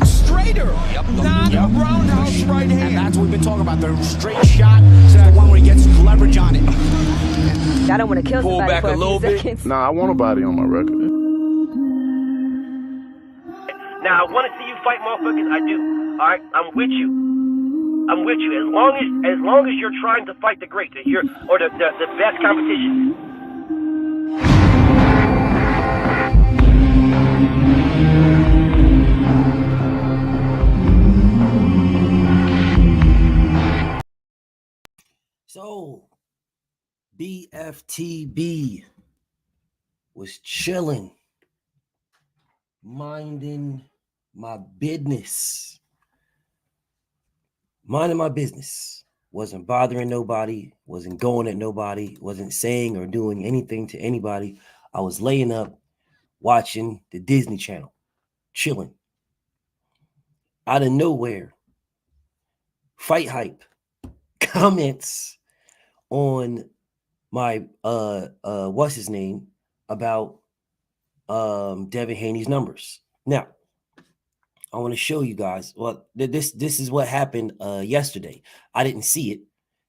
Straighter, not a roundhouse right hand. And that's what we've been talking about. The straight shot is the one where he gets leverage on it. I don't want to kill somebody back for a a little few bit. seconds. Nah, I want a body on my record. Now, I want to see you fight motherfuckers. I do. All right, I'm with you. I'm with you. As long as you're trying to fight the great, the best competition. So, BFTB was chilling, minding my business. Minding my business. Wasn't bothering nobody, wasn't going at nobody, wasn't saying or doing anything to anybody. I was laying up watching the Disney Channel, chilling. Out of nowhere, Fighthype comments on my what's his name about Devin Haney'S numbers. Now, I want to show you guys. Well, this is what happened yesterday. I didn't see it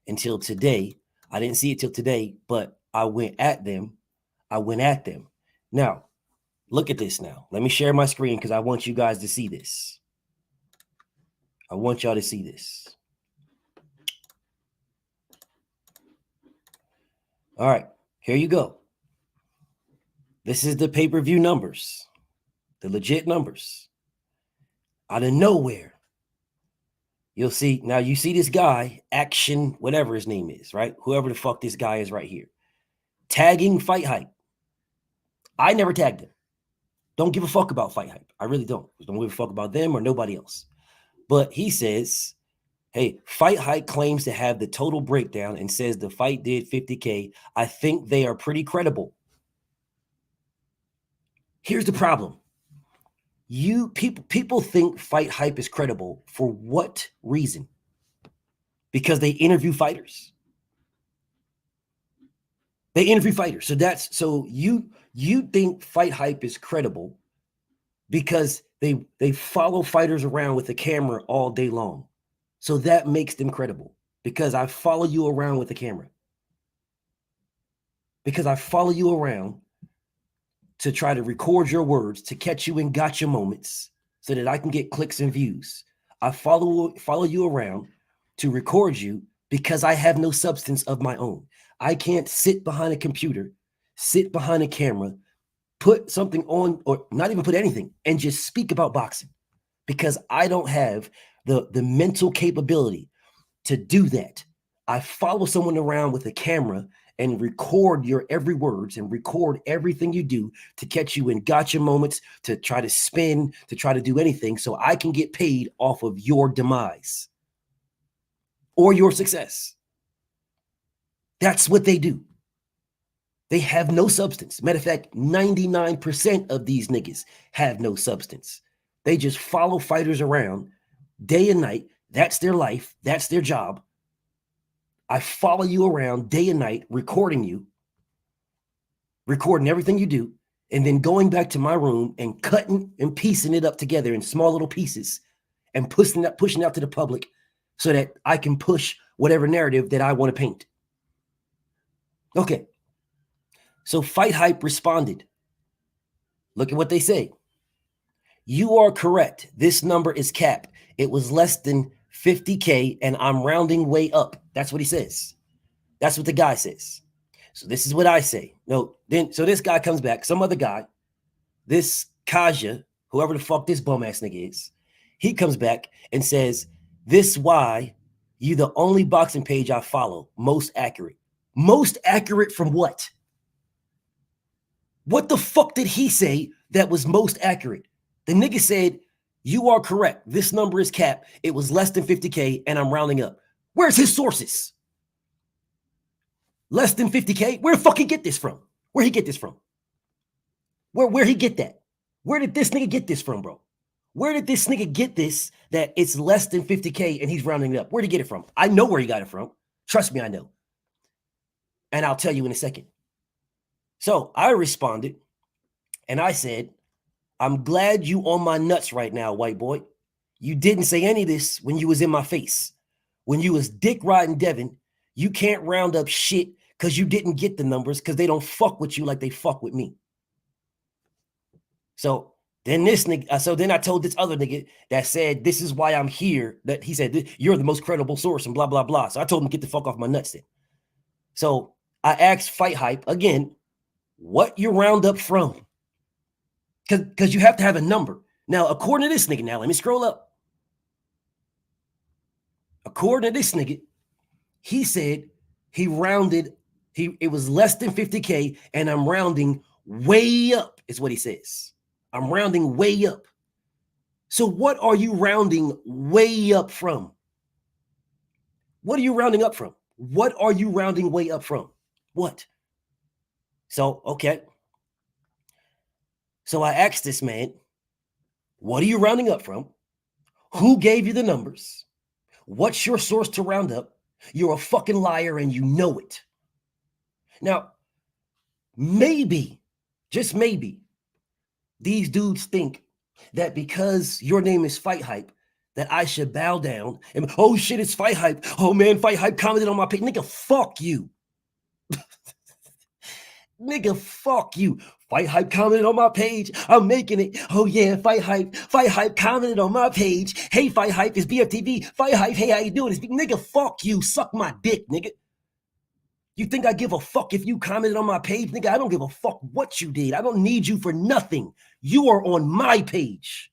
until today. But I went at them. Now, look at this now. Let me share my screen because I want you guys to see this. I want y'all to see this. All right, here you go. This is the pay-per-view numbers, the legit numbers. Out of nowhere, you'll see, now you see this guy, Action, whatever his name is, right? Whoever the fuck this guy is right here. Tagging Fighthype. I never tagged him. Don't give a fuck about Fighthype. I really don't. Don't give a fuck about them or nobody else. But he says, hey, Fighthype claims to have the total breakdown and says the fight did 50K. I think they are pretty credible. Here's the problem. People think Fighthype is credible for what reason? Because they interview fighters. They interview fighters. So you think Fighthype is credible because they follow fighters around with a camera all day long. So that makes them credible because I follow you around with a camera. Because I follow you around to try to record your words, to catch you in gotcha moments so that I can get clicks and views. I follow you around to record you because I have no substance of my own. I can't sit behind a computer, sit behind a camera, put something on, or not even put anything, and just speak about boxing because I don't have the mental capability to do that. I follow someone around with a camera and record your every words and record everything you do to catch you in gotcha moments, to try to spin, to try to do anything so I can get paid off of your demise or your success. That's what they do. They have no substance. Matter of fact, 99% of these niggas have no substance. They just follow fighters around day and night. That's their life. That's their job. I follow you around day and night, recording you, recording everything you do, and then going back to my room and cutting and piecing it up together in small little pieces and pushing out to the public so that I can push whatever narrative that I want to paint. Okay. So Fighthype responded. Look at what they say. You are correct. This number is cap. It was less than 50K and I'm rounding way up. That's what he says. That's what the guy says. So this is what I say. No, then so this guy comes back, some other guy, this Cashapp, whoever the fuck this bum ass nigga is, he comes back and says, this why you the only boxing page I follow, most accurate. Most accurate from what? What the fuck did he say that was most accurate? The nigga said, you are correct. This number is cap. It was less than 50K and I'm rounding up. Where's his sources? Less than 50K? Where the fuck he get this from? Where he get this from? Where he get that? Where did this nigga get this from, bro? Where did this nigga get this that it's less than 50K and he's rounding it up? Where'd he get it from? I know where he got it from. Trust me, I know. And I'll tell you in a second. So I responded and I said, I'm glad you on my nuts right now, white boy. You didn't say any of this when you was in my face. When you was dick riding Devin, you can't round up shit because you didn't get the numbers because they don't fuck with you like they fuck with me. So then this nigga, so then I told this other nigga that said, this is why I'm here, that he said, you're the most credible source and blah, blah, blah. So I told him, get the fuck off my nuts then. So I asked Fighthype again, what you round up from? Because you have to have a number. Now, according to this nigga, now let me scroll up. According to this nigga, he said he rounded, it was less than 50K, and I'm rounding way up, is what he says. I'm rounding way up. So what are you rounding way up from? What are you rounding up from? What are you rounding way up from? What? So, okay. So I asked this man, what are you rounding up from? Who gave you the numbers? What's your source to round up? You're a fucking liar and you know it. Now, maybe, just maybe, these dudes think that because your name is Fighthype, that I should bow down and, oh shit, it's Fighthype. Oh man, Fighthype commented on my page. Nigga, fuck you. Nigga, fuck you. Fighthype commented on my page. I'm making it. Oh yeah, Fighthype commented on my page. Hey, Fighthype, it's BFTV. Fighthype, hey, how you doing? Nigga, fuck you. Suck my dick, nigga. You think I give a fuck if you commented on my page? Nigga, I don't give a fuck what you did. I don't need you for nothing. You are on my page.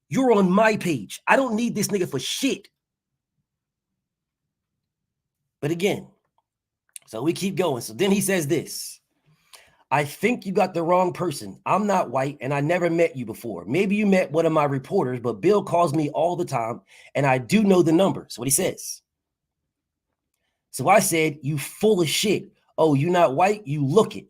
You're on my page. I don't need this nigga for shit. But again, so we keep going. So then he says this. I think you got the wrong person. I'm not white and I never met you before. Maybe you met one of my reporters, but Bill calls me all the time and I do know the numbers. What he says. So I said, you full of shit. Oh, you not white? You look it.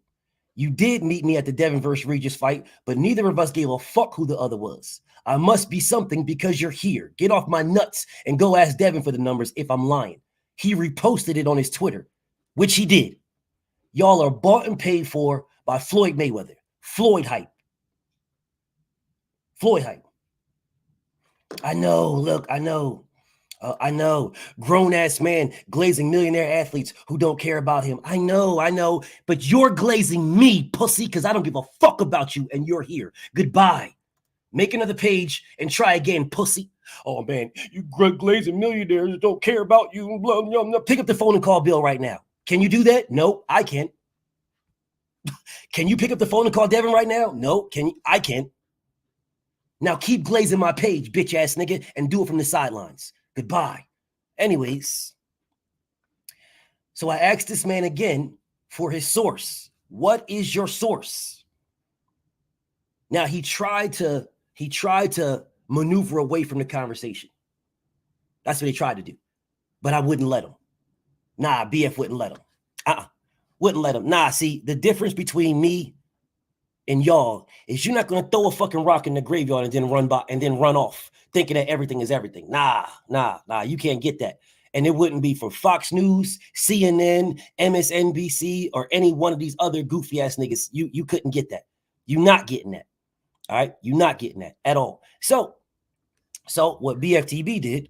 You did meet me at the Devin versus Regis fight, but neither of us gave a fuck who the other was. I must be something because you're here. Get off my nuts and go ask Devin for the numbers if I'm lying. He reposted it on his Twitter, which he did. Y'all are bought and paid for by Floyd Mayweather. Floydhype. Floydhype. I know, look, I know. Grown-ass man glazing millionaire athletes who don't care about him. I know. But you're glazing me, pussy, because I don't give a fuck about you and you're here. Goodbye. Make another page and try again, pussy. Oh, man, you glazing millionaires that don't care about you. Blah, blah, blah. Pick up the phone and call Bill right now. Can you do that? No, I can't. Can you pick up the phone and call Devin right now? No, can you? I can't. Now keep glazing my page, bitch ass nigga, and do it from the sidelines. Goodbye. Anyways, so I asked this man again for his source. What is your source? Now he tried to maneuver away from the conversation. That's what he tried to do. But I wouldn't let him. Nah, BF wouldn't let him. Wouldn't let him. Nah, see, the difference between me and y'all is you're not going to throw a fucking rock in the graveyard and then run off thinking that everything is everything. Nah, you can't get that. And it wouldn't be from Fox News, CNN, MSNBC, or any one of these other goofy ass niggas. You couldn't get that. You're not getting that. All right? You're not getting that at all. So what BFTB did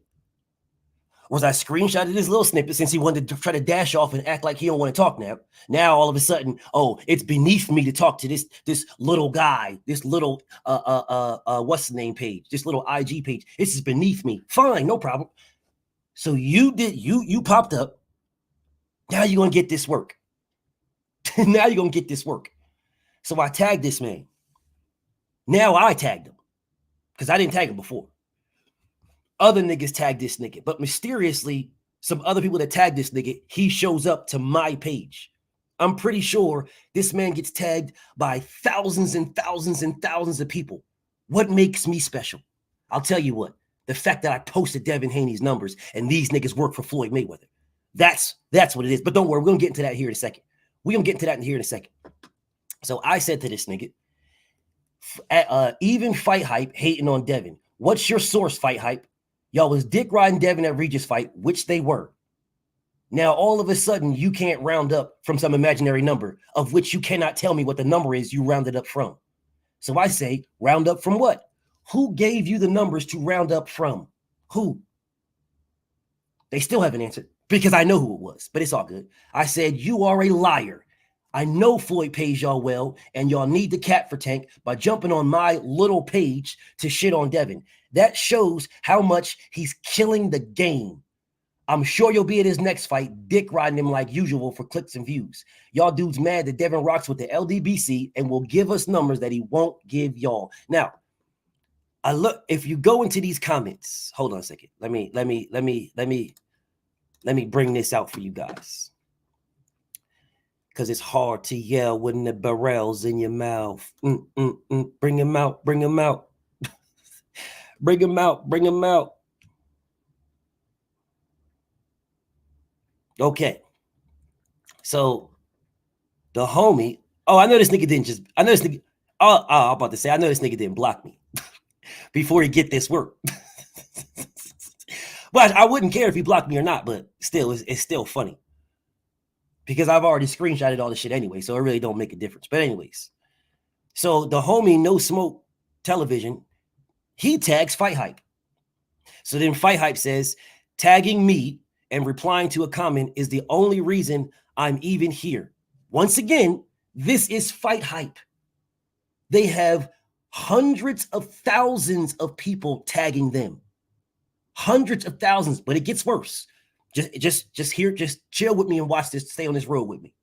was I screenshotted this little snippet since he wanted to try to dash off and act like he don't want to talk now. Now all of a sudden, oh, it's beneath me to talk to this little guy, this little what's the name page, this little IG page. This is beneath me. Fine, no problem. So you popped up. Now you're gonna get this work. Now you're gonna get this work. So I tagged this man. Now I tagged him because I didn't tag him before. Other niggas tagged this nigga, but mysteriously, some other people that tagged this nigga, he shows up to my page. I'm pretty sure this man gets tagged by thousands and thousands and thousands of people. What makes me special? I'll tell you what, the fact that I posted Devin Haney's numbers and these niggas work for Floyd Mayweather. That's what it is. But don't worry, we're going to get into that here in a second. So I said to this nigga, even Fighthype hating on Devin. What's your source, Fighthype? Y'all was dick riding Devin at Regis fight, which they were. Now, all of a sudden, you can't round up from some imaginary number of which you cannot tell me what the number is you rounded up from. So I say, round up from what? Who gave you the numbers to round up from? Who? They still haven't answered because I know who it was, but it's all good. I said, you are a liar. I know Floyd pays y'all well, and y'all need the cat for tank by jumping on my little page to shit on Devin. That shows how much he's killing the game. I'm sure you'll be at his next fight, dick riding him like usual for clicks and views. Y'all dudes mad that Devin rocks with the LDBC and will give us numbers that he won't give y'all. Now, I look, if you go into these comments, hold on a second. Let me bring this out for you guys. Because it's hard to yell when the barrel's in your mouth. Bring him out, bring him out. Bring him out, bring him out. Okay. So the homie, I know this nigga didn't just, I know this nigga, I'm about to say, I know this nigga didn't block me before he get this work. Well, I wouldn't care if he blocked me or not, but still, it's still funny. Because I've already screenshotted all this shit anyway, so it really don't make a difference. But anyways, so the homie No Smoke Television, he tags Fighthype. So then Fighthype says, tagging me and replying to a comment is the only reason I'm even here. Once again, this is Fighthype. They have hundreds of thousands of people tagging them. Hundreds of thousands, but it gets worse. Just chill with me and watch this, stay on this road with me.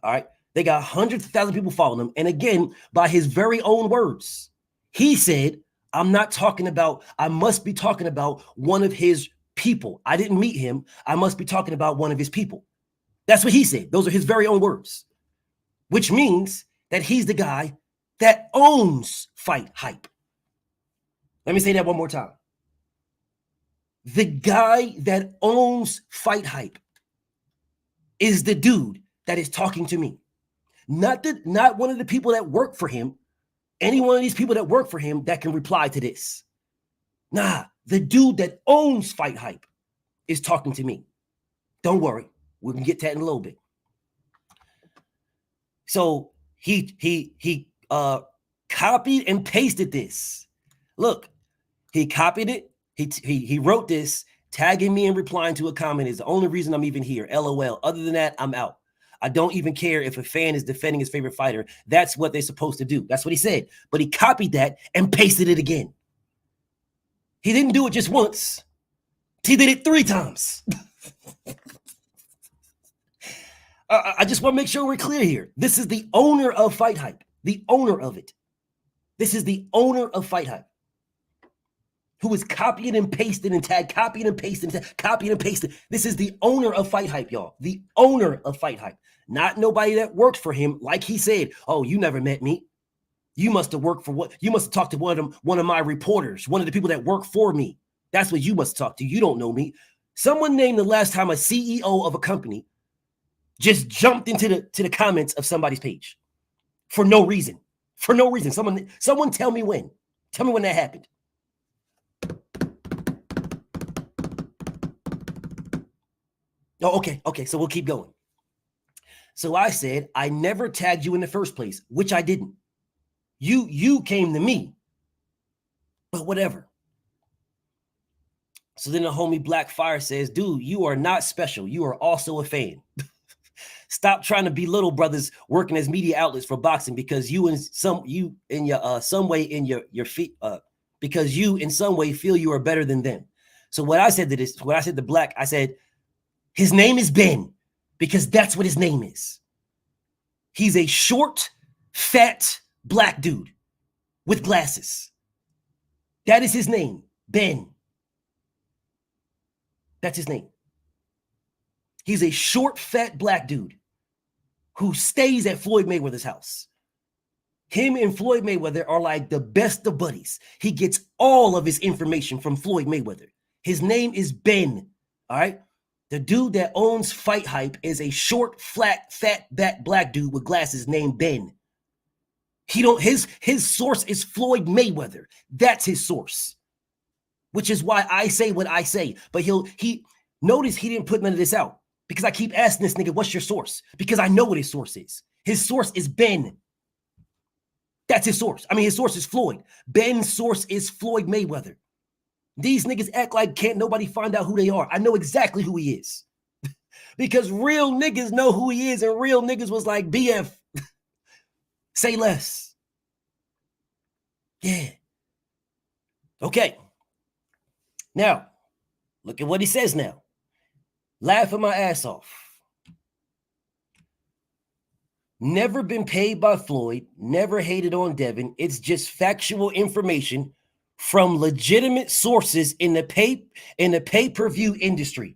All right. They got hundreds of thousands of people following them. And again, by his very own words, he said, I must be talking about one of his people. I didn't meet him. I must be talking about one of his people. That's what he said. Those are his very own words, which means that he's the guy that owns Fighthype. Let me say that one more time. The guy that owns Fighthype is the dude that is talking to me. Not one of the people that work for him. Any one of these people that work for him that can reply to this. Nah, the dude that owns Fighthype is talking to me. Don't worry. We can get to that in a little bit. So he copied and pasted this. Look, he copied it. He wrote this, tagging me and replying to a comment is the only reason I'm even here. LOL. Other than that, I'm out. I don't even care if a fan is defending his favorite fighter. That's what they're supposed to do. That's what he said. But he copied that and pasted it again. He didn't do it just once. He did it 3 times. I just want to make sure we're clear here. This is the owner of Fighthype. The owner of it. This is the owner of Fighthype, who is copying and pasting and tag, copying and pasting, copying and pasting. This is the owner of Fighthype, y'all. The owner of Fighthype. Not nobody that works for him. Like he said, oh, you never met me. You must have worked for what? You must have talked to one of my reporters, one of the people that work for me. That's what you must talk to. You don't know me. Someone named the last time a CEO of a company just jumped into the comments of somebody's page for no reason. For no reason. Someone tell me when. Tell me when that happened. Oh, okay. So we'll keep going. So I said, I never tagged you in the first place, which I didn't. You came to me, but whatever. So then the homie Black Fire says, dude, you are not special. You are also a fan. Stop trying to belittle brothers working as media outlets for boxing because you in some way feel you are better than them. So what I said to this, what I said to Black, I said, his name is Ben because that's what his name is. He's a short, fat, black dude with glasses. That is his name, Ben. That's his name. He's a short, fat, black dude who stays at Floyd Mayweather's house. Him and Floyd Mayweather are like the best of buddies. He gets all of his information from Floyd Mayweather. His name is Ben, all right? The dude that owns Fighthype is a short, fat, black dude with glasses named Ben. His source is Floyd Mayweather. That's his source. Which is why I say what I say. But notice he didn't put none of this out. Because I keep asking this nigga, what's your source? Because I know what his source is. His source is Ben. That's his source. I mean, his source is Floyd. Ben's source is Floyd Mayweather. These niggas act like can't nobody find out who they are. I know exactly who he is. Because real niggas know who he is, and real niggas was like, BF, say less. Yeah. Okay. Now, look at what he says now. Laughing my ass off. Never been paid by Floyd, never hated on Devin. It's just factual information from legitimate sources in the pay-per-view industry.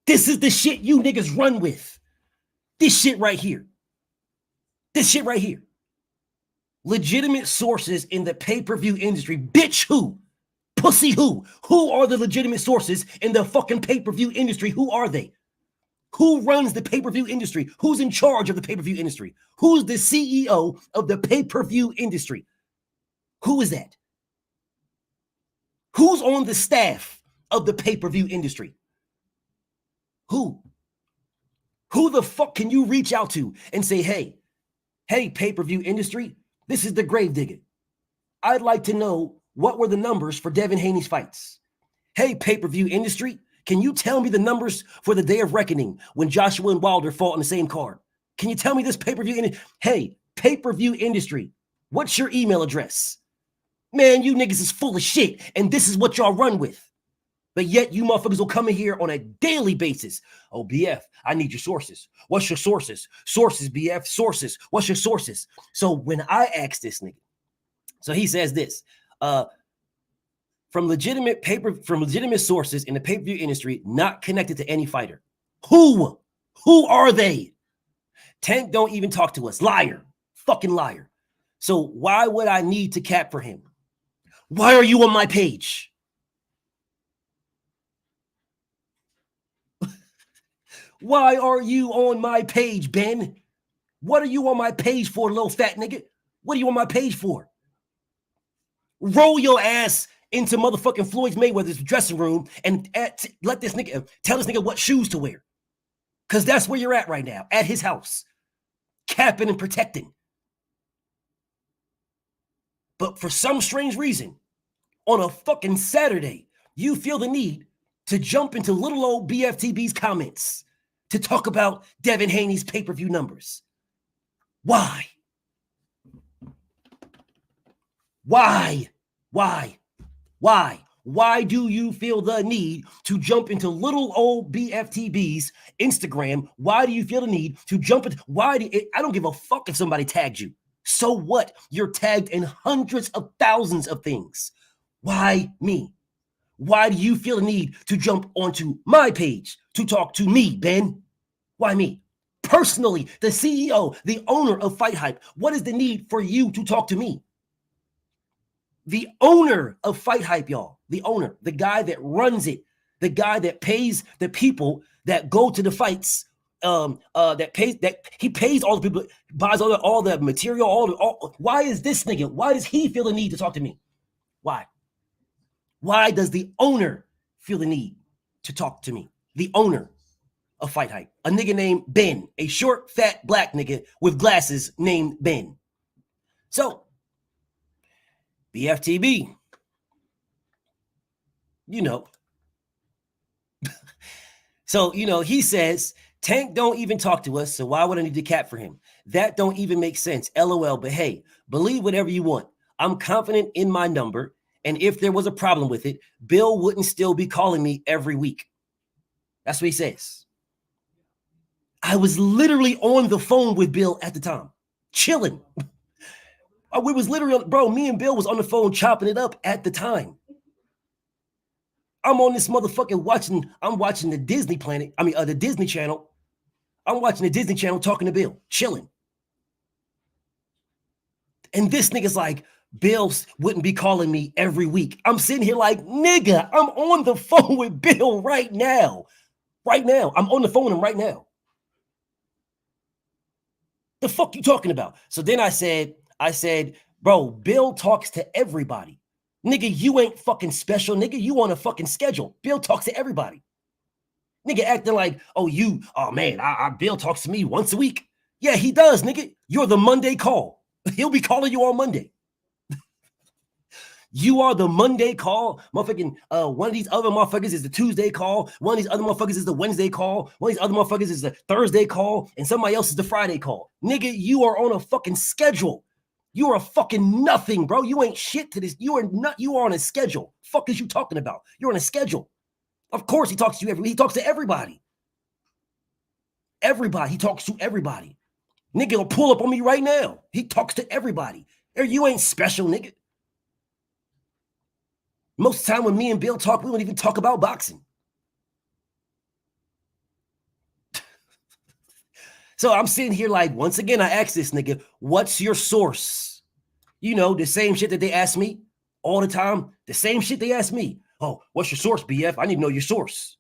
This is the shit you niggas run with. This shit right here. This shit right here. Legitimate sources in the pay-per-view industry. Bitch, who? Pussy, who? Who are the legitimate sources in the fucking pay-per-view industry? Who are they? Who runs the pay-per-view industry? Who's in charge of the pay-per-view industry? Who's the CEO of the pay-per-view industry? Who is that? Who's on the staff of the pay-per-view industry? Who? Who the fuck can you reach out to and say, hey, pay-per-view industry, this is the grave digger. I'd like to know what were the numbers for Devin Haney's fights. Hey, pay-per-view industry, can you tell me the numbers for the Day of Reckoning when Joshua and Wilder fought on the same card? Can you tell me this pay-per-view? Hey, pay-per-view industry, what's your email address? Man, you niggas is full of shit, and this is what y'all run with. But yet you motherfuckers will come in here on a daily basis. Oh, BF, I need your sources. What's your sources? Sources, BF, sources. What's your sources? So when I ask this nigga, so he says this, from legitimate sources in the pay-per-view industry, not connected to any fighter. Who? Who are they? Tank don't even talk to us. Liar. Fucking liar. So why would I need to cap for him? Why are you on my page? Why are you on my page, Ben? What are you on my page for, little fat nigga? What are you on my page for? Roll your ass into motherfucking Floyd Mayweather's dressing room and let this nigga tell this nigga what shoes to wear. Because that's where you're at right now, at his house, capping and protecting. But for some strange reason, on a fucking Saturday, you feel the need to jump into little old BFTB's comments to talk about Devin Haney's pay-per-view numbers. Why? Why? Why? Why? Why do you feel the need to jump into little old BFTB's Instagram? Why do you feel the need to jump into, I don't give a fuck if somebody tagged you. So what? You're tagged in hundreds of thousands of things. Why me? Why do you feel the need to jump onto my page to talk to me, Ben? Why me? Personally, the CEO, the owner of Fighthype, what is the need for you to talk to me? The owner of Fighthype, y'all, the owner, the guy that runs it, the guy that pays the people that go to the fights, he pays all the people, buys all the material, why is this nigga, why does he feel the need to talk to me? Why? Why does the owner feel the need to talk to me? The owner of Fighthype, a nigga named Ben, a short, fat, black nigga with glasses named Ben. So, BFTB, you know. So, you know, he says, Tank don't even talk to us, so why would I need to cap for him? That don't even make sense, LOL, but hey, believe whatever you want. I'm confident in my number, and if there was a problem with it, Bill wouldn't still be calling me every week. That's what he says. I was literally on the phone with Bill at the time, chilling. We was literally, bro, me and Bill was on the phone chopping it up at the time. I'm on this motherfucking I'm watching the Disney Planet, the Disney Channel. I'm watching the Disney Channel talking to Bill, chilling. And this nigga's like, Bill wouldn't be calling me every week. I'm sitting here like, nigga, I'm on the phone with Bill right now. Right now. I'm on the phone with him right now. The fuck you talking about? So then I said, bro, Bill talks to everybody. Nigga, you ain't fucking special. Nigga, you on a fucking schedule. Bill talks to everybody. Nigga acting like, Bill talks to me once a week. Yeah, he does, nigga. You're the Monday call. He'll be calling you on Monday. You are the Monday call. Motherfucking one of these other motherfuckers is the Tuesday call. One of these other motherfuckers is the Wednesday call. One of these other motherfuckers is the Thursday call. And somebody else is the Friday call. Nigga, you are on a fucking schedule. You are a fucking nothing, bro. You ain't shit to this. You are on a schedule. Fuck is you talking about? You're on a schedule. Of course he talks to you he talks to everybody. Everybody. He talks to everybody. Nigga will pull up on me right now. He talks to everybody. You ain't special, nigga. Most of the time when me and Bill talk, we don't even talk about boxing. So I'm sitting here like, once again, I ask this nigga, what's your source? You know, the same shit that they ask me all the time. The same shit they ask me. Oh, what's your source, BF? I need to know your source.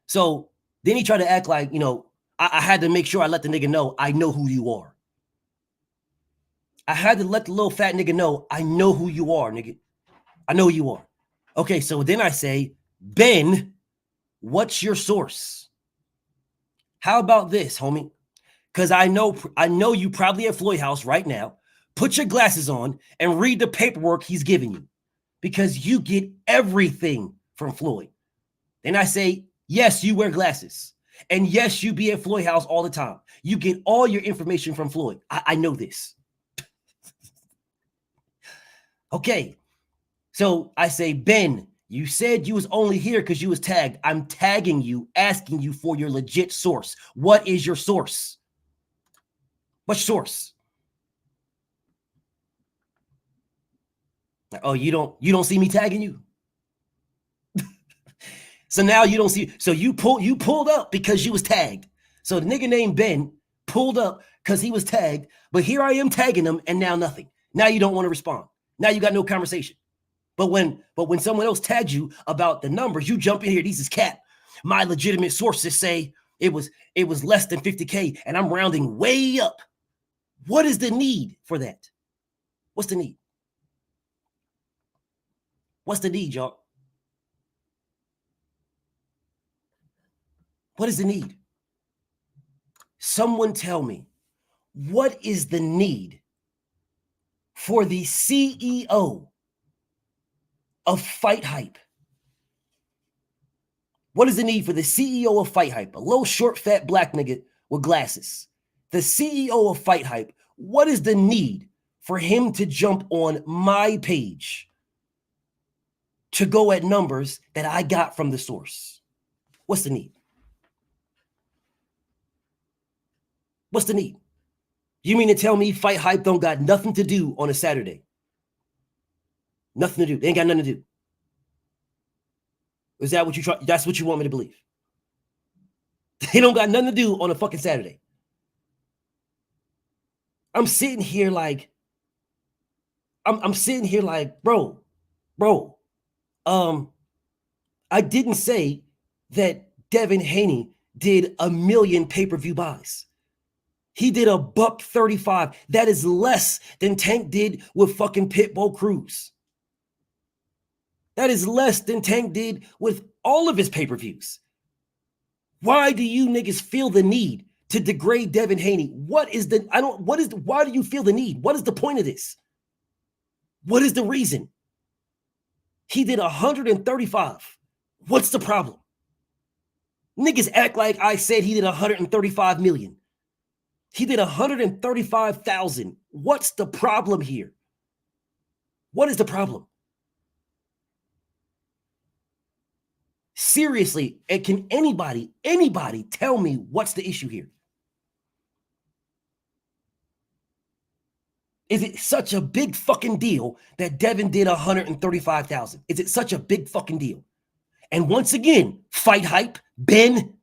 So then he tried to act like, you know, I had to make sure I let the nigga know I know who you are. I had to let the little fat nigga know I know who you are, nigga. I know who you are. Okay, so then I say, Ben, what's your source? How about this, homie? Because I know you probably at Floyd House right now. Put your glasses on and read the paperwork he's giving you, because you get everything from Floyd. Then I say, yes, you wear glasses. And yes, you be at Floyd House all the time. You get all your information from Floyd. I know this. Okay. So I say, Ben, you said you was only here because you was tagged. I'm tagging you, asking you for your legit source. What is your source? What's your source? Oh, you don't see me tagging you? So now you don't see. So you pulled up because you was tagged. So the nigga named Ben pulled up because he was tagged. But here I am tagging him, and now nothing. Now you don't want to respond. Now you got no conversation. But when someone else tags you about the numbers, you jump in here. These is cap. My legitimate sources say it was less than 50K, and I'm rounding way up. What is the need for that? What's the need? What's the need, y'all? What is the need? Someone tell me, what is the need for the CEO of Fighthype? What is the need for the CEO of Fighthype? A little short, fat black nigga with glasses. The CEO of Fighthype. What is the need for him to jump on my page to go at numbers that I got from the source? What's the need? What's the need? You mean to tell me Fighthype don't got nothing to do on a Saturday? Nothing to do. They ain't got nothing to do. Is that what you try? That's what you want me to believe? They don't got nothing to do on a fucking Saturday. I'm sitting here like, I'm sitting here like, bro. I didn't say that Devin Haney did 1 million pay-per-view buys. He did $135. That is less than Tank did with fucking Pitbull Cruz. That is less than Tank did with all of his pay-per-views. Why do you niggas feel the need to degrade Devin Haney? Why do you feel the need? What is the point of this? What is the reason? He did 135. What's the problem? Niggas act like I said he did 135 million. He did 135,000. What's the problem here? What is the problem? Seriously, and can anybody tell me what's the issue here? Is it such a big fucking deal that Devin did 135,000? Is it such a big fucking deal? And once again, Fighthype, Ben,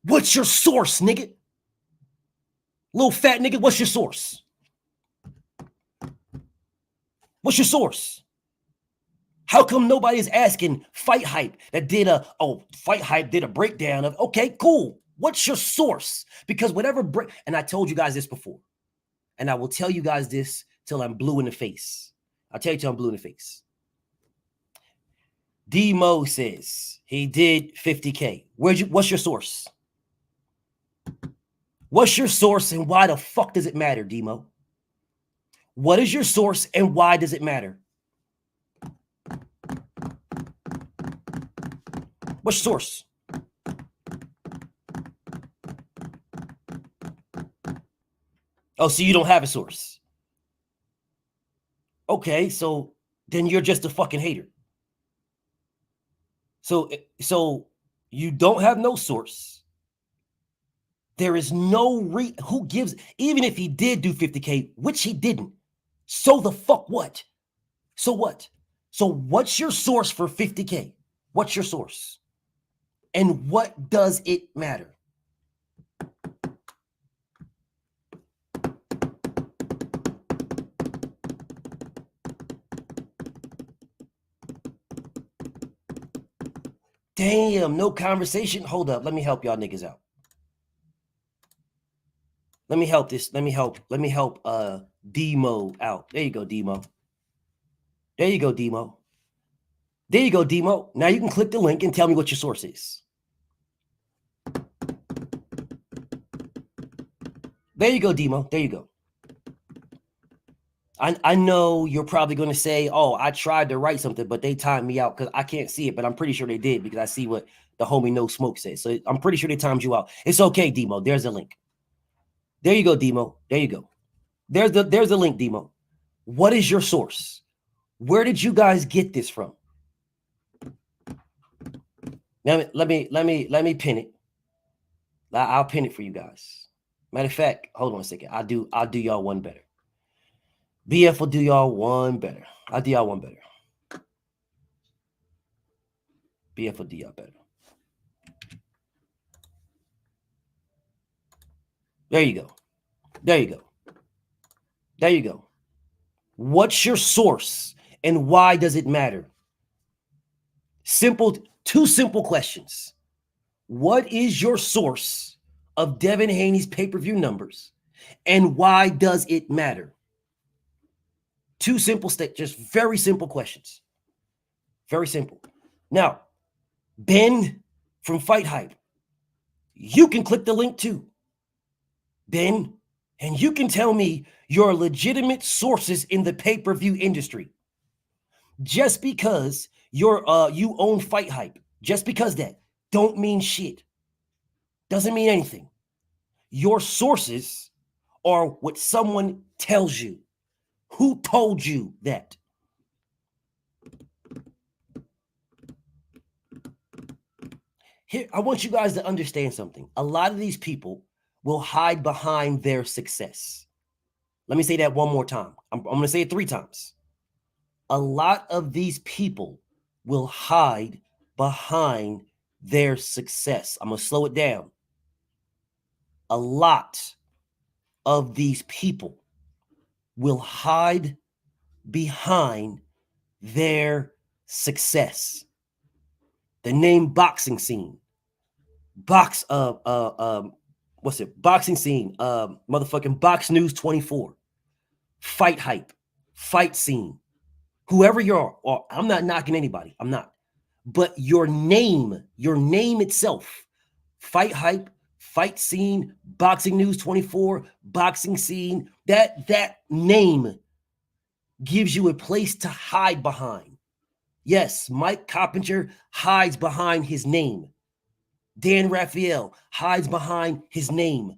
what's your source, nigga? Little fat nigga, what's your source? What's your source? How come nobody is asking Fighthype that did Fighthype did a breakdown of, okay, cool. What's your source? Because whatever and I told you guys this before, and I will tell you guys this till I'm blue in the face. I'll tell you till I'm blue in the face. D-Mo says he did 50K. What's your source? What's your source and why the fuck does it matter, D-Mo? What is your source and why does it matter? What's your source? Oh, so you don't have a source. Okay, so then you're just a fucking hater. So you don't have no source. There is no who gives, even if he did do 50K, which he didn't. So the fuck what? So what? So what's your source for 50K? What's your source? And what does it matter? Damn, no conversation. Hold up. Let me help y'all niggas out. Let me help Demo out. There you go, Demo. There you go, Demo. There you go, Demo. Now you can click the link and tell me what your source is. There you go, Demo. There you go. I know you're probably going to say, oh, I tried to write something, but they timed me out because I can't see it, but I'm pretty sure they did because I see what the homie No Smoke says. So I'm pretty sure they timed you out. It's okay, Demo. There's a link. There you go, Demo. There you go. There's the link, Demo. What is your source? Where did you guys get this from? Now let me pin it. I'll pin it for you guys. Matter of fact, hold on a second. I'll do y'all one better. BF will do y'all one better. I'll do y'all one better. BF will do y'all better. There you go. There you go. There you go. What's your source and why does it matter? Two simple questions. What is your source of Devin Haney's pay-per-view numbers and why does it matter? Two simple just very simple questions. Very simple. Now, Ben from Fighthype, you can click the link too. Ben, and you can tell me your legitimate sources in the pay-per-view industry. Just because you own Fighthype, just because that don't mean shit. Doesn't mean anything. Your sources are what someone tells you. Who told you that? Here, I want you guys to understand something. A lot of these people will hide behind their success. Let me say that one more time. I'm going to say it 3 times. A lot of these people will hide behind their success. I'm going to slow it down. A lot of these people will hide behind their success. The name boxing scene. Boxing scene, motherfucking Box News 24, Fighthype, Fight Scene, whoever you are, or I'm not knocking anybody, I'm not, but your name itself, Fighthype, Fight Scene, Boxing News 24, Boxing Scene, that name gives you a place to hide behind. Yes, Mike Coppinger hides behind his name. Dan Raphael hides behind his name.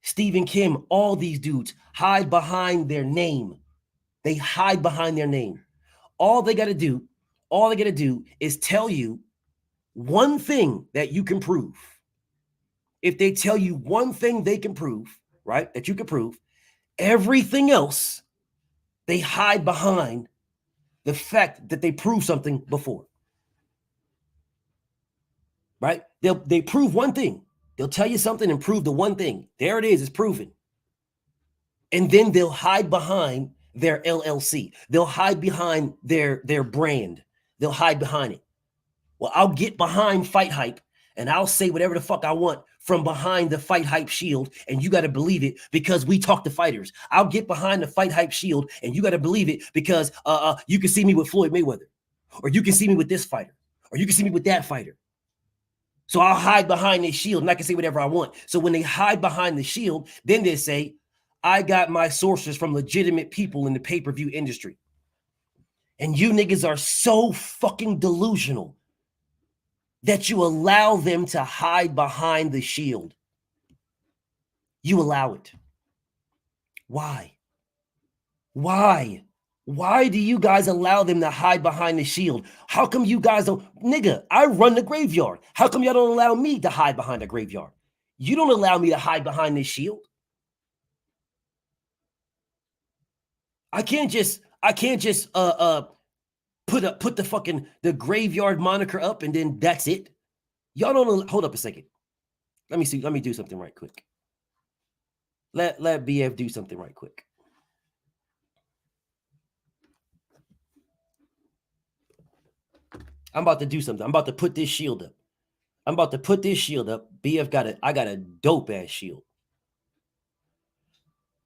Stephen Kim, all these dudes hide behind their name. They hide behind their name. All they got to do is tell you one thing that you can prove. If they tell you one thing they can prove, right, that you can prove, everything else, they hide behind the fact that they proved something before. Right? They prove one thing. They'll tell you something and prove the one thing. There it is, it's proven. And then they'll hide behind their LLC. They'll hide behind their brand. They'll hide behind it. Well, I'll get behind Fighthype and I'll say whatever the fuck I want from behind the Fighthype shield, and you got to believe it because we talk to fighters. I'll get behind the Fighthype shield and you got to believe it because you can see me with Floyd Mayweather, or you can see me with this fighter, or you can see me with that fighter. So I'll hide behind this shield and I can say whatever I want. So when they hide behind the shield, then they say, I got my sources from legitimate people in the pay-per-view industry. And you niggas are so fucking delusional that you allow them to hide behind the shield. You allow it. Why? Why? Why do you guys allow them to hide behind the shield? How come you guys don't? Nigga, I run the graveyard. How come y'all don't allow me to hide behind the graveyard? You don't allow me to hide behind this shield. I can't just put the fucking the graveyard moniker up and then that's it. Y'all don't hold up a second. Let me see. Let me do something right quick. Let BF do something right quick. I'm about to do something. I'm about to put this shield up. BF I got a dope ass shield.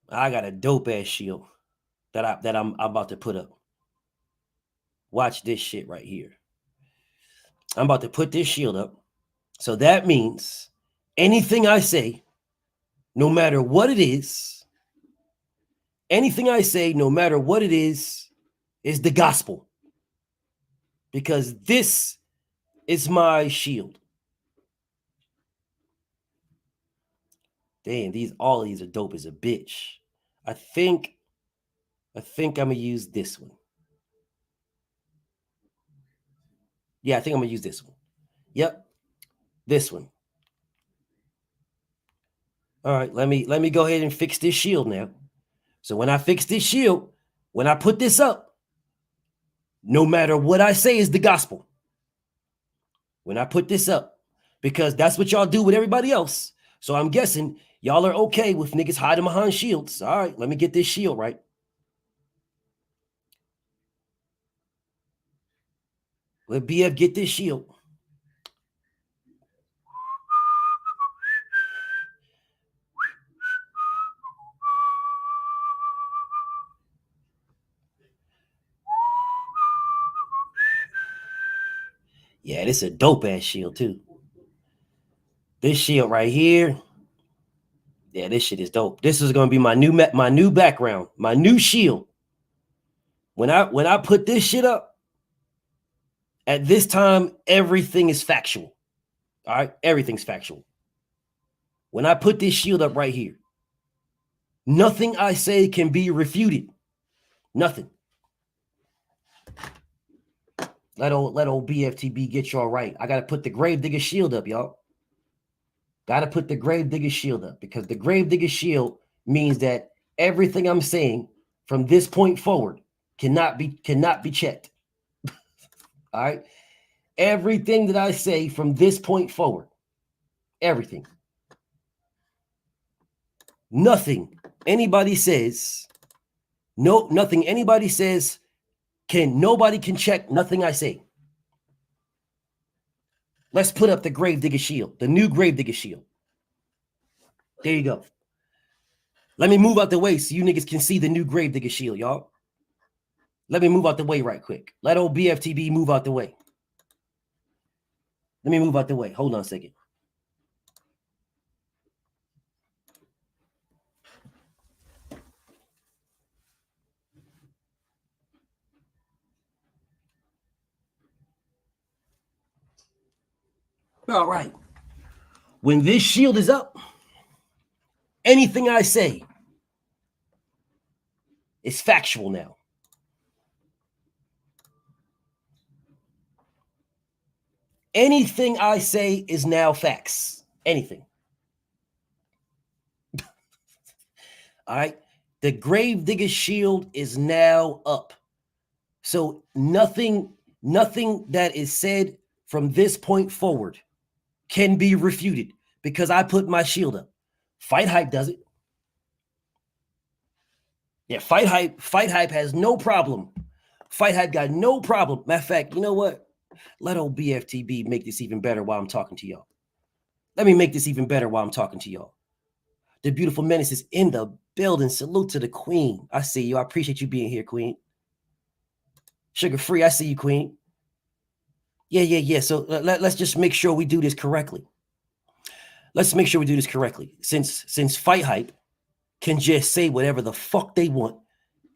I got a dope ass shield that I'm about to put up. Watch this shit right here. I'm about to put this shield up. So that means anything I say, no matter what it is, anything I say, no matter what it is the gospel. Because this is my shield. Damn, all of these are dope as a bitch. I think I'm gonna use this one. Yeah, I think I'm gonna use this one. Yep, this one. All right, let me go ahead and fix this shield now. So when I fix this shield, when I put this up, no matter what I say is the gospel. When I put this up, because that's what y'all do with everybody else. So I'm guessing y'all are okay with niggas hiding behind shields. All right, let me get this shield right. Let BF get this shield. Yeah, this is a dope ass shield too. This shield right here. Yeah, this shit is dope. This is gonna be my new background, my new shield. When I put this shit up, at this time, everything is factual. All right, everything's factual. When I put this shield up right here, nothing I say can be refuted. Nothing. Let old BFTB get y'all right. I gotta put the Gravedigger shield up, y'all. Gotta put the Gravedigger shield up because the Gravedigger shield means that everything I'm saying from this point forward cannot be checked. All right. Everything that I say from this point forward, everything. Nothing anybody says, nothing anybody says nobody can check nothing I say. Let's put up the Gravedigger shield, the new Gravedigger shield. There you go. Let me move out the way so you niggas can see the new Gravedigger shield, y'all. Let me move out the way right quick. Let old BFTB move out the way. Let me move out the way. Hold on a second. All right. When this shield is up, anything I say is factual now. Anything I say is now facts. Anything. All right. The Gravedigger shield is now up. So nothing that is said from this point forward can be refuted because I put my shield up. Fighthype does it. Yeah, Fighthype has no problem. Fighthype got no problem. Matter of fact, you know what? Let old BFTB make this even better while I'm talking to y'all. Let me make this even better while I'm talking to y'all. The beautiful menace is in the building. Salute to the queen. I see you. I appreciate you being here, queen. Sugar free. I see you, queen. Yeah. So let's just make sure we do this correctly. Let's make sure we do this correctly. Since Fighthype can just say whatever the fuck they want,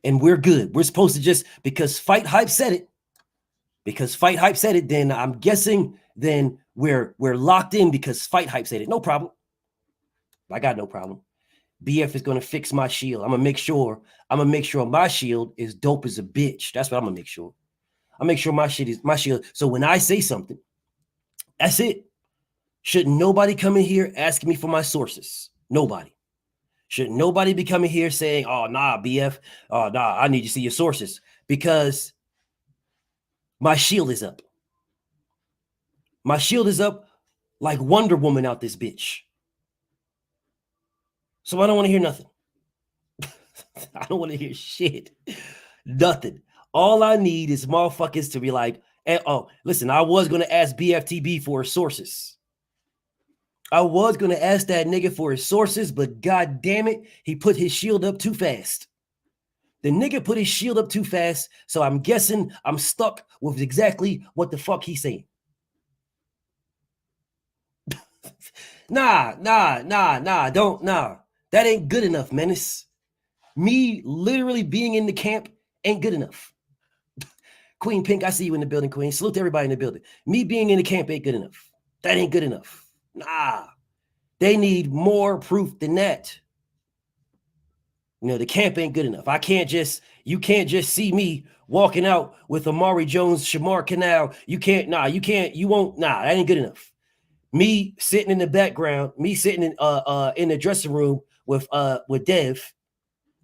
and we're good. We're supposed to just, because Fighthype said it, then I'm guessing then we're locked in because Fighthype said it. No problem. I got no problem. BF is going to fix my shield. I'm going to make sure my shield is dope as a bitch. That's what I'm going to make sure. I'll make sure my shield. So when I say something, that's it. Shouldn't nobody come in here asking me for my sources. Nobody. Should nobody be coming here saying, oh, nah, BF, oh, nah, I need to see your sources, because my shield is up. My shield is up like Wonder Woman out this bitch. So I don't want to hear nothing. I don't want to hear shit. Nothing. All I need is motherfuckers to be like, hey, oh, listen, I was going to ask BFTB for his sources. I was going to ask that nigga for his sources, but god damn it, he put his shield up too fast. The nigga put his shield up too fast, so I'm guessing I'm stuck with exactly what the fuck he's saying. Nah. That ain't good enough, Menace. Me literally being in the camp ain't good enough. Queen Pink, I see you in the building, Queen. Salute to everybody in the building. Me being in the camp ain't good enough. That ain't good enough. Nah, they need more proof than that. You know, the camp ain't good enough. You can't just see me walking out with Amari Jones, Shamar Canal. You won't, that ain't good enough. Me sitting in the background, me sitting in the dressing room with Dev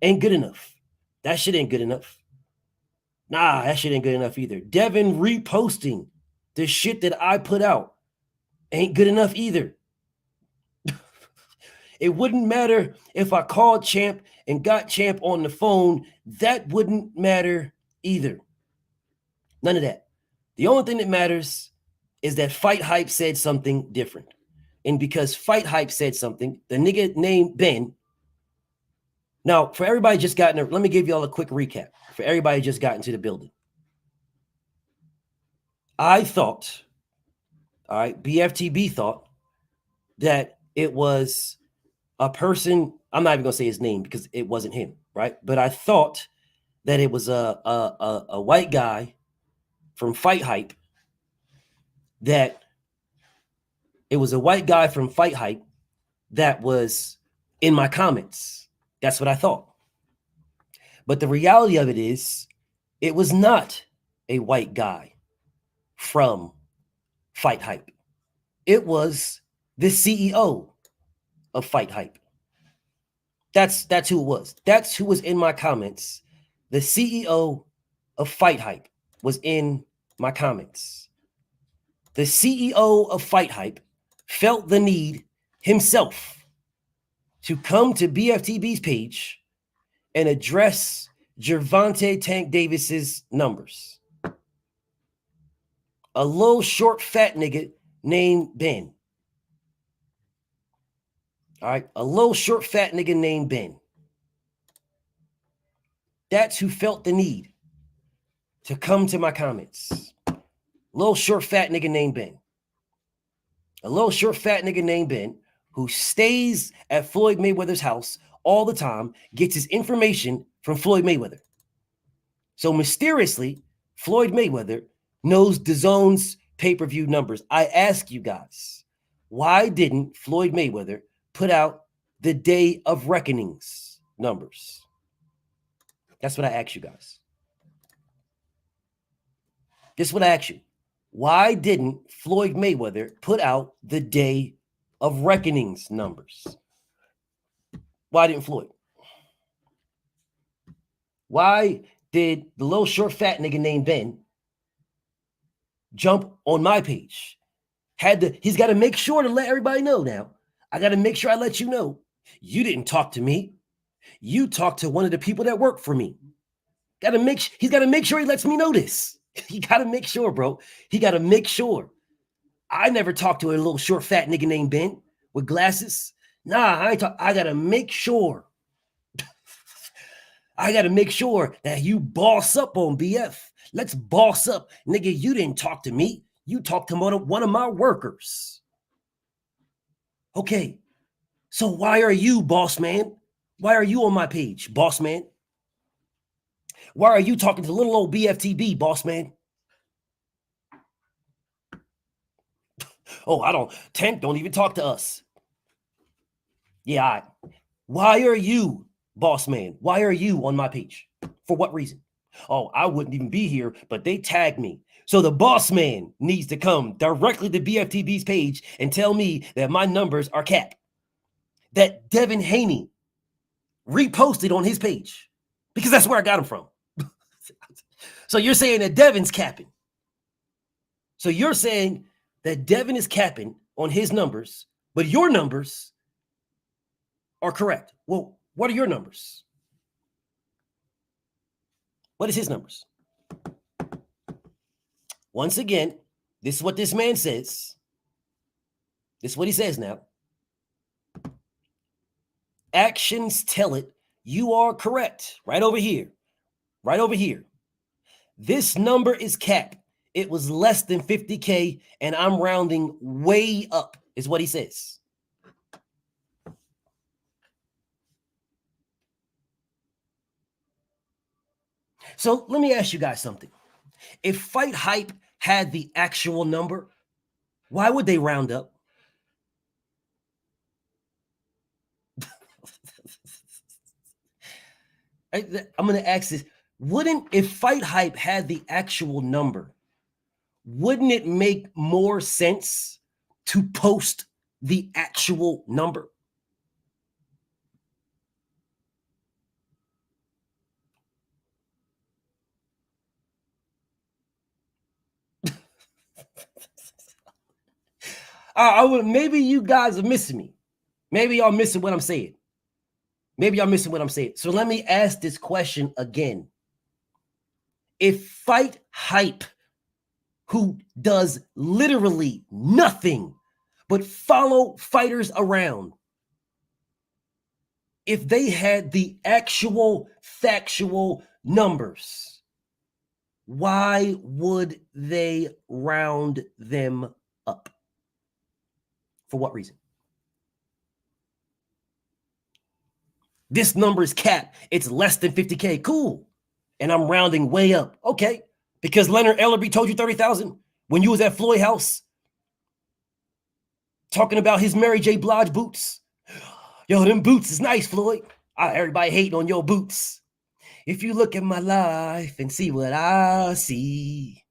ain't good enough. That shit ain't good enough. Nah, that shit ain't good enough either. Devin reposting the shit that I put out ain't good enough either. It wouldn't matter if I called Champ and got Champ on the phone. That wouldn't matter either. None of that. The only thing that matters is that Fighthype said something different. And because Fighthype said something, the nigga named Ben. Now, for everybody just gotten, let me give y'all a quick recap. For everybody just got into the building. I thought, all right, BFTB thought that it was a person, I'm not even gonna say his name because it wasn't him, right? But I thought that it was a white guy from Fighthype, that was in my comments. That's what I thought. But the reality of it is, it was not a white guy from Fighthype. It was the CEO of Fighthype. That's who it was. That's who was in my comments. The CEO of Fighthype was in my comments. The CEO of Fighthype felt the need himself to come to BFTB's page and address Gervonta Tank Davis's numbers. A little short fat nigga named Ben. All right, a little short fat nigga named Ben. That's who felt the need to come to my comments. A little short fat nigga named Ben. A little short fat nigga named Ben who stays at Floyd Mayweather's house all the time, gets his information from Floyd Mayweather. So mysteriously, Floyd Mayweather knows DAZN's pay-per-view numbers. I ask you guys, why didn't Floyd Mayweather put out the Day of Reckoning's numbers? That's what I ask you guys. This is what I ask you. Why didn't Floyd Mayweather put out the Day of Reckoning's numbers? Why didn't Floyd? Why did the little short fat nigga named Ben jump on my page? He's got to make sure to let everybody know now. I got to make sure I let you know. You didn't talk to me. You talked to one of the people that work for me. He's got to make sure he lets me know this. He got to make sure, bro. He got to make sure. I never talked to a little short fat nigga named Ben with glasses. Nah, I ain't talk. I got to make sure. I got to make sure that you boss up on BF. Let's boss up. Nigga, you didn't talk to me. You talked to one of my workers. Okay. So why are you, boss man, Why are you on my page, boss man? Why are you talking to little old BFTB, boss man? Oh, Tank don't even talk to us. Yeah, why are you, boss man? Why are you on my page? For what reason? Oh, I wouldn't even be here, but they tagged me. So the boss man needs to come directly to BFTB's page and tell me that my numbers are capped. That Devin Haney reposted on his page, because that's where I got him from. So you're saying that Devin's capping. So you're saying that Devin is capping on his numbers, but your numbers are correct. Well, what are your numbers? What is his numbers? Once again, this is what this man says. This is what he says now. Actions tell it. You are correct. Right over here. Right over here. This number is capped. It was less than 50K, and I'm rounding way up, is what he says. So let me ask you guys something. If Fighthype had the actual number, why would they round up? I'm going to ask this. If Fighthype had the actual number, wouldn't it make more sense to post the actual number? Maybe you guys are missing me. Maybe y'all missing what I'm saying. So let me ask this question again. If Fighthype, who does literally nothing but follow fighters around, if they had the actual factual numbers, why would they round them up? For what reason? This number is capped. It's less than 50K. Cool. And I'm rounding way up. Okay. Because Leonard Ellerby told you 30,000 when you was at Floyd House talking about his Mary J. Blige boots. Yo, them boots is nice, Floyd. Everybody hating on your boots. If you look at my life and see what I see.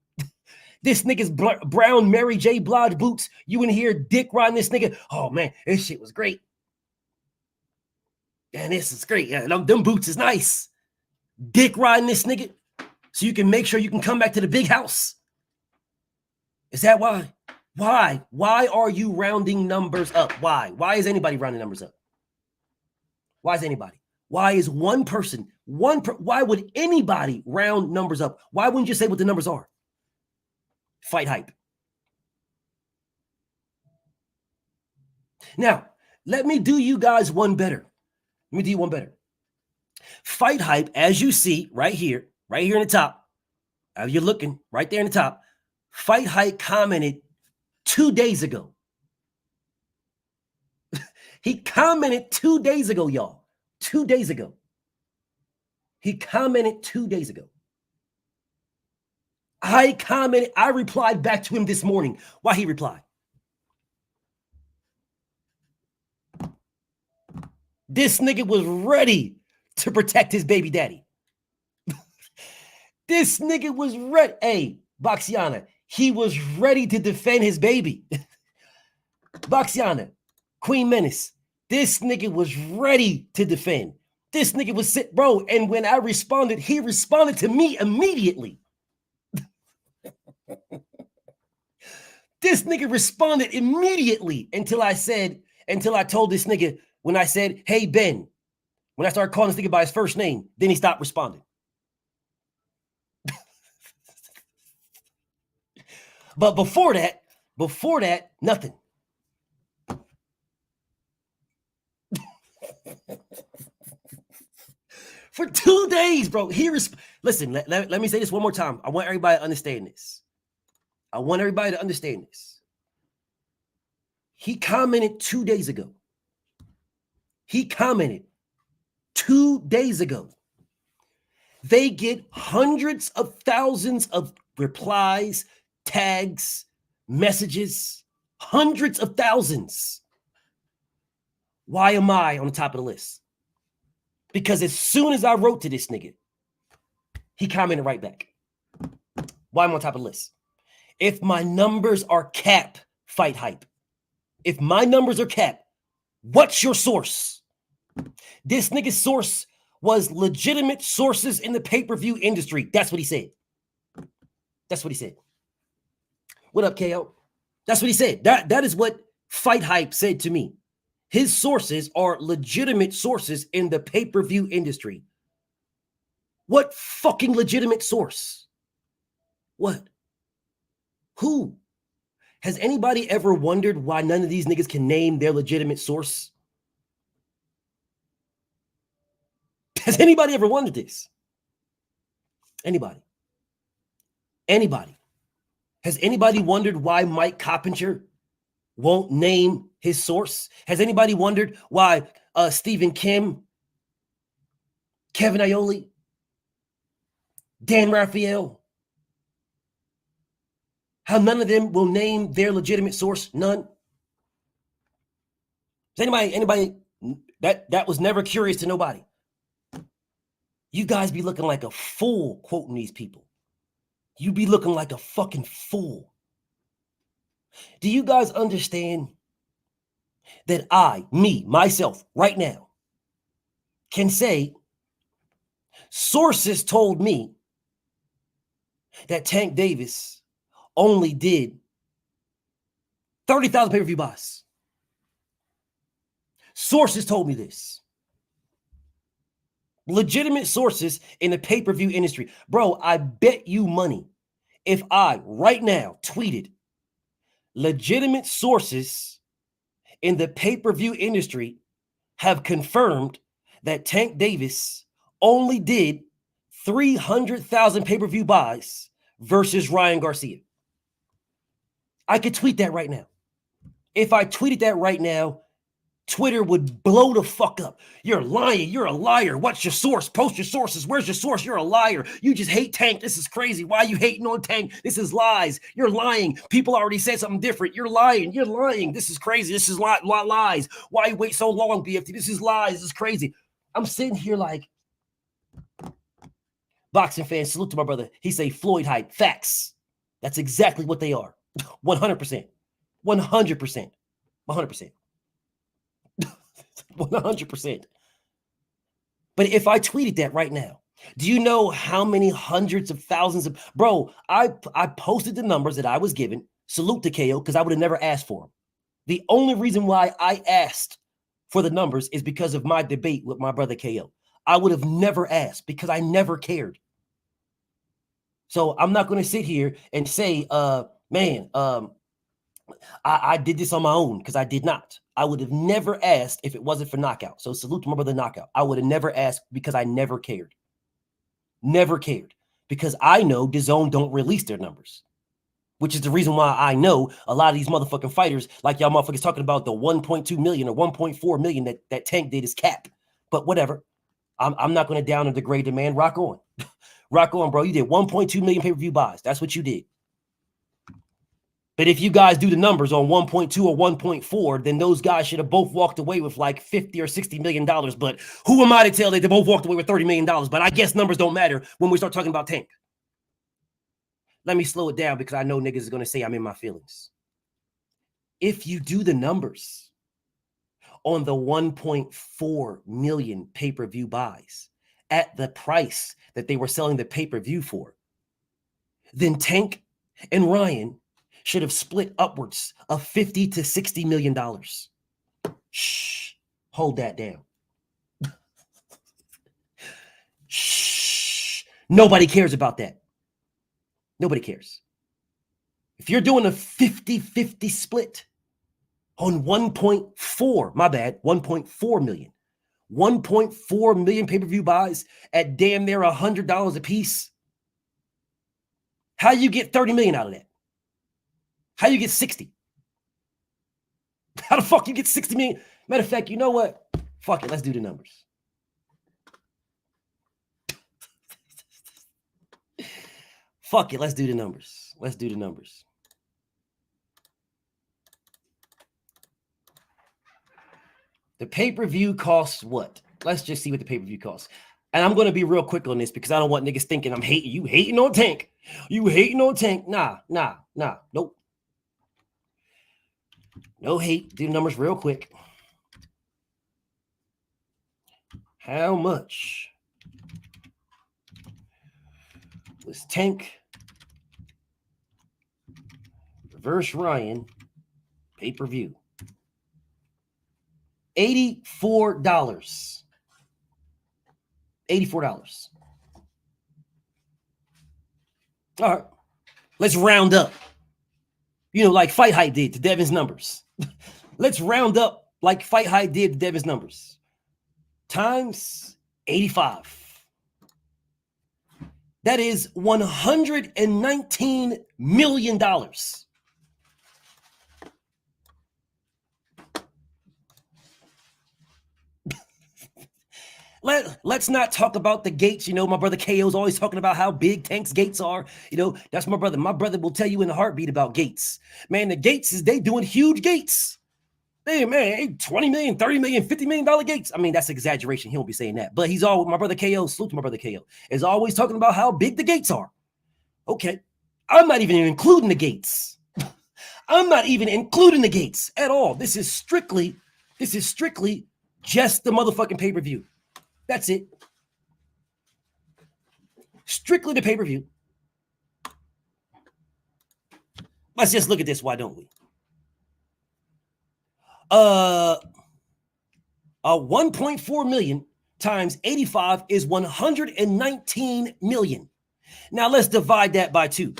This nigga's brown Mary J. Blige boots. You in here dick riding this nigga. Oh, man, this shit was great. And this is great. Yeah, them boots is nice. Dick riding this nigga so you can make sure you can come back to the big house. Is that why? Why? Why are you rounding numbers up? Why? Why is anybody rounding numbers up? Why is anybody? Why is one person, why would anybody round numbers up? Why wouldn't you say what the numbers are? Fighthype. Now, let me do you guys one better. Let me do you one better. Fighthype, as you see right here in the top, you're looking right there in the top, Fighthype commented 2 days ago. He commented 2 days ago, y'all. 2 days ago. He commented 2 days ago. I replied back to him this morning. Why he replied? This nigga was ready to protect his baby daddy. This nigga was ready. Hey, Baxiana, he was ready to defend his baby. Baxiana, Queen Menace, this nigga was ready to defend. This nigga was sick, bro. And when I responded, he responded to me immediately. This nigga responded immediately until I told this nigga, when I said, hey, Ben, when I started calling this nigga by his first name, then he stopped responding. But before that, nothing. For 2 days, bro. Listen, let me say this one more time. I want everybody to understand this. He commented 2 days ago. He commented 2 days ago. They get hundreds of thousands of replies, tags, messages, hundreds of thousands. Why am I on the top of the list? Because as soon as I wrote to this nigga, he commented right back. Why am I on top of the list? If my numbers are cap, Fighthype. If my numbers are cap, what's your source? This nigga's source was legitimate sources in the pay-per-view industry. That's what he said. That's what he said. What up, KO? That's what he said. That is what Fighthype said to me. His sources are legitimate sources in the pay-per-view industry. What fucking legitimate source? What? Who? Has anybody ever wondered why none of these niggas can name their legitimate source? Has anybody ever wondered this? Anybody? Anybody? Has anybody wondered why Mike Coppinger won't name his source? Has anybody wondered why Stephen Kim, Kevin Aioli, Dan Raphael, how none of them will name their legitimate source? None. Is anybody that was never curious to nobody? You guys be looking like a fool quoting these people. You be looking like a fucking fool. Do you guys understand that myself, right now, can say sources told me that Tank Davis only did 30,000 pay-per-view buys? Sources told me this. Legitimate sources in the pay-per-view industry. Bro, I bet you money if I right now tweeted legitimate sources in the pay-per-view industry have confirmed that Tank Davis only did 300,000 pay-per-view buys versus Ryan Garcia. I could tweet that right now. If I tweeted that right now, Twitter would blow the fuck up. You're lying. You're a liar. What's your source? Post your sources. Where's your source? You're a liar. You just hate Tank. This is crazy. Why are you hating on Tank? This is lies. You're lying. People already said something different. You're lying. You're lying. This is crazy. This is lies. Why you wait so long, BFT? This is lies. This is crazy. I'm sitting here like, boxing fans, salute to my brother. He say Floyd hype. Facts. That's exactly what they are. 100%. 100%. 100%. 100%. But if I tweeted that right now, do you know how many hundreds of thousands of... Bro, I posted the numbers that I was given. Salute to KO, because I would have never asked for them. The only reason why I asked for the numbers is because of my debate with my brother KO. I would have never asked because I never cared. So I'm not going to sit here and say, I did this on my own, because I did not. I would have never asked if it wasn't for Knockout. So salute to my brother Knockout. I would have never asked because I never cared. Never cared. Because I know DAZN don't release their numbers. Which is the reason why I know a lot of these motherfucking fighters, like y'all motherfuckers talking about the 1.2 million or 1.4 million that Tank did is cap. But whatever. I'm not going to down and degrade the man. Rock on. Rock on, bro. You did 1.2 million pay-per-view buys. That's what you did. But if you guys do the numbers on 1.2 or 1.4, then those guys should have both walked away with like 50 or 60 million dollars. But who am I to tell that they both walked away with $30 million? But I guess numbers don't matter when we start talking about Tank. Let me slow it down because I know niggas is going to say I'm in my feelings. If you do the numbers on the 1.4 million pay-per-view buys at the price that they were selling the pay-per-view for, then Tank and Ryan should have split upwards of $50 to $60 million. Shh, hold that down. Shh, nobody cares about that. Nobody cares. If you're doing a 50-50 split on 1.4, my bad, 1.4 million, 1.4 million pay-per-view buys at damn near $100 a piece, how you get 30 million out of that? How you get 60? How the fuck you get 60 million? Matter of fact, you know what? Fuck it. Let's do the numbers. Fuck it. Let's do the numbers. Let's do the numbers. The pay-per-view costs what? Let's just see what the pay-per-view costs. And I'm going to be real quick on this because I don't want niggas thinking I'm hating. You hating on Tank. You hating on Tank. Nah. Nope. No hate. Do the numbers real quick. How much was Tank versus Ryan pay-per-view? $84. $84. All right. Let's round up. You know, like Fighthype did to Devin's numbers. Let's round up like Fighthype did to Devin's numbers. Times 85. That is $119 million. Let's not talk about the gates. You know, my brother KO's always talking about how big Tank's gates are. You know, that's my brother. My brother will tell you in a heartbeat about gates. Man, the gates they doing huge gates. Hey, man, 20 million, 30 million, $50 million gates. I mean, that's exaggeration. He won't be saying that. But he's all my brother KO, salute to my brother KO, is always talking about how big the gates are. Okay. I'm not even including the gates. I'm not even including the gates at all. This is strictly just the motherfucking pay-per-view. That's it. Strictly the pay-per-view. Let's just look at this. Why don't we? 1.4 million times 85 is 119 million. Now let's divide that by 2.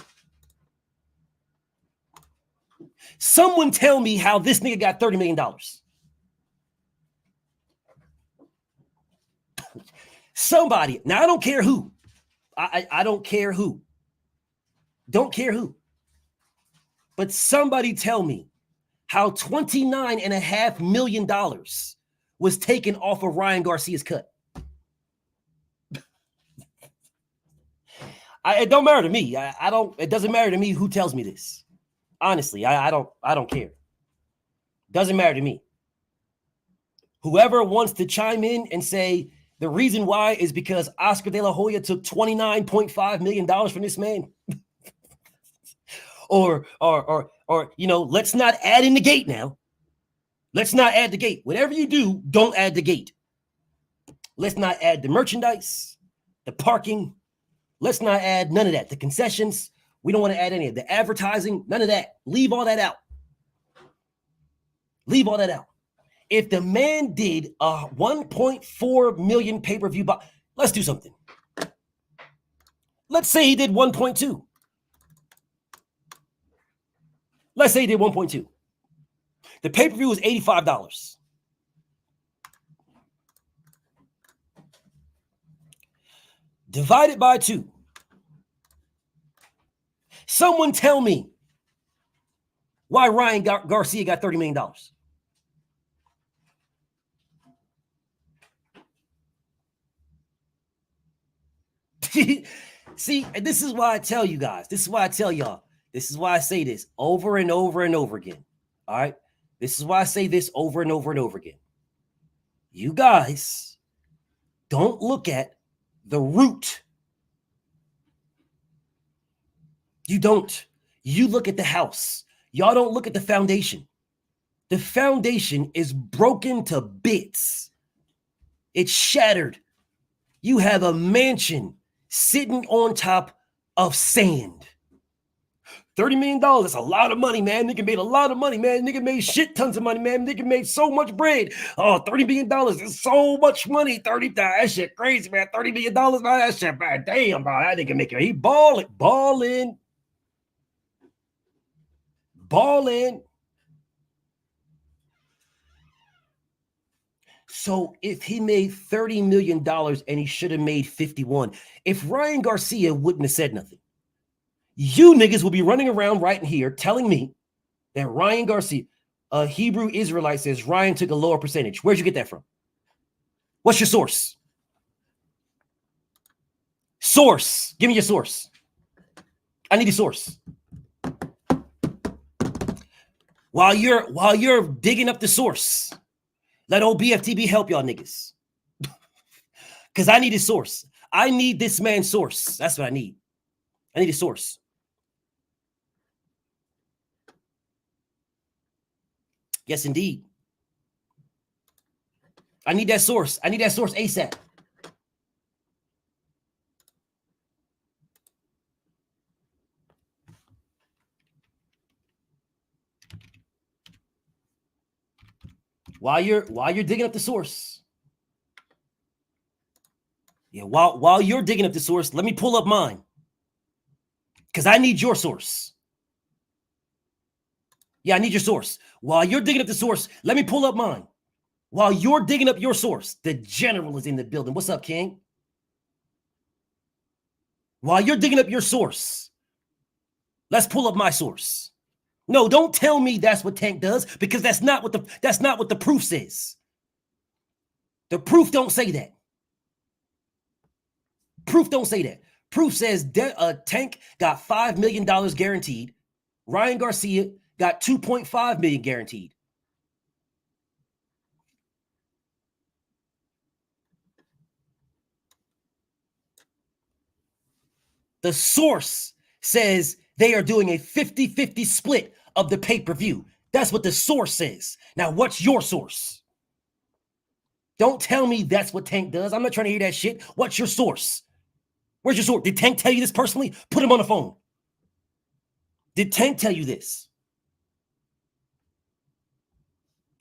Someone tell me how this nigga got $30 million. Somebody. Now I don't care who. I don't care who. Don't care who. But somebody tell me how $29.5 million was taken off of Ryan Garcia's cut. It don't matter to me. It doesn't matter to me who tells me this. Honestly, I don't care. Doesn't matter to me. Whoever wants to chime in and say the reason why is because Oscar De La Hoya took $29.5 million from this man. or you know, let's not add in the gate now. Let's not add the gate. Whatever you do, don't add the gate. Let's not add the merchandise, the parking. Let's not add none of that. The concessions. We don't want to add any of the advertising. None of that. Leave all that out. Leave all that out. If the man did a 1.4 million pay-per-view box, let's do something. Let's say he did 1.2. Let's say he did 1.2. The pay-per-view was $85. Divided by 2. Someone tell me why Ryan Garcia got $30 million. See, this is why I tell you guys. This is why I tell y'all. This is why I say this over and over and over again. All right? This is why I say this over and over and over again. You guys don't look at the root. You don't. You look at the house. Y'all don't look at the foundation. The foundation is broken to bits. It's shattered. You have a mansion sitting on top of sand. $30 million, that's a lot of money, man. Nigga made a lot of money, man. Nigga made shit tons of money, man. Nigga made so much bread. Oh, $30 million is so much money. That shit crazy, man. $30 million, man. That shit, man. Damn, bro. That nigga make it. He balling. So if he made $30 million and he should have made 51, if Ryan Garcia wouldn't have said nothing, you niggas will be running around right in here telling me that Ryan Garcia, a Hebrew Israelite, says Ryan took a lower percentage. Where'd you get that from? What's your source? Source. Give me your source. I need a source. While you're digging up the source, let old BFTB help y'all niggas. Because I need a source. I need this man's source. That's what I need. I need a source. Yes, indeed. I need that source. I need that source ASAP. While you're digging up the source. Yeah, while you're digging up the source, let me pull up mine. Because I need your source. Yeah, I need your source. While you're digging up the source, let me pull up mine. While you're digging up your source, the general is in the building. What's up, King? While you're digging up your source, let's pull up my source. No, don't tell me that's what Tank does, because that's not what the proof says. The proof don't say that. Proof don't say that. Proof says Tank got $5 million guaranteed. Ryan Garcia got $2.5 million guaranteed. The source says they are doing a 50-50 split of the pay-per-view. That's what the source says. Now, what's your source? Don't tell me that's what Tank does. I'm not trying to hear that shit. What's your source? Where's your source? Did Tank tell you this personally? Put him on the phone. Did Tank tell you this?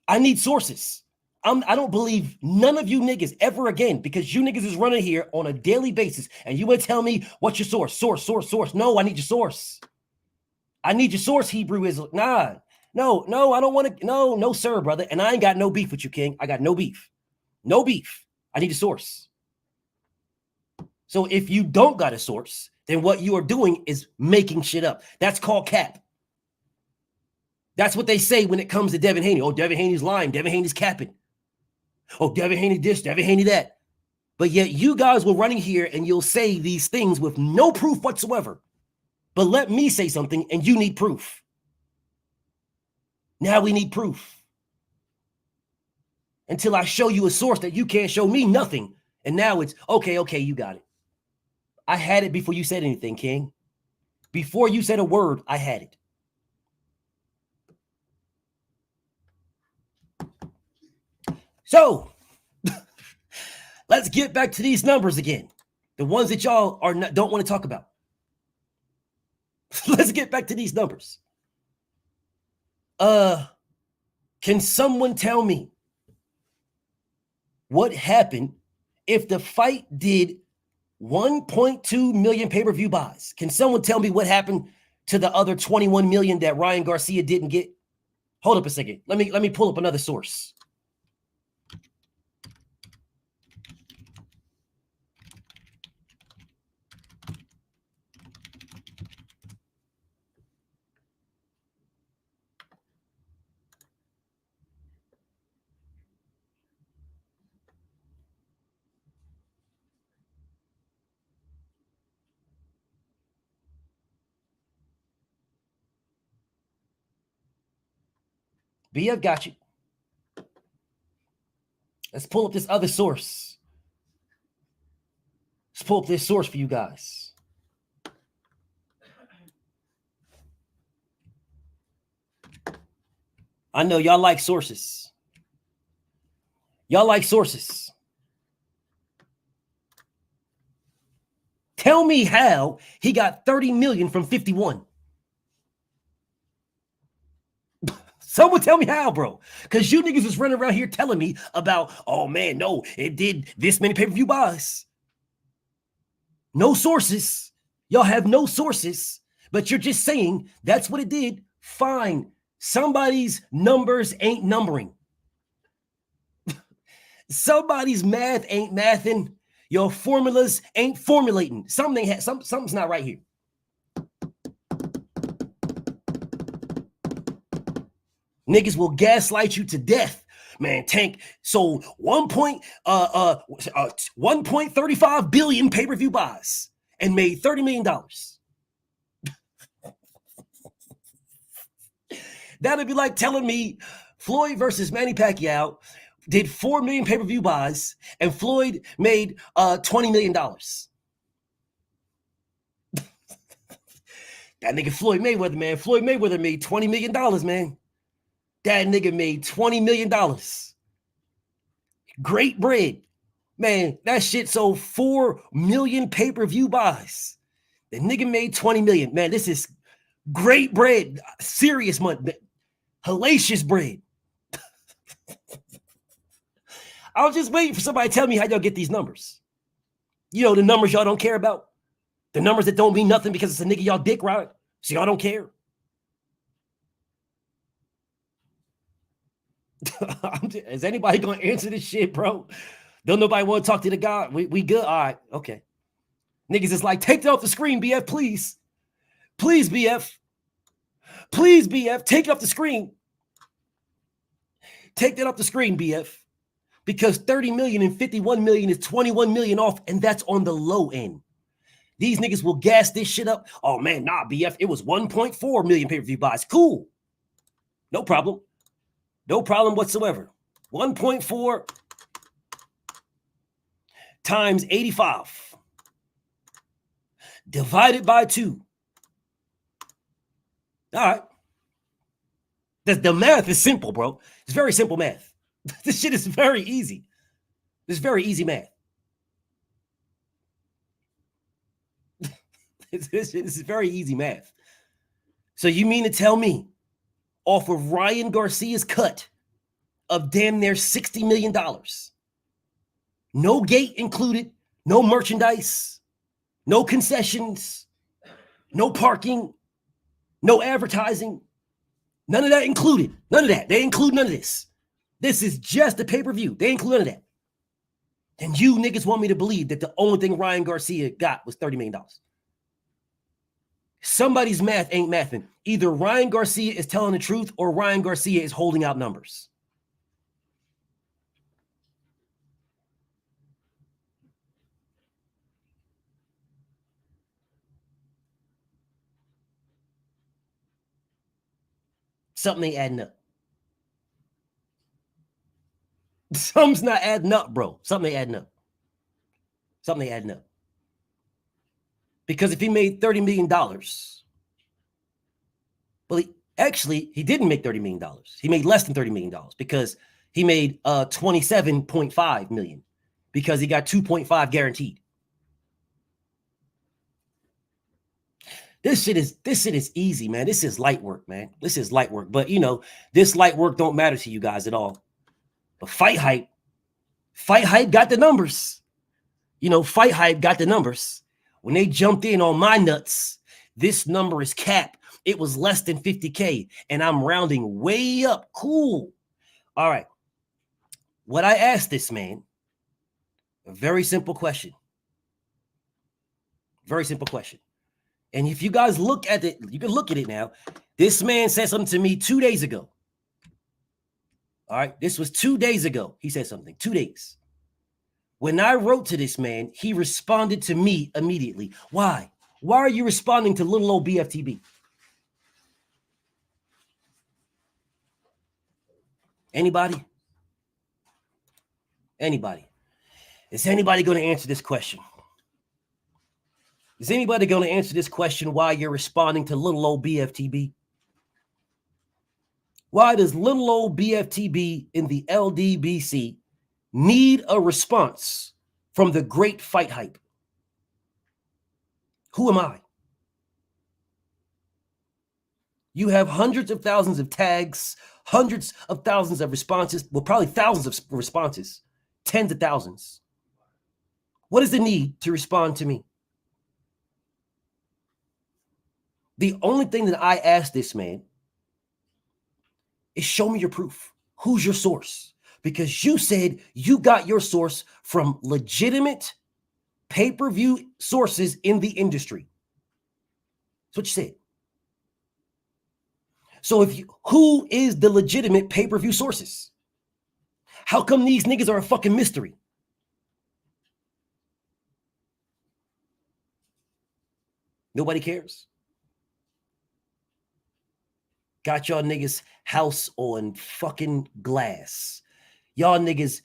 I need sources. I don't believe none of you niggas ever again, because you niggas is running here on a daily basis and you would tell me what's your source? Source. No, I need your source. I need your source, Hebrew is nah. No, I don't want to. No, sir, brother. And I ain't got no beef with you, King. I got no beef. No beef. I need a source. So if you don't got a source, then what you are doing is making shit up. That's called cap. That's what they say when it comes to Devin Haney. Oh, Devin Haney's lying. Devin Haney's capping. Oh, Devin Haney this, Devin Haney that. But yet you guys will running here and you'll say these things with no proof whatsoever. But let me say something and you need proof. Now we need proof. Until I show you a source that you can't show me nothing. And now it's, okay, you got it. I had it before you said anything, King. Before you said a word, I had it. So, let's get back to these numbers again. The ones that y'all don't want to talk about. Let's get back to these numbers. Can someone tell me what happened if the fight did 1.2 million pay-per-view buys? Can someone tell me what happened to the other 21 million that Ryan Garcia didn't get? Hold up a second. Let me pull up another source. BF got you. Let's pull up this other source. Let's pull up this source for you guys. I know y'all like sources. Y'all like sources. Tell me how he got 30 million from 51. Someone tell me how, bro. Because you niggas is running around here telling me about, oh man, no, it did this many pay-per-view buys. No sources. Y'all have no sources, but you're just saying that's what it did. Fine. Somebody's numbers ain't numbering. Somebody's math ain't mathing. Your formulas ain't formulating. Something's not right here. Niggas will gaslight you to death. Man, Tank sold 1.35 billion pay-per-view buys and made $30 million. That'd be like telling me Floyd versus Manny Pacquiao did 4 million pay-per-view buys and Floyd made $20 million. That nigga Floyd Mayweather, man. Floyd Mayweather made $20 million, man. That nigga made $20 million. Great bread. Man, that shit sold 4 million pay-per-view buys. The nigga made 20 million. Man, this is great bread. Serious money. Hellacious bread. I was just waiting for somebody to tell me how y'all get these numbers. You know, the numbers y'all don't care about. The numbers that don't mean nothing because it's a nigga y'all dick ride. So y'all don't care. Is anybody going to answer this shit, bro? Don't nobody want to talk to the guy? We good? All right. Okay. Niggas is like, take that off the screen, BF, please. Please, BF. Please, BF, take it off the screen. Take that off the screen, BF. Because 30 million and 51 million is 21 million off, and that's on the low end. These niggas will gas this shit up. Oh, man, nah, BF, it was 1.4 million pay-per-view buys. Cool. No problem. No problem whatsoever. 1.4 times 85 divided by 2. All right. The math is simple, bro. It's very simple math. This shit is very easy. It's very easy math. This is very easy math. So you mean to tell me off of Ryan Garcia's cut of damn near $60 million, no gate included, no merchandise, no concessions, no parking, no advertising, none of that included. None of that. They include none of this. This is just a pay-per-view. They include none of that. And you niggas want me to believe that the only thing Ryan Garcia got was $30 million. Somebody's math ain't mathing. Either Ryan Garcia is telling the truth or Ryan Garcia is holding out numbers. Something ain't adding up. Something's not adding up, bro. Something ain't adding up. Something ain't adding up. Because if he made $30 million, well, he didn't make $30 million. He made less than $30 million because he made $27.5 million because he got 2.5 guaranteed. This shit is easy, man. This is light work, man. This is light work. But, you know, this light work don't matter to you guys at all. But Fighthype got the numbers. You know, Fighthype got the numbers. When they jumped in on my nuts, this number is cap. It was less than 50K, and I'm rounding way up. Cool. All right. What I asked this man, a very simple question. Very simple question. And if you guys look at it, you can look at it now. This man said something to me 2 days ago. All right. This was 2 days ago. He said something. 2 days. When I wrote to this man, he responded to me immediately. Why? Why are you responding to little old BFTB? Anybody? Anybody? Is anybody going to answer this question? Is anybody going to answer this question why you're responding to little old BFTB? Why does little old BFTB in the LDBC need a response from the great Fighthype? Who am I? You have hundreds of thousands of tags, hundreds of thousands of responses, well, probably thousands of responses, tens of thousands. What is the need to respond to me? The only thing that I asked this man is show me your proof. Who's your source? Because you said you got your source from legitimate pay-per-view sources in the industry. That's what you said. So who is the legitimate pay-per-view sources? How come these niggas are a fucking mystery? Nobody cares. got y'all niggas house on fucking glass. Y'all niggas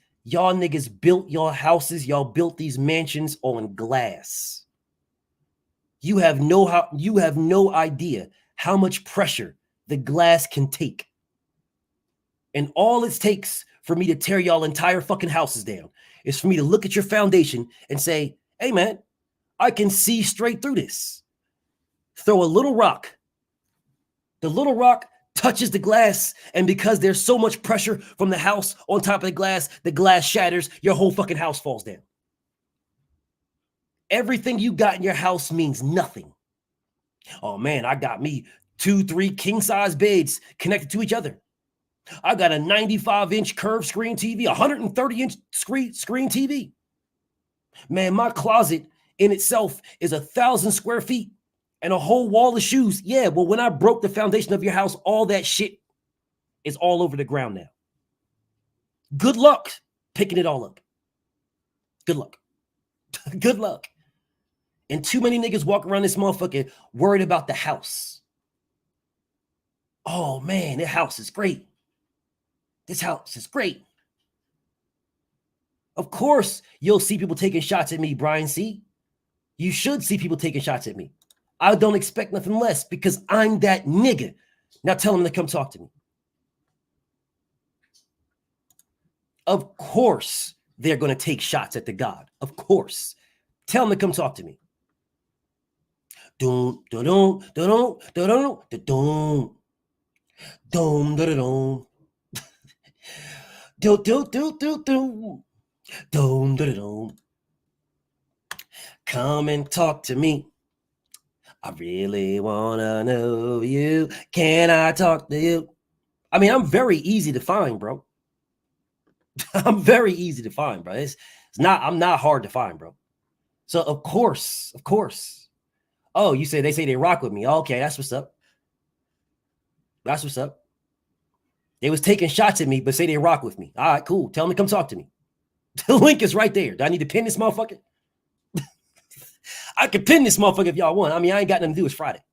built your houses. Y'all built these mansions on glass. You have no idea how much pressure the glass can take. And all it takes for me to tear y'all entire fucking houses down is for me to look at your foundation and say, hey man, I can see straight through this. Throw a little rock. The little rock touches the glass, and because there's so much pressure from the house on top of the glass shatters, your whole fucking house falls down. Everything you got in your house means nothing. Oh man, I got me 2-3 king-size beds connected to each other. I got a 95-inch curved screen TV, 130-inch screen TV. Man, my closet in itself is 1,000 square feet and a whole wall of shoes. Yeah, well, when I broke the foundation of your house, all that shit is all over the ground now. Good luck picking it all up. Good luck. Good luck. And too many niggas walk around this motherfucker worried about the house. Oh man, this house is great. This house is great. Of course, you'll see people taking shots at me, Brian C. You should see people taking shots at me. I don't expect nothing less because I'm that nigga. Now tell them to come talk to me. Of course, they're going to take shots at the God. Of course. Tell them to come talk to me. Doom, doom, doom, doom, doom, doom, doom, doom. Do do do do do. Dum, dum, dum. Come and talk to me. I really wanna know you. Can I talk to you? I mean, I'm very easy to find, bro. I'm very easy to find, bro. I'm not hard to find, bro. So of course. Oh, they say they rock with me. Okay, that's what's up. That's what's up. They was taking shots at me, but say they rock with me. All right, cool. Tell them to come talk to me. The link is right there. Do I need to pin this motherfucker? I can pin this motherfucker if y'all want. I mean, I ain't got nothing to do. It's Friday.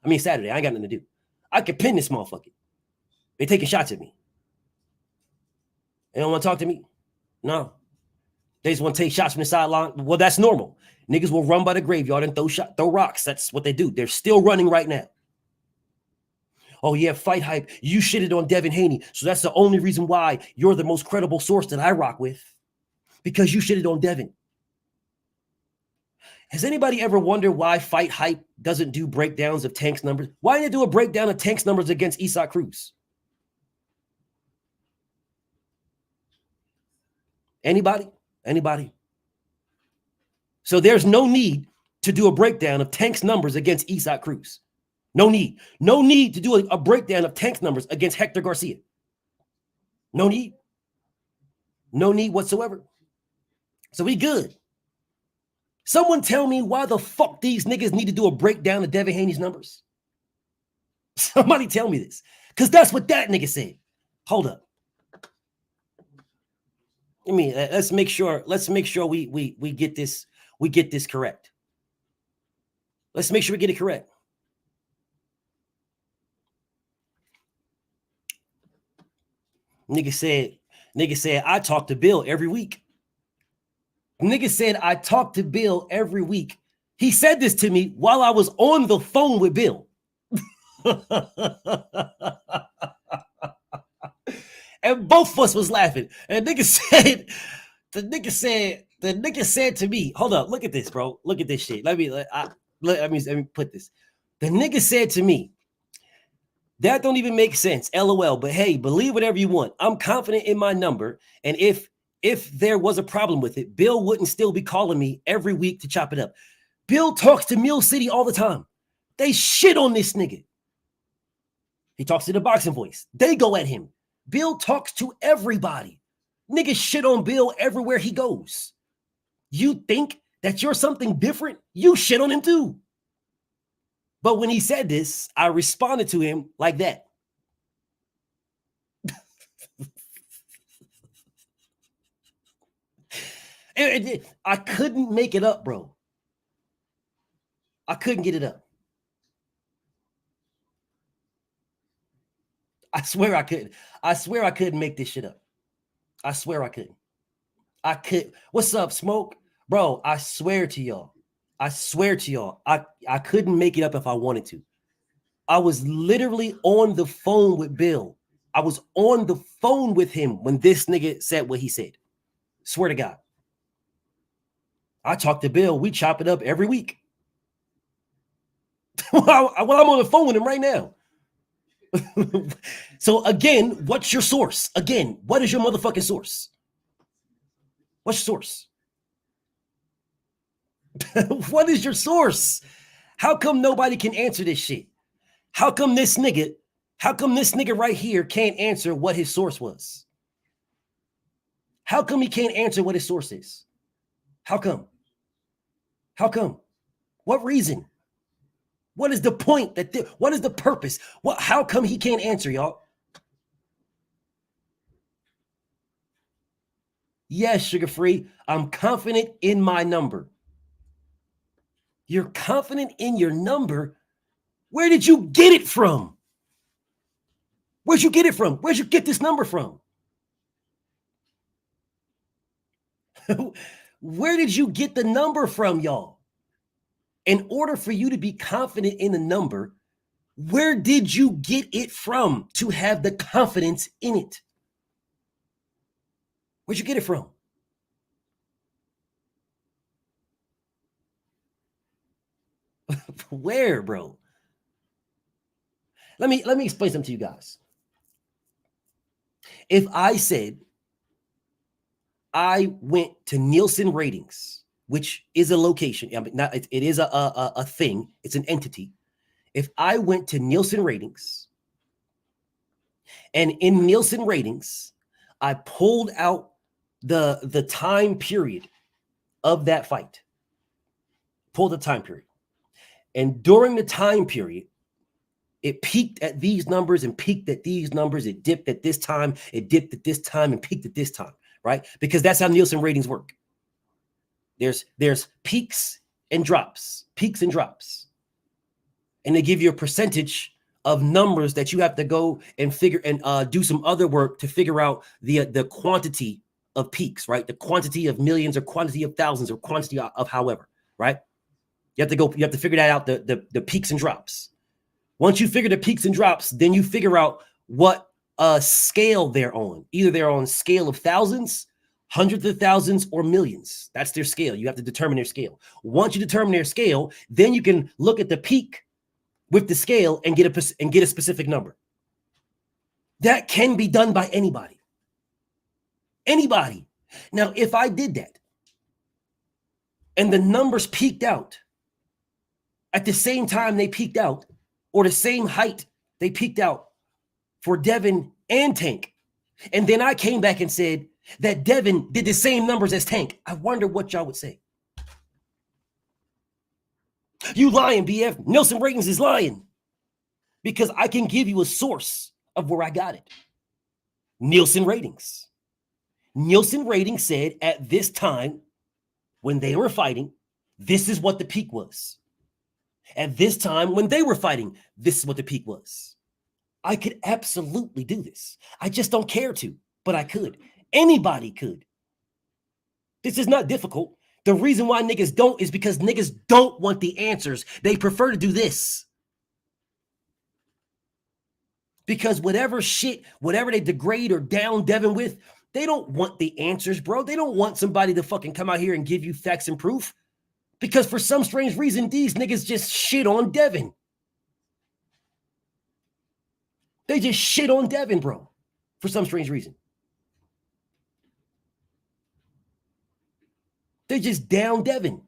I mean, Saturday. I ain't got nothing to do. I can pin this motherfucker. They taking shots at me. They don't want to talk to me? No. They just want to take shots from the sideline. Well, that's normal. Niggas will run by the graveyard and throw rocks. That's what they do. They're still running right now. Oh, yeah, Fighthype. You shitted on Devin Haney. So that's the only reason why you're the most credible source that I rock with. Because you shitted on Devin. Has anybody ever wondered why Fighthype doesn't do breakdowns of Tank's numbers? Why didn't they do a breakdown of Tank's numbers against Isaac Cruz? Anybody? So there's no need to do a breakdown of Tank's numbers against Isaac Cruz. No need. No need to do a breakdown of Tank's numbers against Hector Garcia. No need. No need whatsoever. So we good. Someone tell me why the fuck these niggas need to do a breakdown of Devin Haney's numbers. Somebody tell me this. Because that's what that nigga said. Hold up. I mean, let's make sure we get this correct. Let's make sure we get it correct. Nigga said, I talk to Bill every week. Nigga said, I talk to Bill every week. He said this to me while I was on the phone with Bill. And both of us was laughing. And the nigga said to me, hold up, look at this, bro. Look at this shit. Let me put this. The nigga said to me, that don't even make sense. LOL. But hey, believe whatever you want. I'm confident in my number. And if there was a problem with it, Bill wouldn't still be calling me every week to chop it up. Bill talks to Mill City all the time. They shit on this nigga. He talks to the boxing voice. They go at him. Bill talks to everybody. Niggas shit on Bill everywhere he goes. You think that you're something different? You shit on him too. But when he said this, I responded to him like that. I couldn't make it up, bro. I couldn't get it up. I swear I couldn't. I swear I couldn't make this shit up. I swear I couldn't. I could. What's up, Smoke? Bro, I swear to y'all. I swear to y'all. I couldn't make it up if I wanted to. I was literally on the phone with Bill. I was on the phone with him when this nigga said what he said. Swear to God. I talk to Bill. We chop it up every week. Well, I'm on the phone with him right now. So again, what's your source? Again, what is your motherfucking source? What's your source? What is your source? How come nobody can answer this shit? How come this nigga right here can't answer what his source was? How come he can't answer what his source is? How come? How come? What reason? What is the point? What is the purpose? How come he can't answer, y'all? Yes, Sugar Free, I'm confident in my number. You're confident in your number? Where did you get it from? Where'd you get it from? Where'd you get this number from? Where did you get the number from, y'all? In order for you to be confident in the number, where did you get it from to have the confidence in it? Where'd you get it from? Where, bro? Let me explain something to you guys. If I said I went to Nielsen Ratings, which is a location, I mean, it is a thing, it's an entity. If I went to Nielsen Ratings, and in Nielsen Ratings, I pulled out the time period of that fight, pulled the time period, and during the time period, it peaked at these numbers and peaked at these numbers. It dipped at this time, it dipped at this time, and peaked at this time, right? Because that's how Nielsen Ratings work. There's peaks and drops, and they give you a percentage of numbers that you have to go and figure and do some other work to figure out the quantity of peaks, right? The quantity of millions or quantity of thousands or quantity of however, right? You have to figure that out, the peaks and drops. Once you figure the peaks and drops, then you figure out what scale they're on. Either they're on scale of thousands, hundreds of thousands, or millions. That's their scale. You have to determine their scale. Once you determine their scale, then you can look at the peak with the scale and get a specific number. That can be done by anybody. Anybody. Now, if I did that and the numbers peaked out at the same time they peaked out, or the same height they peaked out for Devin and Tank, and then I came back and said that Devin did the same numbers as Tank, I wonder what y'all would say. You lying, BF. Nielsen Ratings is lying. Because I can give you a source of where I got it. Nielsen Ratings. Nielsen Ratings said at this time, when they were fighting, this is what the peak was. At this time, when they were fighting, this is what the peak was. I could absolutely do this. I just don't care to, but I could. Anybody could. This is not difficult. The reason why niggas don't is because niggas don't want the answers. They prefer to do this. Because whatever they degrade or down Devin with, they don't want the answers, bro. They don't want somebody to fucking come out here and give you facts and proof. Because for some strange reason, these niggas just shit on Devin. They just shit on Devin, bro. For some strange reason. They just down Devin.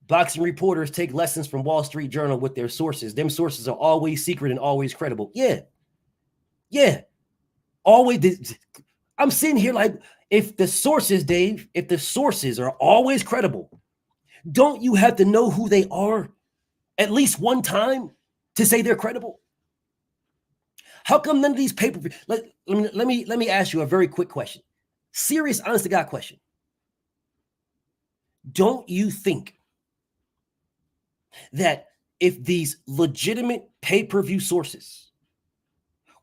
Boxing reporters take lessons from Wall Street Journal with their sources. Them sources are always secret and always credible. Yeah. Yeah. Always. I'm sitting here like, if the sources, Dave, if the sources are always credible, don't you have to know who they are at least one time to say they're credible? How come none of these papers? Let me ask you a very quick question. Serious, honest to God question. Don't you think that if these legitimate pay-per-view sources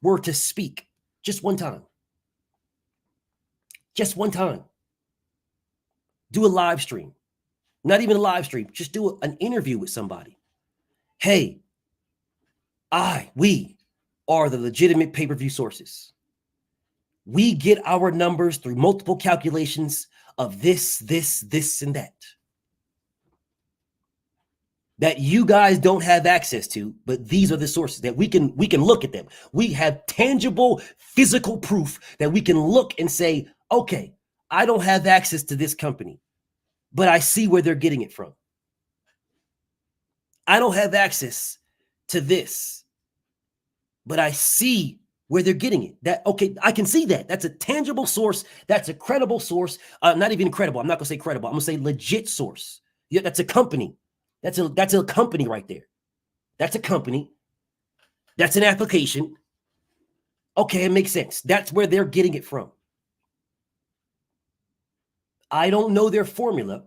were to speak just one time, do a live stream, not even a live stream, just do an interview with somebody. Hey, we are the legitimate pay-per-view sources. We get our numbers through multiple calculations of this, and that you guys don't have access to, but these are the sources that we can look at them. We have tangible physical proof that we can look and say, okay, I don't have access to this company, but I see where they're getting it from. I don't have access to this, but I see where they're getting it. That, okay, I can see that. That's a tangible source. That's a credible source. Not even credible. I'm not going to say credible. I'm going to say legit source. Yeah, that's a company. That's a company right there. That's a company. That's an application. Okay, it makes sense. That's where they're getting it from. I don't know their formula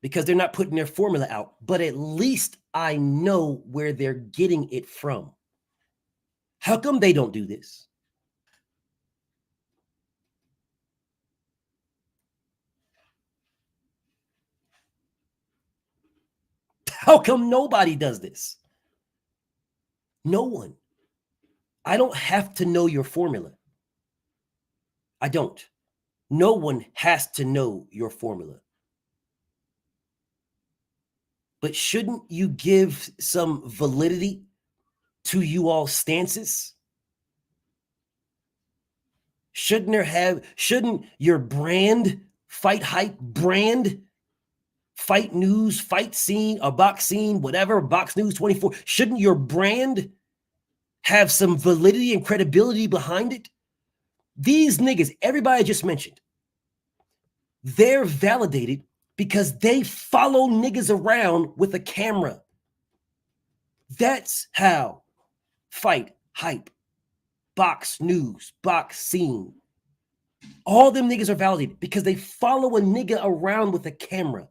because they're not putting their formula out, but at least I know where they're getting it from. How come they don't do this? How come nobody does this? No one. I don't have to know your formula. I don't. No one has to know your formula. But shouldn't you give some validity to you all's stances? Shouldn't your brand, Fighthype brand, Fight News, Fight Scene, or Box Scene, whatever, Box News 24, shouldn't your brand have some validity and credibility behind it? These niggas, everybody I just mentioned, they're validated because they follow niggas around with a camera. That's how Fighthype, Box News, Box Scene, all them niggas are validated because they follow a nigga around with a camera.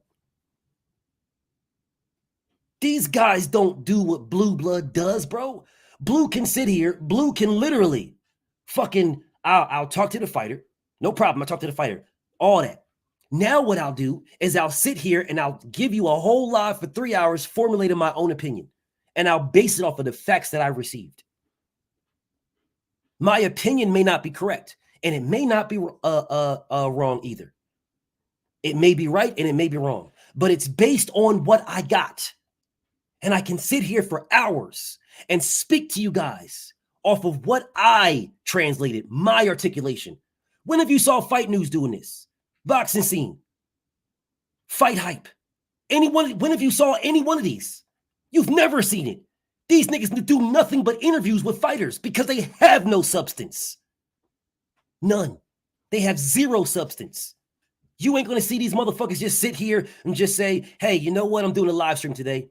These guys don't do what Blue Blood does, bro. Blue can sit here. Blue can literally fucking, I'll talk to the fighter. No problem. I'll talk to the fighter. All that. Now what I'll do is I'll sit here and I'll give you a whole live for 3 hours formulating my own opinion. And I'll base it off of the facts that I received. My opinion may not be correct. And it may not be wrong either. It may be right and it may be wrong. But it's based on what I got. And I can sit here for hours and speak to you guys off of what I translated, my articulation. When have you saw Fight News doing this? Boxing Scene, Fighthype. When have you saw any one of these? You've never seen it. These niggas do nothing but interviews with fighters because they have no substance. None. They have zero substance. You ain't going to see these motherfuckers just sit here and just say, hey, you know what? I'm doing a live stream today.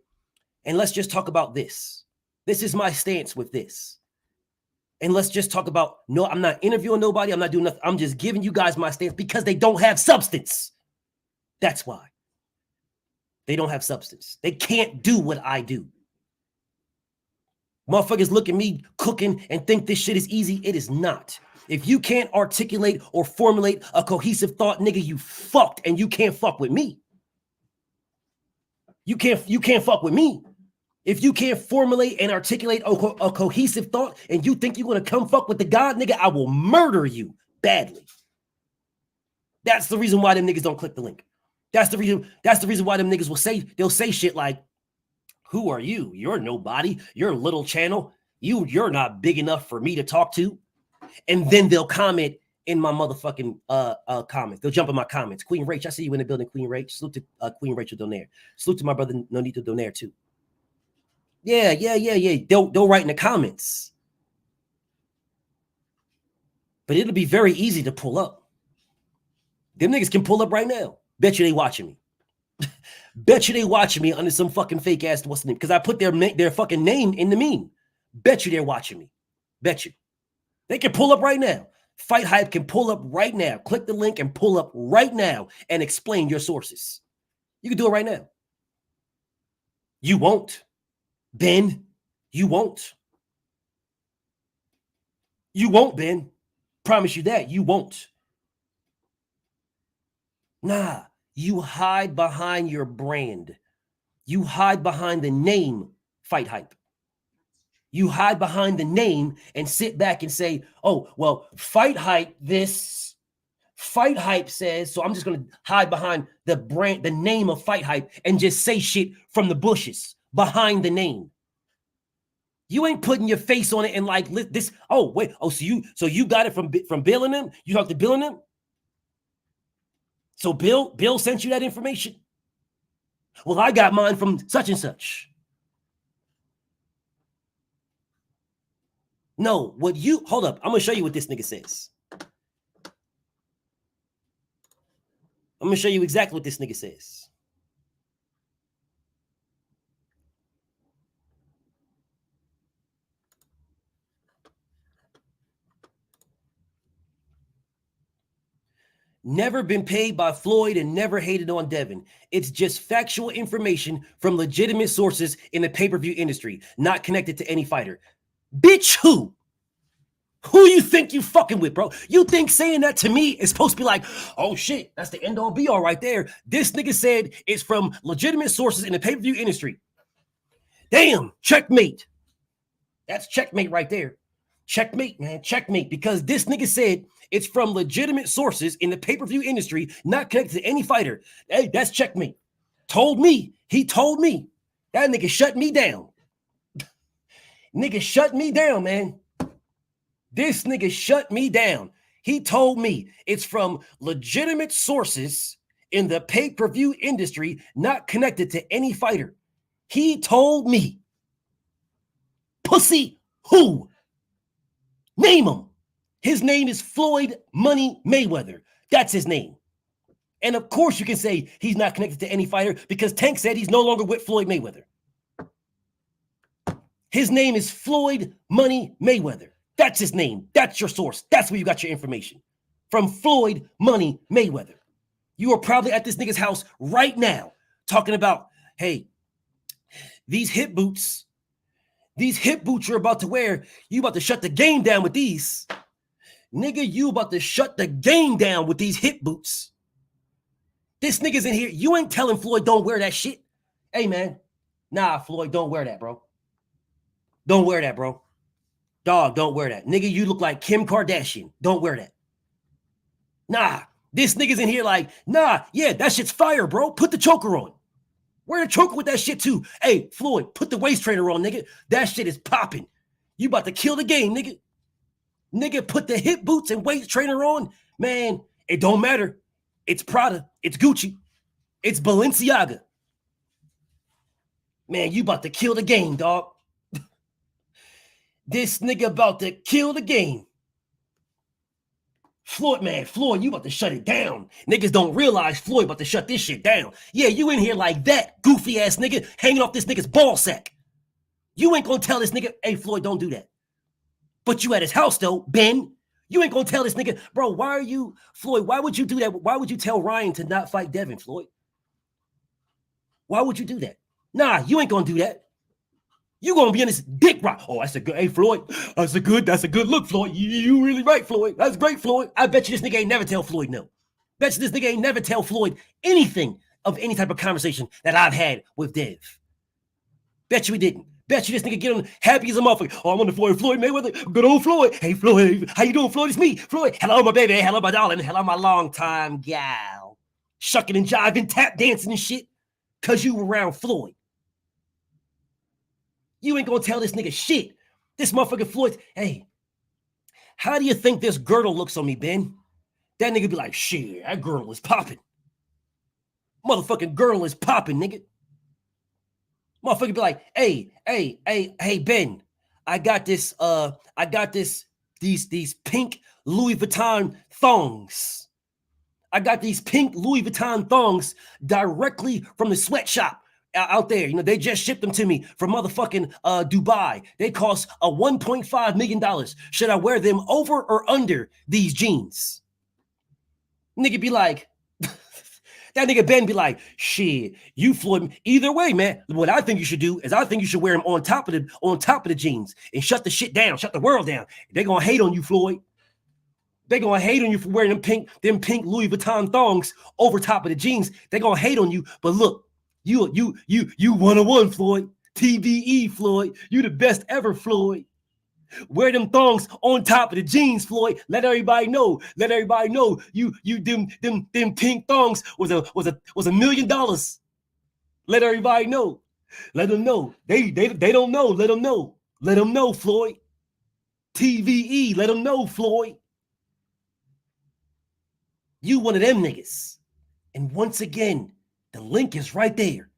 And let's just talk about this. This is my stance with this. And let's just talk about, no, I'm not interviewing nobody. I'm not doing nothing. I'm just giving you guys my stance because they don't have substance. That's why. They don't have substance. They can't do what I do. Motherfuckers look at me cooking and think this shit is easy. It is not. If you can't articulate or formulate a cohesive thought, nigga, you fucked and you can't fuck with me. You can't fuck with me. If you can't formulate and articulate a cohesive thought and you think you're going to come fuck with the God, nigga, I will murder you badly. That's the reason why them niggas don't click the link. That's the reason why them niggas they'll say shit like, who are you? You're nobody. You're a little channel. You're not big enough for me to talk to. And then they'll comment in my motherfucking comments. They'll jump in my comments. Queen Rach, I see you in the building, Queen Rach. Salute to Queen Rachel Donaire. Salute to my brother Nonito Donaire too. Yeah. They'll write in the comments. But it'll be very easy to pull up. Them niggas can pull up right now. Bet you they watching me. Bet you they watching me under some fucking fake ass, what's the name? Because I put their fucking name in the meme. Bet you they're watching me. Bet you. They can pull up right now. Fighthype can pull up right now. Click the link and pull up right now and explain your sources. You can do it right now. You won't. Ben, you won't. You won't, Ben. Promise you that. You won't. Nah, you hide behind your brand. You hide behind the name Fighthype. You hide behind the name and sit back and say, oh, well, Fighthype this. Fighthype says, so I'm just going to hide behind the brand, the name of Fighthype and just say shit from the bushes behind the name. You ain't putting your face on it and like this. Oh, wait. Oh, so you got it from Bill and them? You talked to Bill and them? So Bill sent you that information? Well, I got mine from such and such. No, hold up. I'm going to show you what this nigga says. I'm going to show you exactly what this nigga says. Never been paid by Floyd and never hated on Devin. It's just factual information from legitimate sources in the pay-per-view industry, not connected to any fighter. Bitch, who? Who you think you fucking with, bro? You think saying that to me is supposed to be like, oh shit, that's the end all be all right there. This nigga said it's from legitimate sources in the pay-per-view industry. Damn, checkmate. That's checkmate right there. Checkmate, man, checkmate. Because this nigga said it's from legitimate sources in the pay-per-view industry, not connected to any fighter. Hey, that's checkmate. He told me. That nigga shut me down. Nigga shut me down, man. This nigga shut me down. He told me it's from legitimate sources in the pay-per-view industry, not connected to any fighter. He told me. Pussy who? Name him. His name is Floyd Money Mayweather. That's his name. And of course you can say he's not connected to any fighter because Tank said he's no longer with Floyd Mayweather. His name is Floyd Money Mayweather. That's his name. That's your source. That's where you got your information. From Floyd Money Mayweather. You are probably at this nigga's house right now talking about, hey, these hip boots you're about to wear, you about to shut the game down with these. Nigga, you about to shut the game down with these hip boots. This nigga's in here. You ain't telling Floyd don't wear that shit. Hey, man. Nah, Floyd, don't wear that, bro. Don't wear that, bro. Dog, don't wear that. Nigga, you look like Kim Kardashian. Don't wear that. Nah, this nigga's in here like, nah, yeah, that shit's fire, bro. Put the choker on. Wear the choker with that shit too. Hey, Floyd, put the waist trainer on, nigga. That shit is popping. You about to kill the game, nigga. Nigga, put the hip boots and waist trainer on. Man, it don't matter. It's Prada. It's Gucci. It's Balenciaga. Man, you about to kill the game, dog. This nigga about to kill the game. Floyd, you about to shut it down. Niggas don't realize Floyd about to shut this shit down. Yeah, you in here like that, goofy ass nigga, hanging off this nigga's ball sack. You ain't gonna tell this nigga, hey, Floyd, don't do that. But you at his house, though, Ben. You ain't gonna tell this nigga, bro, Floyd, why would you do that? Why would you tell Ryan to not fight Devin, Floyd? Why would you do that? Nah, you ain't gonna do that. You gonna be in this dick rock. Oh, that's a good, hey, Floyd, that's a good look, Floyd. You really right, Floyd. That's great, Floyd. I bet you this nigga ain't never tell Floyd no. Bet you this nigga ain't never tell Floyd anything of any type of conversation that I've had with Dev. Bet you he didn't. Bet you this nigga get on happy as a motherfucker. Oh, I'm on the Floyd Mayweather. Good old Floyd. Hey, Floyd, how you doing, Floyd? It's me, Floyd. Hello, my baby. Hello, my darling. Hello, my long-time gal. Shucking and jiving, tap dancing and shit. Because you were around Floyd. You ain't gonna tell this nigga shit. This motherfucker Floyd, hey, how do you think this girdle looks on me, Ben? That nigga be like, shit, that girdle is popping. Motherfucking girdle is popping, nigga. Motherfucker be like, hey, Ben, I got this, these pink Louis Vuitton thongs. I got these pink Louis Vuitton thongs directly from the sweatshop out there. You know, they just shipped them to me from motherfucking Dubai. They cost $1.5 million. Should I wear them over or under these jeans? Nigga be like, That nigga Ben be like, shit, you Floyd. Either way, man. What I think you should do is I think you should wear them on top of the jeans and shut the shit down, shut the world down. They're gonna hate on you, Floyd. They're gonna hate on you for wearing them pink Louis Vuitton thongs over top of the jeans. They're gonna hate on you. But look, you 101, Floyd. TBE, Floyd. You the best ever, Floyd. Wear them thongs on top of the jeans, Floyd. Let everybody know. Let everybody know you them pink thongs was $1 million. Let everybody know. Let them know. They don't know. Let them know. Let them know, Floyd. TVE. Let them know, Floyd. You one of them niggas. And once again, the link is right there.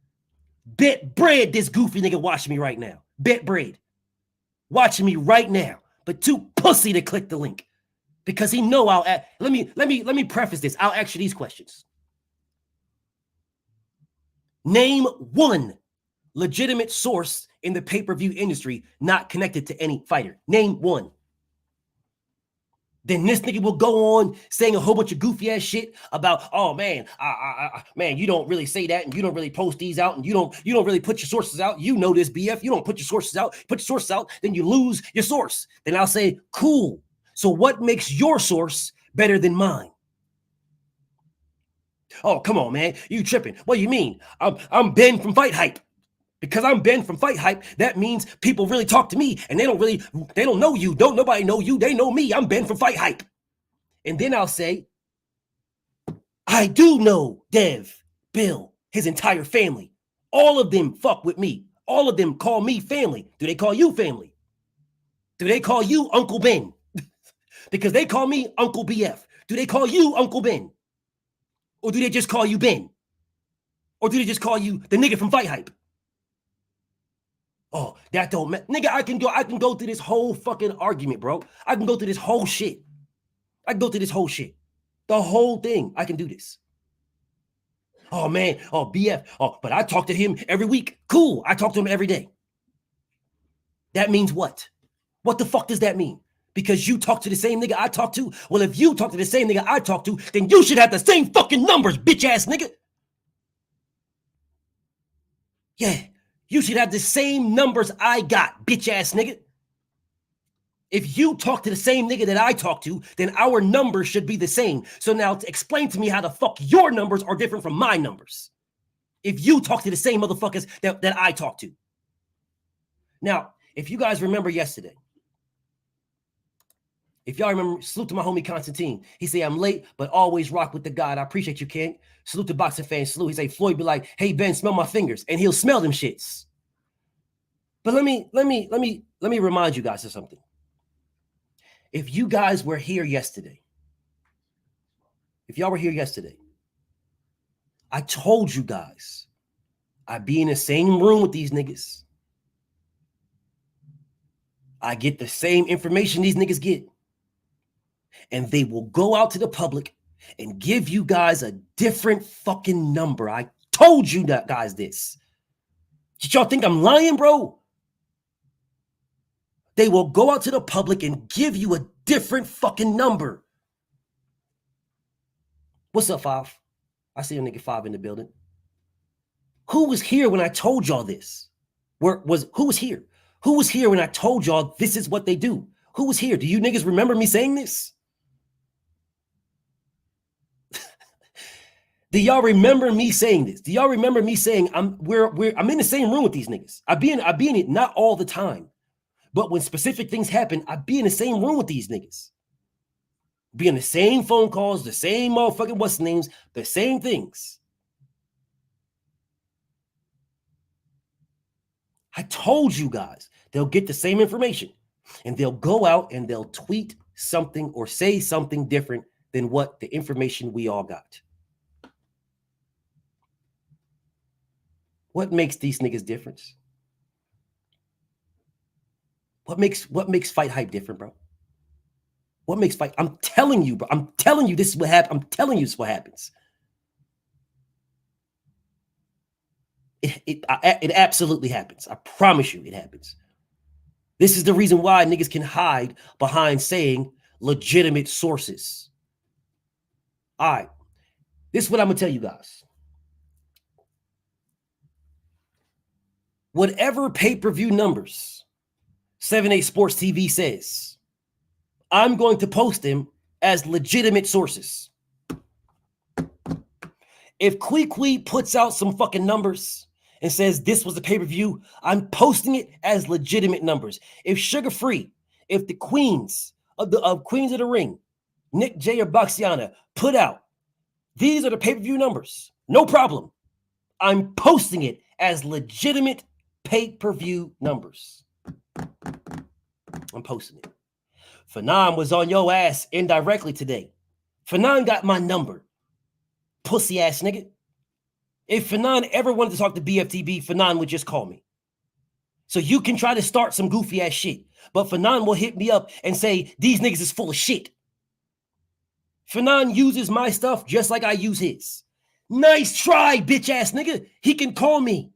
Bet bread this goofy nigga watching me right now. Bet bread. Watching me right now, but too pussy to click the link because he know I'll let me preface this. I'll ask you these questions. Name one legitimate source in the pay-per-view industry not connected to any fighter. Name one. Then this nigga will go on saying a whole bunch of goofy ass shit about, oh man, man, you don't really say that, and you don't really post these out, and you don't really put your sources out. You know this, BF. You don't put your sources out. Put your sources out, then you lose your source. Then I'll say, cool. So what makes your source better than mine? Oh, come on, man. You tripping. What do you mean? I'm Ben from Fighthype. Because I'm Ben from Fighthype, that means people really talk to me and they don't know you. Don't nobody know you. They know me. I'm Ben from Fighthype. And then I'll say, I do know Dev, Bill, his entire family. All of them fuck with me. All of them call me family. Do they call you family? Do they call you Uncle Ben? Because they call me Uncle BF. Do they call you Uncle Ben? Or do they just call you Ben? Or do they just call you the nigga from Fighthype? Oh, that don't matter. Nigga, I can go through this whole fucking argument, bro. I can go through this whole shit. The whole thing. I can do this. Oh, man. Oh, BF. Oh, but I talk to him every week. Cool. I talk to him every day. That means what? What the fuck does that mean? Because you talk to the same nigga I talk to? Well, if you talk to the same nigga I talk to, then you should have the same fucking numbers, bitch ass nigga. Yeah. You should have the same numbers I got, bitch ass nigga. If you talk to the same nigga that I talk to, then our numbers should be the same. So now explain to me how the fuck your numbers are different from my numbers. If you talk to the same motherfuckers that I talk to. Now, if you guys remember yesterday, if y'all remember, salute to my homie Constantine. He say, I'm late, but always rock with the God. I appreciate you, King. Salute to boxing fans. Salute. He say, Floyd be like, hey, Ben, smell my fingers. And he'll smell them shits. But let me remind you guys of something. If you guys were here yesterday, I told you guys I'd be in the same room with these niggas. I get the same information these niggas get. And they will go out to the public and give you guys a different fucking number. I told you that, guys, this. Did y'all think I'm lying, bro? They will go out to the public and give you a different fucking number. What's up, Five? I see a nigga Five in the building. Who was here when I told y'all this? Who was here? Who was here when I told y'all this is what they do? Who was here? Do you niggas remember me saying this? Do y'all remember me saying this? Do y'all remember me saying I'm in the same room with these niggas? I be in it not all the time, but when specific things happen, I be in the same room with these niggas. Be in the same phone calls, the same motherfucking what's names, the same things. I told you guys they'll get the same information and they'll go out and they'll tweet something or say something different than what the information we all got. What makes these niggas different? What makes Fighthype different, bro? What makes fight? I'm telling you, bro. I'm telling you this is what happens. I'm telling you this is what happens. It absolutely happens. I promise you it happens. This is the reason why niggas can hide behind saying legitimate sources. All right. This is what I'm going to tell you guys. whatever pay-per-view numbers 7-8 Sports TV says, I'm going to post them as legitimate sources. If Kwee puts out some fucking numbers and says this was a pay-per-view, I'm posting it as legitimate numbers. If Sugar Free, if the Queens of Queens of the Ring, Nick J or Baxiana put out, these are the pay-per-view numbers, no problem. I'm posting it as legitimate pay-per-view numbers. I'm posting it. Fanon was on your ass indirectly today. Fanon got my number. Pussy ass nigga. If Fanon ever wanted to talk to BFTB, Fanon would just call me. So you can try to start some goofy ass shit, but Fanon will hit me up and say, these niggas is full of shit. Fanon uses my stuff just like I use his. Nice try, bitch ass nigga. He can call me.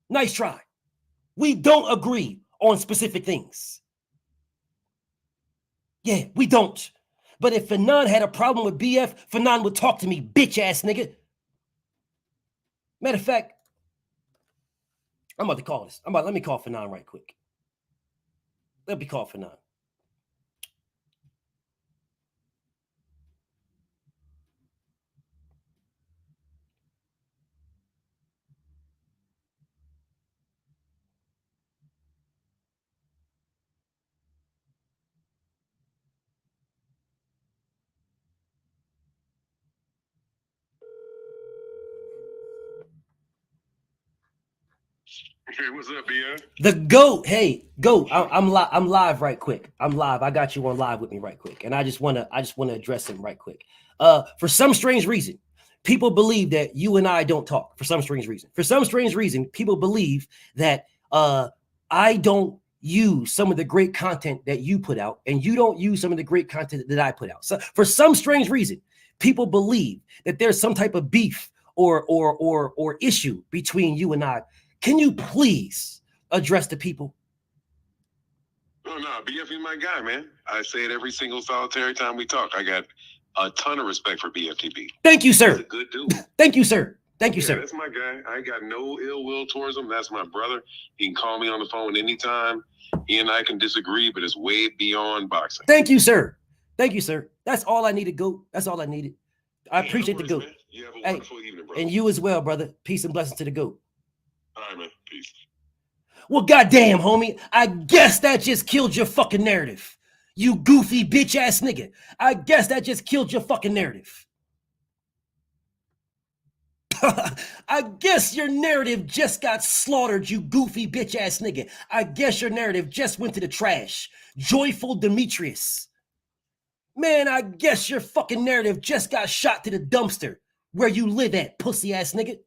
Nice try. We don't agree on specific things. Yeah, we don't. But if Fanon had a problem with BF, Fanon would talk to me, bitch ass nigga. Matter of fact, I'm about to call this. Let me call Fanon right quick. Let me call Fanon. Hey, what's up, BF? The GOAT. Hey, GOAT. I'm live right quick. I'm live. I got you on live with me right quick. And I just wanna address him right quick. For some strange reason, people believe that you and I don't talk. For some strange reason. For some strange reason, people believe that I don't use some of the great content that you put out, and you don't use some of the great content that I put out. So for some strange reason, people believe that there's some type of beef or issue between you and I. Can you please address the people? Oh, no, BF is my guy, man. I say it every single solitary time we talk. I got a ton of respect for BFTB. Thank you, sir. He's a good dude. Thank you, sir. Thank you, Yeah, sir. that's my guy. I ain't got no ill will towards him. That's my brother. He can call me on the phone anytime. He and I can disagree, but it's way beyond boxing. Thank you, sir. Thank you, sir. That's all I needed, GOAT. That's all I needed. I appreciate the GOAT. Man. You have a wonderful evening, brother. And you as well, brother. Peace and blessings to the GOAT. All right, man. Peace. Well, goddamn, homie, I guess that just killed your fucking narrative. You goofy bitch ass nigga. I guess that just killed your fucking narrative. I guess your narrative just got slaughtered, you goofy bitch ass nigga. I guess your narrative just went to the trash. Joyful Demetrius. Man, I guess your fucking narrative just got shot to the dumpster where you live at, pussy ass nigga.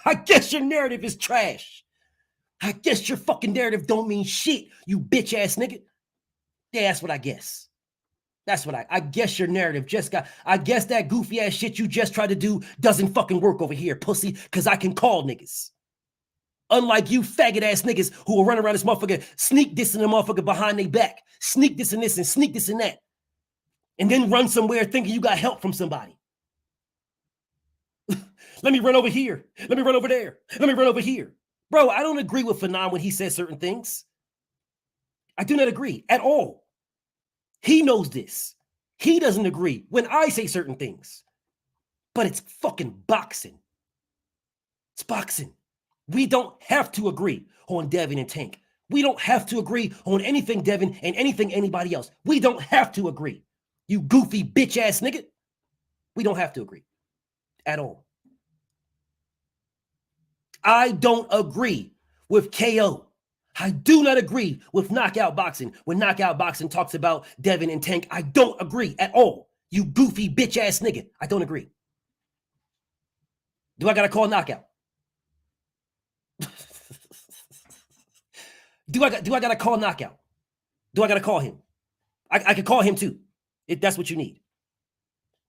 I guess your narrative is trash. I guess your fucking narrative don't mean shit, you bitch ass nigga. Yeah, that's what I guess. That's what I guess your narrative just got. I guess that goofy ass shit you just tried to do doesn't fucking work over here, pussy, because I can call niggas. Unlike you faggot ass niggas who will run around this motherfucker, sneak dissing the motherfucker behind their back, sneak this and this and sneak this and that, and then run somewhere thinking you got help from somebody. Let me run over here. Let me run over there. Let me run over here. Bro, I don't agree with Fanon when he says certain things. I do not agree at all. He knows this. He doesn't agree when I say certain things. But it's fucking boxing. It's boxing. We don't have to agree on Devin and Tank. We don't have to agree on anything Devin and anything anybody else. We don't have to agree. You goofy bitch ass nigga. We don't have to agree at all. I don't agree with KO. I do not agree with Knockout Boxing. When Knockout Boxing talks about Devin and Tank, I don't agree at all. You goofy bitch ass nigga. I don't agree. Do I gotta call Knockout? Do I gotta call Knockout? Do I gotta call him? I could call him too, if that's what you need.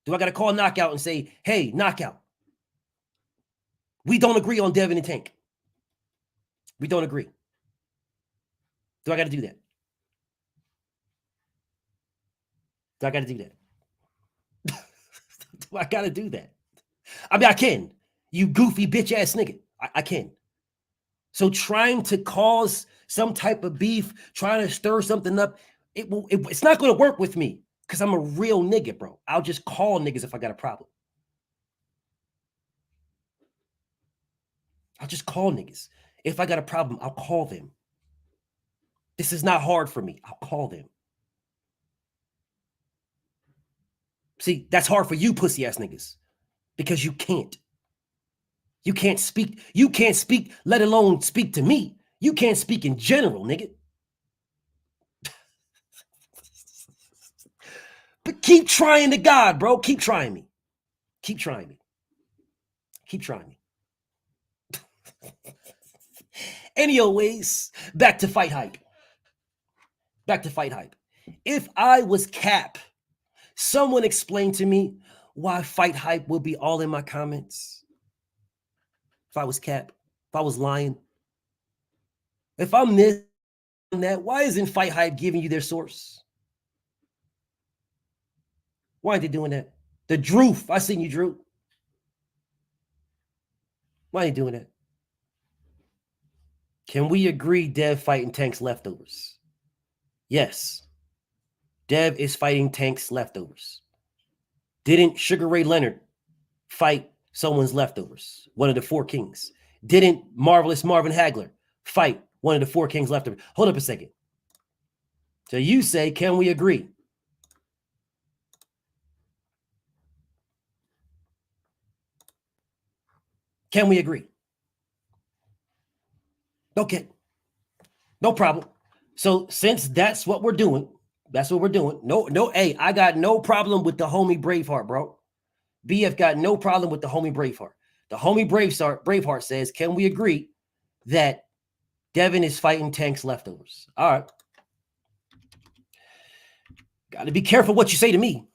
Do I gotta call Knockout and say, hey, Knockout, we don't agree on Devin and Tank. We don't agree. Do I got to do that? Do I got to do that? Do I got to do that? I mean, I can. You goofy bitch ass nigga. I can. So trying to cause some type of beef, trying to stir something up, it's not going to work with me because I'm a real nigga, bro. I'll just call niggas if I got a problem. I'll just call niggas. If I got a problem, I'll call them. This is not hard for me. I'll call them. See, that's hard for you pussy ass niggas because you can't. You can't speak. You can't speak, let alone speak to me. You can't speak in general, nigga. But keep trying to God, bro. Keep trying me. Keep trying me. Keep trying me. Anyways, back to Fighthype. Back to Fighthype. If I was Cap, someone explain to me why Fighthype will be all in my comments. If I was Cap, if I was lying, if I'm this and that, why isn't Fighthype giving you their source? Why aren't they doing that? The Droof, I seen you, Drew. Why are you doing that? Can we agree Dev fighting Tank's leftovers? Yes. Dev is fighting Tank's leftovers. Didn't Sugar Ray Leonard fight someone's leftovers? One of the four kings. Didn't Marvelous Marvin Hagler fight one of the four kings leftovers? Hold up a second. So you say, can we agree? Can we agree? Okay. No problem. So since that's what we're doing, No, hey, I got no problem with the homie Braveheart, bro. BF got no problem with the homie Braveheart. The homie Braveheart says, can we agree that Devin is fighting Tank's leftovers? All right. Got to be careful what you say to me.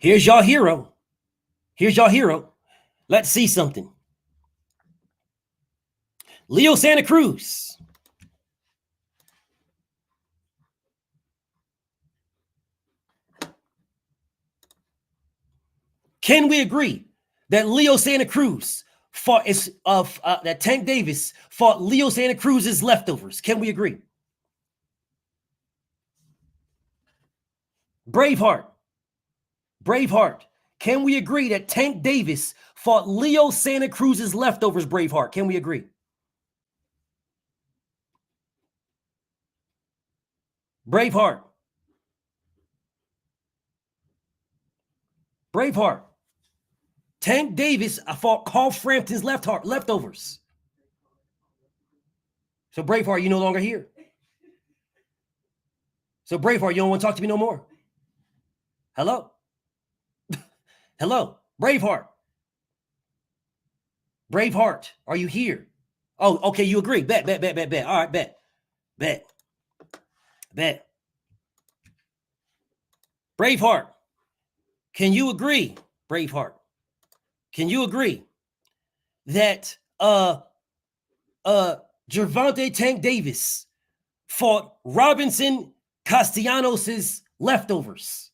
Here's your hero. Here's your hero. Let's see something. Leo Santa Cruz. Can we agree that Leo Santa Cruz fought that Tank Davis fought Leo Santa Cruz's leftovers? Can we agree? Braveheart. Can we agree that Tank Davis fought Leo Santa Cruz's leftovers? Braveheart. Can we agree? Braveheart. Tank Davis fought Carl Frampton's leftovers. So Braveheart, you no longer here. So Braveheart, you don't want to talk to me no more. Hello? Hello? Braveheart, are you here? Oh, okay, you agree. Bet. All right, bet. Braveheart, can you agree? Braveheart, can you agree that Gervonta Tank Davis fought Robinson Castellanos' leftovers?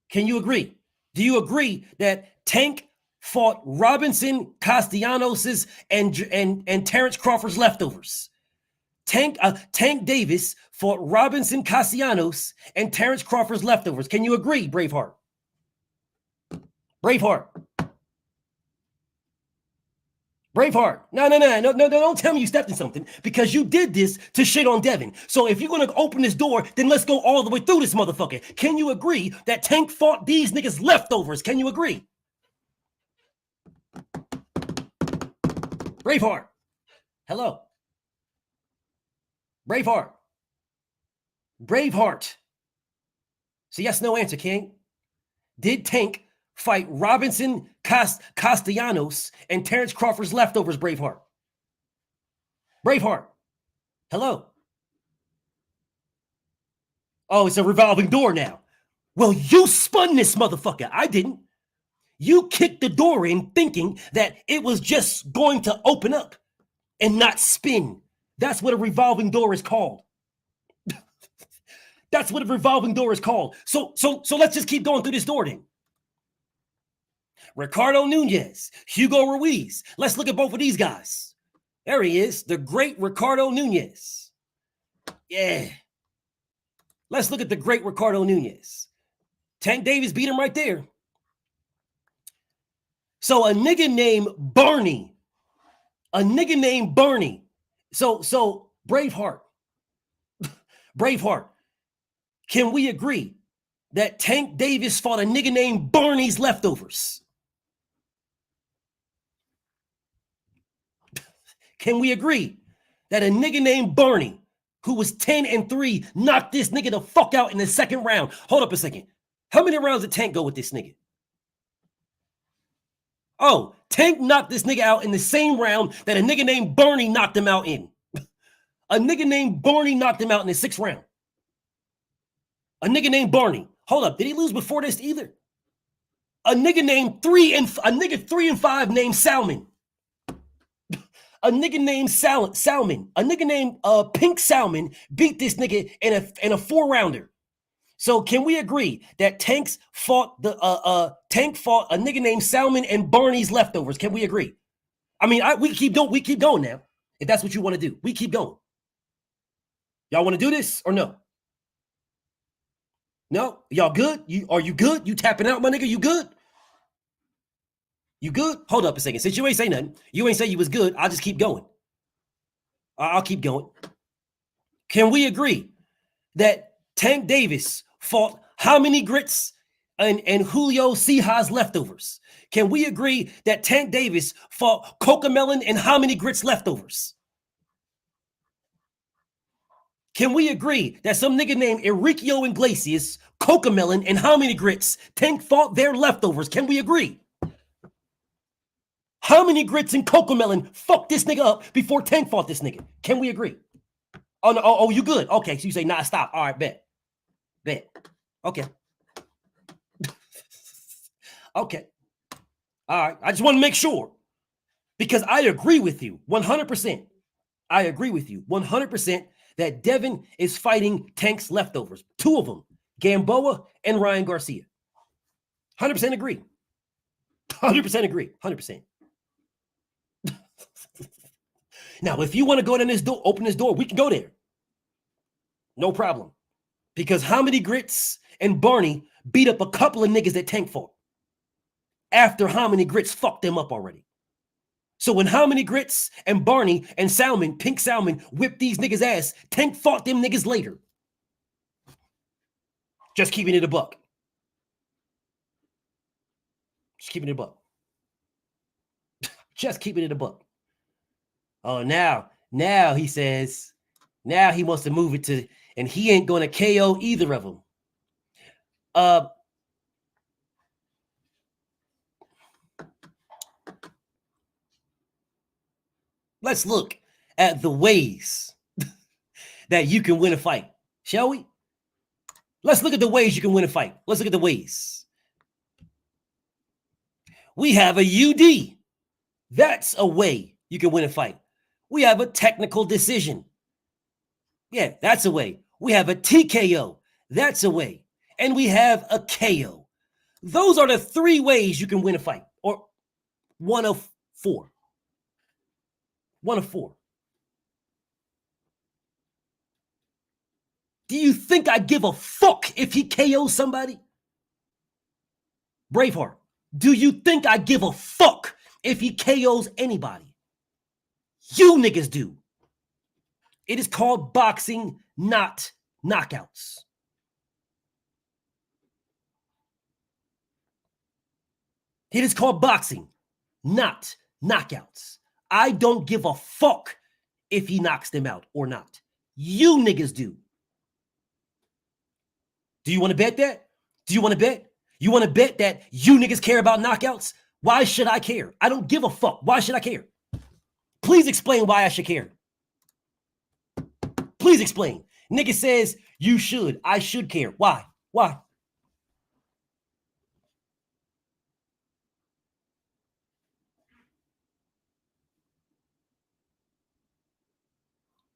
Can you agree? Do you agree that Tank fought Robinson Castellanos' and Terrence Crawford's leftovers? Tank Davis fought Robinson Castellanos and Terrence Crawford's leftovers. Can you agree, Braveheart? No, don't tell me you stepped in something because you did this to shit on Devin. So if you're going to open this door, then let's go all the way through this motherfucker. Can you agree that Tank fought these niggas leftovers? Can you agree? Braveheart. Hello. Braveheart. So yes, no answer, King. Did Tank fight Robinson Castellanos and Terrence Crawford's leftovers? Braveheart. Hello. Oh, it's a revolving door now. Well, you spun this motherfucker. I didn't. You kicked the door in thinking that it was just going to open up and not spin. That's what a revolving door is called. That's what a revolving door is called. So let's just keep going through this door then. Ricardo Nunez, Hugo Ruiz. Let's look at both of these guys. There he is, the great Ricardo Nunez. Yeah. Let's look at the great Ricardo Nunez. Tank Davis beat him right there. So a nigga named Barney. So Braveheart. Braveheart. Can we agree that Tank Davis fought a nigga named Barney's leftovers? Can we agree that a nigga named Barney, who was 10-3, knocked this nigga the fuck out in the second round? Hold up a second. How many rounds did Tank go with this nigga? Oh, Tank knocked this nigga out in the same round that a nigga named Barney knocked him out in. A nigga named Barney knocked him out in the 6th round. A nigga named Barney. Hold up, did he lose before this either? A nigga named 3 and 5 named Salmon. A nigga named Salmon. A nigga named Pink Salmon beat this nigga in a 4-rounder. So can we agree that Tank fought a nigga named Salmon and Barney's leftovers? Can we agree? I mean, we keep going now. If that's what you want to do, we keep going. Y'all want to do this or no? No? Y'all good? Are you good? You tapping out, my nigga? You good? You good? Hold up a second. Since you ain't say nothing, you ain't say you was good, I'll just keep going. I'll keep going. Can we agree that Tank Davis fought how many grits and Julio Cejas leftovers? Can we agree that Tank Davis fought Cocomelon and how many grits leftovers? Can we agree that some nigga named Enriqueo Iglesias, Cocomelon, and how many grits Tank fought their leftovers? Can we agree? How many grits and Cocomelon fucked this nigga up before Tank fought this nigga? Can we agree? Oh, no, oh, you good? Okay, so you say, nah, stop. All right, bet. Okay. Okay. All right, I just want to make sure because I agree with you 100%. I agree with you 100% that Devin is fighting Tank's leftovers. 2 of them, Gamboa and Ryan Garcia. 100% agree. 100% agree. 100%. Now, if you want to go in this door, open this door, we can go there. No problem. Because how many grits and Barney beat up a couple of niggas that Tank fought? After how many grits fucked them up already? So when how many grits and Barney and Salmon, Pink Salmon, whipped these niggas' ass, Tank fought them niggas later. Just keeping it a buck. Just keeping it a buck. Just keeping it a buck. Oh, now he says, now he wants to move it to, and he ain't going to KO either of them. Let's look at the ways that you can win a fight, shall we? Let's look at the ways you can win a fight. Let's look at the ways. We have a UD. That's a way you can win a fight. We have a technical decision. Yeah, that's a way. We have a TKO. That's a way. And we have a KO. Those are the 3 ways you can win a fight. Or 1 of 4. 1 of 4. Do you think I give a fuck if he KOs somebody? Braveheart, do you think I give a fuck if he KOs anybody? You niggas do. It is called boxing, not knockouts. It is called boxing, not knockouts. I don't give a fuck if he knocks them out or not. You niggas do. Do you want to bet that? Do you want to bet? You want to bet that you niggas care about knockouts? Why should I care? I don't give a fuck. Why should I care? Please explain why I should care. Please explain. Nigga says you should. I should care. Why? Why?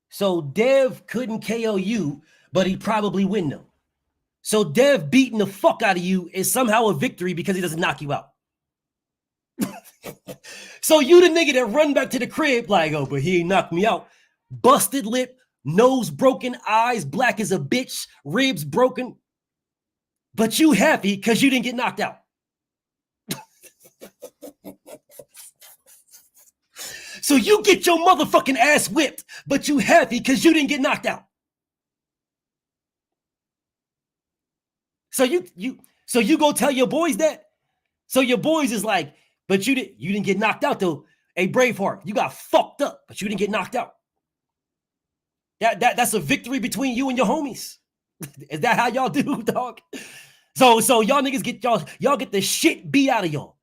So Dev couldn't KO you, but he probably win though. So Dev beating the fuck out of you is somehow a victory because he doesn't knock you out. So you the nigga that run back to the crib like, oh, but he ain't knocked me out. Busted lip, nose broken, eyes black as a bitch, ribs broken. But you happy because you didn't get knocked out. So you get your motherfucking ass whipped, but you happy because you didn't get knocked out. So you go tell your boys that. So your boys is like, but you didn't get knocked out though. Hey, Braveheart, you got fucked up, but you didn't get knocked out. That's a victory between you and your homies. Is that how y'all do, dog? So y'all niggas get y'all get the shit beat out of y'all,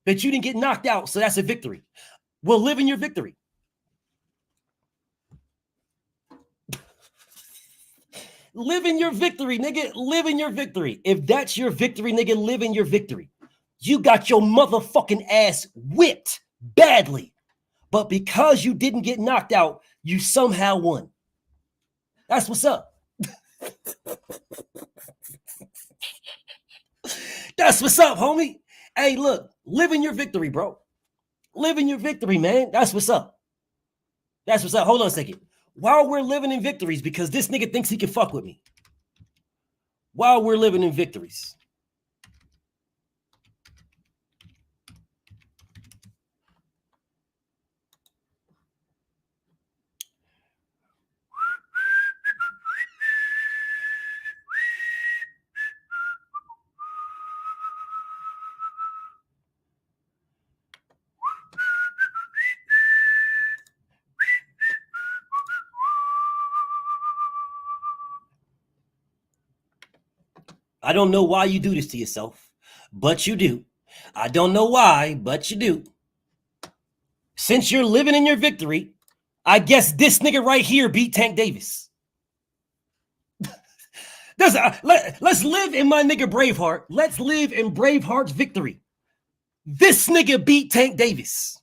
but you didn't get knocked out. So that's a victory. Well, live in your victory. Live in your victory, nigga. Live in your victory. If that's your victory, nigga, live in your victory. You got your motherfucking ass whipped badly. But because you didn't get knocked out, you somehow won. That's what's up. That's what's up, homie. Hey, look, live in your victory, bro. Live in your victory, man. That's what's up. That's what's up. Hold on a second. While we're living in victories, because this nigga thinks he can fuck with me. While we're living in victories. I don't know why you do this to yourself, but you do. I don't know why, but you do. Since you're living in your victory, I guess this nigga right here beat Tank Davis. Let's live in my nigga Braveheart. Let's live in Braveheart's victory. This nigga beat Tank Davis.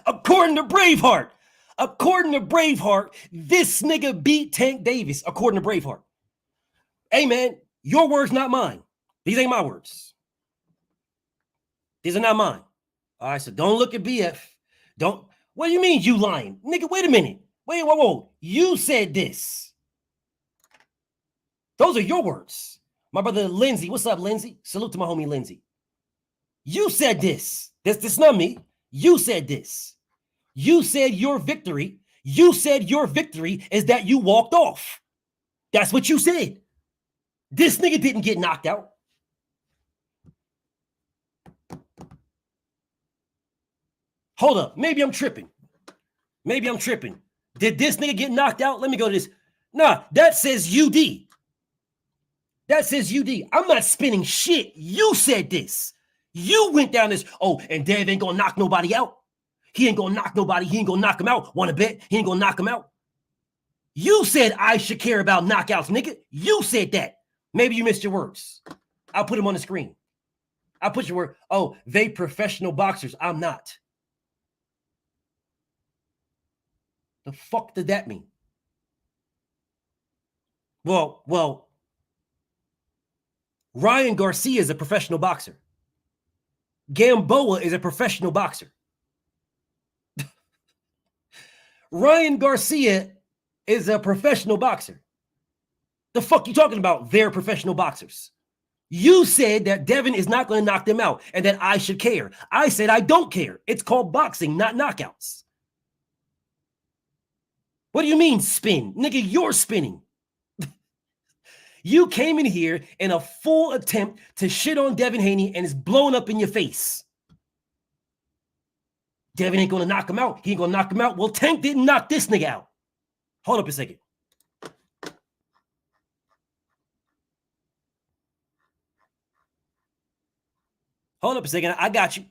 According to Braveheart. According to Braveheart, this nigga beat Tank Davis, according to Braveheart. Hey, man, your words, not mine. These ain't my words. These are not mine. All right, so don't look at BF. Don't. What do you mean you lying? Nigga, wait a minute. Wait, whoa. You said this. Those are your words. My brother Lindsay. What's up, Lindsay? Salute to my homie Lindsay. You said this. This not me. You said this. You said your victory. You said your victory is that you walked off. That's what you said. This nigga didn't get knocked out. Hold up. Maybe I'm tripping. Did this nigga get knocked out? Let me go to this. Nah, that says UD. That says UD. I'm not spinning shit. You said this. You went down this. Oh, and Dev ain't gonna knock nobody out. He ain't gonna knock nobody. He ain't gonna knock him out. Wanna bet? He ain't gonna knock him out. You said I should care about knockouts, nigga. You said that. Maybe you missed your words. I'll put them on the screen. I'll put your word. Oh, they professional boxers. I'm not. The fuck did that mean? Well, Ryan Garcia is a professional boxer. Gamboa is a professional boxer. Ryan Garcia is a professional boxer. The fuck you talking about? They're professional boxers. You said that Devin is not going to knock them out and that I should care. I said I don't care. It's called boxing, not knockouts. What do you mean spin? Nigga, you're spinning. You came in here in a full attempt to shit on Devin Haney and it's blown up in your face. Devin ain't going to knock him out. He ain't going to knock him out. Well, Tank didn't knock this nigga out. Hold up a second. Hold up a second. I got you.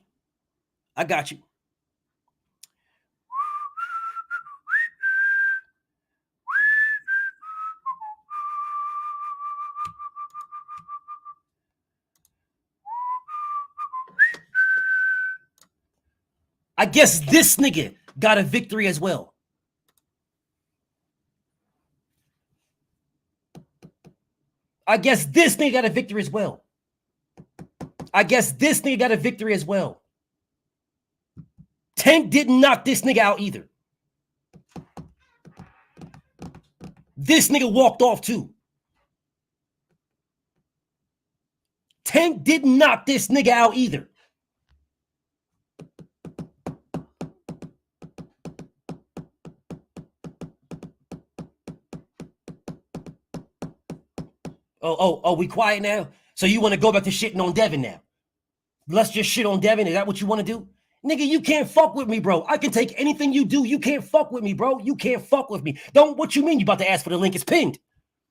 I guess this nigga got a victory as well. I guess this nigga got a victory as well. I guess this nigga got a victory as well. Tank didn't knock this nigga out either. This nigga walked off too. Tank didn't knock this nigga out either. Oh, we quiet now? So you want to go back to shitting on Devin now? Let's just shit on Devin. Is that what you want to do? Nigga, you can't fuck with me, bro. I can take anything you do. You can't fuck with me, bro. You can't fuck with me. Don't, what you mean you about to ask for the link? It's pinned.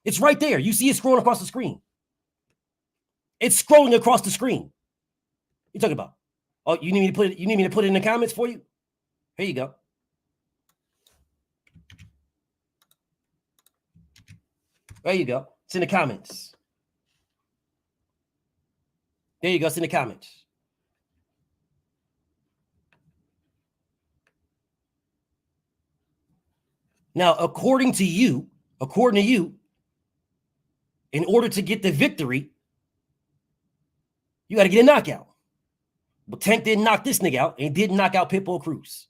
It's right there. You see it scrolling across the screen. It's scrolling across the screen. What you talking about? Oh, you need me to put it, you need me to put it in the comments for you? Here you go. There you go. It's in the comments. There you go. It's in the comments. Now, according to you, in order to get the victory, you got to get a knockout. But Tank didn't knock this nigga out, and he didn't knock out Pitbull Cruz.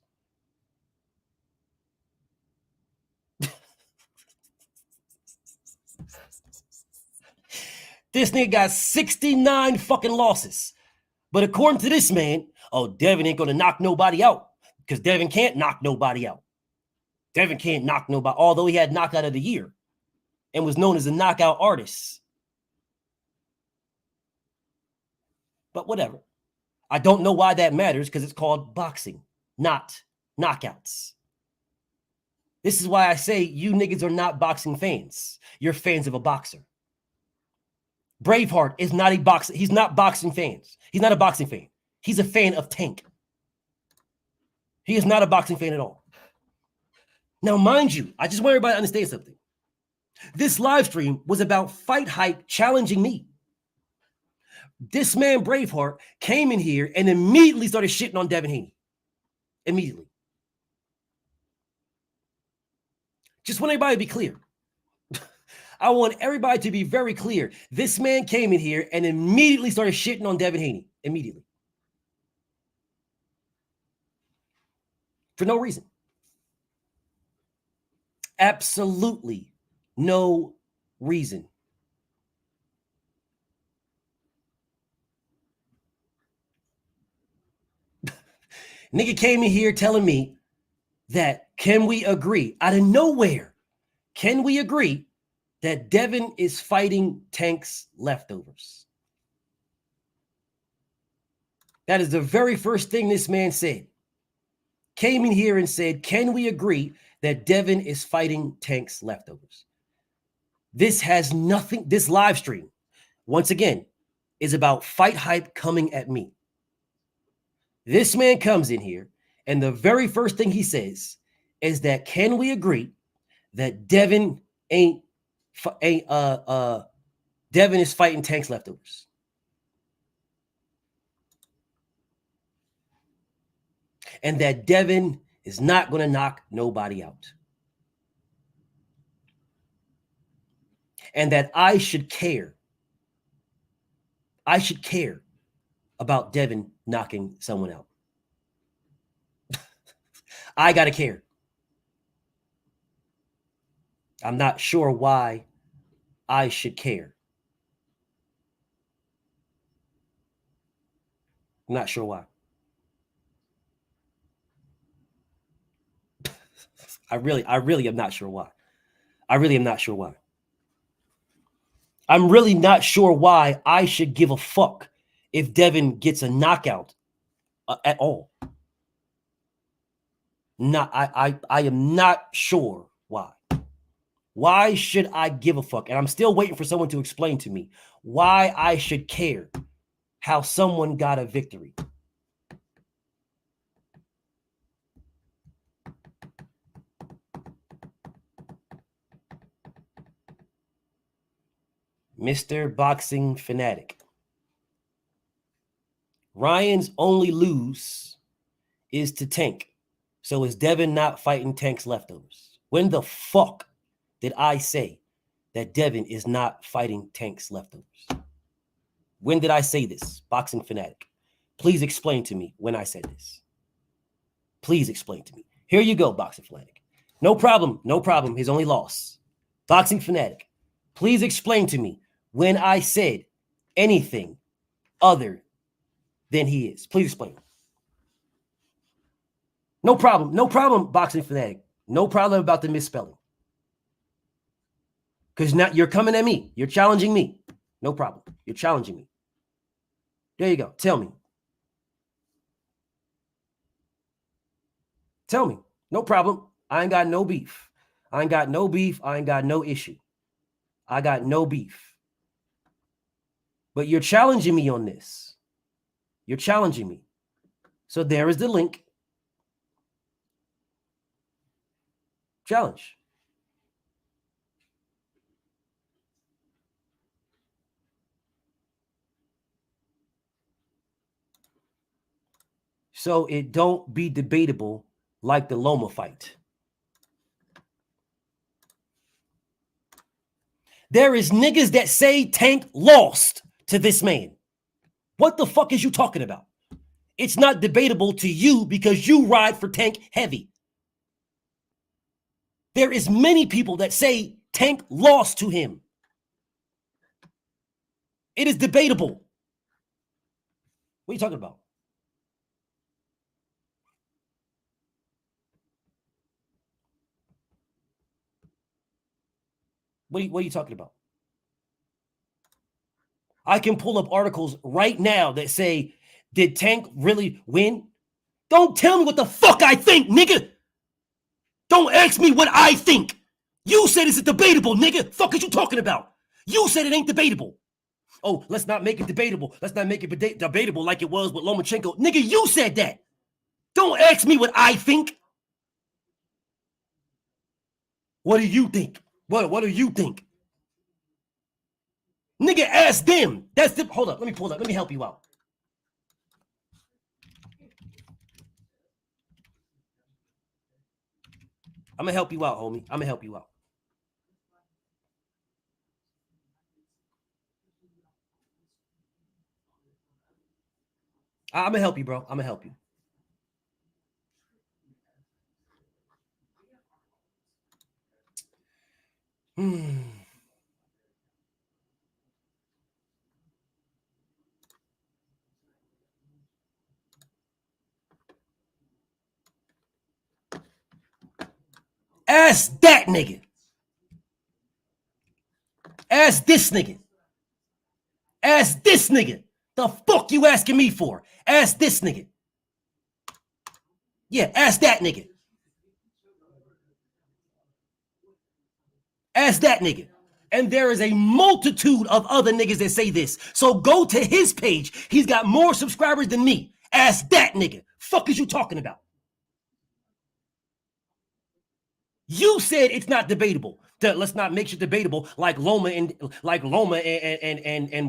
This nigga got 69 fucking losses. But according to this man, oh, Devin ain't going to knock nobody out because Devin can't knock nobody out. Devin can't knock nobody, although he had knockout of the year and was known as a knockout artist. But whatever. I don't know why that matters because it's called boxing, not knockouts. This is why I say you niggas are not boxing fans. You're fans of a boxer. Braveheart is not a boxer. He's not boxing fans. He's not a boxing fan. He's a fan of Tank. He is not a boxing fan at all. Now, mind you, I just want everybody to understand something. This live stream was about Fighthype challenging me. This man, Braveheart, came in here and immediately started shitting on Devin Haney. Immediately. Just want everybody to be clear. I want everybody to be very clear. This man came in here and immediately started shitting on Devin Haney. Immediately. For no reason. Absolutely no reason. Nigga came in here telling me that, can we agree out of nowhere? Can we agree that Devin is fighting Tank's leftovers? That is the very first thing this man said. Came in here and said, can we agree that Devin is fighting Tank's leftovers? This has nothing, this live stream, once again, is about Fighthype coming at me. This man comes in here, and the very first thing he says is that, can we agree that Devin Devin is fighting Tank's leftovers? And that Devin is not going to knock nobody out. And that I should care. I should care about Devin knocking someone out. I got to care. I'm not sure why I should care. I'm not sure why. I really am not sure why. I really am not sure why. I'm really not sure why I should give a fuck if Devin gets a knockout at all. I am not sure why. Why should I give a fuck? And I'm still waiting for someone to explain to me why I should care how someone got a victory. Mr. Boxing Fanatic. Ryan's only lose is to Tank. So is Devin not fighting Tank's leftovers? When the fuck did I say that Devin is not fighting Tank's leftovers? When did I say this, Boxing Fanatic? Please explain to me when I said this. Please explain to me. Here you go, Boxing Fanatic. No problem. No problem. His only loss. Boxing Fanatic. Please explain to me when I said anything other than he is. Please explain. No problem. No problem, Boxing Fanatic. No problem about the misspelling. Because now you're coming at me. You're challenging me. No problem. You're challenging me. There you go. Tell me. Tell me. No problem. I ain't got no beef. I ain't got no beef. I ain't got no issue. I got no beef. But you're challenging me on this. You're challenging me. So there is the link. Challenge. So it don't be debatable like the Loma fight. There is niggas that say Tank lost to this man. What the fuck is you talking about? It's not debatable to you because you ride for Tank heavy. There is many people that say Tank lost to him. It is debatable. What are you talking about? What are you talking about? I can pull up articles right now that say, did Tank really win? Don't tell me what the fuck I think, nigga. Don't ask me what I think. You said it's debatable, nigga. Fuck is you talking about? You said it ain't debatable. Oh, let's not make it debatable. Let's not make it debatable like it was with Lomachenko. Nigga, you said that. Don't ask me what I think. What do you think? What do you think? Nigga, ask them. That's the. Hold up. Let me pull up. Let me help you out. I'm gonna help you out, homie. I'm gonna help you out. I'm gonna help you, bro. I'm gonna help you. Ask that nigga. Ask this nigga. Ask this nigga. The fuck you asking me for? Ask this nigga. Yeah, ask that nigga. Ask that nigga. And there is a multitude of other niggas that say this. So go to his page. He's got more subscribers than me. Ask that nigga. Fuck is you talking about? You said it's not debatable. Let's not make it debatable like Loma and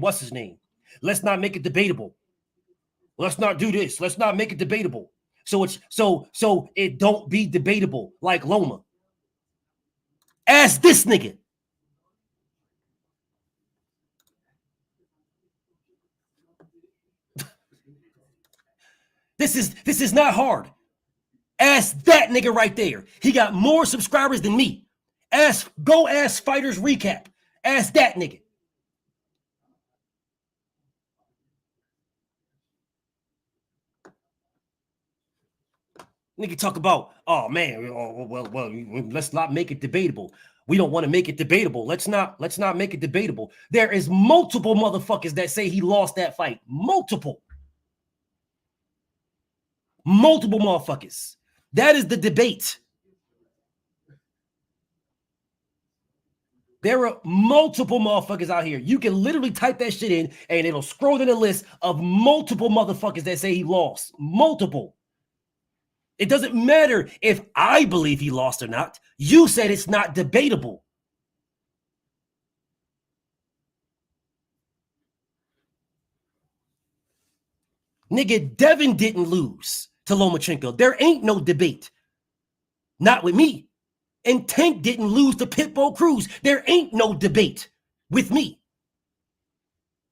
what's his name. Let's not make it debatable. Let's not do this. Let's not make it debatable. So it don't be debatable like Loma. Ask this nigga. This is not hard. Ask that nigga right there. He got more subscribers than me. Go ask Fighters Recap. Ask that nigga. Nigga talk about, oh man, well, let's not make it debatable. We don't want to make it debatable. Let's not make it debatable. There is multiple motherfuckers that say he lost that fight. Multiple motherfuckers. That is the debate. There are multiple motherfuckers out here. You can literally type that shit in and it'll scroll to the list of multiple motherfuckers that say he lost. Multiple. It doesn't matter if I believe he lost or not. You said it's not debatable. Nigga, Devin didn't lose to Lomachenko. There ain't no debate. Not with me. And Tank didn't lose to Pitbull Cruz. There ain't no debate with me.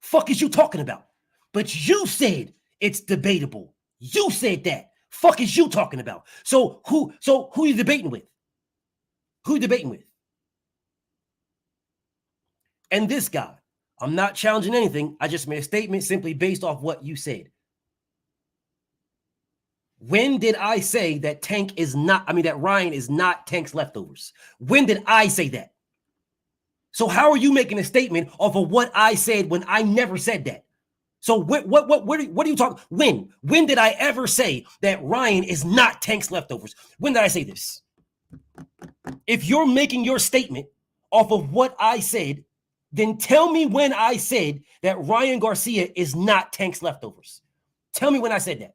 Fuck is you talking about? But you said it's debatable. You said that. Fuck is you talking about? So who you debating with? Who you debating with? And this guy, I'm not challenging anything. I just made a statement simply based off what you said. When did I say that that Ryan is not Tank's leftovers? When did I say that? So how are you making a statement off of what I said when I never said that? So what are you talking? When did I ever say that Ryan is not Tank's leftovers? When did I say this? If you're making your statement off of what I said, then tell me when I said that Ryan Garcia is not Tank's leftovers. Tell me when I said that.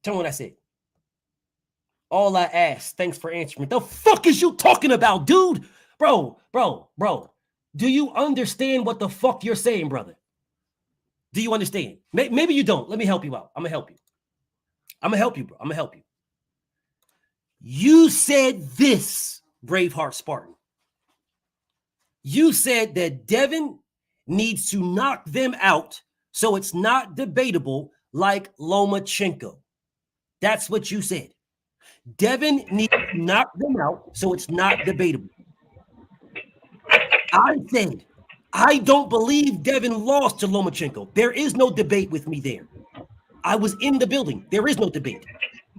Tell me what I said. All I asked, thanks for answering. The fuck is you talking about, dude? Bro. Do you understand what the fuck you're saying, brother? Do you understand? Maybe you don't. Let me help you out. I'm going to help you. I'm going to help you, bro. I'm going to help you. You said this, Braveheart Spartan. You said that Devin needs to knock them out so it's not debatable like Lomachenko. That's what you said. Devin needs to knock them out so it's not debatable. I said, I don't believe Devin lost to Lomachenko. There is no debate with me there. I was in the building. There is no debate.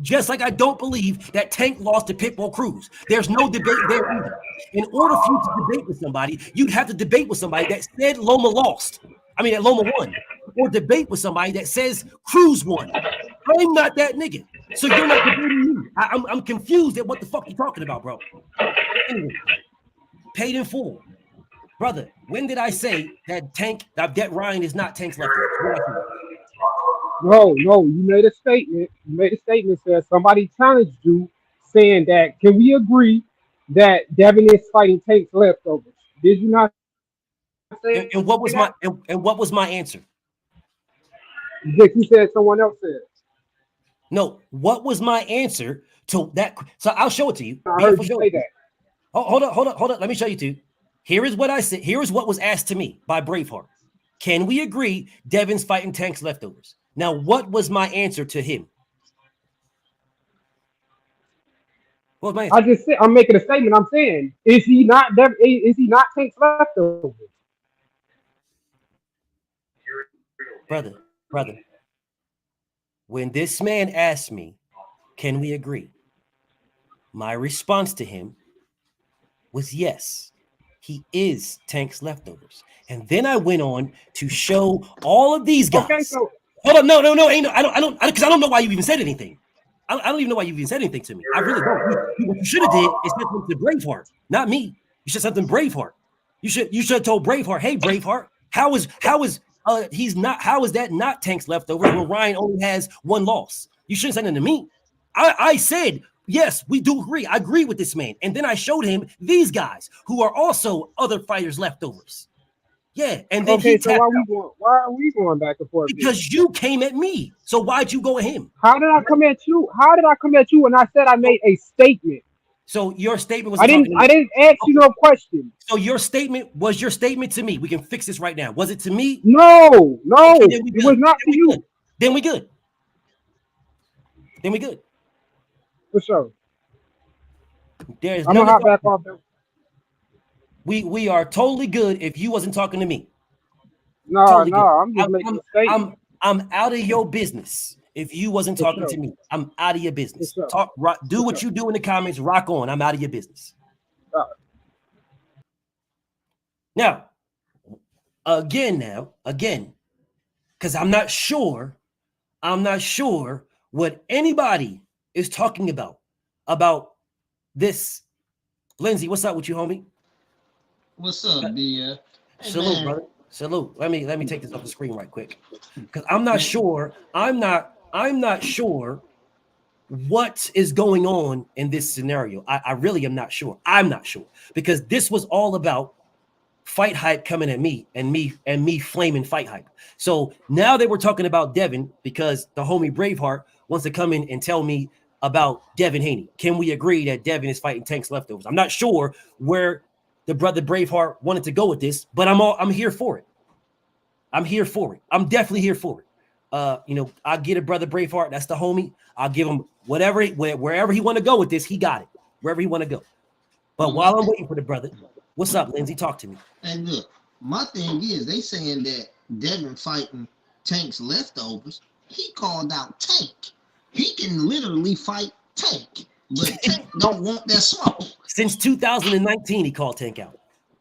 Just like I don't believe that Tank lost to Pitbull Cruz. There's no debate there either. In order for you to debate with somebody, you'd have to debate with somebody that said Loma lost. That Loma won. Or debate with somebody that says Cruz won. I'm not that nigga. So you're not debating me. I'm confused at what the fuck you're talking about, bro. Anyway, paid in full. Brother, when did I say that Ryan is not Tank's leftovers? No, you made a statement. You made a statement that somebody challenged you saying that, can we agree that Devin is fighting Tank's leftovers? Did you not say and what was my answer? That you said someone else said. No, what was my answer to that? So I'll show it to you. I heard you say that. Hold on. Let me show you too. Here is what I said. Here is what was asked to me by Braveheart. Can we agree Devin's fighting Tank's leftovers? Now, what was my answer to him? What was my answer? I just said, I'm making a statement. I'm saying, is he not Tank's leftovers? Brother. When this man asked me, can we agree? My response to him was yes. He is Tank's leftovers. And then I went on to show all of these guys. Okay, so hold on, no, I don't, because I don't know why you even said anything. I don't even know why you even said anything to me. I really don't. What you should have did is said something to Braveheart, not me. You should have something Braveheart. You should have told Braveheart, hey Braveheart, how is that not Tank's leftovers when Ryan only has one loss? You shouldn't say nothing to me. I said, yes, we do agree. I agree with this man. And then I showed him these guys who are also other fighters' leftovers. Yeah. And then okay, so why are we going back and forth? Because you came at me. So why'd you go at him? How did I come at you? How did I come at you when I said I made a statement? So your statement was I didn't ask you no question. So your statement was your statement to me. We can fix this right now. Was it to me? No, Okay, it was not to you. Then we good. For sure. There's I'm gonna hop back off there. We are totally good if you wasn't talking to me. No, totally I'm just making a statement. I'm out of your business if you wasn't talking to me. I'm out of your business. Do what you do in the comments. Rock on. I'm out of your business. Now, again, because I'm not sure what anybody is talking about this. Lindsay, what's up with you, homie? What's up, B? Salute, brother. Salute. Let me take this off the screen right quick, because I'm not sure what is going on in this scenario. I really am not sure. I'm not sure, because this was all about Fighthype coming at me and me flaming Fighthype. So now they were talking about Devin because the homie Braveheart wants to come in and tell me about Devin Haney. Can we agree that Devin is fighting Tank's leftovers? I'm not sure where the brother Braveheart wanted to go with this, but I'm here for it. I'm here for it. I'm definitely here for it. I'll get a brother Braveheart. That's the homie. I'll give him wherever he want to go with this. He got it. Wherever he want to go. But while I'm waiting for the brother, what's up, Lindsay? Talk to me. And look, my thing is, they saying that Devin fighting Tank's leftovers. He called out Tank. He can literally fight Tank, but Tank don't want that smoke. Since 2019, he called Tank out.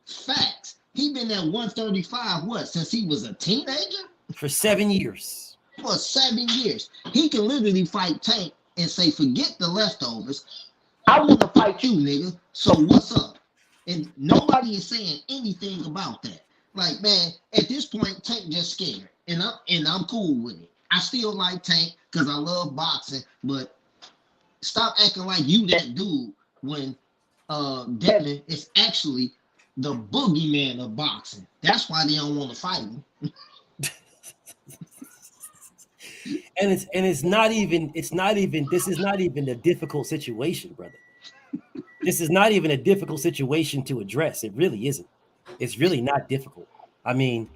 Facts. He been at 135, since he was a teenager? For 7 years. For 7 years. He can literally fight Tank and say, forget the leftovers. I want to fight you, nigga. So what's up? And nobody is saying anything about that. Like, man, at this point, Tank just scared. And I'm cool with it. I still like Tank because I love boxing, but stop acting like you that dude when Devin is actually the boogeyman of boxing. That's why they don't want to fight him. And this is not even a difficult situation, brother. This is not even a difficult situation to address. It really isn't. It's really not difficult. I mean,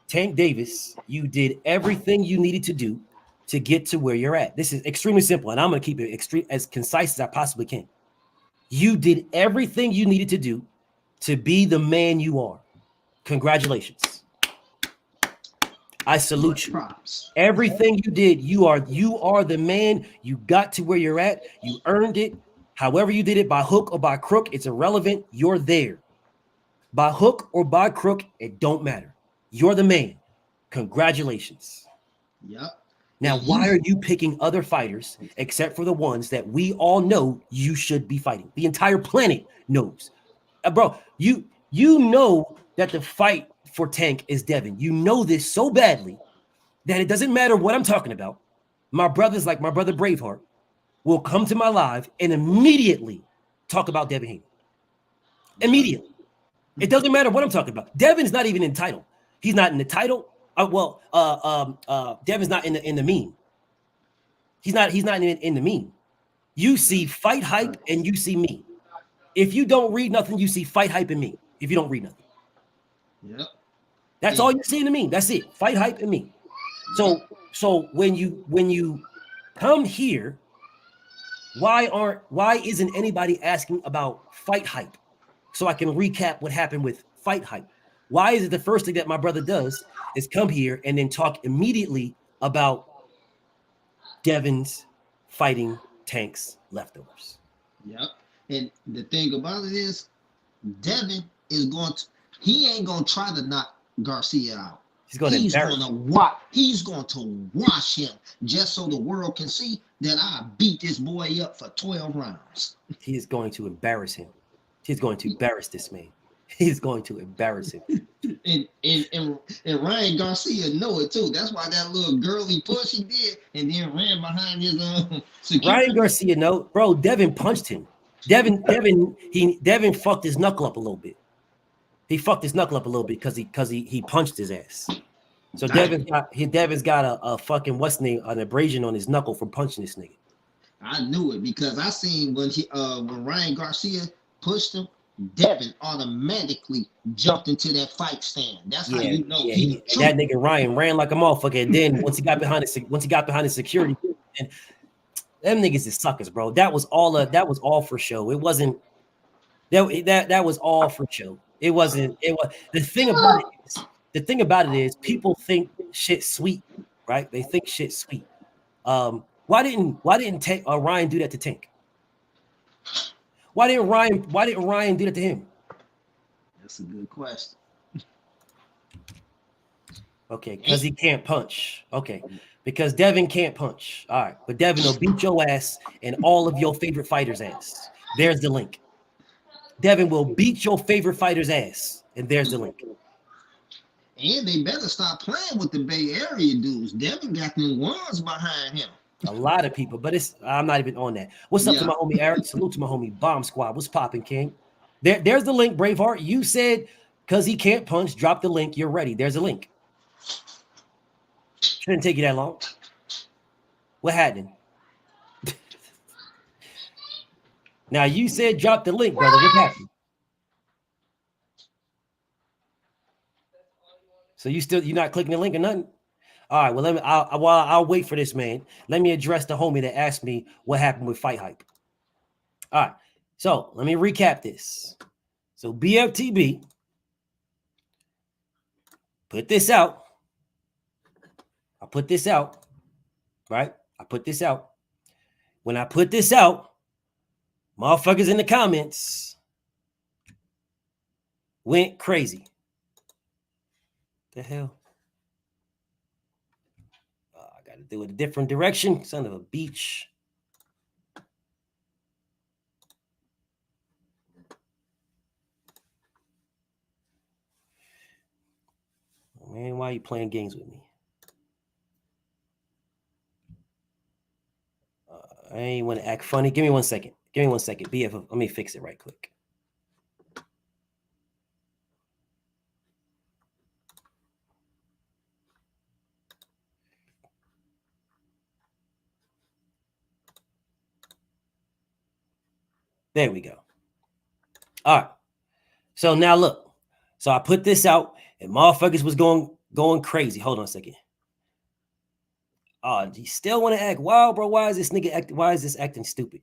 Tank Davis, you did everything you needed to do to get to where you're at. This is extremely simple, and I'm going to keep it as concise as I possibly can. You did everything you needed to do to be the man you are. Congratulations. I salute you. Everything you did, you are the man. You got to where you're at. You earned it. However you did it, by hook or by crook, it's irrelevant. You're there. By hook or by crook, it don't matter. You're the man. Congratulations. Yep. Now, why are you picking other fighters except for the ones that we all know you should be fighting? The entire planet knows. Bro, you know that the fight for Tank is Devin. You know this so badly that it doesn't matter what I'm talking about. My brothers, like my brother Braveheart, will come to my live and immediately talk about Devin Haney. Immediately. It doesn't matter what I'm talking about. Devin's not even in the title. He's not in the title. Devin's not in the meme. He's not in the meme. You see Fighthype and you see me. If you don't read nothing, you see Fighthype and me. If you don't read nothing. Yep. That's all you see in the meme. That's it. Fighthype and me. So when you come here, why isn't anybody asking about Fighthype? So I can recap what happened with Fighthype. Why is it the first thing that my brother does is come here and then talk immediately about Devin's fighting Tank's leftovers? Yep. And the thing about it is, Devin is he ain't going to try to knock Garcia out. He's going to wash him just so the world can see that I beat this boy up for 12 rounds. He is going to embarrass him. He's going to embarrass this man. He's going to embarrass him. And Ryan Garcia know it too. That's why that little girly push he did and then ran behind his security. Ryan Garcia, no, bro. Devin punched him. Devin fucked his knuckle up a little bit. He fucked his knuckle up a little bit because he punched his ass. So Devin's got a fucking an abrasion on his knuckle from punching this nigga. I knew it because I seen when Ryan Garcia pushed him, Devin automatically jumped into that fight stand. That's how you know that nigga Ryan ran like a motherfucker. And then once he got behind the security, and them niggas is suckers, bro. That was all for show. It wasn't that was all for show. It wasn't. The thing about it is people think shit sweet, right? They think shit sweet. Why didn't Ryan do that to Tank? Why didn't Ryan do that to him? That's a good question. Okay, because he can't punch. Okay, because Devin can't punch. All right, but Devin will beat your ass and all of your favorite fighters' ass. There's the link. Devin will beat your favorite fighter's ass, and there's the link. And they better stop playing with the Bay Area dudes. Devin got them ones behind him. A lot of people, but I'm not even on that. What's up to my homie Eric? Salute to my homie Bomb Squad. What's popping, King? There's the link, Braveheart. You said because he can't punch, drop the link. You're ready. There's a link. Shouldn't take you that long. What happened? Now you said drop the link, brother. What happened? So you're not clicking the link or nothing? All right, well, I'll wait for this, man. Let me address the homie that asked me what happened with Fighthype. All right, so let me recap this. So BFTB put this out. I put this out, right? I put this out. When I put this out, motherfuckers in the comments went crazy. The hell? I got to do it a different direction. Son of a beach. Oh, man, why are you playing games with me? I ain't want to act funny. Give me 1 second. Give me 1 second. BF, let me fix it right quick. There we go. All right. So now look. So I put this out and motherfuckers was going crazy. Hold on a second. Oh, you still want to act wild, bro? Why is this nigga acting? Why is this acting stupid?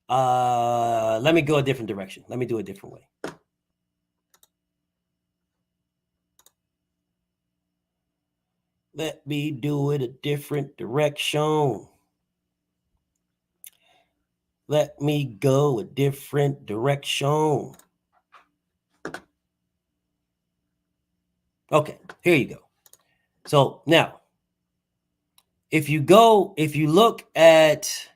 Let me go a different direction. Let me do it a different way. Let me do it a different direction. Let me go a different direction. Okay, here you go. So now, if you look at,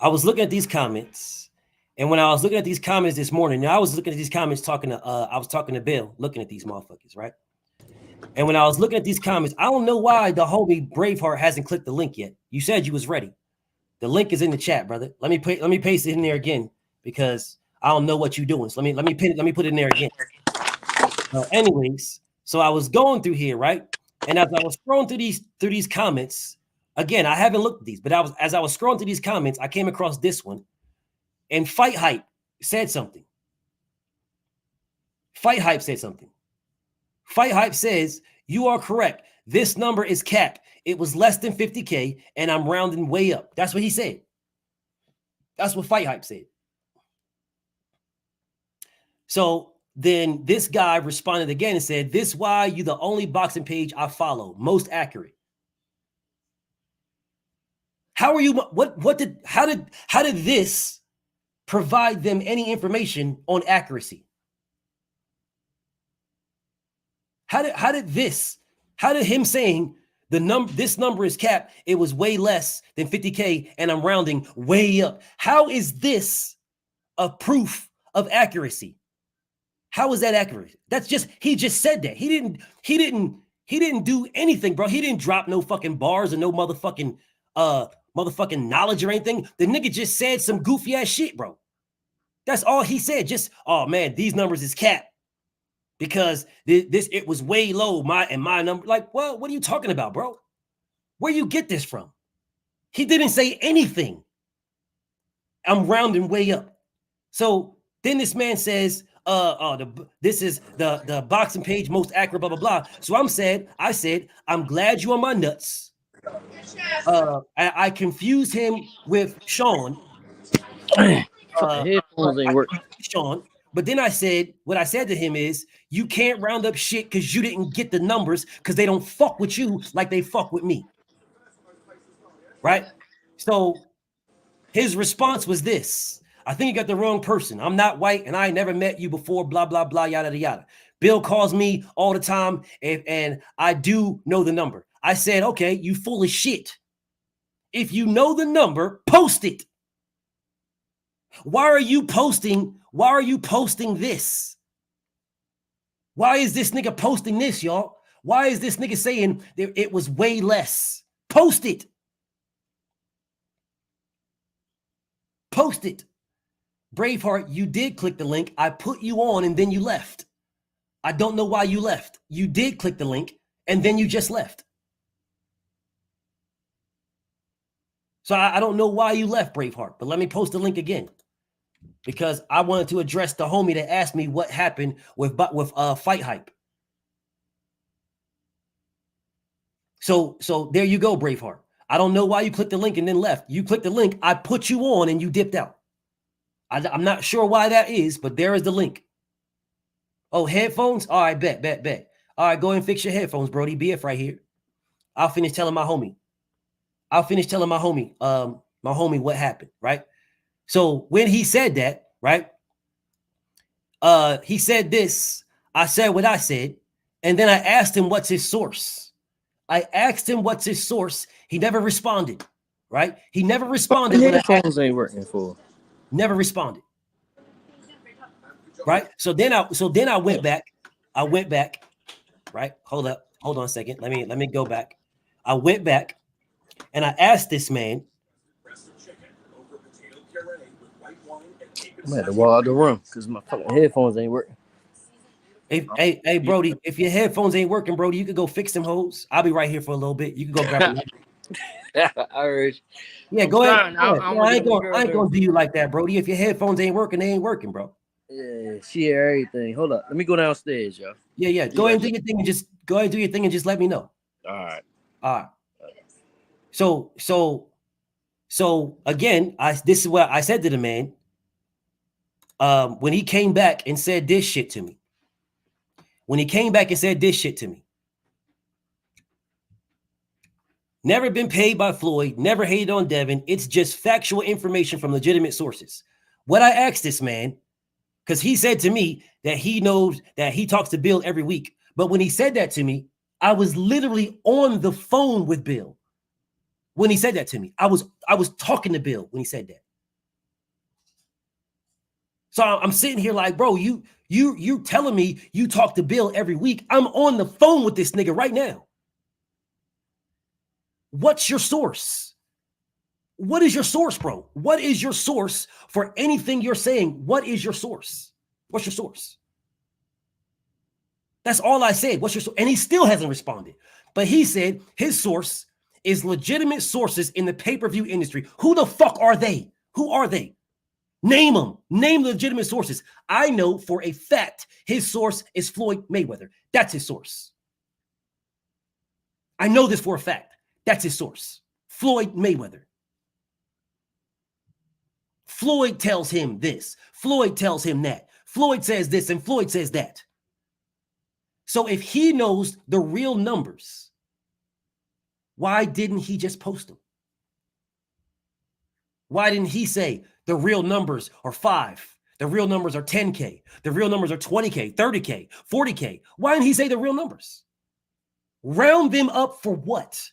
I was looking at these comments, and when I was looking at these comments this morning, now I was looking at these comments I was talking to Bill, looking at these motherfuckers, right? And when I was looking at these comments, I don't know why the homie Braveheart hasn't clicked the link yet. You said you was ready. The link is in the chat, brother. Let me paste it in there again because I don't know what you're doing. So let me put it in there again. Anyways, so I was going through here, right? And as I was scrolling through these comments, again, I haven't looked at these, but as I was scrolling through these comments, I came across this one, and Fighthype said something. Fighthype said something. Fighthype says, you are correct. This number is cap. It was less than 50K, and I'm rounding way up. That's what he said. That's what Fighthype said. So then this guy responded again and said, this why you the only boxing page I follow, most accurate. How are you? How did this provide them any information on accuracy? How did him saying this number is capped, it was way less than 50K and I'm rounding way up? How is this a proof of accuracy? How is that accurate? That's just, he just said that. He didn't do anything, bro. He didn't drop no fucking bars or no motherfucking knowledge or anything. The nigga just said some goofy ass shit, bro. That's all he said. Just, oh man, these numbers is capped because it was way low. My number, like, well, what are you talking about, bro? Where you get this from? He didn't say anything. I'm rounding way up. So then this man says, this is the boxing page most accurate, blah blah blah. So I said, I'm glad you on my nuts. I confused him with Sean. Headphones ain't working. Sean. But then I said, what I said to him is, you can't round up shit because you didn't get the numbers because they don't fuck with you like they fuck with me. Right? So his response was this. I think you got the wrong person. I'm not white and I ain't never met you before, blah, blah, blah, yada, yada. Bill calls me all the time and I do know the number. I said, okay, you full of shit. If you know the number, post it. Why are you posting this? Why is this nigga posting this, y'all? Why is this nigga saying that it was way less? Post it. Post it. Braveheart, you did click the link. I put you on and then you left. I don't know why you left. You did click the link and then you just left. So I don't know why you left, Braveheart, but let me post the link again because I wanted to address the homie that asked me what happened with Fighthype. So there you go, Braveheart. I don't know why you clicked the link and then left. You clicked the link, I put you on and you dipped out. I'm not sure why that is, but there is the link. Oh, headphones? All right, bet. All right, go and fix your headphones, Brody. BF right here. I'll finish telling my homie. My homie what happened, right? So when he said that, right? He said this. I said what I said, and then I asked him what's his source. He never responded, right? He never responded. When headphones ain't working for. Never responded. Right? So then I went back. Right? Hold on a second. Let me go back. I went back and I asked this man. I'm at the wall of the room because my fucking headphones ain't working. Hey, Brody, if your headphones ain't working, Brody, you could go fix them hoes. I'll be right here for a little bit. You can go grab them. I heard you. Yeah, go ahead. I ain't gonna do you like that, Brody. If your headphones ain't working, they ain't working, bro. Yeah, she hear everything. Hold up. Let me go downstairs, y'all. Yeah. Go ahead and do your thing and just let me know. All right. So again, this is what I said to the man. When he came back and said this shit to me. Never been paid by Floyd, never hated on Devin. It's just factual information from legitimate sources. What I asked this man, because he said to me that he knows that he talks to Bill every week. But when he said that to me, I was literally on the phone with Bill. When he said that to me, I was talking to Bill when he said that. So I'm sitting here like, bro, you telling me you talk to Bill every week. I'm on the phone with this nigga right now. What's your source? What is your source, bro? What is your source for anything you're saying? What is your source? What's your source? That's all I said. What's your source? And he still hasn't responded. But he said his source is legitimate sources in the pay-per-view industry. Who the fuck are they? Who are they? Name them. Name the legitimate sources. I know for a fact his source is Floyd Mayweather. That's his source. I know this for a fact. That's his source. Floyd Mayweather. Floyd tells him this. Floyd tells him that. Floyd says this and Floyd says that. So if he knows the real numbers, why didn't he just post them? Why didn't he say the real numbers are 5? The real numbers are 10K. The real numbers are 20K, 30K, 40K. Why didn't he say the real numbers? Round them up for what?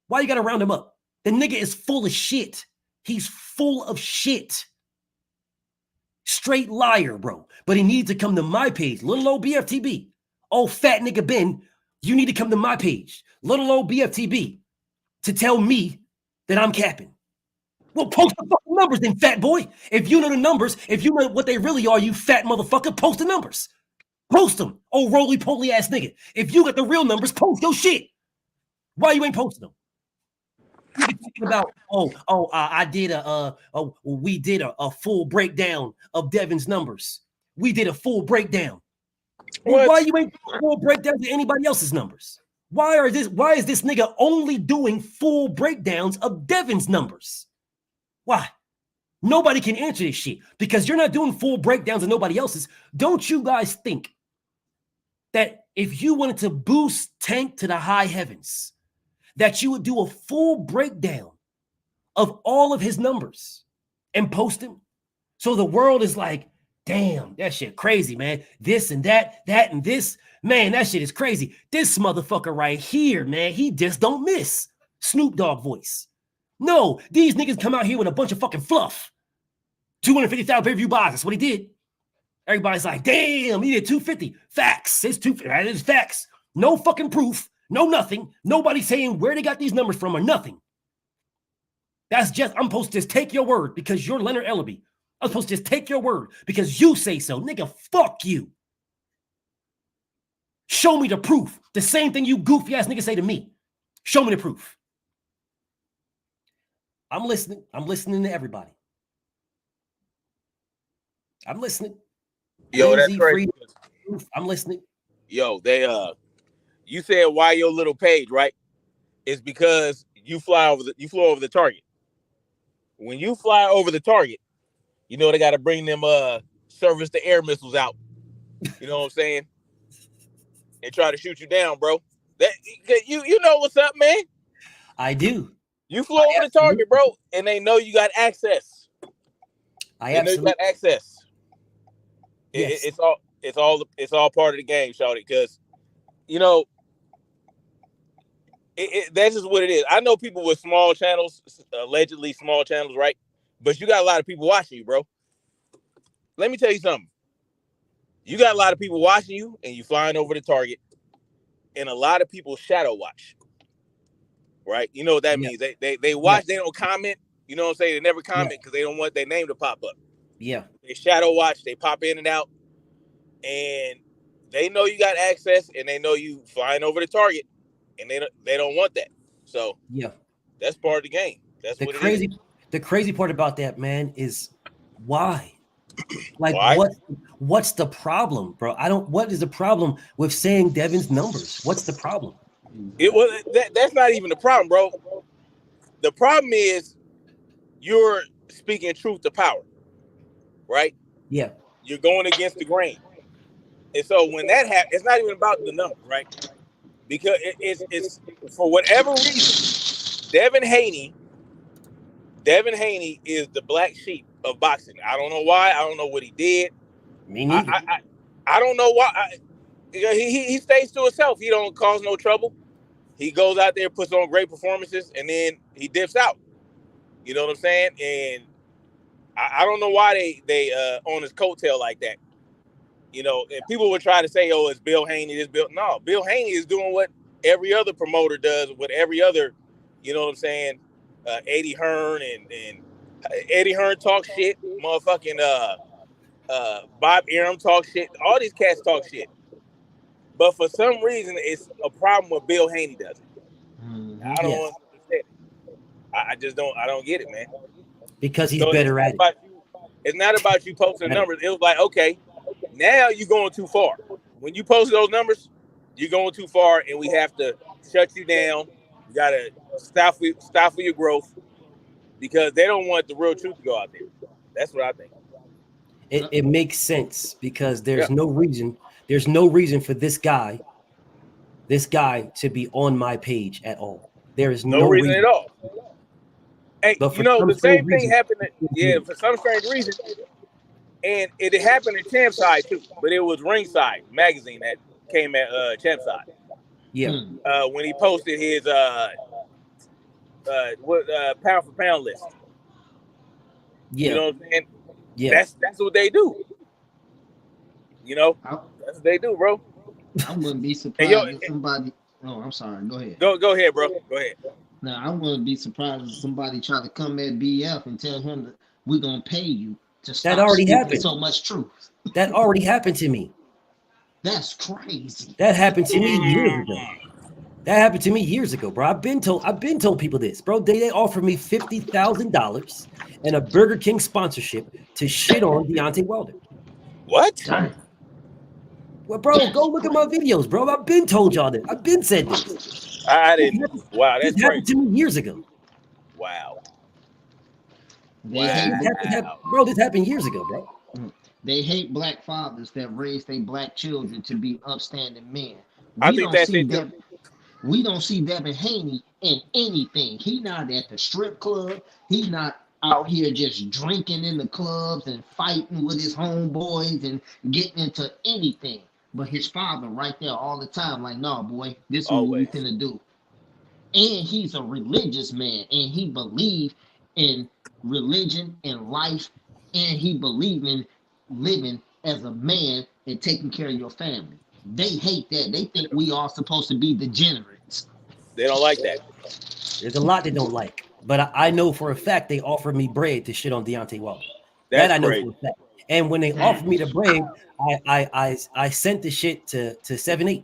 Why you got to round him up? The nigga is full of shit. He's full of shit. Straight liar, bro. But he needs to come to my page. Little old BFTB. Oh, fat nigga Ben, you need to come to my page. Little old BFTB to tell me that I'm capping. Well, post the fucking numbers then, fat boy. If you know the numbers, if you know what they really are, you fat motherfucker, post the numbers. Post them. Oh, roly-poly ass nigga. If you got the real numbers, post your shit. Why you ain't posting them? You be thinking about, we did a full breakdown of Devin's numbers. We did a full breakdown. Well, why you ain't doing full breakdowns of anybody else's numbers? Why is this nigga only doing full breakdowns of Devin's numbers? Why? Nobody can answer this shit because you're not doing full breakdowns of nobody else's. Don't you guys think that if you wanted to boost Tank to the high heavens, that you would do a full breakdown of all of his numbers and post them? So the world is like, damn, that shit crazy, man. This and that and this. Man, that shit is crazy. This motherfucker right here, man, he just don't miss. Snoop Dogg voice. No, these niggas come out here with a bunch of fucking fluff. 250,000 pay-per-view buys. That's what he did. Everybody's like, damn, he did 250. Facts. It's 250. That is facts. No fucking proof. No nothing. Nobody saying where they got these numbers from or nothing. That's just, I'm supposed to just take your word because you're Leonard Ellerby. I'm supposed to just take your word because you say so. Nigga, fuck you. Show me the proof. The same thing you goofy ass niggas say to me. Show me the proof. I'm listening. I'm listening to everybody. I'm listening. Yo, Lindsay, that's crazy. Free, I'm listening. Yo, you said why your little page, right? It's because you flew over the target. When you fly over the target, you know they got to bring them service to air missiles out. You know what I'm saying? And try to shoot you down, bro. That you know what's up, man. I do. You flew over the target, bro, and they know you got access. They know you got access. Yes. It's all part of the game, shawty. Because you know that's just what it is. I know people with small channels, allegedly small channels, right? But you got a lot of people watching you, bro. Let me tell you something. You got a lot of people watching you, and you flying over the target, and a lot of people shadow watch, right? You know what that means? They watch, they don't comment. You know what I'm saying? They never comment because they don't want their name to pop up. Yeah. They shadow watch, they pop in and out, and they know you got access, and they know you flying over the target, and they don't want that. So that's part of the game. That's what it is. The crazy part about that, man, is why? Like, why? What's the problem, bro? What is the problem with saying Devin's numbers? What's the problem? That's not even the problem, bro. The problem is you're speaking truth to power, right? Yeah. You're going against the grain. And so when that happens, it's not even about the number, right? Because it's for whatever reason, Devin Haney is the black sheep of boxing. I don't know why. I don't know what he did. Me neither. I don't know why. He stays to himself. He don't cause no trouble. He goes out there, puts on great performances, and then he dips out. You know what I'm saying? And I don't know why they on his coattail like that. You know, and people would try to say, "Oh, it's Bill Haney." No, Bill Haney is doing what every other promoter does, what every other, you know what I'm saying? Eddie Hearn and Eddie Hearn talk shit. Motherfucking Bob Arum talk shit. All these cats talk shit. But for some reason, it's a problem with Bill Haney does it. I don't understand it. I just don't. I don't get it, man. Because he's better at it. It's not about you posting numbers. It was like, okay, now you're going too far. When you post those numbers, you're going too far, and we have to shut you down. You gotta stop for your growth because they don't want the real truth to go out there. That's what I think. It makes sense because there's no reason. There's no reason for this guy to be on my page at all. There is no reason at all. Hey, you know, the same thing happened. For some strange reason. And it happened at Champside too, but it was Ringside magazine that came at Champside. Yeah. When he posted his pound for pound list. Yeah. You know what I'm saying? Yeah. That's what they do. You know, that's what they do, bro. I wouldn't be surprised if somebody. Oh, I'm sorry. Go ahead. Go ahead, bro. Go ahead. Now I wouldn't be surprised if somebody try to come at BF and tell him that we're gonna pay you to stop that already happened. So much truth. That already happened to me. That's crazy. That happened to me years ago. That happened to me years ago, bro. I've been told people this, bro. They offered me $50,000 and a Burger King sponsorship to shit on Deontay Wilder. What? Well, bro, go look at my videos, bro. I've been told y'all this. I've been said this. I didn't. Wow, that's this happened to me years ago. Wow. Bro, this happened years ago, bro. They hate black fathers that raise their black children to be upstanding men. I think that's it. We don't see Devin Haney in anything. He's not at the strip club. He's not out here just drinking in the clubs and fighting with his homeboys and getting into anything. But his father right there all the time, like, no, boy, this is what we finna do. And he's a religious man, and he believes in religion and life, and he believes in living as a man and taking care of your family. They hate that. They think we are supposed to be degenerates. They don't like that. There's a lot they don't like. But I know for a fact they offered me bread to shit on Deontay Wilder. That I know for a fact. And when they offered me the break, I sent the shit to 7-8.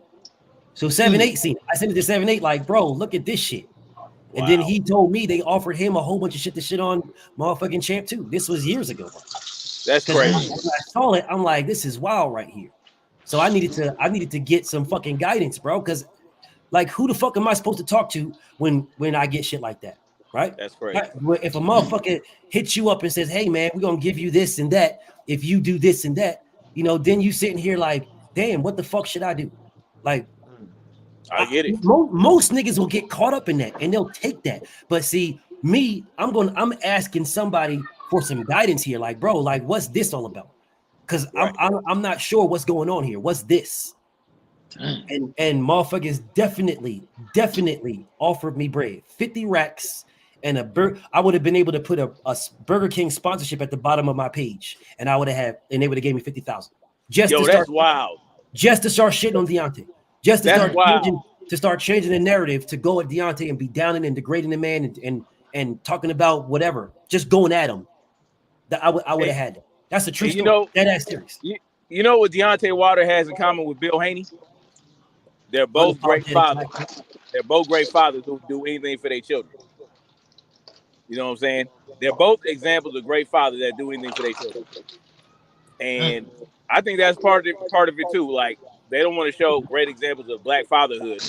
So 7-8 seen it. I sent it to 7-8, like, bro, look at this shit. Wow. And then he told me they offered him a whole bunch of shit to shit on motherfucking Champ too. This was years ago, bro. That's crazy. When I saw it, I'm like, this is wild right here. So I needed to get some fucking guidance, bro. Because like, who the fuck am I supposed to talk to when I get shit like that? Right? That's crazy. If a motherfucker hits you up and says, hey man, we're gonna give you this and that if you do this and that, you know, then you sitting here like, damn, what the fuck should I do? Like, I get it. Most niggas will get caught up in that and they'll take that. But see, me, I'm asking somebody for some guidance here. Like, bro, like, what's this all about? Because I'm not sure what's going on here. What's this? And motherfuckers definitely offered me bread, 50 racks and I would have been able to put a Burger King sponsorship at the bottom of my page, and they would have gave me 50,000. That's wild. Just to start shitting on Deontay. Just to start changing the narrative to go at Deontay and be downing and degrading the man and talking about whatever, just going at him. That I would have had that. That's the truth. You know, that's serious. You know what Deontay Wilder has in common with Bill Haney? They're both great fathers. They're both great fathers who do anything for their children. You know what I'm saying? They're both examples of great fathers that do anything for their children. And I think that's part of it too. Like, they don't want to show great examples of black fatherhood.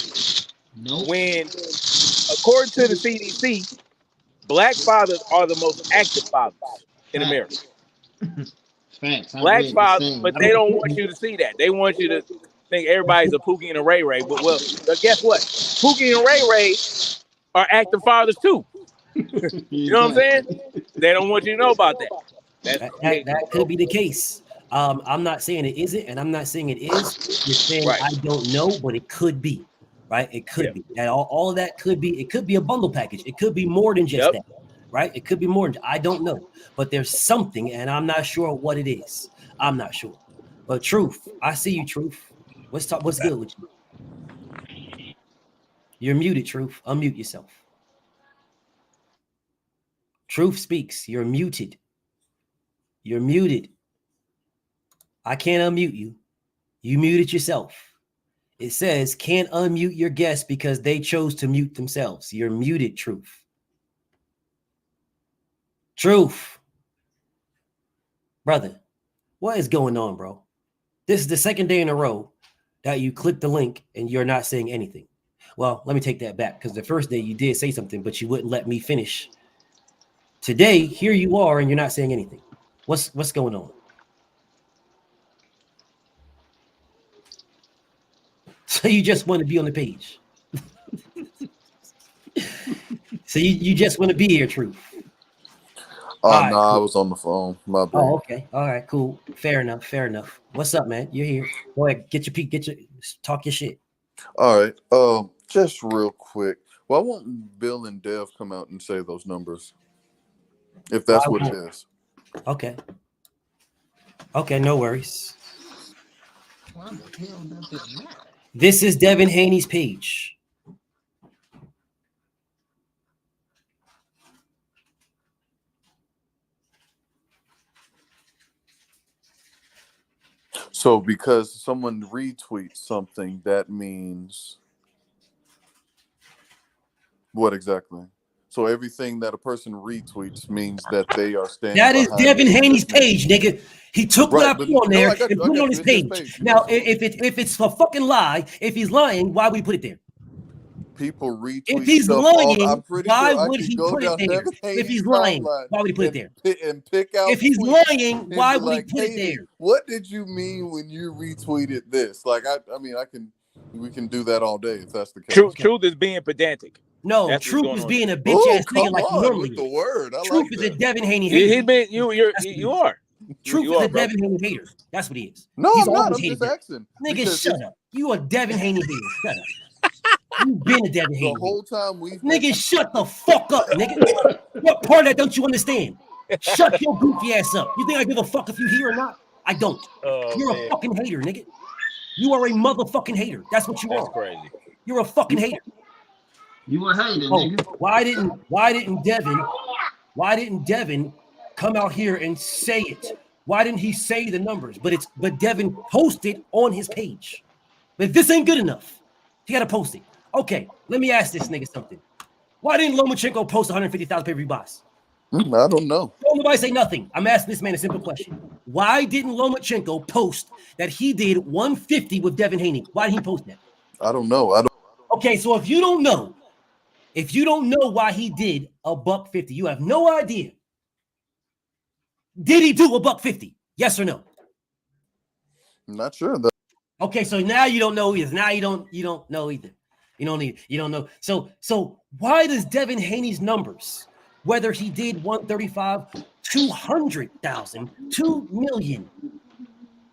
Nope. When, according to the CDC, black fathers are the most active fathers in America. Facts. Black fathers, but they don't want you to see that. They want you to think everybody's a Pookie and a Ray Ray. But guess what? Pookie and Ray Ray are active fathers too. You know what I'm saying? They don't want you to know about that. That could be the case. I'm not saying it isn't, and I'm not saying it is. You're saying I don't know, but it could be, right? It could be. And all of that could be. It could be a bundle package. It could be more than just that, right? It could be more. I don't know, but there's something, and I'm not sure what it is. I'm not sure. But Truth, I see you, Truth. What's good with you? You're muted, Truth. Unmute yourself. Truth speaks. You're muted. You're muted. I can't unmute you. You muted yourself. It says can't unmute your guest because they chose to mute themselves. You're muted, Truth. Truth. Brother, what is going on, bro? This is the second day in a row that you click the link and you're not saying anything. Well, let me take that back, because the first day you did say something, but you wouldn't let me finish. Today, here you are and you're not saying anything. What's going on? So you just want to be on the page. So you just want to be here, Truth. Oh, no, cool. I was on the phone. My bad. Oh, okay. All right, cool. Fair enough. What's up, man? You're here. Go ahead, talk your shit. All right. Just real quick. Why won't Bill and Dev come out and say those numbers? If that's what it is. Okay. Okay, no worries. This is Devin Haney's page. So because someone retweets something, that means what exactly? So everything that a person retweets means that they are standing. That is Devin Haney's page, nigga. He took what I put on there and put it on his page. Now, if it's a fucking lie, if he's lying, why would he put it there? People retweet. If he's lying, why would he put it there? If he's lying, why would he put it there? And pick out. If he's lying, why would he put it there? What did you mean when you retweeted this? Like, we can do that all day if that's the case. Truth is being pedantic. No, that's Truth is being a bitch ass nigga like you normally. The word. Truth is a Devin Haney hater. You are. Truth is a Devin Haney hater. That's what he is. No, he's I'm not. I'm just asking. Nigga, shut up. You a Devin Haney hater. Shut up. You've been a Devin Haney. The whole time nigga, shut the fuck up, nigga. What part of that don't you understand? Shut your goofy ass up. You think I give a fuck if you here or not? I don't. You're a fucking hater, nigga. You are a motherfucking hater. That's what you are. That's crazy. You're a fucking hater. You a hater, nigga. Why didn't Devin come out here and say it. Why didn't he say the numbers? But Devin posted on his page. But if this ain't good enough, he got to post it. Okay, let me ask this nigga something. Why didn't Lomachenko post 150,000 pay-per-view buys? I don't know. Don't nobody say nothing. I'm asking this man a simple question. Why didn't Lomachenko post that he did 150 with Devin Haney? Why didn't he post that? I don't know. Okay, so if you don't know why he did $150, you have no idea. Did he do $150? Yes or no? I'm not sure. Okay, so now you don't know either. Now you don't know either. You don't know. So why does Devin Haney's numbers, whether he did 135, 200,000, 2 million,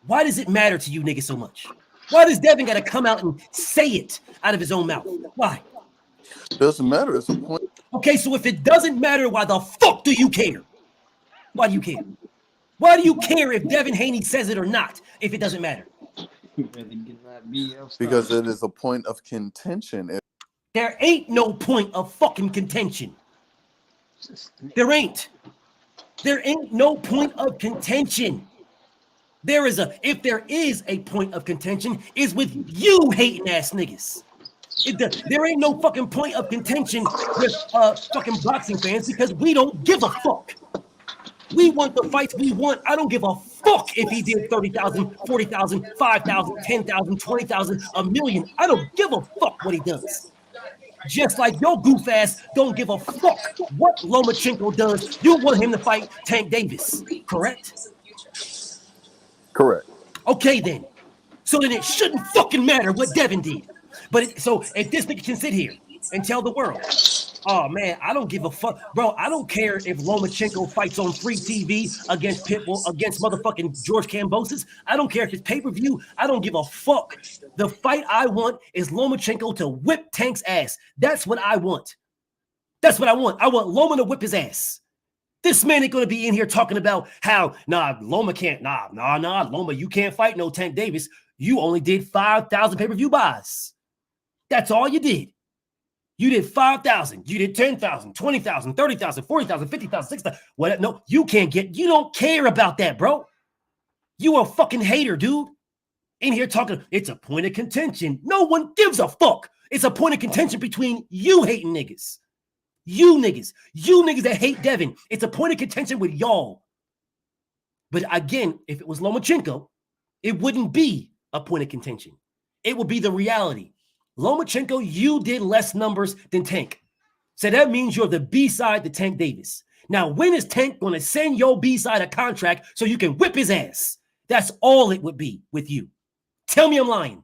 why does it matter to you niggas so much? Why does Devin got to come out and say it out of his own mouth? Why? Doesn't matter. It's a point. Okay, so if it doesn't matter, why the fuck do you care? Why do you care? Why do you care if Devin Haney says it or not, if it doesn't matter? Because it is a point of contention. There ain't no point of fucking contention. There ain't. There ain't no point of contention. If there is a point of contention, is with you hating ass niggas. There ain't no fucking point of contention with fucking boxing fans because we don't give a fuck. We want the fights we want. I don't give a fuck if he did 30,000, 40,000, 5,000, 10,000, 20,000, a million. I don't give a fuck what he does. Just like your goof ass don't give a fuck what Lomachenko does. You want him to fight Tank Davis, correct? Correct. Okay then. So then it shouldn't fucking matter what Devin did. But so if this nigga can sit here and tell the world, oh man, I don't give a fuck, bro. I don't care if Lomachenko fights on free TV against Pitbull, against motherfucking George Kambosos. I don't care if it's pay-per-view. I don't give a fuck. The fight I want is Lomachenko to whip Tank's ass. That's what I want. That's what I want. I want Loma to whip his ass. This man ain't gonna be in here talking about how Loma can't. Loma, you can't fight no Tank Davis. You only did 5,000 pay-per-view buys. That's all you did. You did 5,000. You did 10,000, 20,000, 30,000, 40,000, 50,000, 60,000. What? No, you don't care about that, bro. You a fucking hater, dude. In here talking, it's a point of contention. No one gives a fuck. It's a point of contention between you hating niggas. You niggas that hate Devin. It's a point of contention with y'all. But again, if it was Lomachenko, it wouldn't be a point of contention. It would be the reality. Lomachenko, you did less numbers than Tank. So that means you're the B-side to Tank Davis. Now, when is Tank going to send your B-side a contract so you can whip his ass? That's all it would be with you. Tell me I'm lying.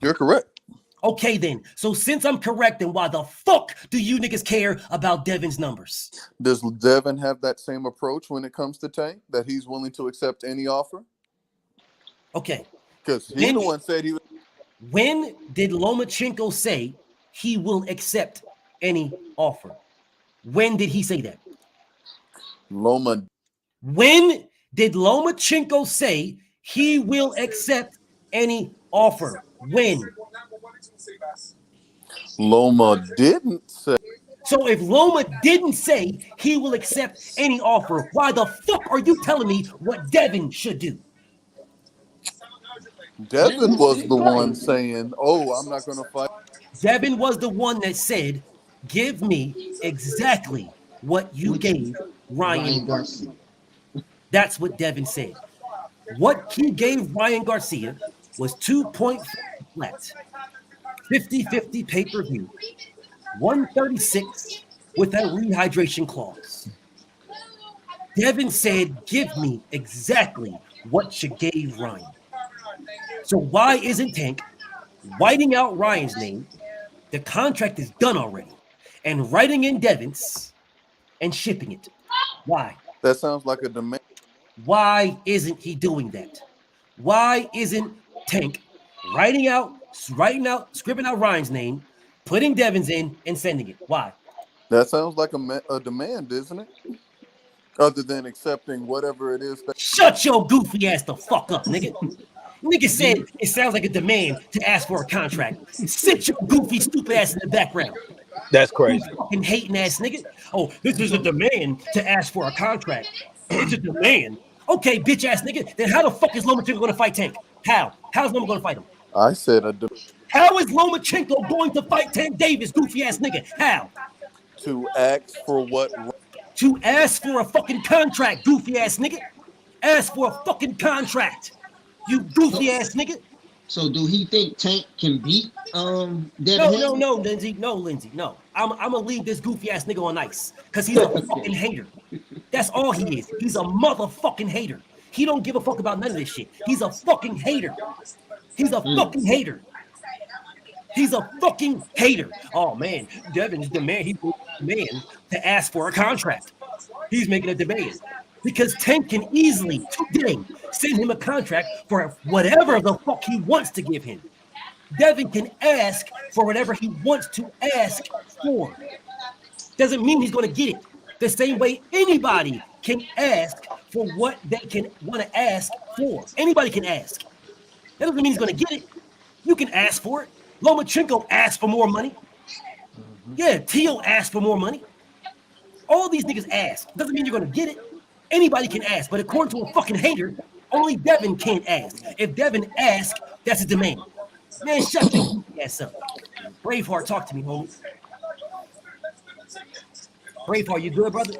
You're correct. Okay, then. So since I'm correct, then why the fuck do you niggas care about Devin's numbers? Does Devin have that same approach when it comes to Tank, that he's willing to accept any offer? Okay. Because he's the one said he was. When did Lomachenko say he will accept any offer? When did he say that? When did Lomachenko say he will accept any offer? When? Loma didn't say. So if Loma didn't say he will accept any offer, why the fuck are you telling me what Devin should do? Devin was the one saying, oh, I'm not going to fight. Devin was the one that said, give me exactly what you gave Ryan Garcia. That's what Devin said. What he gave Ryan Garcia was 2.5 flat, 50-50 pay-per-view, 136 with a rehydration clause. Devin said, give me exactly what you gave Ryan. So why isn't Tank whiting out Ryan's name? The contract is done already. And writing in Devin's and shipping it. Why? That sounds like a demand. Why isn't he doing that? Why isn't Tank scribbling out Ryan's name, putting Devin's in, and sending it? Why? That sounds like a demand, isn't it? Other than accepting whatever it is. Shut your goofy ass the fuck up, nigga. Nigga said it sounds like a demand to ask for a contract. Sit your goofy, stupid ass in the background. That's crazy. You fucking hating ass nigga. Oh, this is a demand to ask for a contract. It's a demand. Okay, bitch ass nigga. Then how the fuck is Lomachenko going to fight Tank? How? How's Loma going to fight him? I said How is Lomachenko going to fight Tank Davis, goofy ass nigga? How? to ask for what? To ask for a fucking contract, goofy ass nigga. Ask for a fucking contract. You goofy ass nigga. So do he think Tank can beat Devin? No, Lindsay. No. I'm gonna leave this goofy ass nigga on ice because he's a fucking hater. That's all he is. He's a motherfucking hater. He don't give a fuck about none of this shit. He's a fucking hater. He's a fucking hater. He's a fucking hater. Oh man, Devin is the man. He's the man to ask for a contract. He's making a demand because Tank can easily today send him a contract for whatever the fuck he wants to give him. Devin can ask for whatever he wants to ask for. Doesn't mean he's going to get it. The same way anybody can ask for what they can want to ask for. Anybody can ask. That doesn't mean he's going to get it. You can ask for it. Lomachenko asked for more money. Yeah, Teal asked for more money. All these niggas ask. Doesn't mean you're going to get it. Anybody can ask, but according to a fucking hater, only Devin can't ask. If Devin asks, that's a demand. Man, shut your ass up. Braveheart, talk to me, homie. Braveheart, you good, brother?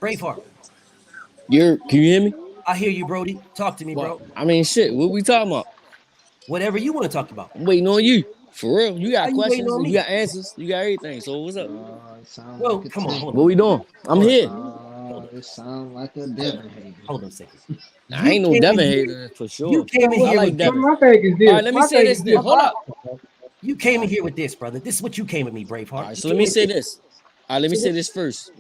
Braveheart. Can you hear me? I hear you, Brody. Talk to me, bro. I mean, shit, what we talking about? Whatever you want to talk about. I'm waiting on you. For real. You got How you questions, waiting on you me? got answers, you got everything. So what's up? Well, come on. What we doing? I'm here. It sounds like a Devin hater. Hold on a second. I ain't no Devin hater for sure. You came in I here like with Devin. My thing is this. All right, let me say this. Hold up. You came in here with this, brother. This is what you came at me, Braveheart. All right, so let me say this. All right, let me say this first.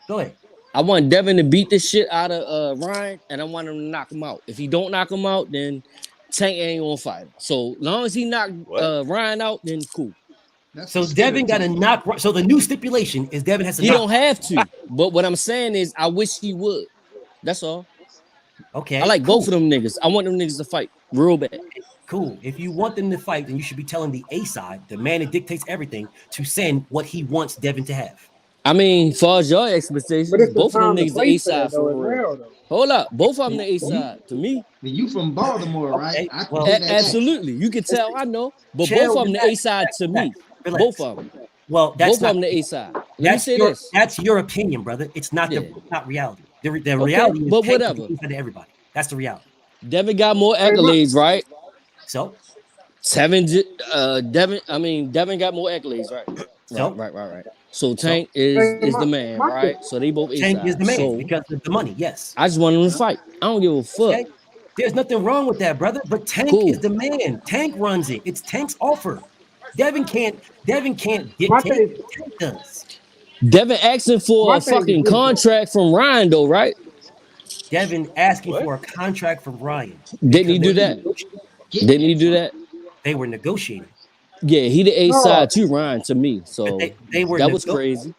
Go ahead. I want Devin to beat this shit out of Ryan, and I want him to knock him out. If he don't knock him out, then Tank ain't gonna fight him. So long as he knock Ryan out, then cool. So Devin got to knock. So the new stipulation is Devin has to. He don't have to. But what I'm saying is, I wish he would. That's all. Okay. I like both of them niggas. I want them niggas to fight real bad. Cool. If you want them to fight, then you should be telling the A side, the man that dictates everything, to send what he wants Devin to have. I mean, as far as your expectations, both of them niggas the A side for real. Hold up, both of them the A side to me. You from Baltimore, right? Absolutely. You can tell I know, but both of them the A side to me. Both of them. Well, that's both of them the A side. Let me say this. That's your opinion, brother. It's not not reality. The reality is, but whatever. To everybody. That's the reality. Devin got more accolades, right? So Devin got more accolades, right? So right. So Tank is the man, right? So they both Tank is the man because of the money. Yes. I just want him to fight. I don't give a fuck. Okay. There's nothing wrong with that, brother. But Tank is the man. Tank runs it. It's Tank's offer. Devin can't dictate. Tank does. Devin asking for a fucking contract from Ryan, though, right? Devin asking for a contract from Ryan. Didn't he do that? Didn't he do that? They were negotiating. Yeah, he the A side to Ryan to me. So they were that was crazy.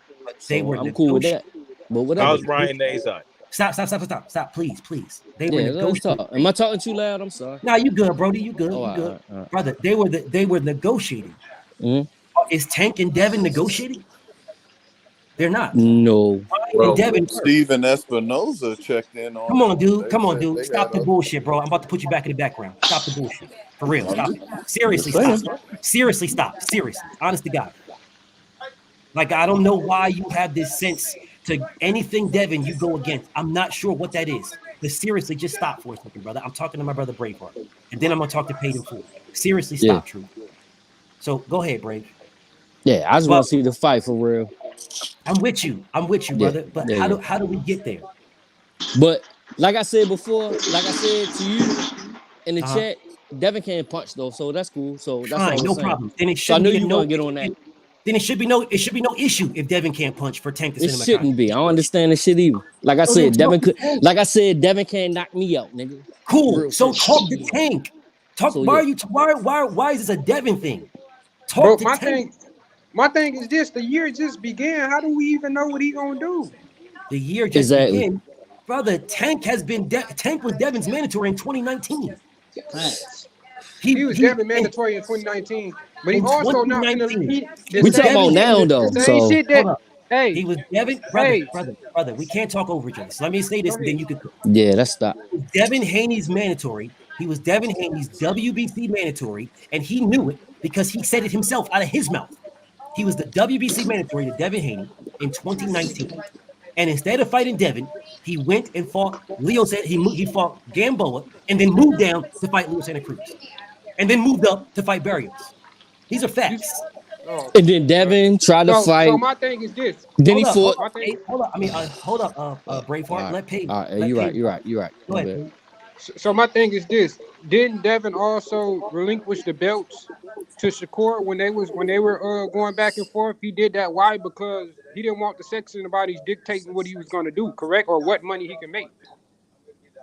I'm cool with that. But whatever. How's Ryan the A side? Stop. Please. They were negotiating. Am I talking too loud? I'm sorry. No, you good, Brody. You good. Oh, you good. all right. Brother, they were negotiating. Mm-hmm. Is Tank and Devin negotiating? They're not. No. Well, Steven Espinoza checked in on. Come on, dude. Stop the bullshit, bro. I'm about to put you back in the background. Stop the bullshit. For real. Stop. Seriously, stop. Seriously, stop. Seriously. Honest to God. Like, I don't know why you have this sense to anything Devin you go against. I'm not sure what that is. But seriously, just stop for a second, brother. I'm talking to my brother Braveheart. And then I'm going to talk to Peyton Ford. Seriously, stop, True. So, go ahead, Brave. Yeah, I just want to see the fight for real. I'm with you, brother. But how do we get there? But like I said before, like I said to you in the chat, Devin can't punch though, so that's cool. So that's fine, all no saying. problem. Then it so I should know be you want to get on that. Then it should be no issue if Devin can't punch for Tank to send him a shouldn't be. I don't understand the shit either. Like I said, Devin can't knock me out, nigga. Cool. Real so talk to Tank. Talk. So, why is this a Devin thing? Talk to Tank. My thing is this: the year just began. How do we even know what he gonna do? The year just began, brother. Tank was Devin's mandatory in 2019. He was Devin mandatory in 2019, but he in also not in the 2019. the We same talking about shit- now the though. same So shit that. Hold up. Hey, He was Devin, hey, brother. We can't talk over each other. So let me say this, go and then ahead. you could. yeah, that's that. Devin Haney's mandatory. He was Devin Haney's WBC mandatory, and he knew it because he said it himself out of his mouth. He was the WBC mandatory to Devin Haney in 2019, and instead of fighting Devin, he went and fought Leo. Said he fought Gamboa, and then moved down to fight Leo Santa Cruz, and then moved up to fight Barrios. These are facts. Oh, And then Devin tried to so fight. my thing is this. Then he Hold fought. up. Hey, hold up. I mean, hold up. Braveheart. All right. Let Pay. All right. Let You're Pay- right. You're right. You're right. Go My ahead. bad. So my thing is this: didn't Devin also relinquish the belts to Shakur when they were going back and forth? He did that. Why? Because he didn't want the Sexton bodies dictating what he was going to do, correct, or what money he can make.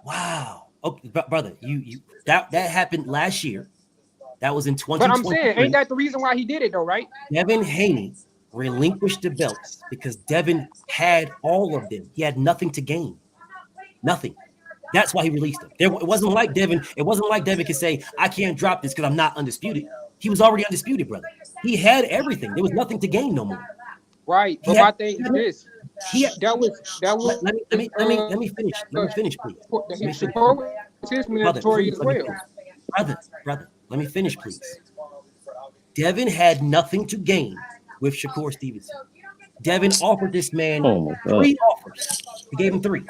Wow. Okay, brother, you that happened last year. That was in But I'm 2023. saying, ain't that the reason why he did it though, right? Devin Haney relinquished the belts because Devin had all of them. He had nothing to gain. Nothing. That's why he released them. It wasn't like Devin. It wasn't like Devin could say, "I can't drop this because I'm not undisputed." He was already undisputed, brother. He had everything. There was nothing to gain no more. Right. But my thing is this: that was Let me finish. Let me finish, please. Shakur was his mandatory as well. Brother, let me finish, please. Devin had nothing to gain with Shakur Stevenson. Devin offered this man 3 offers. He gave him 3.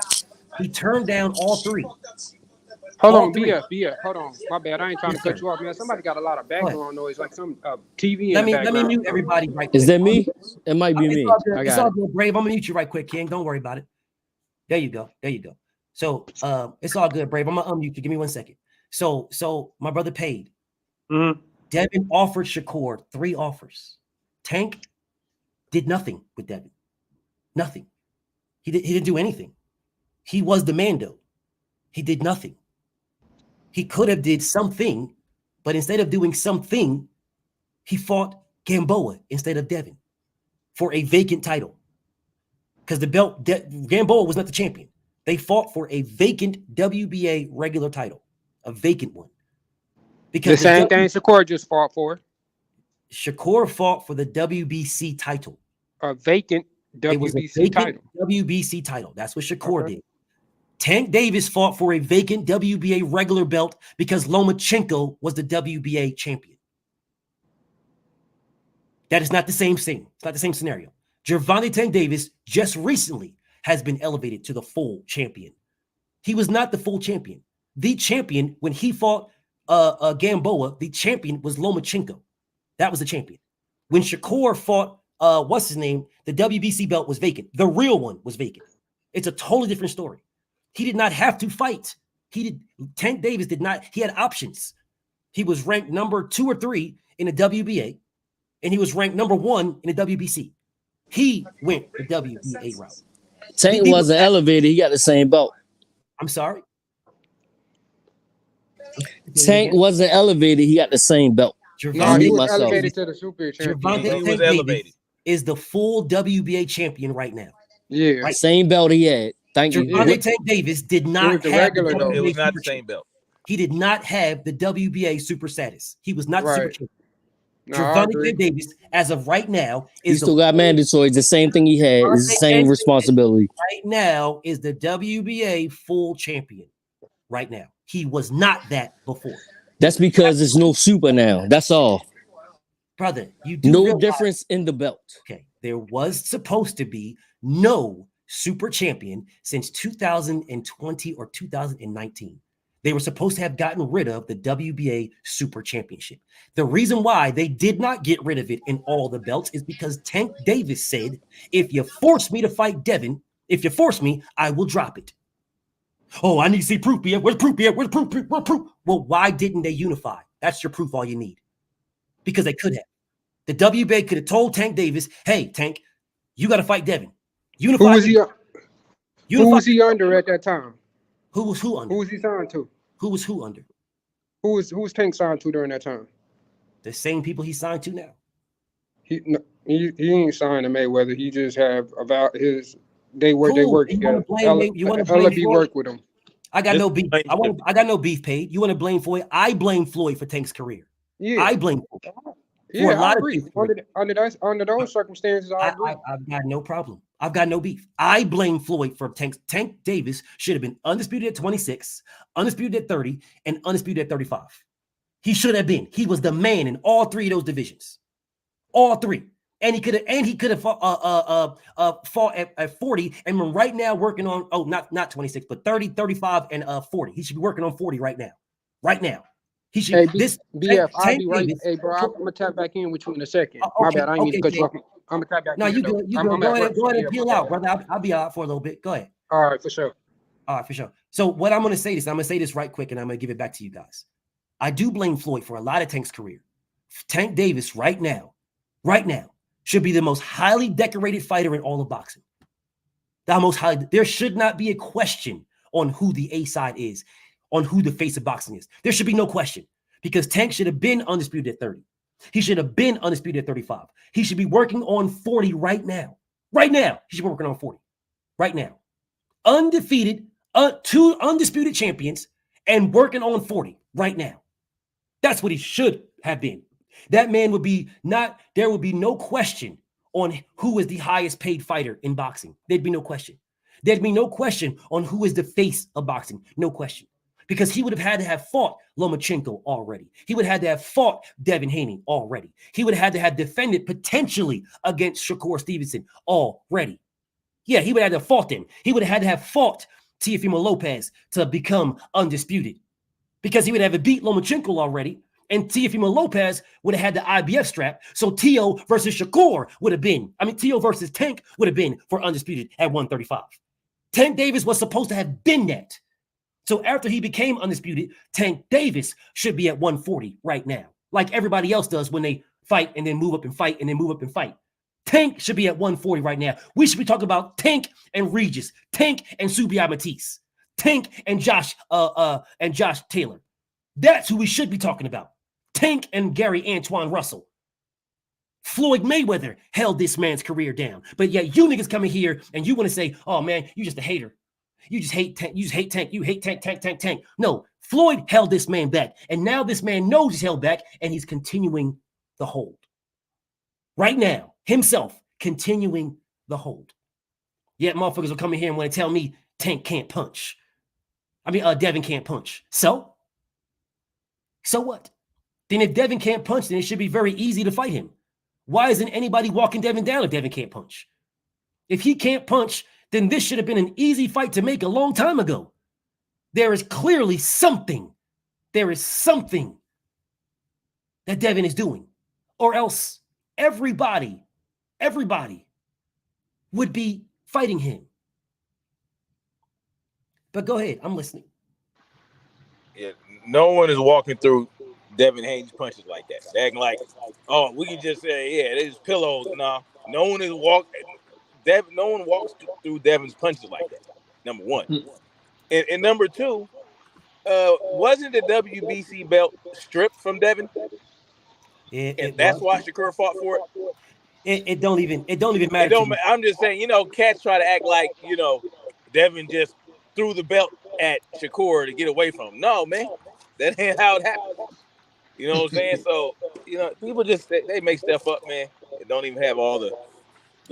He turned down all 3. Hold all on, 3. BF, hold on. My bad. I ain't trying Yes, to cut sir. you off, man. Somebody got a lot of background noise, like some TV Let in me the let me background. mute everybody right quick. Is that me? It might be It's me. all good. I It's got all it. good, Brave. I'm gonna mute you right quick, King. Don't worry about it. There you go. So it's all good, Brave. I'm gonna unmute you. Give me 1 second. So my brother paid. Mm-hmm. Devin offered Shakur 3 offers. Tank did nothing with Devin. Nothing. He didn't do anything. He was the Mando. He did nothing. He could have did something, but instead of doing something, he fought Gamboa instead of Devin for a vacant title. Because the belt, Gamboa was not the champion. They fought for a vacant WBA regular title, a vacant one. Because The same thing Shakur just fought for. Shakur fought for the WBC title. A vacant WBC It was a vacant title. WBC title. That's what Shakur did. Tank Davis fought for a vacant WBA regular belt because Lomachenko was the WBA champion. That is not the same thing. It's not the same scenario. Gervonta Tank Davis just recently has been elevated to the full champion. He was not the full champion. The champion, when he fought Gamboa, the champion was Lomachenko. That was the champion. When Shakur fought, what's his name? The WBC belt was vacant. The real one was vacant. It's a totally different story. He did not have to fight. Tank Davis did not. He had options. He was ranked number 2 or 3 in the WBA, and he was ranked number 1 in the WBC. He went the WBA route. Tank wasn't elevated. He got the same belt. I'm sorry. Tank wasn't elevated. He got the same belt. No, he was elevated to the super champion. He was elevated. Is the full WBA champion right now. Yeah. Right. Same belt he had. Thank you. Tank Davis did not have the WBA It was not the super same belt. He did not have the WBA super status. He was not the super champion. No, Gervonta Davis, as of right now, He still got mandatory. It's the same thing he had. It's the same responsibility. Right now is the WBA full champion. Right now. He was not that before. That's because there's no super now. That's all. Brother, you do no realize, difference in the belt. Okay, there was supposed to be no super champion since 2020 or 2019. They were supposed to have gotten rid of the WBA Super Championship. The reason why they did not get rid of it in all the belts is because Tank Davis said, if you force me to fight Devin, if you force me, I will drop it. Oh, I need to see proof, BF. Where's proof, BF? Where's proof? Where's proof? Well, why didn't they unify? That's your proof, all you need. Because they could have. The WBA could have told Tank Davis, hey, Tank, you got to fight Devin. Unify. Who was he under at that time? Who was who under? Who was he signed to? Who was who under? Who was Tank signed to during that time? The same people he signed to now. He ain't signed to Mayweather. He just have about his they work together. You want to blame LFB Floyd? work with him. I got no beef. I got no beef paid. You want to blame Floyd? I blame Floyd for Tank's career. Yeah, I blame Floyd. yeah, I agree. Under those circumstances, I agree. I've got no problem. I've got no beef. I blame Floyd for Tank Davis should have been undisputed at 26, undisputed at 30, and undisputed at 35. He should have been. He was the man in all three of those divisions. All three. And he could have fought at 40 and been right now working on not 26, but 30, 35, and 40. He should be working on 40 right now. Right now. He should BF, I'll be right. Davis, hey, bro, I'm gonna tap back in with you in a second. My bad, I ain't mean to cut you off. I'm gonna tap back in. No, you good. You good. Go ahead and peel out, brother. I'll be out for a little bit. Go ahead. All right, for sure. All right, for sure. So what I'm gonna say this right quick, and I'm gonna give it back to you guys. I do blame Floyd for a lot of Tank's career. Tank Davis right now, should be the most highly decorated fighter in all of boxing. There should not be a question on who the A side is, on who the face of boxing is. There should be no question because Tank should have been undisputed at 30. He should have been undisputed at 35. He should be working on 40 right now. Right now, he should be working on 40 right now. Undefeated, 2 undisputed champions and working on 40 right now. That's what he should have been. That man there would be no question on who is the highest paid fighter in boxing. There'd be no question. There'd be no question on who is the face of boxing. No question. Because he would have had to have fought Lomachenko already. He would have had to have fought Devin Haney already. He would have had to have defended potentially against Shakur Stevenson already. Yeah, he would have had to have fought them. He would have had to have fought Teofimo Lopez to become undisputed. Because he would have beat Lomachenko already. And Teofimo Lopez would have had the IBF strap. So Teo versus Shakur Teo versus Tank would have been for undisputed at 135. Tank Davis was supposed to have been that. So after he became undisputed, Tank Davis should be at 140 right now. Like everybody else does when they fight and then move up and fight and then move up and fight. Tank should be at 140 right now. We should be talking about Tank and Regis, Tank and Subiai Matisse, Tank and Josh Taylor. That's who we should be talking about. Tank and Gary Antoine Russell. Floyd Mayweather held this man's career down. But yet you niggas come in here and you want to say, oh man, you just a hater. You just hate Tank. You just hate Tank. You hate Tank. No, Floyd held this man back. And now this man knows he's held back and he's continuing the hold. Right now, himself continuing the hold. Yet motherfuckers will come in here and want to tell me Tank can't punch. Devin can't punch. So what? Then if Devin can't punch, then it should be very easy to fight him. Why isn't anybody walking Devin down if Devin can't punch? If he can't punch, then this should have been an easy fight to make a long time ago. There is clearly something. There is something that Devin is doing. Or else everybody would be fighting him. But go ahead, I'm listening. Yeah, no one is walking through Devin Haney's punches like that. They're acting like, oh, we can just say, yeah, they're just pillows. No one walks through Devin's punches like that. Number one. And number two, wasn't the WBC belt stripped from Devin? That's why Shakur fought for it. It don't even matter. I'm just saying, cats try to act like, Devin just threw the belt at Shakur to get away from him. No, man, that ain't how it happened. You know what I'm saying? So, people just they make stuff up, man. They don't even have all the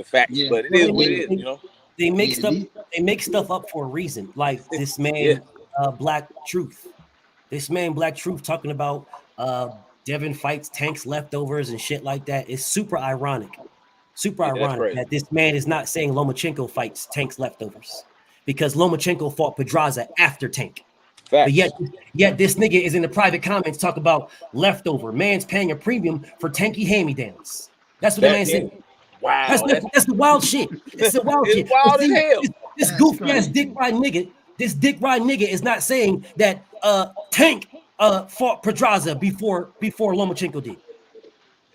facts, but it is what it is, They make stuff up for a reason. Like this man, Black Truth. This man, Black Truth, talking about Devin fights Tank's leftovers and shit like that. It's super ironic. That this man is not saying Lomachenko fights Tank's leftovers because Lomachenko fought Pedraza after Tank. Facts. But yet this nigga is in the private comments talking about leftover. Man's paying a premium for tanky hand-me-downs. That's what the man said. Wow. That's the wild shit. It's the wild shit. Wild as hell. This goofy ass dick ride nigga, is not saying that Tank fought Pedraza before Lomachenko did.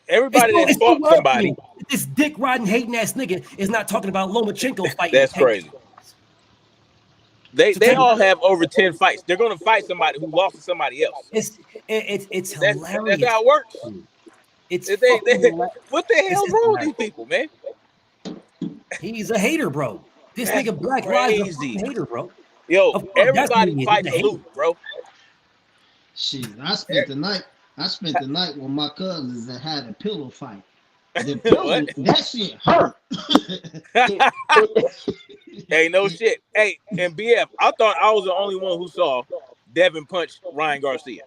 Everybody that fought somebody. This dick riding hating ass nigga is not talking about Lomachenko fighting. That's crazy. They all have over 10 fights. They're going to fight somebody who lost to somebody else. It's hilarious. That's how it works. What the hell's wrong with these people, man? He's a hater, bro. This nigga Black Lives is a hater, bro. Yo, Of course, that's what everybody he is. fight He's a for hater. loot, bro. Shit, I spent the night with my cousins that had a pillow fight. The pillow, that shit hurt. Hey, no shit. Hey, and BF, I thought I was the only one who saw Devin punch Ryan Garcia.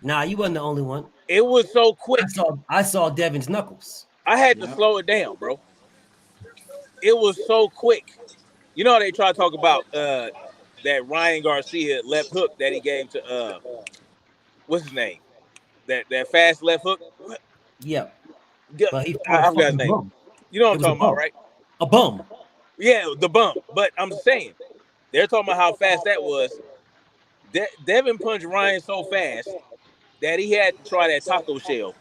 Nah, you wasn't the only one. It was so quick. I saw Devin's knuckles. I had to slow it down, bro. It was so quick. You know how they try to talk about that Ryan Garcia left hook that he gave to what's his name? That fast left hook. Yeah. But he I forgot his name. bum. You know what I'm talking about, right? A bum. Yeah, the bum. But I'm saying they're talking about how fast that was. Devin punched Ryan so fast that he had to try that taco shell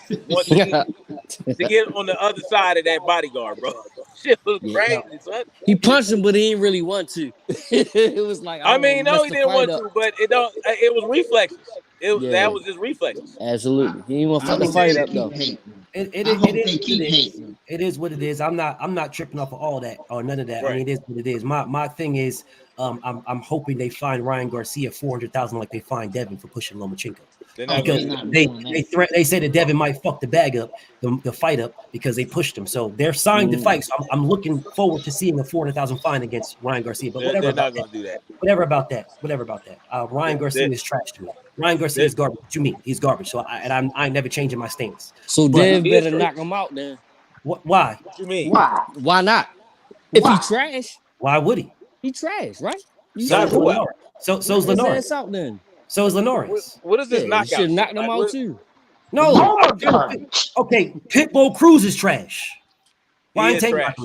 to get on the other side of that bodyguard, bro. Shit was crazy, son. He punched him, but he didn't really want to. It was like I mean, no, he didn't want to, but it was reflexes. That was just reflexes. Absolutely, he didn't want to fuck the fight up though. It is what it is. I'm not tripping off of all that or none of that. Right. I mean, it is what it is. My thing is, I'm hoping they find Ryan Garcia $400,000 like they find Devin for pushing Lomachenko. Because they say that Devin might fuck the bag up, the fight up, because they pushed him. So they're signed to fight. So I'm looking forward to seeing a $400,000 fine against Ryan Garcia. But they're not going to do that. Whatever about that. Ryan Garcia is trash to me. Ryan Garcia is garbage to me. He's garbage. So I'm never changing my stance. So Dev better knock him out then. Why? What you mean? Why not? If he trash, why would he? He trash, right? So's Lenoris. Out then. So is Lenoris. What is this knockout? Should knock them out too. No. Okay, Pitbull Cruz is trash. Why ain't trash?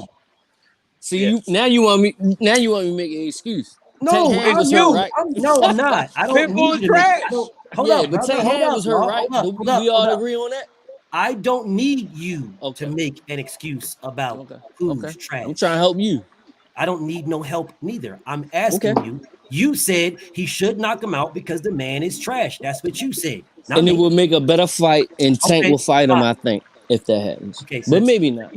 See, now you want me to make an excuse. No, I'm not. I don't Pitbull need trash. Hold up, but Tank was hurt, right? We all agree on that. I don't need you to make an excuse about who's trash. I'm trying to help you. I don't need no help neither. I'm asking you. You said he should knock him out because the man is trash. That's what you said. And it will make a better fight, and Tank will fight him, I think, if that happens. Okay, so but maybe not.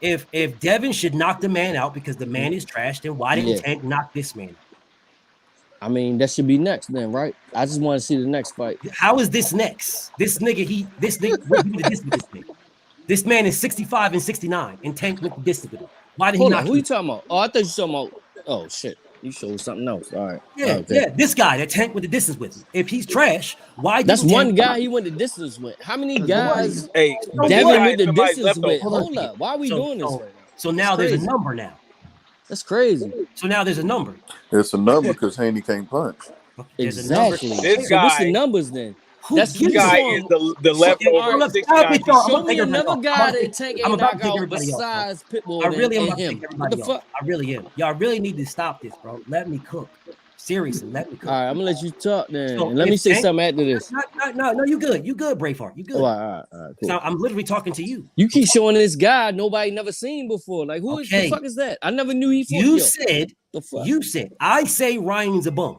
If Devin should knock the man out because the man is trash, then why didn't Tank knock this man? I mean, that should be next then, right? I just want to see the next fight. How is this next? This nigga, what did this with this nigga? This man is 65 and 69, and Tank went the distance with him. Why did he not? Who you talking about? Oh, I thought you talking about. Oh shit, you showed something else. All right. Yeah, this guy that Tank went the distance with him. If he's trash, why? That's one guy he went the distance with. How many guys? Hey, Devin went the distance with. Hold up, why are we doing this? So now there's a number now. That's crazy. So now there's a number. It's a number because Haney can't punch. Exactly. This guy, what's the numbers then? This guy is the leftover. Show me another guy that Tank ain't knock out besides Pitbull. I really am about to take everybody off. I really am. Y'all really need to stop this, bro. Let me cook. Seriously, let me cook. All right, I'm gonna let you talk then. And let me say something after this. No, you good. You good, Braveheart. You good. All right, cool. So I'm literally talking to you. You keep showing this guy nobody never seen before. Like who the fuck is that? I never knew he fought. You said I say Ryan's a bum.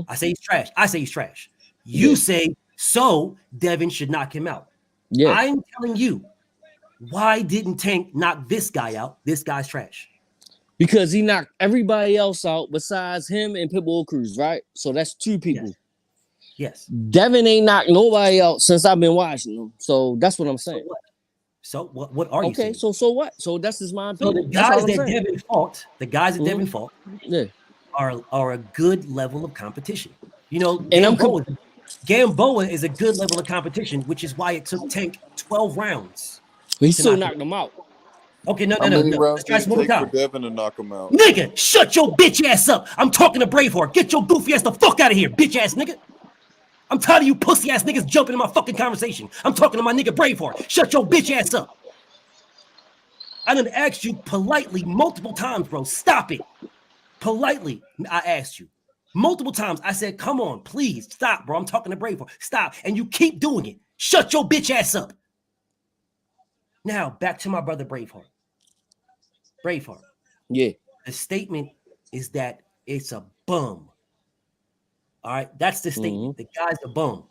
I say he's trash. You say so Devin should knock him out. Yeah. I'm telling you, why didn't Tank knock this guy out? This guy's trash. Because he knocked everybody else out besides him and Pitbull Cruz, right? So that's two people. Yes. Devin ain't knocked nobody out since I've been watching him. So that's what I'm saying. So what are you saying? Okay, so what? So that's just my opinion. So the guys that Devin fought, are a good level of competition. You know, Gamboa is a good level of competition, which is why it took Tank 12 rounds. But he still knocked him out. Okay, no. Let's try some more time. For Devin to knock him out. Nigga, shut your bitch ass up. I'm talking to Braveheart. Get your goofy ass the fuck out of here, bitch ass nigga. I'm tired of you pussy ass niggas jumping in my fucking conversation. I'm talking to my nigga Braveheart. Shut your bitch ass up. I done asked you politely multiple times, bro. Stop it. Politely, I asked you. Multiple times, I said, come on, please, stop, bro. I'm talking to Braveheart. Stop. And you keep doing it. Shut your bitch ass up. Now, back to my brother Braveheart. Braveheart. Yeah. The statement is that it's a bum. All right? That's the statement. The guy's a bum.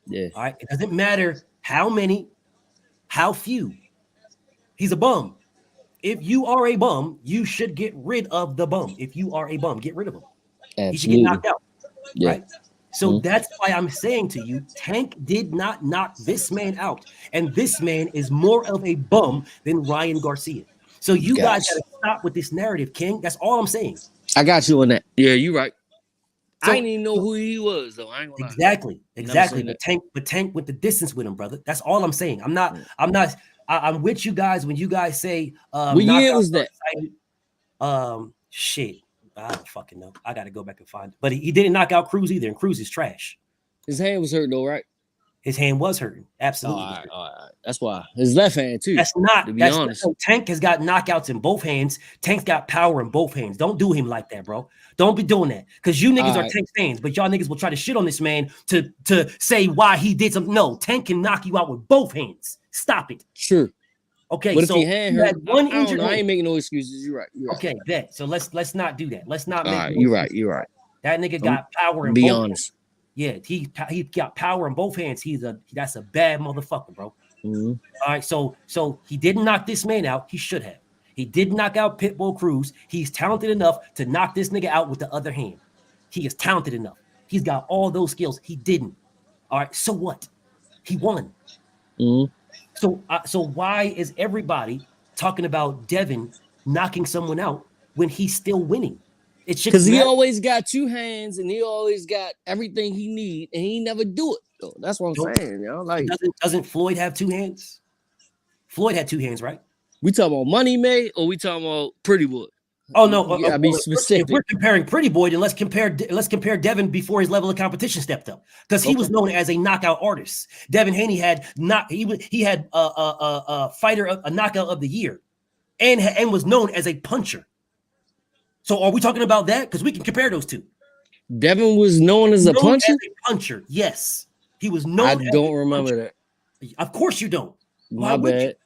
Yeah. All right? It doesn't matter how many, how few. He's a bum. if you are a bum, you should get rid of the bum. If you are a bum, get rid of him. Absolutely. He should get knocked out. Yeah. Right. So that's why I'm saying to you, Tank did not knock this man out. And this man is more of a bum than Ryan Garcia. So you guys got to stop with this narrative, King. That's all I'm saying. I got you on that. Yeah, you're right. So, I didn't even know who he was, though. I ain't gonna exactly. lie. But Tank went the distance with him, brother. That's all I'm saying. I'm with you guys when you guys say what year was that? Shit. I don't fucking know. I got to go back and find it. But he didn't knock out Cruz either, and Cruz is trash. His hand was hurt though, right? His hand was hurting. Absolutely. All right. That's why. His left hand too. That's not. To be honest. Tank has got knockouts in both hands. Tank's got power in both hands. Don't do him like that, bro. Don't be doing that. Because you niggas are Tank fans, but y'all niggas will try to shit on this man to say why he did something. No, Tank can knock you out with both hands. Stop it. Sure. Okay, but so if he hand hurt, I ain't making no excuses. You're right. Okay, bet. So let's not do that. Let's not make. Right, you're right. That nigga got power in both. Be honest. Hands. Yeah, he got power in both hands. That's a bad motherfucker, bro. Mm-hmm. All right, so he didn't knock this man out. He should have. He did knock out Pitbull Cruz. He's talented enough to knock this nigga out with the other hand. He is talented enough. He's got all those skills. He didn't. All right, so what? He won. Mm-hmm. So why is everybody talking about Devin knocking someone out when he's still winning? It's because he always got two hands and he always got everything he need and he never do it. Though. That's what I'm saying, yo. Like, doesn't Floyd have two hands? Floyd had two hands, right? We talking about Money May or we talking about Pretty Boy? Oh no, I be specific. If we're comparing Pretty Boy, then let's compare Devin before his level of competition stepped up, because he was known as a knockout artist. Devin Haney had fighter a knockout of the year, and was known as a puncher. So are we talking about that? Because we can compare those two. Devin was known as a puncher. Yes, he was known. I don't remember that. Of course you don't. My bad.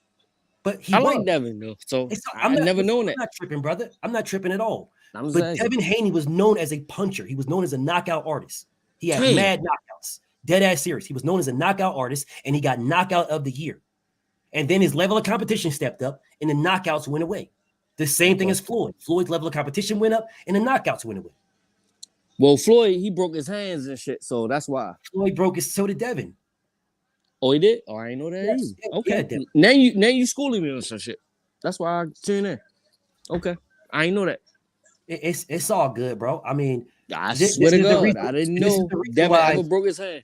But I like Devin though, so I never known that. I'm not tripping, brother. I'm not tripping at all. But Devin Haney was known as a puncher. He was known as a knockout artist. He had mad knockouts, dead ass serious. He was known as a knockout artist, and he got knockout of the year. And then his level of competition stepped up, and the knockouts went away. The same thing as Floyd. Floyd's level of competition went up, and the knockouts went away. Well, Floyd, he broke his hands and shit, so that's why. Floyd broke his. So did Devin. Oh, he did? Oh, I ain't know that. Yes, okay. Yeah, now you schooling me on some shit. That's why I tune in. Okay. I ain't know that. It's all good, bro. I mean, I swear to God, I didn't know Devin ever broke his hand.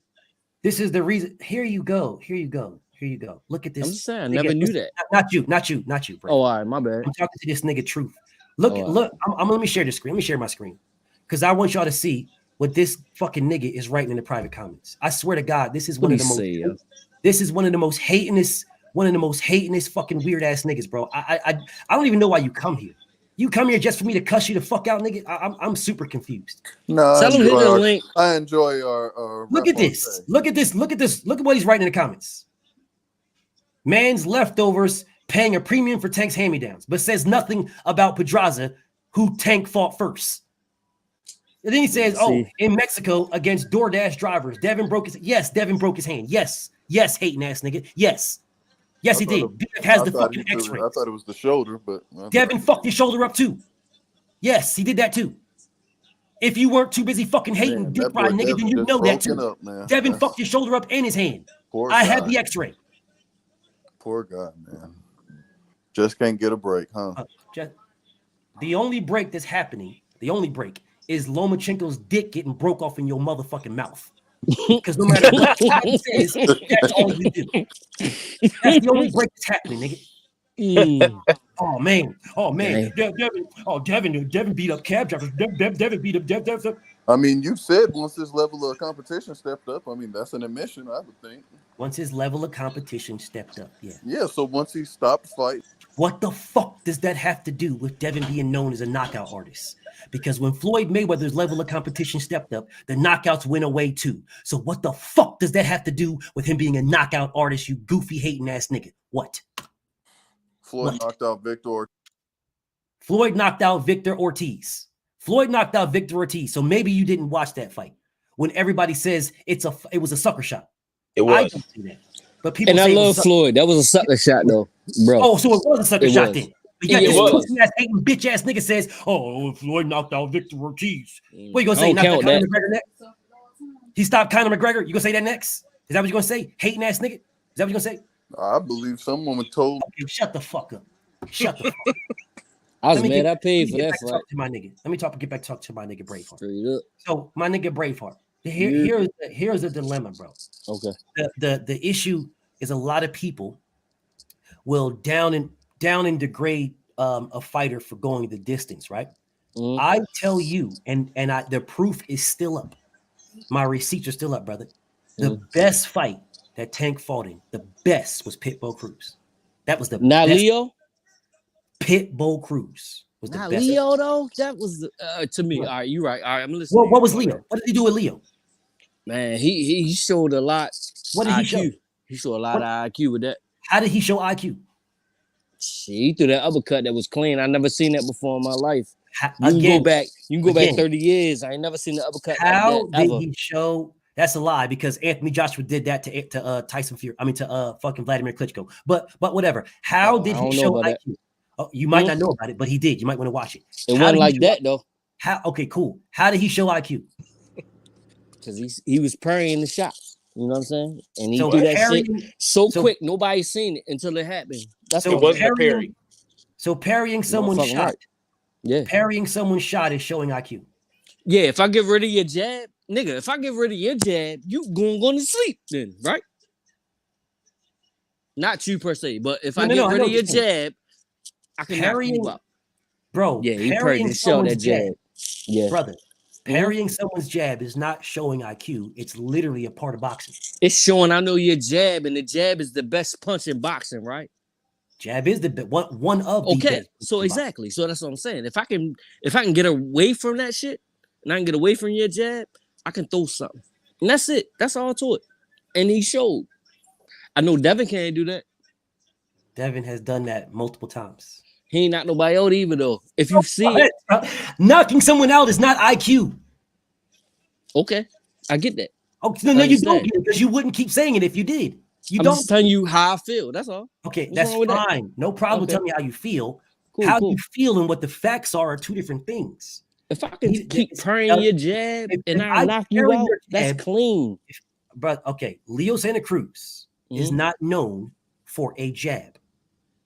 This is the reason. Here you go. Look at this. I'm just saying, I never knew that. Not you, bro. Oh, all right, my bad. I'm talking to this nigga Truth. Look. Let me share the screen. Let me share my screen, because I want y'all to see what this fucking nigga is writing in the private comments. I swear to God, this is one of the most. This is one of the most hatingest fucking weird ass niggas, bro. I don't even know why you come here. You come here just for me to cuss you the fuck out, nigga. I'm super confused. No, I enjoy our Look at this. Look at this. Look at what he's writing in the comments. Man's leftovers paying a premium for Tank's hand-me-downs, but says nothing about Pedraza, who Tank fought first. And then he says, in Mexico against DoorDash drivers, Devin broke his hand. Yes, hating ass nigga. Yes, he did. BF has the fucking X-ray. I thought it was the shoulder, but Devin fucked his shoulder up too. Yes, he did that too. If you weren't too busy fucking hating deep fried nigga, then you know that too. Devin fucked his shoulder up and his hand. I have the X-ray. Poor guy, man. Just can't get a break, huh? The only break that's happening, is Lomachenko's dick getting broke off in your motherfucking mouth. Because no matter what he says, that's all you do. That's the only break that's happening, nigga. Oh man. Devin beat up cab drivers. Devin beat up Devin. I mean, you said once this level of competition stepped up. I mean, that's an admission, I would think. Once his level of competition stepped up, yeah. Yeah, so once he stopped fighting. What the fuck does that have to do with Devin being known as a knockout artist? Because when Floyd Mayweather's level of competition stepped up, the knockouts went away too. So what the fuck does that have to do with him being a knockout artist, you goofy hating ass nigga? What? Floyd knocked out Victor. Floyd knocked out Victor Ortiz. So maybe you didn't watch that fight when everybody says it was a sucker shot. It was. I don't do that. But people I love Floyd. That was a sucker shot though, bro. Oh, so it was a sucker shot then. But yet Yeah, this it was. pussy ass hating bitch ass nigga says, "Oh, Floyd knocked out Victor Ortiz." What you gonna say? I don't Knocked out count Conor that. McGregor next? He stopped Conor McGregor. You gonna say that next? Is that what you gonna say? Hating ass nigga? Is that what you gonna say? I believe some woman told. Okay, shut the fuck up. Shut the fuck up. I was mad. I paid for that fight. fight. To my nigga. Let me get back talk to my nigga Braveheart. Straight up. So my nigga Braveheart. Here's the dilemma, bro. Okay. The issue is a lot of people will down and degrade a fighter for going the distance, right? Mm-hmm. I tell you, and the proof is still up. My receipts are still up, brother. The best fight that Tank fought in, the best was Pitbull Cruz. That was the not best. Leo. Pitbull Cruz was not the best. Leo though. That was to me. All right, you right. All right, I'm listening. What was Leo? What did he do with Leo? Man, he showed a lot. What did he show? He showed a lot of IQ with that. How did he show IQ? He threw that uppercut that was clean. I never seen that before in my life. You can go back 30 years. I ain't never seen the uppercut. How like that, did he show? That's a lie because Anthony Joshua did that to Tyson Fury. I mean to fucking Vladimir Klitschko. But whatever. How did he show IQ? Oh, you might not know about it, but he did. You might want to watch it. It wasn't like that though. How? Okay, cool. How did he show IQ? Because he was parrying the shots. You know what I'm saying? And he do that shit so quick. Nobody seen it until it happened. That's it wasn't a parry. So parrying someone's shot. Right. Yeah. Parrying someone's shot is showing IQ. Yeah, if I get rid of your jab, nigga, if I get rid of your jab, you going to sleep then, right? Not you per se, but if I get rid of your jab, I can knock you out. Bro, yeah, he parried the shell that jab. Yeah. Brother, parrying someone's jab is not showing IQ. It's literally a part of boxing. It's showing I know your jab, and the jab is the best punch in boxing, right? Jab is the one of the okay. best. So exactly. So that's what I'm saying. If I can get away from that shit, and I can get away from your jab, I can throw something. And that's it. That's all to it. And he showed. I know Devin can't do that. Devin has done that multiple times. He ain't knocked nobody out either though. If you see it. Knocking someone out is not IQ. Okay. I get that. Oh, no, you don't get it because you wouldn't keep saying it if you did. I'm just telling you how I feel. That's all. Okay, that's fine. That? No problem. Okay. Tell me how you feel. Cool, how you feel and what the facts are two different things. If I can keep parrying your jab and I knock you out, that's clean. But okay, Leo Santa Cruz is not known for a jab.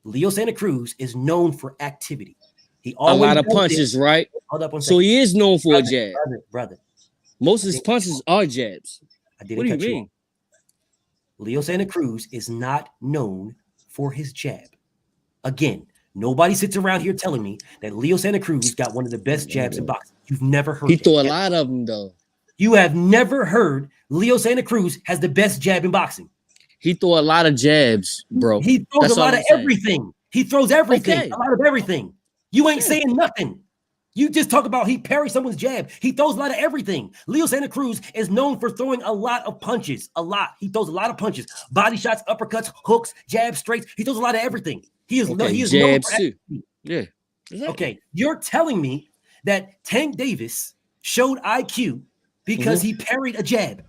Leo Santa Cruz is known for activity. He always a lot of punches, right? Hold up one second. So he is known for a jab. Brother. Most of his punches are jabs. What do you mean? Leo Santa Cruz is not known for his jab. Again, nobody sits around here telling me that Leo Santa Cruz got one of the best jabs in boxing. You've never heard. He threw a lot of them though. You have never heard Leo Santa Cruz has the best jab in boxing. He threw a lot of jabs, bro. He throws a lot of everything. He throws everything. A lot of everything. You ain't saying nothing. You just talk about he parries someone's jab. He throws a lot of everything. Leo Santa Cruz is known for throwing a lot of punches. A lot. He throws a lot of punches. Body shots, uppercuts, hooks, jabs, straights. He throws a lot of everything. He is jabs too. Yeah. Exactly. Okay. You're telling me that Tank Davis showed IQ because he parried a jab.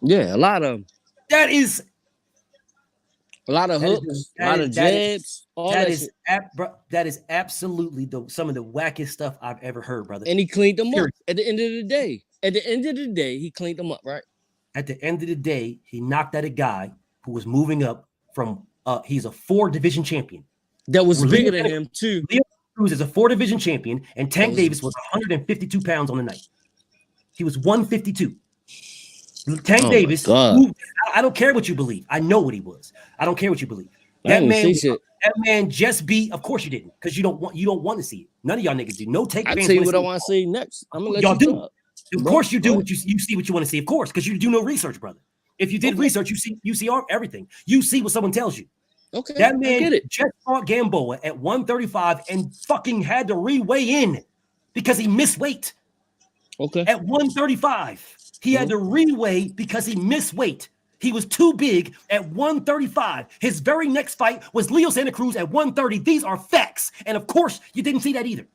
Yeah, a lot of them. That is a lot of hooks, a lot of jabs. That is absolutely some of the wackest stuff I've ever heard, brother. And he cleaned them up at the end of the day. At the end of the day, he cleaned them up, right? At the end of the day, he knocked out a guy who was moving up from he's a 4-division champion. That was bigger than him, too. Leo Cruz is a 4-division champion, and Tank Davis was 152 pounds on the night. He was 152. Tank Davis, I don't care what you believe. I know what he was. I don't care what you believe. That man just beat. Of course you didn't, because you don't want to see it. None of y'all niggas do. No take. I'll tell you what I want to see next. I'm gonna let y'all do. Talk. Of course you do. What you see what you want to see. Of course, because you do no research, brother. If you did research, you see everything. You see what someone tells you. Okay, that man just fought Gamboa at 135 and fucking had to re-weigh in because he missed weight. Okay, at 135. He had to re-weigh because he missed weight. He was too big at 135. His very next fight was Leo Santa Cruz at 130. These are facts. And of course, you didn't see that either.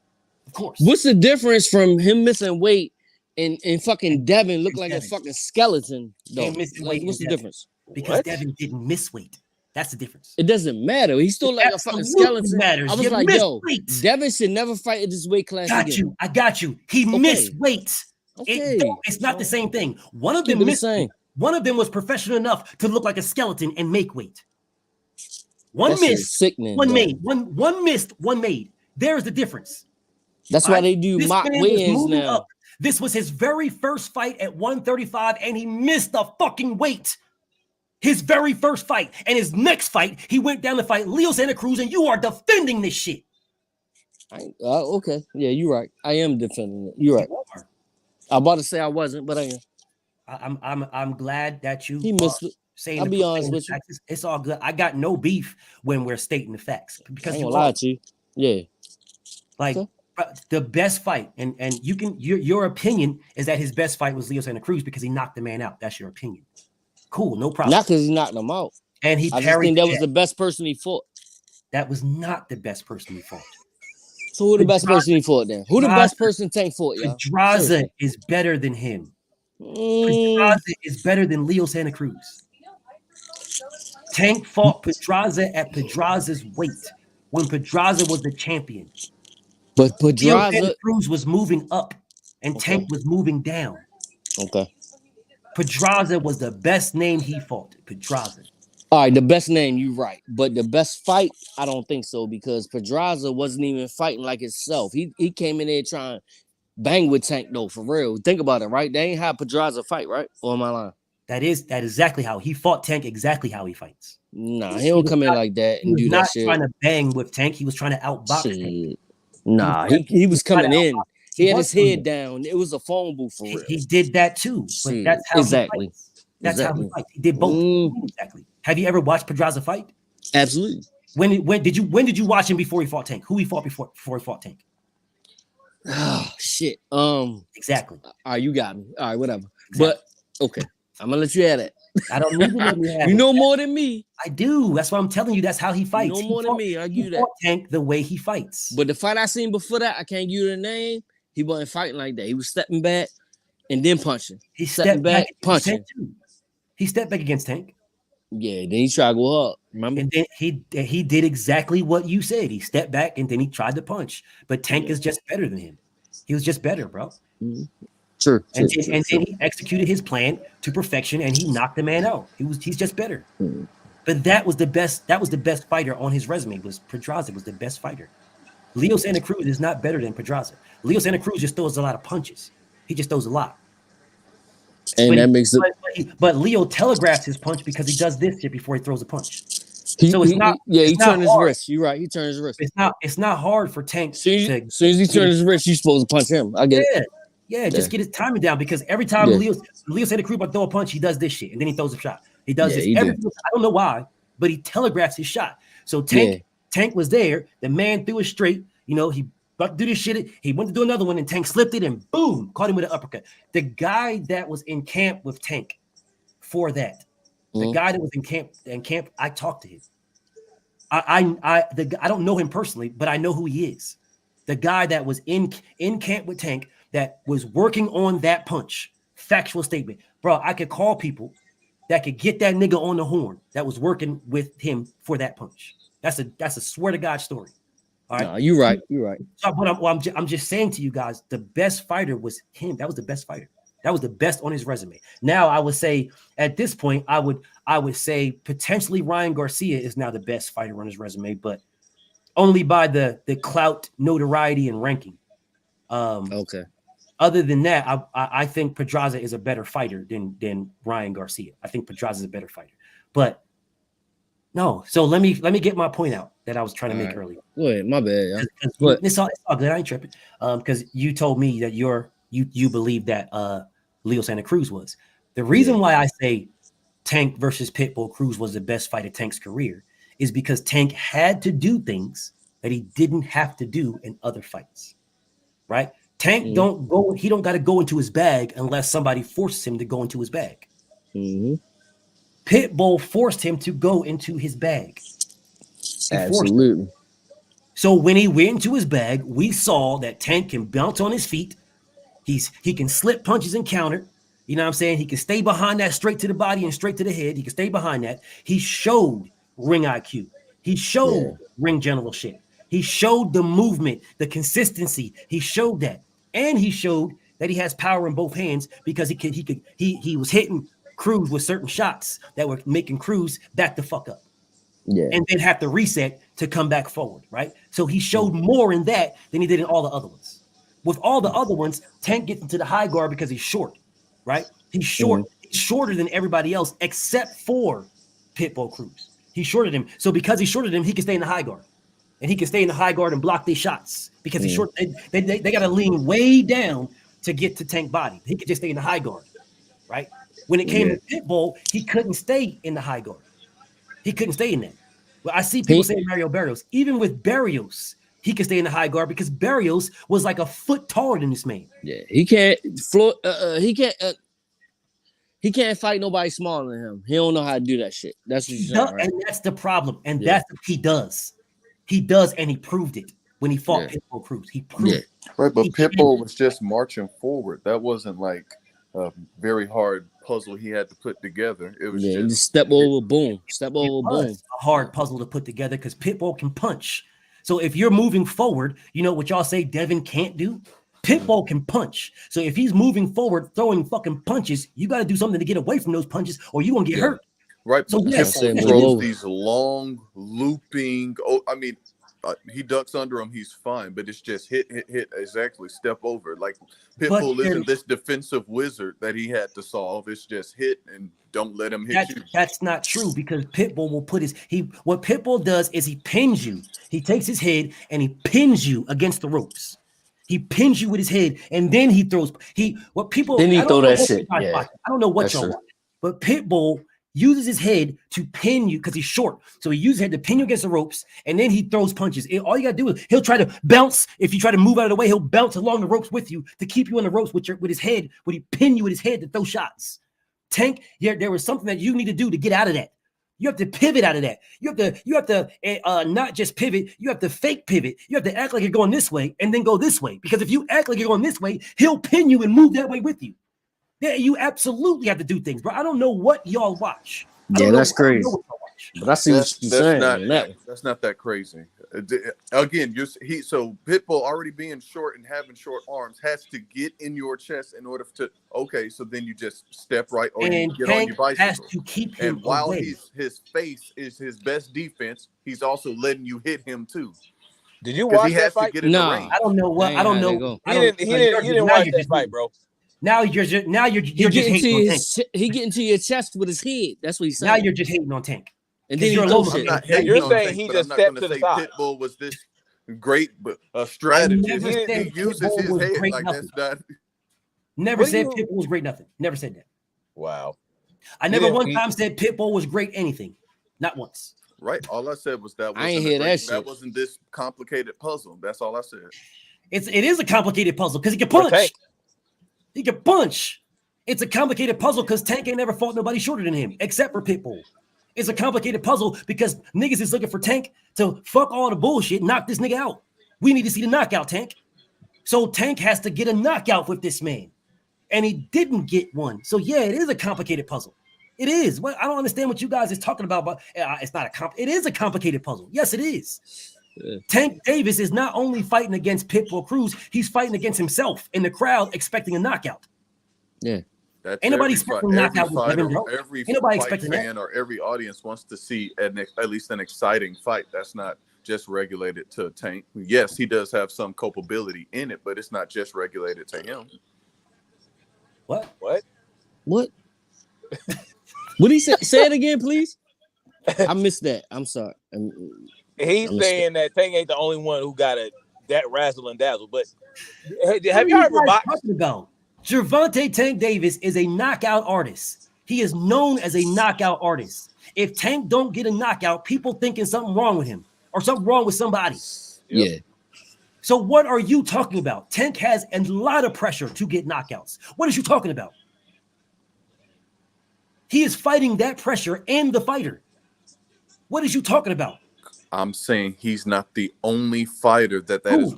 Of course. What's the difference from him missing weight and fucking Devin look like a fucking skeleton, though? What's the difference? Because Devin didn't miss weight. That's the difference. It doesn't matter. He's still like a fucking Absolutely skeleton. matters. I was You like, missed yo, weight. Devin should never fight at this weight class Got again. you. I got you. He missed weight. Okay. It's not the same thing. One of Keep them it the missed. same. One of them was professional enough to look like a skeleton and make weight. One That shit missed, is sickening, one bro. made. One missed, one made. There's the difference. That's why they do This mock man was weigh-ins moving now. up. This was his very first fight at 135, and he missed the fucking weight. His very first fight. And his next fight, he went down to fight Leo Santa Cruz, and you are defending this shit. Okay. Yeah, you're right. I am defending it. You're right. I'm about to say I wasn't, but I am. I'm glad that you He missed it. saying I'll be honest with you. It's all good. I got no beef when we're stating the facts because I ain't you gonna lie to you. Yeah. Like the best fight, and you can your opinion is that his best fight was Leo Santa Cruz because he knocked the man out. That's your opinion. Cool, no problem. Not because he knocked him out. And he I just think that was the best person he fought. That was not the best person he fought. So who the best person he fought then? Who the best person Tank fought, y'all? Pedraza is better than him. Pedraza is better than Leo Santa Cruz. Tank fought Pedraza at Pedraza's weight when Pedraza was the champion. But Leo Pedraza Santa Cruz was moving up and Tank was moving down. Okay. Pedraza was the best name he fought. Pedraza. All right, the best name, you right. But the best fight, I don't think so because Pedraza wasn't even fighting like himself. He came in there trying to bang with Tank, though, for real. Think about it, right? They ain't have Pedraza fight, right? Or am I lying? That is exactly how he fought Tank, exactly how he fights. Nah, he don't come in like that and do that shit. He was not trying to bang with Tank. He was trying to outbox Tank. Nah, he was coming in. He had his head down. It was a phone booth for real. He did that too. But that's how exactly. He fights. That's how he fights. He did both. Exactly. Have you ever watched Pedraza fight? Absolutely. When did you watch him before he fought Tank? Who he fought before he fought Tank? Oh shit. Exactly. All right, you got me. All right, whatever. Exactly. But okay, I'm gonna let you have it. I don't need to let you have You know more than me. I do. That's what I'm telling you. That's how he fights. You know more than me. I give you that. Tank the way he fights. But the fight I seen before that, I can't give you the name. He wasn't fighting like that. He was stepping back and then punching. He stepped back, punching. He stepped back against Tank. Yeah, then he tried to go up. Remember? And then he did exactly what you said. He stepped back and then he tried to punch. But Tank is just better than him. He was just better, bro. Mm-hmm. Sure. And then he executed his plan to perfection and he knocked the man out. He's just better. Mm-hmm. But that was the best fighter on his resume. Was Pedraza was the best fighter. Leo Santa Cruz is not better than Pedraza. Leo Santa Cruz just throws a lot of punches. He just throws a lot. And that makes it. But Leo telegraphs his punch because he does this shit before he throws a punch. He turned his wrist. You're right. He turned his wrist. It's not hard for Tank. As soon as he turns his wrist, you're supposed to punch him. I get it. Yeah, just get his timing down because every time Leo Santa Cruz about to throw a punch, he does this shit and then he throws a shot. He does this. I don't know why, but he telegraphs his shot. So Tank was there. The man threw it straight. You know, he about to do this shit. He went to do another one and Tank slipped it and boom, caught him with an uppercut. The guy that was in camp with Tank for that, the guy that was in camp, I talked to him. I don't know him personally, but I know who he is. The guy that was in camp with Tank that was working on that punch. Factual statement. Bro, I could call people that could get that nigga on the horn that was working with him for that punch. That's a swear to God story. All right. No, you're right. You're right. So, but I'm just saying to you guys, the best fighter was him. That was the best fighter. That was the best on his resume. Now, I would say at this point, I would say potentially Ryan Garcia is now the best fighter on his resume, but only by the clout, notoriety, and ranking. Okay. Other than that, I think Pedraza is a better fighter than Ryan Garcia. I think Pedraza is a better fighter. But no, so let me get my point out that I was trying to make earlier. Go ahead, my bad. It's all good. I ain't tripping. Because you told me that you believe that Leo Santa Cruz was. The reason why I say Tank versus Pitbull Cruz was the best fight of Tank's career is because Tank had to do things that he didn't have to do in other fights. Right? Tank don't got to go into his bag unless somebody forces him to go into his bag. Mm-hmm. Pitbull forced him to go into his bag. Absolutely. So when he went into his bag, we saw that Tank can bounce on his feet. He can slip punches and counter. You know what I'm saying? He can stay behind that straight to the body and straight to the head. He can stay behind that. He showed ring IQ. He showed ring generalship. He showed the movement, the consistency. He showed that, and he showed that he has power in both hands because he was hitting Cruz with certain shots that were making Cruz back the fuck up. Yeah. And then have to reset to come back forward, right? So he showed more in that than he did in all the other ones. With all the other ones, Tank gets into the high guard because he's short, right? He's short. He's shorter than everybody else except for Pitbull Cruz. He's shorter than him. So because he's shorter than him, he can stay in the high guard. And he can stay in the high guard and block these shots because he's short. They got to lean way down to get to Tank body. He could just stay in the high guard, right? When it came to Pitbull, he couldn't stay in the high guard. He couldn't stay in that. Well, I see people saying Mario Barrios. Even with Barrios, he can stay in the high guard because Barrios was like a foot taller than this man. Yeah, he can't. He can't fight nobody smaller than him. He don't know how to do that shit. That's what you're saying, right? And that's the problem. And that's what he does. He does, and he proved it when he fought Pitbull Cruz. He proved it. Right, but Pitbull was just marching forward. That wasn't like a very hard puzzle he had to put together. It was just step over, boom. Step over, boom. A hard puzzle to put together because Pitbull can punch. So if you're moving forward, you know what y'all say Devin can't do? Pitbull can punch. So if he's moving forward, throwing fucking punches, you got to do something to get away from those punches or you won't get hurt. Right. So Pitbull throws these long, looping. He ducks under him. He's fine, but it's just hit, exactly. Step over. Like Pitbull isn't this defensive wizard that he had to solve. It's just hit and don't let him hit you. That's not true because Pitbull will put what Pitbull does is he pins you. He takes his head and he pins you against the ropes. He pins you with his head and then he throws. Then he throw that shit. I don't know what y'all watch, but Pitbull uses his head to pin you because he's short. So he uses his head to pin you against the ropes, and then he throws punches. All you got to do is he'll try to bounce. If you try to move out of the way, he'll bounce along the ropes with you to keep you on the ropes with his head. When he pin you with his head to throw shots. Tank, there was something that you need to do to get out of that. You have to pivot out of that. You have to not just pivot. You have to fake pivot. You have to act like you're going this way and then go this way. Because if you act like you're going this way, he'll pin you and move that way with you. Yeah, you absolutely have to do things, bro. I don't know what y'all watch. Yeah, that's crazy. But I see what you're saying. That's not that crazy. Again, so Pitbull already being short and having short arms has to get in your chest in order to. Okay, so then you just step right or you get on your bicycle. Has to keep him and while away. his face is his best defense, he's also letting you hit him too. Did you watch that fight? No, I don't know what. I don't know. He didn't watch that fight, bro. Now you're just hating on Tank. He get into your chest with his head. That's what he's saying. Now you're just hating on Tank. And then you're You're saying he just stepped to the side. Pitbull was this great strategist. He uses his head like that's not. Never said Pitbull was great nothing. Never said that. Wow. I never one time said Pitbull was great anything. Not once. Right. All I said was that I ain't hear that shit. That wasn't this complicated puzzle. That's all I said. It is a complicated puzzle because he can punch. He can punch. It's a complicated puzzle because Tank ain't never fought nobody shorter than him except for Pitbull. It's a complicated puzzle because niggas is looking for Tank to fuck all the bullshit, knock this nigga out. We need to see the knockout, Tank. So Tank has to get a knockout with this man. And he didn't get one. So yeah, it is a complicated puzzle. It is. Well, I don't understand what you guys is talking about, but it's not it is a complicated puzzle. Yes, it is. Yeah. Tank Davis is not only fighting against Pitbull Cruz, he's fighting against himself in the crowd expecting a knockout. Yeah. That's ain't nobody expecting a knockout with Devin, bro. Every ain't nobody fight expecting fan that. or every audience wants to see at least an exciting fight. That's not just regulated to Tank. Yes, he does have some culpability in it, but it's not just regulated to him. What? What did he say? Say it again, please. I missed that. I'm sorry. He's saying that Tank ain't the only one who got that razzle and dazzle. But have y'all ever boxed? Gervonta Tank Davis is a knockout artist. He is known as a knockout artist. If Tank don't get a knockout, people thinking something wrong with him or something wrong with somebody. Yeah. So what are you talking about? Tank has a lot of pressure to get knockouts. What is you talking about? He is fighting that pressure and the fighter. What is you talking about? I'm saying he's not the only fighter that is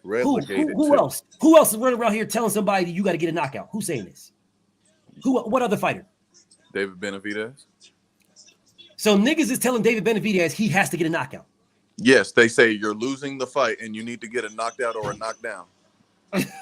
relegated. Who else? Who else is running around here telling somebody you got to get a knockout? Who's saying this? What other fighter? David Benavidez. So niggas is telling David Benavidez he has to get a knockout. Yes, they say you're losing the fight and you need to get a knocked out or a knockdown.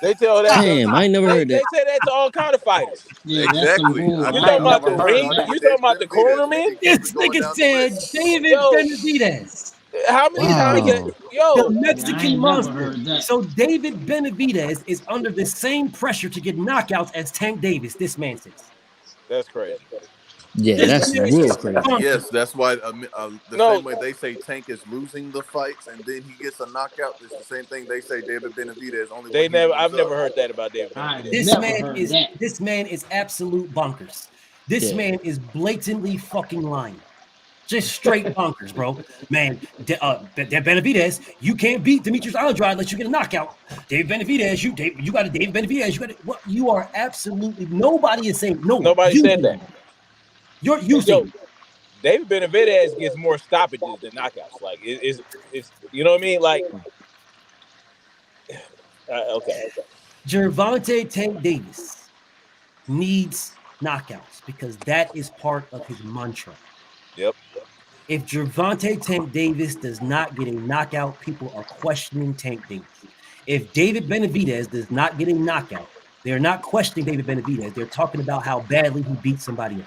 They tell that. Damn, I ain't never heard that. They say that to all kind of fighters. Yeah, Exactly. You talking about the ring? You talking about the corner man? This nigga said David Benavidez. How many times? The Mexican monster. So David Benavidez is under the same pressure to get knockouts as Tank Davis. This man says. That's crazy. Yeah, that's real crazy. Yes, that's why same way they say Tank is losing the fights and then he gets a knockout. It's the same thing they say David Benavidez only. I've never heard that about David Benavidez. This man is absolute bonkers. This man is blatantly fucking lying. Just straight bonkers, bro. Man, Benavidez, you can't beat Demetrius Andrade unless you get a knockout. David Benavidez, you got a David Benavidez. You are absolutely, nobody is saying no. Nobody said that. You're using. David Benavidez gets more stoppages than knockouts. Like it's you know what I mean? Like okay. Gervonta Tank Davis needs knockouts because that is part of his mantra. Yep. If Gervonta Tank Davis does not get a knockout, people are questioning Tank Davis. If David Benavidez does not get a knockout, they're not questioning David Benavidez. They're talking about how badly he beat somebody else.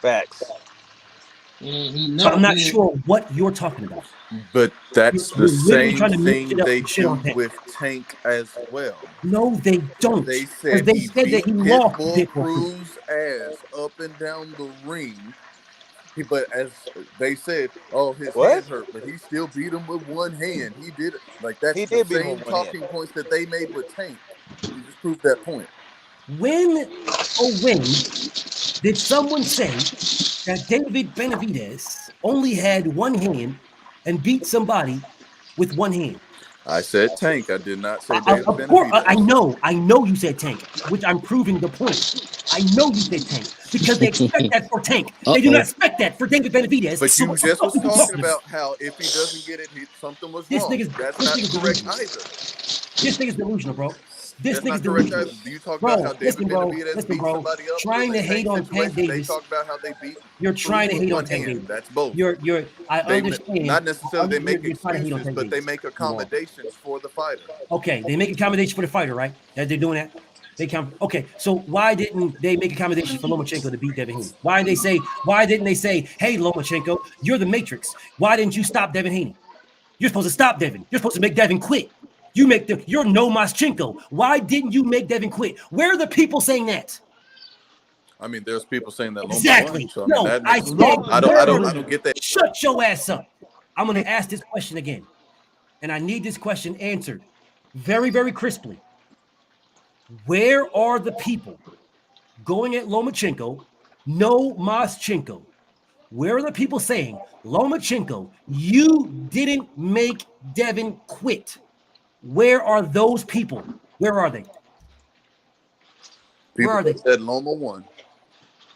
Facts. So I'm not sure what you're talking about. But that's the same thing they do with Tank as well. No, they don't. They said he beat walked Cruz's ass up and down the ring. But as they said, his hand hurt, but he still beat him with one hand. He did it. Like that's the same talking points that they made with Tank. You just proved that point. When did someone say that David Benavidez only had one hand and beat somebody with one hand? I said Tank. I did not say David Benavidez. Of course, I know you said Tank, which I'm proving the point. I know you said Tank because they expect that for Tank. They do not expect that for David Benavidez. But you just was talking about how if he doesn't get it, something was wrong. That's not correct either. This nigga's delusional, bro. This nigga's delusional. Do you talk about how David Benavidez beat somebody else? Trying to hate on Tank Davis. They talk about how they beat. You're trying to hate on Tank Davis. That's both. I understand. Not necessarily they make excuses, but they make accommodations for the fighter. Okay, they make accommodations for the fighter, right? That they're doing that. Okay, so why didn't they make accommodations for Lomachenko to beat Devin Haney? Why didn't they say, hey, Lomachenko, you're the Matrix. Why didn't you stop Devin Haney? You're supposed to stop Devin. You're supposed to make Devin quit. You're no Moschenko. Why didn't you make Devin quit? Where are the people saying that? I mean, there's people saying that. Exactly. So, I don't get that. Shut your ass up. I'm going to ask this question again. And I need this question answered very, very crisply. Where are the people going at Lomachenko? No Moschenko. Where are the people saying, Lomachenko, you didn't make Devin quit? Where are those people? Where are they? Where are they? Said Loma won.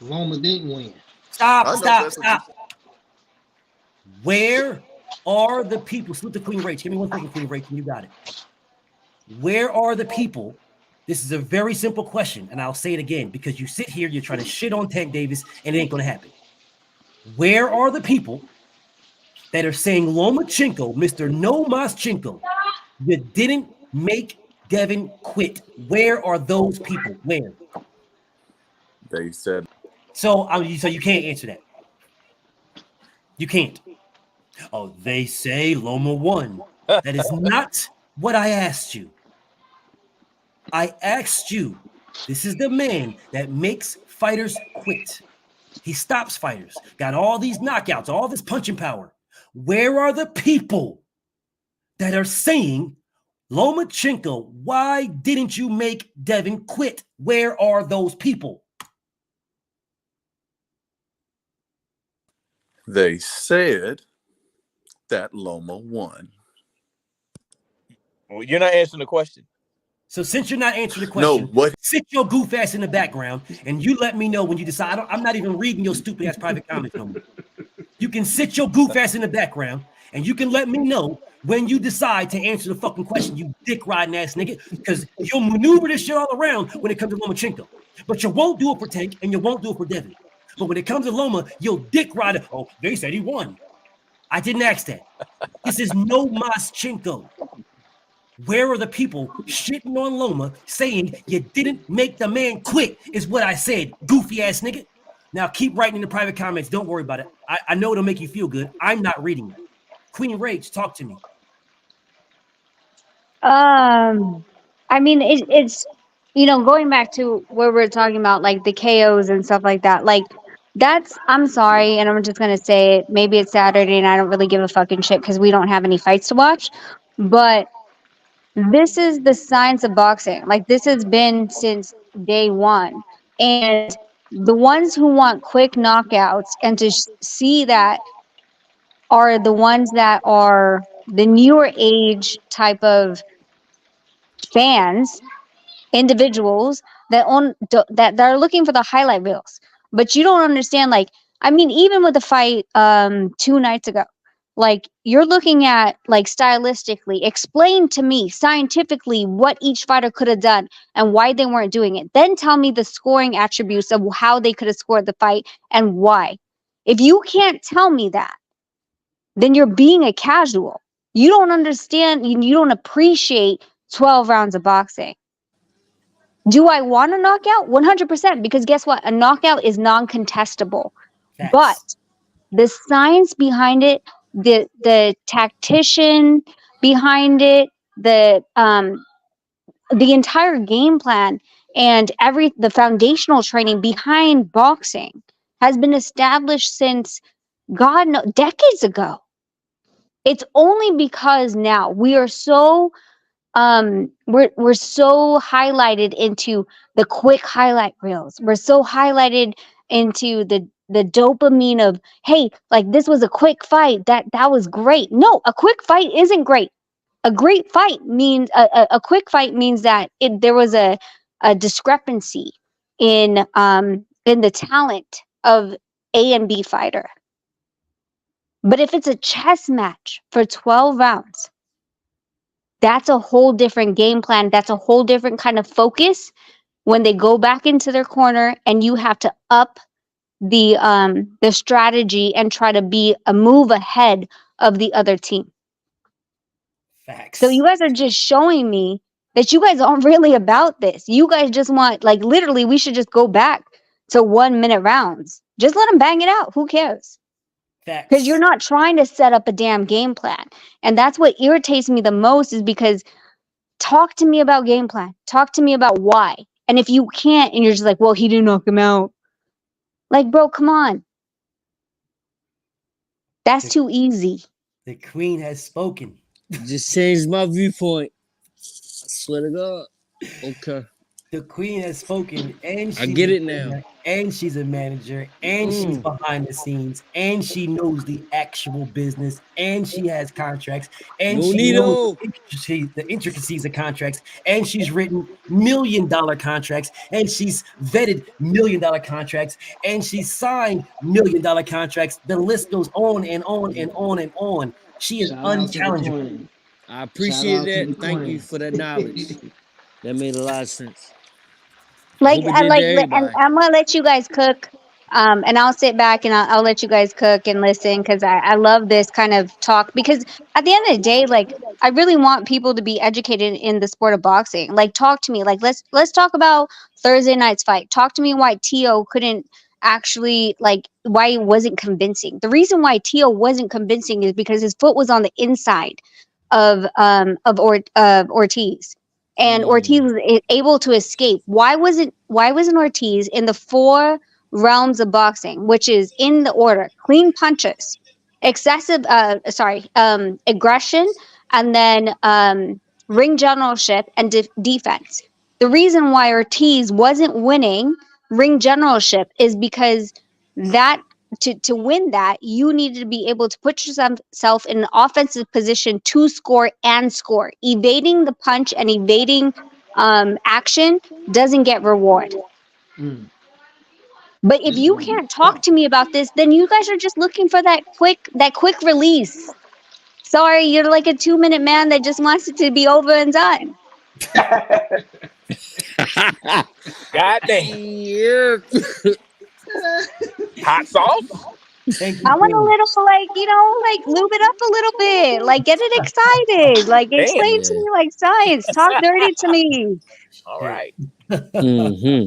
Loma didn't win. Stop. Where are the people? Salute the Queen Rach. Give me 1 second, Queen Rach, and you got it. Where are the people? This is a very simple question, and I'll say it again because you sit here, you're trying to shit on Tank Davis, and it ain't going to happen. Where are the people that are saying Lomachenko, Mr. No Moschenko, you didn't make Devin quit? Where are those people? Where? They said. So you can't answer that. You can't. Oh, they say Loma won. That is not what I asked you. I asked you, this is the man that makes fighters quit. He stops fighters. Got all these knockouts, all this punching power. Where are the people that are saying, Lomachenko, why didn't you make Devin quit? Where are those people? They said that Loma won. Well, you're not answering the question. So since you're not answering the question, sit your goof ass in the background and you let me know when you decide. I'm not even reading your stupid ass private comments no more. You can sit your goof ass in the background and you can let me know when you decide to answer the fucking question, you dick riding ass nigga, because you'll maneuver this shit all around when it comes to Lomachenko. But you won't do it for Tank and you won't do it for Devin. But when it comes to Loma, you'll dick rider. Oh, they said he won. I didn't ask that. This is no Moschenko. Where are the people shitting on Loma saying you didn't make the man quit is what I said, goofy ass nigga. Now keep writing in the private comments. Don't worry about it. I know it'll make you feel good. I'm not reading it. Queen Rage, talk to me. I mean, it's going back to where we're talking about like the KOs and stuff like that. Like I'm sorry, and I'm just gonna say it. Maybe it's Saturday and I don't really give a fucking shit because we don't have any fights to watch. But this is the science of boxing. Like this has been since day one. And the ones who want quick knockouts and to see that are the ones that are the newer age type of fans, individuals that are looking for the highlight reels. But you don't understand, like, I mean, even with the fight 2 nights ago, like you're looking at like stylistically, explain to me scientifically what each fighter could have done and why they weren't doing it. Then tell me the scoring attributes of how they could have scored the fight and why. If you can't tell me that, then you're being a casual. You don't understand, you don't appreciate 12 rounds of boxing. Do I want a knockout? 100%, because guess what? A knockout is non-contestable. Facts. But the science behind it, the tactician behind it, the entire game plan and the foundational training behind boxing has been established since decades ago. It's only because now we are so we're so highlighted into the quick highlight reels. We're so highlighted into the dopamine of, hey, like this was a quick fight, that was great. No, a quick fight isn't great. A great fight means a quick fight means that there was a discrepancy in the talent of A and B fighter. But if it's a chess match for 12 rounds, that's a whole different game plan. That's a whole different kind of focus when they go back into their corner and you have to up the strategy and try to be a move ahead of the other team. Facts. So you guys are just showing me that you guys aren't really about this. You guys just want, like, literally, we should just go back to 1 minute rounds. Just let them bang it out. Who cares? Because you're not trying to set up a damn game plan. And that's what irritates me the most, is because talk to me about game plan. Talk to me about why. And if you can't, and you're just like, well, he didn't knock him out. Like, bro, come on. That's too easy. The queen has spoken. Just changed my viewpoint. I swear to God. Okay. The queen has spoken, and I get it now. And she's a manager, and she's behind the scenes, and she knows the actual business, and she has contracts, and she knows the intricacies of contracts, and she's written $1 million contracts, and she's vetted $1 million contracts, and she's signed $1 million contracts. The list goes on and on and on and on. She is unchallengeable. I appreciate that. Thank you for that knowledge. That made a lot of sense. And I'm gonna let you guys cook, and I'll sit back and I'll let you guys cook and listen, because I love this kind of talk, because at the end of the day, like, I really want people to be educated in the sport of boxing. Like, talk to me, like, let's talk about Thursday night's fight. Talk to me why Tio couldn't actually, like, why he wasn't convincing. The reason why Tio wasn't convincing is because his foot was on the inside of Ortiz. And Ortiz was able to escape. Why wasn't Ortiz in the 4 realms of boxing, which is in the order: clean punches, aggression, and then ring generalship and defense. The reason why Ortiz wasn't winning ring generalship is because that to win that, you needed to be able to put yourself in an offensive position to score and score. Evading the punch and evading action doesn't get reward. But if you can't talk to me about this, then you guys are just looking for that quick release. Sorry, you're like a 2-minute man that just wants it to be over and done. God damn. Hot sauce. Thank you. I want a little, like lube it up a little bit, like get it excited, like explain to me like science, talk dirty to me. All right. Mm-hmm.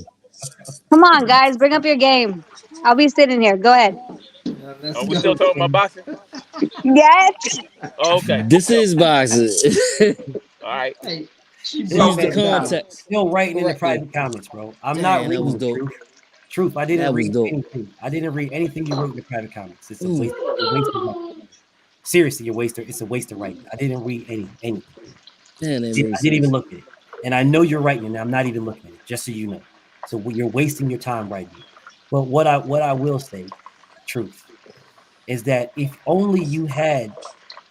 Come on, guys, bring up your game. I'll be sitting here. Go ahead. Are we still talking about boxing? Yes. Oh, okay. This is boxing. All right. Hey, Use the context. Still writing in the Correctly. private comments, bro. I'm Damn, not that reading was the dope. truth. Truth, I didn't That was read dope. anything. I didn't read anything you wrote in the private comments. It's a waste. You're wasting my time. Seriously, you're waster. It's a waste of writing. I didn't read anything. Damn, I didn't even look at it. And I know you're writing, and I'm not even looking at it. Just so you know. So you're wasting your time writing it. But what I will say, truth, is that if only you had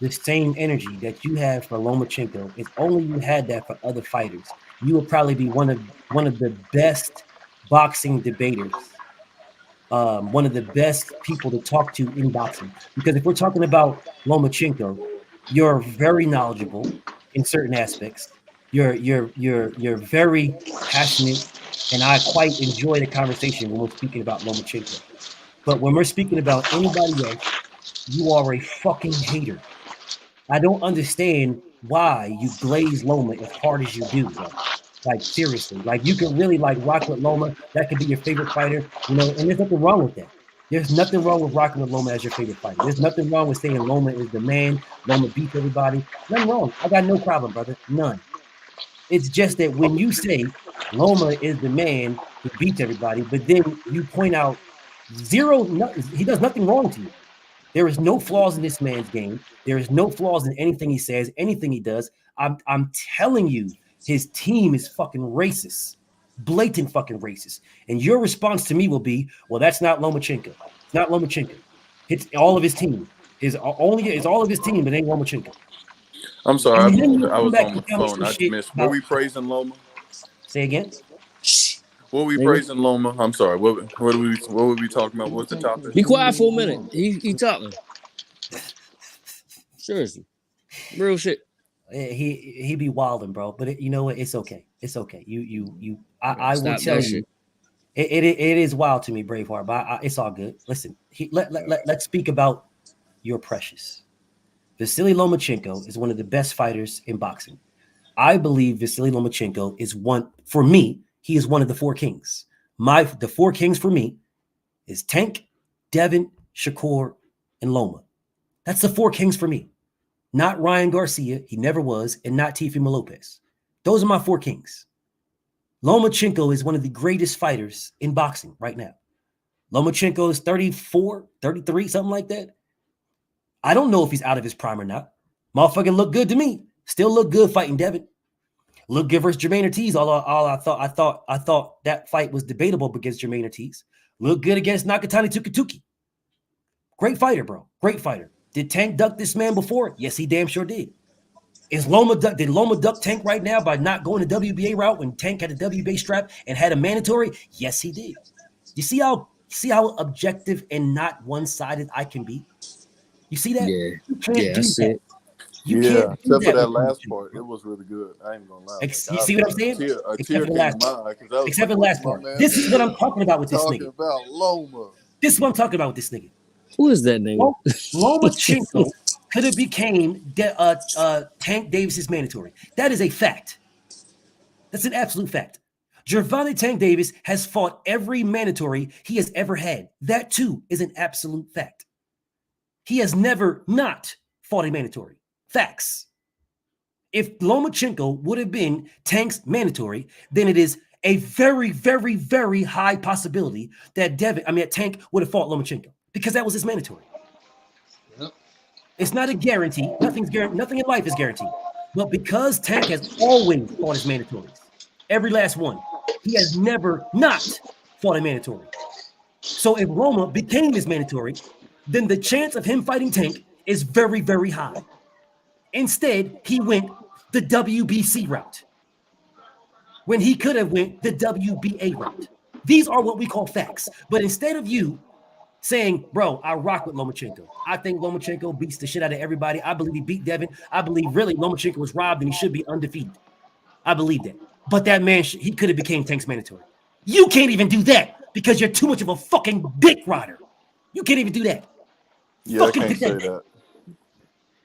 the same energy that you have for Lomachenko, if only you had that for other fighters, you would probably be one of the best boxing debaters, one of the best people to talk to in boxing. Because if we're talking about Lomachenko, you're very knowledgeable in certain aspects. You're very passionate, and I quite enjoy the conversation when we're speaking about Lomachenko. But when we're speaking about anybody else, you are a fucking hater. I don't understand why you glaze Loma as hard as you do, bro. Like, seriously. Like, you can really, like, rock with Loma. That could be your favorite fighter, you know, and there's nothing wrong with that. There's nothing wrong with rocking with Loma as your favorite fighter. There's nothing wrong with saying Loma is the man, Loma beats everybody. Nothing wrong. I got no problem, brother. None. It's just that when you say Loma is the man who beats everybody, but then you point out he does nothing wrong to you. There is no flaws in this man's game. There is no flaws in anything he says, anything he does. I'm telling you, his team is fucking racist, blatant fucking racist. And your response to me will be, well, that's not Lomachenko. It's not Lomachenko. It's all of his team. It's all of his team, but ain't Lomachenko. I'm sorry, And I was on the phone. I missed. Were we praising Loma? Say again. What were we praising Loma? I'm sorry. What were we talking about? What's the topic? Be quiet for a minute. He talking. Seriously, real shit. He be wilding, bro. But you know what? It's okay. It's okay. I will tell you. It is wild to me, Braveheart. But it's all good. Listen, let's speak about your precious. Vasily Lomachenko is one of the best fighters in boxing. I believe Vasily Lomachenko is for me, he is one of the four kings. The four kings for me is Tank, Devin, Shakur, and Loma. That's the four kings for me. Not Ryan Garcia, he never was, and not Teofimo Lopez. Those are my four kings. Lomachenko is one of the greatest fighters in boxing right now. Lomachenko is 34, 33, something like that. I don't know if he's out of his prime or not. Motherfucker looked good to me. Still look good fighting Devin. Look good versus Jermaine Ortiz. I thought that fight was debatable against Jermaine Ortiz. Look good against Nakatani Tukituki. Great fighter, bro. Great fighter. Did Tank duck this man before? Yes, he damn sure did. Did Loma duck Tank right now by not going the WBA route when Tank had a WBA strap and had a mandatory? Yes, he did. You see how objective and not one-sided I can be? You see that? Yeah. You can't do that. Except for that last part, it was really good. I ain't gonna lie. You see what I'm saying? Except for the last part. This is what I'm talking about with this nigga. Talking about Loma. This is what I'm talking about with this nigga. Who is that nigga? Lomachenko could have became Tank Davis's mandatory. That is a fact. That's an absolute fact. Gervonta Tank Davis has fought every mandatory he has ever had. That too is an absolute fact. He has never not fought a mandatory. Facts. If Lomachenko would have been Tank's mandatory, then it is a very, very, very high possibility that Tank would have fought Lomachenko because that was his mandatory. Yep. It's not a guarantee. Nothing in life is guaranteed. But because Tank has always fought his mandatories, every last one, he has never not fought a mandatory. So if Loma became his mandatory, then the chance of him fighting Tank is very, very high. Instead, he went the WBC route when he could have went the WBA route. These are what we call facts. But instead of you saying, bro, I rock with Lomachenko. I think Lomachenko beats the shit out of everybody. I believe he beat Devin. I believe really Lomachenko was robbed and he should be undefeated. I believe that. But that man, he could have became Tank's mandatory. You can't even do that. because you're too much of a fucking dick rider. You can't even do that. Yeah, Fucking I can't pick say that.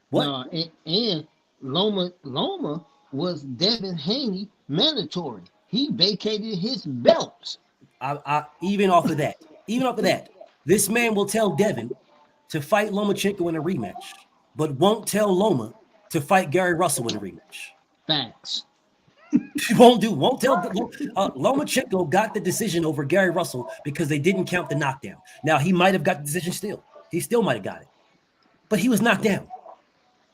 What? No, and Loma was Devin Haney mandatory. He vacated his belts. Even off of that, this man will tell Devin to fight Lomachenko in a rematch, but won't tell Loma to fight Gary Russell in a rematch. Facts. He won't tell. Lomachenko got the decision over Gary Russell because they didn't count the knockdown. Now, he might have got the decision still. He still might have got it. But he was knocked down.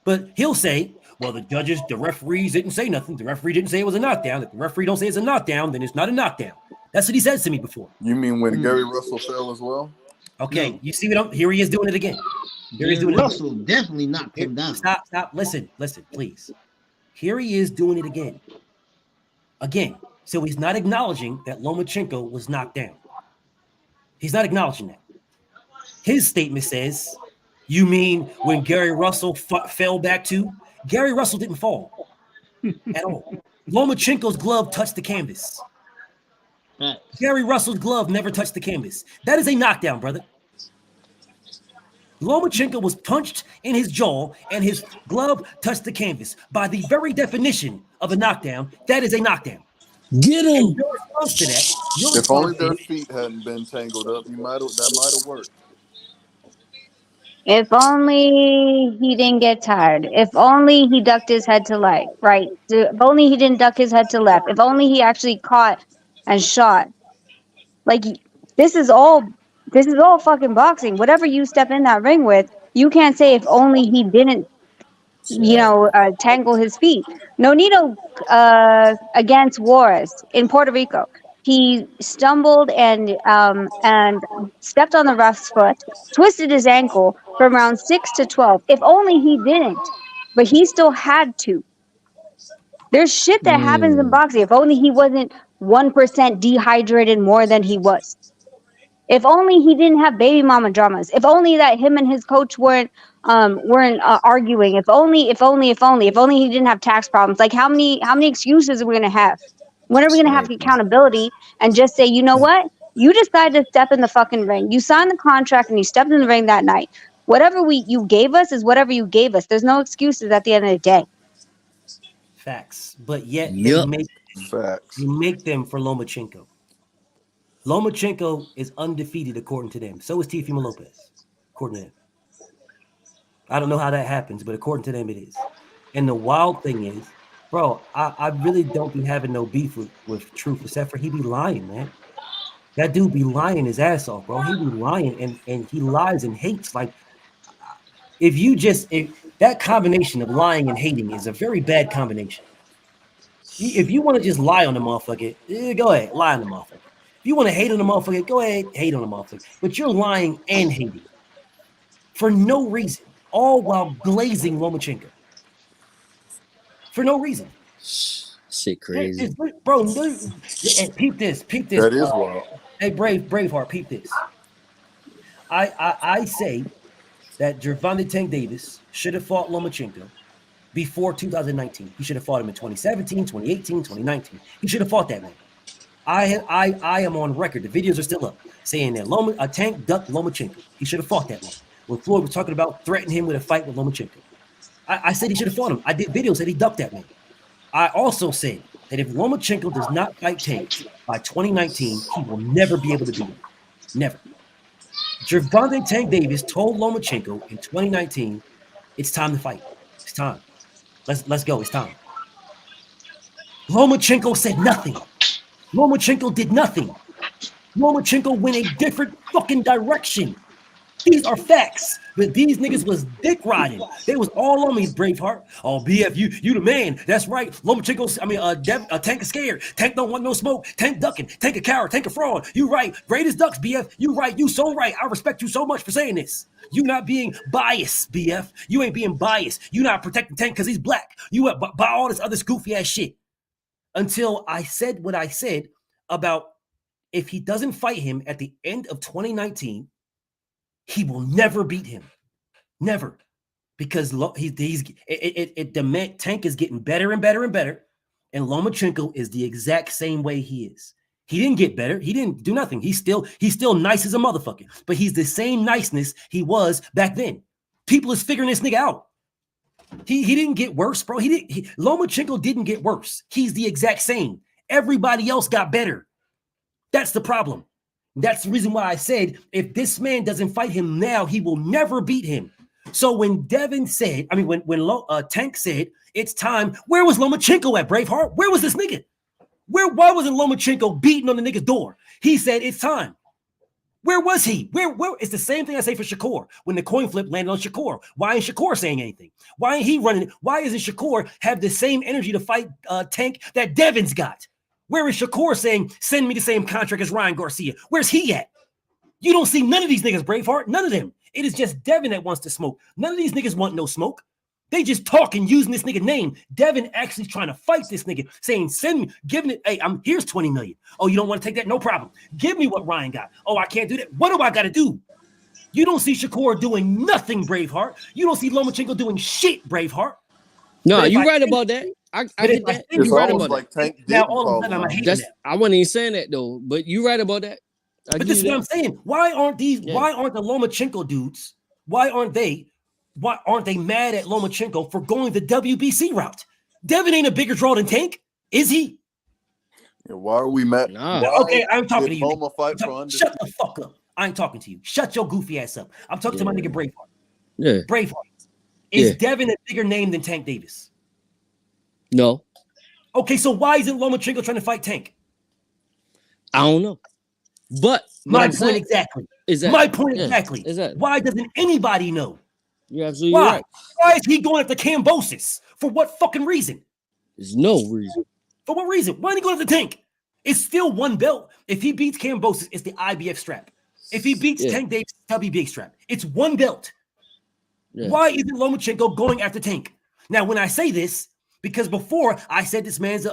But he'll say, well, the referees didn't say nothing. The referee didn't say it was a knockdown. If the referee don't say it's a knockdown, then it's not a knockdown. That's what he says to me before. You mean when Gary Russell fell as well? Okay, No. you see here he is doing it again. Russell definitely knocked him down. Stop. Listen, please. Here he is doing it again. So he's not acknowledging that Lomachenko was knocked down. He's not acknowledging that. His statement says, you mean when Gary Russell fell back too? Gary Russell didn't fall at all. Lomachenko's glove touched the canvas. Gary Russell's glove never touched the canvas. That is a knockdown, brother. Lomachenko was punched in his jaw and his glove touched the canvas. By the very definition of a knockdown, that is a knockdown. Get him. And your response to that, If only their feet hadn't been tangled up, that might have worked. If only he didn't get tired. If only he ducked his head to right. If only he didn't duck his head to left. If only he actually caught and shot. Like, this is all fucking boxing. Whatever you step in that ring with, you can't say if only he didn't, tangle his feet. Nonito against Juarez in Puerto Rico. He stumbled and stepped on the ref's foot, twisted his ankle from round 6 to 12. If only he didn't, but he still had to. There's shit that happens in boxing. If only he wasn't 1% dehydrated more than he was. If only he didn't have baby mama dramas. If only that him and his coach weren't arguing. If only he didn't have tax problems. Like, how many excuses are we gonna have? When are we gonna have accountability and just say, you know what? You decided to step in the fucking ring. You signed the contract and you stepped in the ring that night. Whatever you gave us is whatever you gave us. There's no excuses at the end of the day. Facts, but yet they make them for Lomachenko. Lomachenko is undefeated according to them. So is Teofimo Lopez, according to them. I don't know how that happens, but according to them, it is. And the wild thing is, bro, I really don't be having no beef with Truth, except for he be lying, man. That dude be lying his ass off, bro. He be lying and he lies and hates. Like, if that combination of lying and hating is a very bad combination. If you want to just lie on the motherfucker, go ahead, lie on the motherfucker. If you want to hate on the motherfucker, go ahead, hate on the motherfucker. But you're lying and hating for no reason, all while glazing Lomachenko. For no reason. Shit crazy. Bro, peep this. That is wild. Hey, Braveheart, peep this. I say that Gervonta Tank Davis should have fought Lomachenko before 2019. He should have fought him in 2017, 2018, 2019. He should have fought that man. I am on record. The videos are still up saying that Tank ducked Lomachenko. He should have fought that man. When Floyd was talking about threatening him with a fight with Lomachenko, I said he should have fought him. I did videos that he ducked that man. I also said that if Lomachenko does not fight Tank by 2019, he will never be able to beat him. Never. Gervonta Tank Davis told Lomachenko in 2019, it's time to fight. It's time. Let's go. It's time. Lomachenko said nothing. Lomachenko did nothing. Lomachenko went a different fucking direction. These are facts. But these niggas was dick riding. They was all on me, Braveheart. Oh, BF, you the man. That's right. Lomachenko, Tank is scared. Tank don't want no smoke. Tank ducking. Tank a coward. Tank a fraud. You right. Greatest ducks, BF. You right. You so right. I respect you so much for saying this. You not being biased, BF. You ain't being biased. You not protecting Tank because he's black. You buy all this other goofy ass shit. Until I said what I said about if he doesn't fight him at the end of 2019, he will never beat him. Never. Because Tank is getting better and better and better. And Lomachenko is the exact same way he is. He didn't get better. He didn't do nothing. He's still nice as a motherfucker. But he's the same niceness he was back then. People is figuring this nigga out. He didn't get worse, bro. Lomachenko didn't get worse. He's the exact same. Everybody else got better. That's the problem. That's the reason why I said if this man doesn't fight him now, he will never beat him. So when Devin said, when Tank said it's time, where was Lomachenko at, Braveheart? Where was this nigga? Why wasn't Lomachenko beating on the nigga's door? He said it's time. Where was he? Where? It's the same thing I say for Shakur. When the coin flip landed on Shakur, why ain't Shakur saying anything? Why ain't he running? Why isn't Shakur have the same energy to fight Tank that Devin's got? Where is Shakur saying, send me the same contract as Ryan Garcia? Where's he at? You don't see none of these niggas, Braveheart. None of them. It is just Devin that wants to smoke. None of these niggas want no smoke. They just talking, using this nigga name. Devin actually trying to fight this nigga, saying, send me, giving it, hey, here's 20 million. Oh, you don't want to take that? No problem. Give me what Ryan got. Oh, I can't do that. What do I got to do? You don't see Shakur doing nothing, Braveheart. You don't see Lomachenko doing shit, Braveheart. No, you're right about that. I get that. It's You're right almost about like that. Tank Now, didn't all of a sudden, call I'm him hating out. that. I wasn't even saying that though, but you're right about that. But this is what I'm saying. Why aren't the Lomachenko dudes? Why aren't they mad at Lomachenko for going the WBC route? Devin ain't a bigger draw than Tank, is he? Yeah, why are we mad? Nah. Okay, I'm talking to you. Loma fight for Shut the fuck up. I ain't talking to you. Shut your goofy ass up. I'm talking to my nigga Braveheart. Yeah. Braveheart. Is Devin a bigger name than Tank Davis? No. Okay, so why isn't Lomachenko trying to fight Tank? I don't know. But my point exactly. My point exactly. Why doesn't anybody know? You're absolutely Why? right. Why is he going after Kambosos? For what fucking reason? There's no reason. For what reason? Why are he going after Tank? It's still one belt. If he beats Kambosos, it's the IBF strap. If he beats Tank Davis, WBA strap. It's one belt. Yeah. Why isn't Lomachenko going after Tank? Now, when I say this, because before I said this man's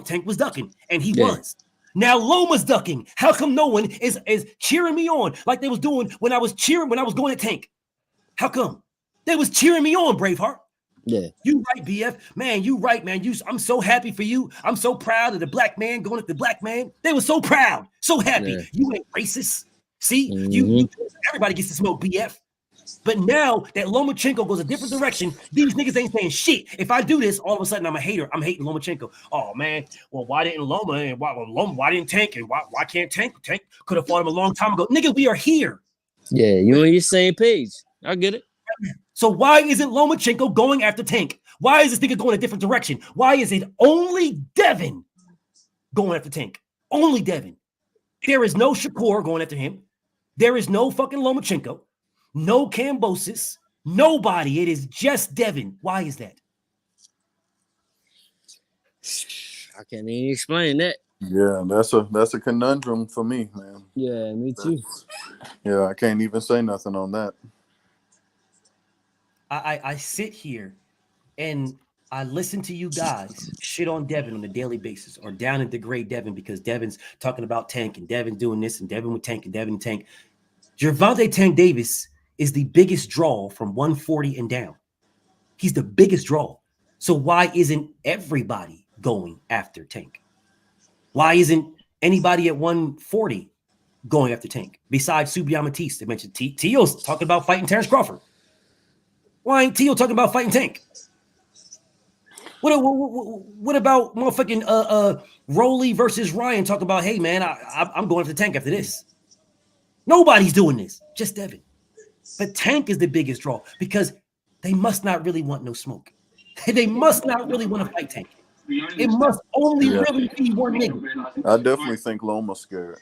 Tank was ducking, and he was. Now Loma's ducking. How come no one is cheering me on like they was doing when I was going at Tank? How come? They was cheering me on, Braveheart. Yeah. You right, BF. Man, you right, man. I'm so happy for you. I'm so proud of the black man going at the black man. They were so proud, so happy. Yeah. You ain't racist. See, you everybody gets to smoke, BF. But now that Lomachenko goes a different direction, these niggas ain't saying shit. If I do this, all of a sudden I'm a hater. I'm hating Lomachenko. Oh man, well why didn't Loma and why didn't Tank and why can't Tank? Tank could have fought him a long time ago. Nigga, we are here. Yeah, you're on your same page. I get it. So why isn't Lomachenko going after Tank? Why is this nigga going a different direction? Why is it only Devin going after Tank? Only Devin. There is no Shakur going after him. There is no fucking Lomachenko. No Kambosos, nobody. It is just Devin. Why is that? I can't even explain that. Yeah, that's a conundrum for me, man. Yeah, me too. Yeah, I can't even say nothing on that. I sit here and I listen to you guys shit on Devin on a daily basis or down and degrade Devin because Devin's talking about Tank and Devin doing this and Devin with Tank and Devin and Tank. Gervonta Tank Davis is the biggest draw from 140 and down. He's the biggest draw. So why isn't everybody going after Tank? Why isn't anybody at 140 going after Tank? Besides Subiamatis, they mentioned Tio's talking about fighting Terrence Crawford. Why ain't Tio talking about fighting Tank? What about motherfucking Rolly versus Ryan talking about, hey man, I'm going after Tank after this. Nobody's doing this, just Devin. But Tank is the biggest draw because they must not really want no smoke. They must not really want to fight Tank. It must only really be one nigga. I definitely think Loma's scared.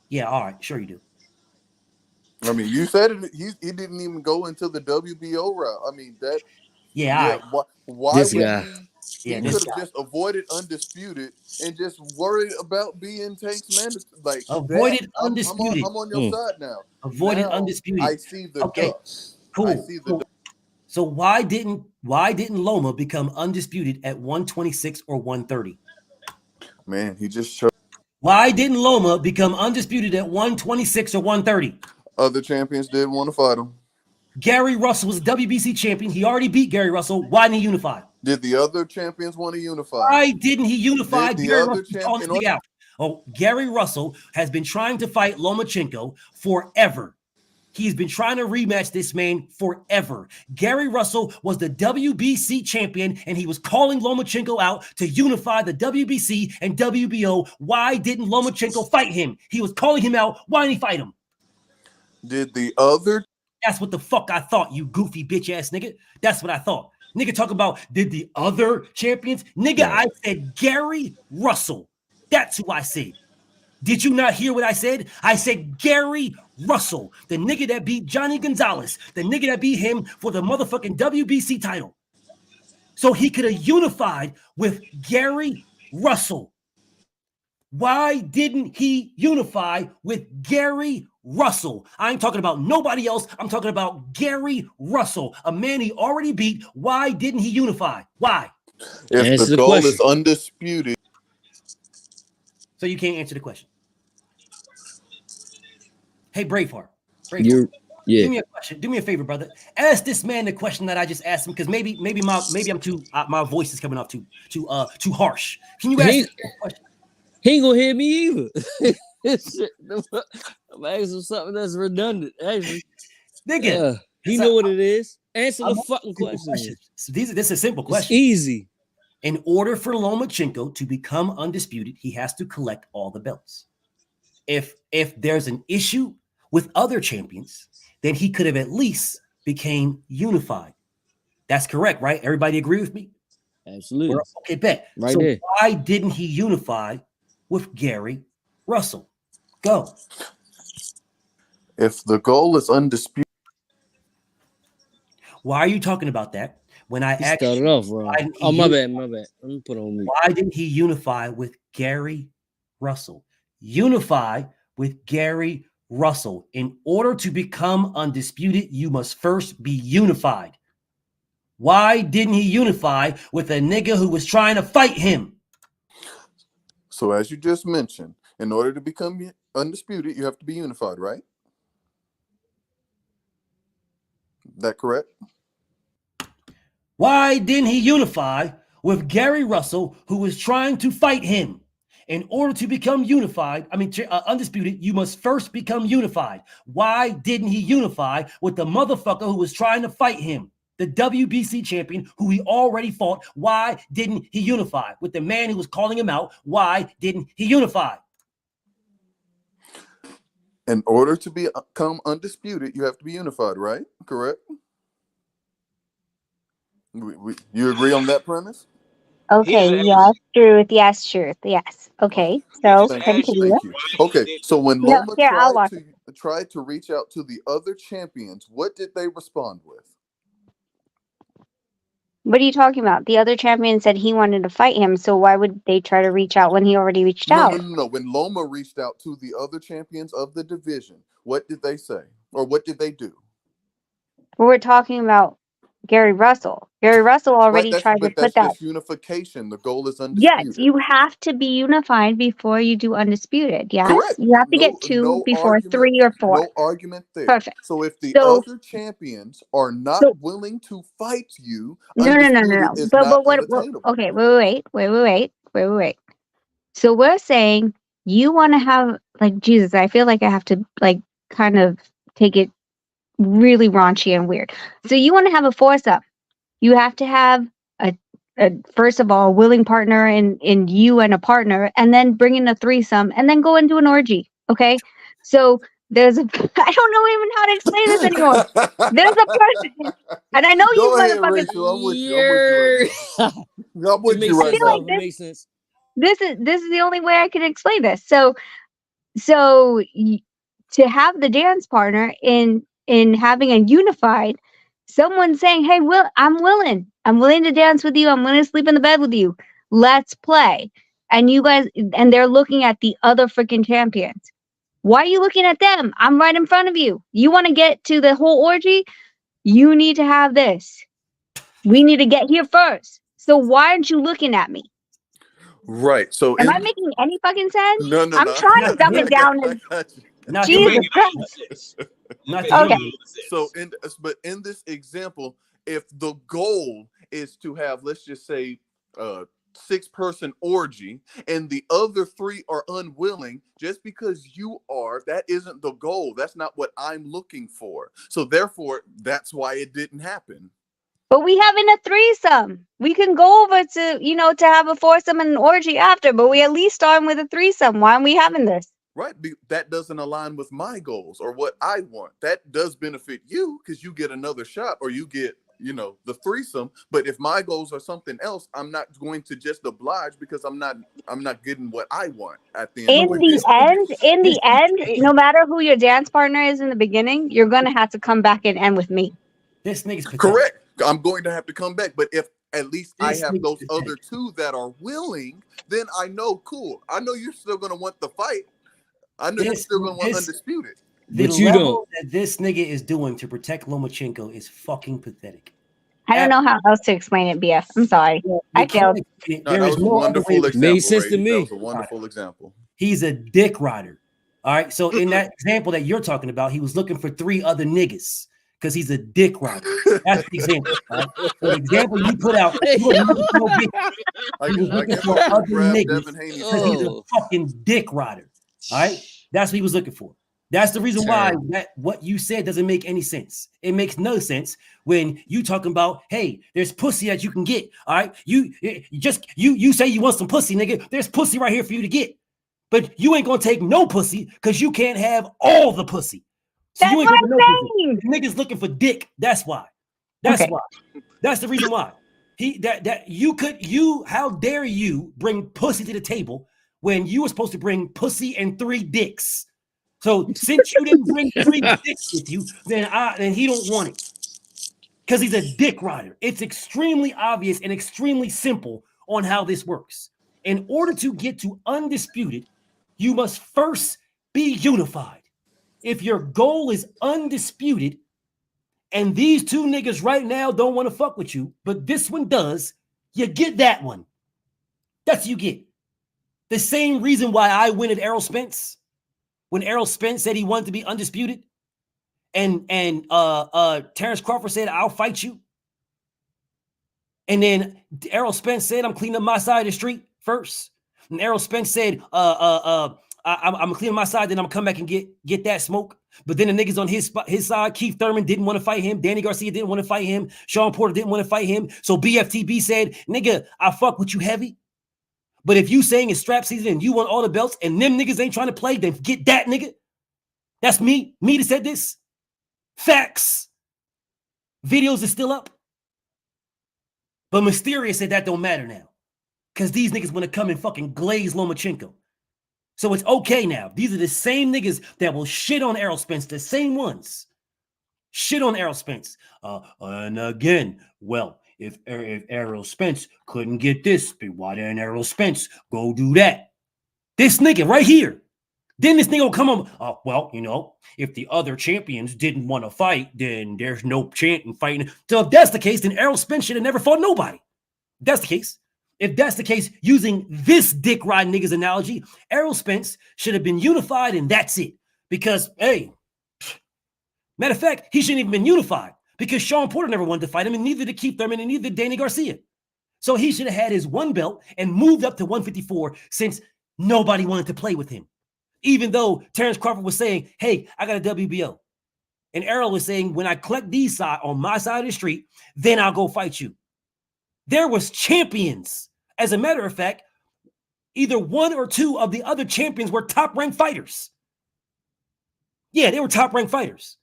Yeah, all right, sure you do. I mean, you said it. He didn't even go into the WBO route. I mean that. Yeah. Why this would guy? He could have just avoided undisputed and just worried about being Tank's man. Like avoided undisputed. I'm on your side now. Avoided now, undisputed. I see the duck. Cool. I see the duck. So why didn't Loma become undisputed at 126 or 130? Man, he just showed. Why didn't Loma become undisputed at 126 or 130? Other champions didn't want to fight him. Gary Russell was the WBC champion. He already beat Gary Russell. Why didn't he unify? Did the other champions want to unify? Why didn't he unify Did the Gary other Russell? Calling this nigga out. Oh, Gary Russell has been trying to fight Lomachenko forever. He's been trying to rematch this man forever. Gary Russell was the WBC champion, and he was calling Lomachenko out to unify the WBC and WBO. Why didn't Lomachenko fight him? He was calling him out. Why didn't he fight him? Did the other? That's what the fuck I thought, you goofy bitch ass nigga. That's what I thought. Nigga talk about did the other champions? Nigga, yeah. I said Gary Russell. That's who I said. Did you not hear what I said? I said Gary Russell, the nigga that beat Johnny Gonzalez, the nigga that beat him for the motherfucking WBC title. So he could have unified with Gary Russell. Why didn't he unify with Gary Russell? I ain't talking about nobody else. I'm talking about Gary Russell, a man he already beat. Why didn't he unify? Why? If the goal is undisputed. So you can't answer the question. Hey, Braveheart. Yeah. Do me a question. Do me a favor, brother. Ask this man the question that I just asked him, because maybe I'm too my voice is coming off too harsh. Can you ask him the question? He ain't gonna hear me either. I'm asking something that's redundant. Actually, nigga, he know what it is. Answer the fucking question. So this is a simple question. It's easy. In order for Lomachenko to become undisputed, he has to collect all the belts. If there's an issue with other champions, then he could have at least became unified. That's correct, right? Everybody agree with me? Absolutely. Okay, bet. Right so there. Why didn't he unify with Gary Russell? Go. If the goal is undisputed. Why are you talking about that? When I started off wrong. Oh, my bad. Let me put on mute. Why didn't he unify with Gary Russell? Unify with Gary Russell. In order to become undisputed, you must first be unified. Why didn't he unify with a nigga who was trying to fight him? So as you just mentioned, in order to become undisputed, you have to be unified, right? That correct? Why didn't he unify with Gary Russell, who was trying to fight him? In order to become undisputed, you must first become unified. Why didn't he unify with the motherfucker who was trying to fight him? The WBC champion who he already fought. Why didn't he unify with the man who was calling him out? Why didn't he unify? In order to become undisputed, you have to be unified, right? Correct? You agree on that premise? Okay, yes, truth, yes, truth, yes. Okay, so continue. Thank you. Okay, so when Loma tried to reach out to the other champions, what did they respond with? What are you talking about? The other champion said he wanted to fight him, so why would they try to reach out when he already reached out? No. When Loma reached out to the other champions of the division, what did they say? Or what did they do? We're talking about Gary Russell. Gary Russell already tried to put that. That's unification. The goal is undisputed. Yes, you have to be unified before you do undisputed. Yes, correct. You have to get two before 3 or 4. No argument there. Perfect. So if the other champions are not willing to fight you, no. But what? Okay, wait. So we're saying you want to have Jesus. I feel like I have to kind of take it really raunchy and weird. So you want to have a foursome. You have to have a first of all, a willing partner in you and a partner, and then bring in a threesome, and then go into an orgy. Okay, so there's I don't know even how to explain this anymore. There's a person, and I know you motherfuckers. I'm with you right now. This is the only way I can explain this. So to have the dance partner in having a unified, someone saying, "Hey, I'm willing to dance with you. I'm willing to sleep in the bed with you. Let's play." And you guys, and they're looking at the other freaking champions. Why are you looking at them? I'm right in front of you. You want to get to the whole orgy? You need to have this. We need to get here first. So why aren't you looking at me? Right. So am I making any fucking sense? No. I'm trying to dumb it down. Not Jesus to Christ. not Okay. to So in this example, if the goal is to have, let's just say, 6-person orgy, and the other 3 are unwilling, just because you are, that isn't the goal. That's not what I'm looking for. So therefore, that's why it didn't happen. But we having a threesome. We can go over to, to have a foursome and an orgy after, but we at least starting with a threesome. Why aren't we having this? Right, that doesn't align with my goals or what I want. That does benefit you because you get another shot, or you get, the threesome. But if my goals are something else, I'm not going to just oblige because I'm not getting what I want at the end. In the end, no matter who your dance partner is in the beginning, you're gonna have to come back and end with me. This nigga's pathetic. Correct. I'm going to have to come back. But if at least This I have nigga's those pathetic. other 2 that are willing, then I know, cool. I know you're still going to want the fight. I know you're still going to want undisputed. The But you level that this nigga is doing to protect Lomachenko is fucking pathetic. I don't know how else to explain it, BF. I'm sorry. I failed. No, that was a wonderful example. Made sense to Ray. me. That was a wonderful example. He's a dick rider. All right. So in that example that you're talking about, he was looking for 3 other niggas because he's a dick rider. That's the example. All right? So the example you put out, he was looking for other niggas because he's a fucking dick rider. All right. That's what he was looking for. That's the reason why what you said doesn't make any sense. It makes no sense when you talking about, hey, there's pussy that you can get. All right. You say you want some pussy, nigga. There's pussy right here for you to get. But you ain't gonna take no pussy because you can't have all the pussy. So That's you ain't what getting I'm no saying. pussy. Niggas looking for dick. That's why. That's Okay. why. That's the reason why. How dare you bring pussy to the table when you were supposed to bring pussy and 3 dicks? So since you didn't bring 3 dicks with you, then he don't want it. Because he's a dick rider. It's extremely obvious and extremely simple on how this works. In order to get to undisputed, you must first be unified. If your goal is undisputed, and these 2 niggas right now don't want to fuck with you, but this one does, you get that one. That's what you get. The same reason why I win at Errol Spence. When Errol Spence said he wanted to be undisputed, and Terrence Crawford said, I'll fight you. And then Errol Spence said, I'm cleaning up my side of the street first. And Errol Spence said, I'm cleaning my side, then I'm gonna come back and get that smoke. But then the niggas on his side, Keith Thurman didn't want to fight him. Danny Garcia didn't want to fight him. Sean Porter didn't want to fight him. So BFTB said, nigga, I fuck with you heavy. But if you saying it's strap season and you want all the belts and them niggas ain't trying to play, then get that nigga. That's me. Me that said this. Facts. Videos are still up. But Mysterious said that don't matter now. Because these niggas want to come and fucking glaze Lomachenko. So it's okay now. These are the same niggas that will shit on Errol Spence. The same ones. Shit on Errol Spence. And again, well, if Errol Spence couldn't get this, why didn't Errol Spence go do that? This nigga right here. Then this nigga will come on. Well, if the other champions didn't want to fight, then there's no chance in fighting. So if that's the case, then Errol Spence should have never fought nobody. If that's the case. If that's the case, using this dick riding niggas analogy, Errol Spence should have been unified and that's it. Because, hey, matter of fact, he shouldn't even been unified. Because Sean Porter never wanted to fight him, and neither did Keith Thurman, and neither did Danny Garcia. So he should have had his 1 belt and moved up to 154 since nobody wanted to play with him. Even though Terrence Crawford was saying, hey, I got a WBO. And Errol was saying, when I collect these on my side of the street, then I'll go fight you. There was champions. As a matter of fact, either 1 or 2 of the other champions were top-ranked fighters. Yeah, they were top-ranked fighters.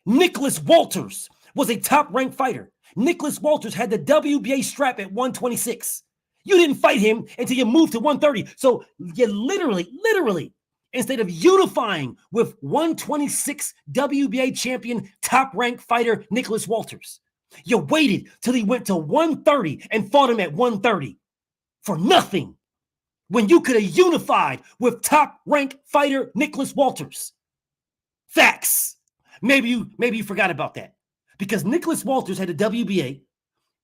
Nicholas Walters was a top-ranked fighter. Nicholas Walters had the WBA strap at 126. You didn't fight him until you moved to 130. So you literally, instead of unifying with 126 WBA champion, top-ranked fighter Nicholas Walters, you waited till he went to 130 and fought him at 130 for nothing when you could have unified with top-ranked fighter Nicholas Walters. Facts. Maybe you forgot about that. Because Nicholas Walters had a WBA,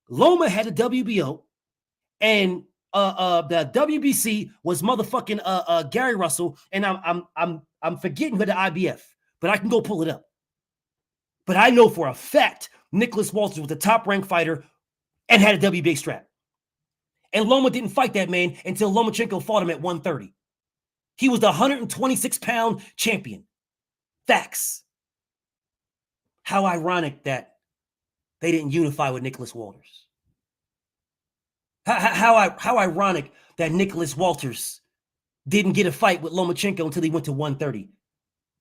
Loma had a WBO, and the WBC was motherfucking Gary Russell, and I'm I'm forgetting for the IBF, but I can go pull it up. But I know for a fact Nicholas Walters was the top-ranked fighter and had a WBA strap. And Loma didn't fight that man until Lomachenko fought him at 130. He was the 126-pound champion. Facts. How ironic that they didn't unify with Nicholas Walters. How ironic that Nicholas Walters didn't get a fight with Lomachenko until he went to 130.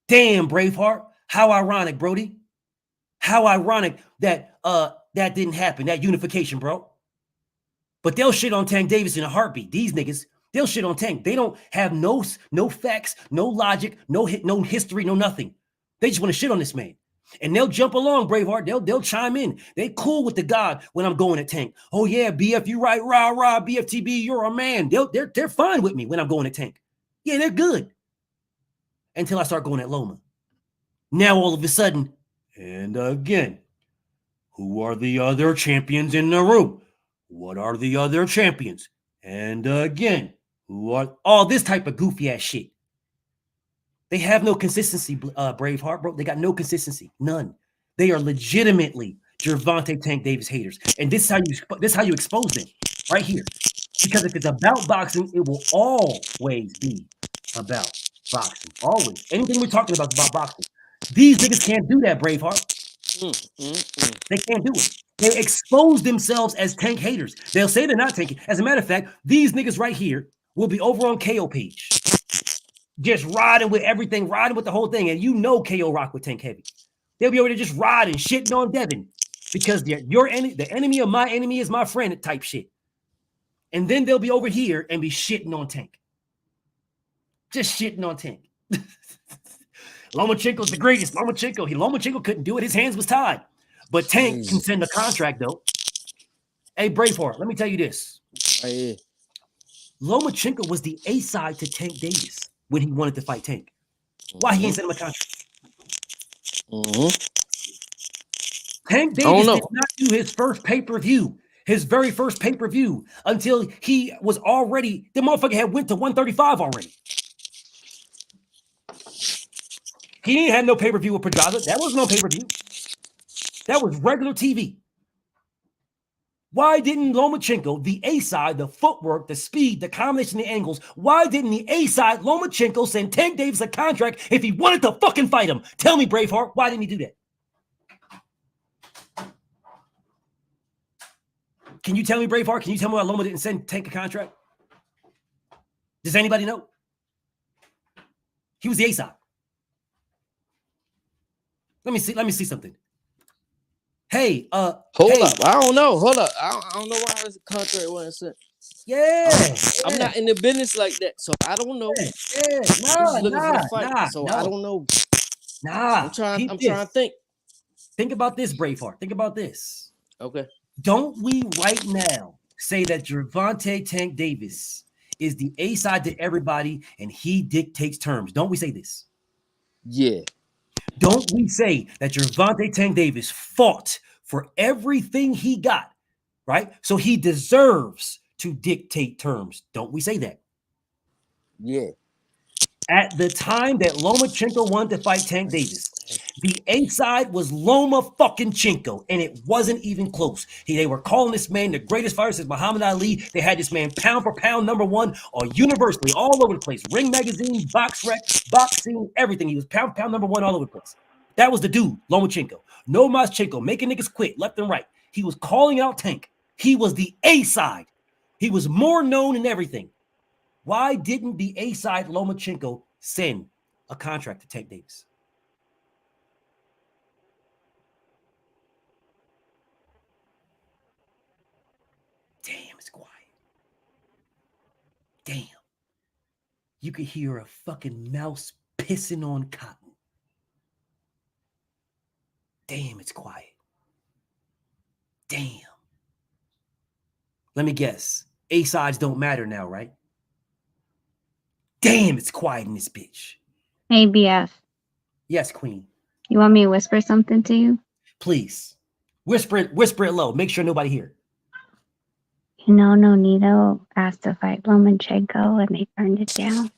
Damn, Braveheart. How ironic, Brody. How ironic that that didn't happen, that unification, bro. But they'll shit on Tank Davis in a heartbeat. These niggas, they'll shit on Tank. They don't have no facts, no logic, no history, no nothing. They just want to shit on this man. And they'll jump along, Braveheart. They'll chime in. They cool with the God when I'm going at Tank. Oh yeah, BF, you right, rah, BFTB, you're a man. They're fine with me when I'm going at Tank. Yeah, they're good. Until I start going at Loma. Now all of a sudden, and again, who are the other champions in the room? What are the other champions? And again, who are all this type of goofy ass shit? They have no consistency, Braveheart, bro. They got no consistency, none. They are legitimately Gervonta Tank Davis haters, and this is how you expose them, right here. Because if it's about boxing, it will always be about boxing. Always, anything we're talking about is about boxing. These niggas can't do that, Braveheart. They can't do it. They expose themselves as Tank haters. They'll say they're not tanking. As a matter of fact, these niggas right here will be over on KO page. Just riding with everything, riding with the whole thing. And you know KO rock with Tank heavy. They'll be over there just riding, shitting on Devin. Because the enemy of my enemy is my friend type shit. And then they'll be over here and be shitting on Tank. Just shitting on Tank. Lomachenko's the greatest. Lomachenko couldn't do it. His hands was tied. But Tank can send a contract, though. Hey, Braveheart, let me tell you this. Right. Lomachenko was the A side to Tank Davis when he wanted to fight Tank. Why he ain't send him a contract? Tank Davis did not do his first pay-per-view, his very first pay-per-view, until he was already, the motherfucker had went to 135 already. He ain't had no pay-per-view with Pedraza. That was no pay-per-view. That was regular TV. Why didn't Lomachenko, the A side, the footwork, the speed, the combination of the angles, why didn't the A side, Lomachenko, send Tank Davis a contract if he wanted to fucking fight him? Tell me, Braveheart, why didn't he do that? Can you tell me, Braveheart? Can you tell me why Loma didn't send Tank a contract? Does anybody know? He was the A side. Let me see something. Hey, hold up. I don't know. Hold up. I don't know why this contract wasn't sent. Yeah, I'm not in the business like that, so I don't know. Nah, I don't know. Nah, I'm trying to think. Think about this, Braveheart. Think about this. Okay. Don't we right now say that Gervonta Tank Davis is the A side to everybody and he dictates terms? Don't we say this? Yeah. Don't we say that Gervonta Tank Davis fought for everything he got, right? So he deserves to dictate terms. Don't we say that? Yeah. At the time that Lomachenko wanted to fight Tank Davis, the A side was Loma fucking Chenko, and it wasn't even close. They were calling this man the greatest fighter since Muhammad Ali. They had this man pound for pound #1 or universally all over the place. Ring Magazine, Box Rec, Boxing, everything. He was pound for pound #1 all over the place. That was the dude, Lomachenko. No Maschenko, making niggas quit left and right. He was calling out Tank. He was the A side. He was more known in everything. Why didn't the A side Lomachenko send a contract to Tank Davis? Damn, it's quiet. Damn. You could hear a fucking mouse pissing on cotton. Damn, it's quiet. Damn. Let me guess. A sides don't matter now, right? Damn, it's quiet in this bitch. Hey, BF. Yes, Queen. You want me to whisper something to you? Please. Whisper it low. Make sure nobody hears. You know, Nonito asked to fight Lomachenko and they turned it down.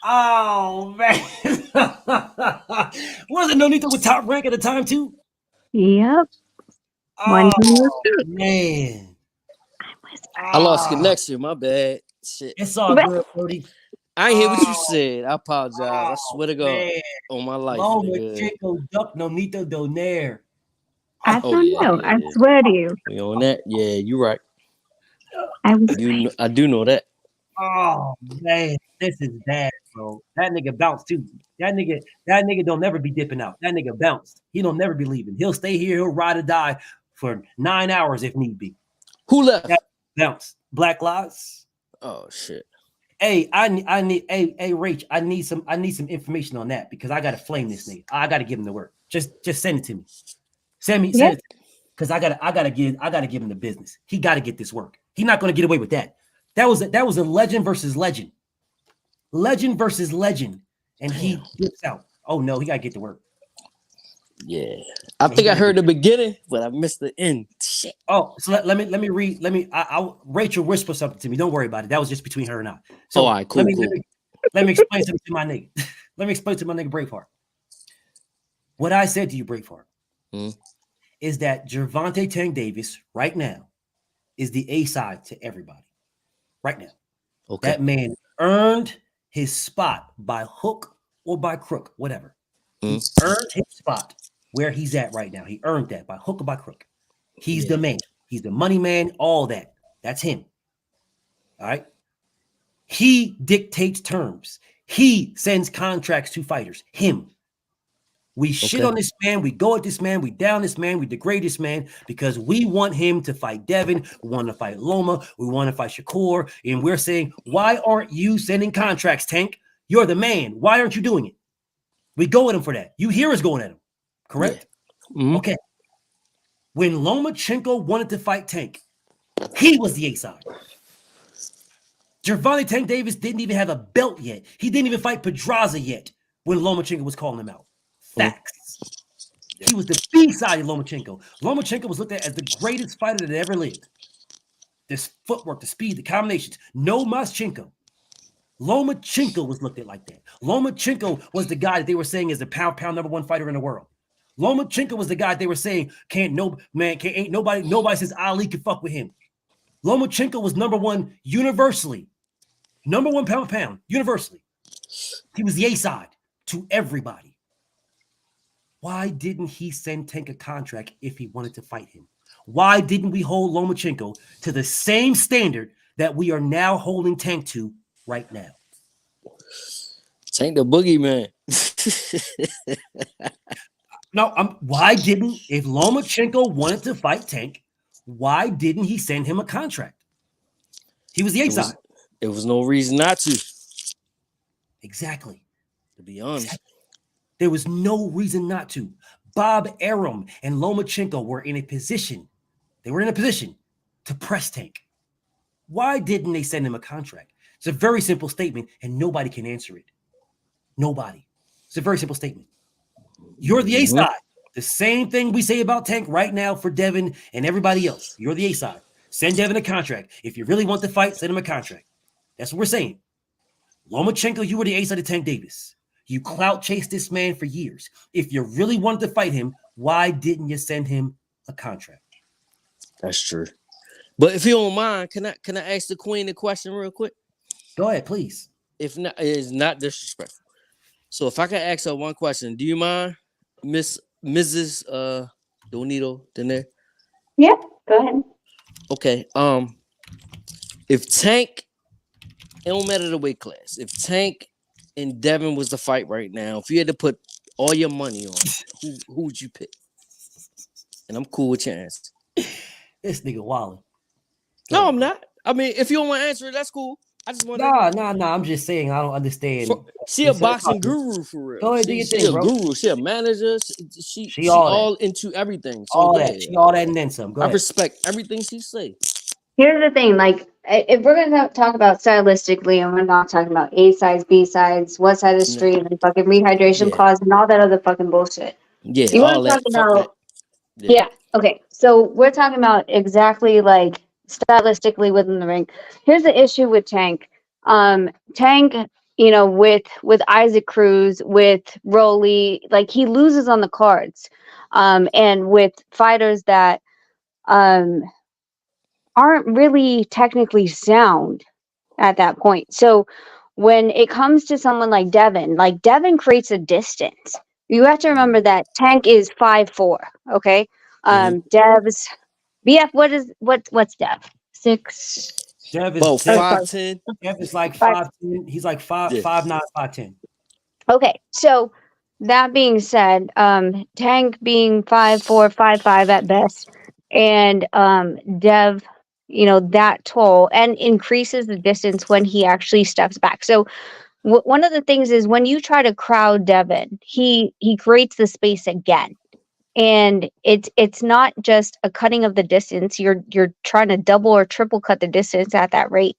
Oh man. Wasn't Nonito with top rank at the time too? Yep. Oh man. I lost connection. My bad. Shit. It's all good, Cody. I ain't hear what you said. I apologize. I swear to God. Man. On my life. Loma Nigga. Chico duck Nonito Donaire. I don't know. I swear to you. We on that? Yeah, you right. I do know that. Oh man, this is bad, bro. That nigga bounced too. That nigga don't never be dipping out. That nigga bounced. He don't never be leaving. He'll stay here. He'll ride or die for 9 hours if need be. Who left? That bounce. Black Lives. Oh shit. Hey, I need. Hey, Rach. I need some information on that because I gotta flame this nigga. I gotta give him the work. Just send it to me. Send it because I gotta give him the business. He gotta get this work. He's not gonna get away with that. That was a legend versus legend. Legend versus legend. And he dips out. Oh no, he gotta get to work. Yeah. I think I heard the beginning, but I missed the end. Shit. Oh, so let me read. Rachel whisper something to me. Don't worry about it. That was just between her and I. So all right, cool. Let me explain something to my nigga. Let me explain to my nigga Braveheart. What I said to you, Braveheart, is that Gervonta Tank Davis right now is the A side to everybody. Right now. Okay. That man earned his spot by hook or by crook, whatever. He earned his spot where he's at right now. He earned that by hook or by crook. He's the man. He's the money man, all that. That's him. All right. He dictates terms. He sends contracts to fighters. Him. We shit on this man. We go at this man. We down this man. We degrade this man because we want him to fight Devin. We want to fight Loma. We want to fight Shakur. And we're saying, why aren't you sending contracts, Tank? You're the man. Why aren't you doing it? We go at him for that. You hear us going at him. Correct? Yeah. Okay. When Lomachenko wanted to fight Tank, he was the A side. Gervonta Tank Davis didn't even have a belt yet. He didn't even fight Pedraza yet when Lomachenko was calling him out. Facts. He was the B side of Lomachenko. Lomachenko was looked at as the greatest fighter that ever lived. This footwork, the speed, the combinations. No Maschenko. Lomachenko was looked at like that. Lomachenko was the guy that they were saying is the pound number one fighter in the world. Lomachenko was the guy they were saying ain't nobody says Ali can fuck with him. Lomachenko was number one universally. Number one pound universally. He was the A side to everybody. Why didn't he send Tank a contract if he wanted to fight him? Why didn't we hold Lomachenko to the same standard that we are now holding Tank to right now? Tank the boogeyman. No, why didn't, if Lomachenko wanted to fight Tank, why didn't he send him a contract? He was the A side. There was no reason not to. Exactly. To be honest. Exactly. There was no reason not to. Bob Arum and Lomachenko were in a position. They were in a position to press Tank. Why didn't they send him a contract? It's a very simple statement, and nobody can answer it. Nobody. It's a very simple statement. You're the A side. The same thing we say about Tank right now for Devin and everybody else. You're the A side. Send Devin a contract. If you really want to fight, send him a contract. That's what we're saying. Lomachenko, you were the A side of Tank Davis. You clout chased this man for years. If you really wanted to fight him, why didn't you send him a contract? That's true. But if you don't mind, can I ask the queen a question real quick? Go ahead, please. If not, it's not disrespectful. So if I can ask her one question, do you mind, Mrs. Donito Dene? Yeah, go ahead. Okay. If Tank, it don't matter the weight class. If Tank and Devin was the fight right now, if you had to put all your money on it, who would you pick? And I'm cool with your answer. This nigga wilding. No, I'm not. I mean, if you don't want to answer it, that's cool. I just want Nah. I'm just saying I don't understand. She a boxing guru for real. Go ahead, do your thing, a bro. guru. She a manager. She all into everything. So all that. She all that and then some. Go ahead. I respect everything she say. Here's the thing, like, if we're gonna talk about stylistically, and we're not talking about A sides, B sides, what side of the street, and fucking rehydration clause, and all that other fucking bullshit. Yeah, you want to talk about Yeah. Okay. So we're talking about exactly like stylistically within the ring. Here's the issue with Tank. Tank, you know, with Isaac Cruz, with Rolly, like he loses on the cards. And with fighters that um aren't really technically sound at that point. So when it comes to someone like Devin creates a distance. You have to remember that Tank is 5'4", okay? Dev's BF, what's Dev? Dev is About Dev, 5'10". Dev is like Five. 5'10". He's like Yeah. 5'9", 5'10". Okay, so that being said, Tank being 5'4", 5'5" at best, and Dev, you know, that tall and increases the distance when he actually steps back. So one of the things is when you try to crowd Devin, he creates the space again. And it's not just a cutting of the distance. You're trying to double or triple cut the distance at that rate.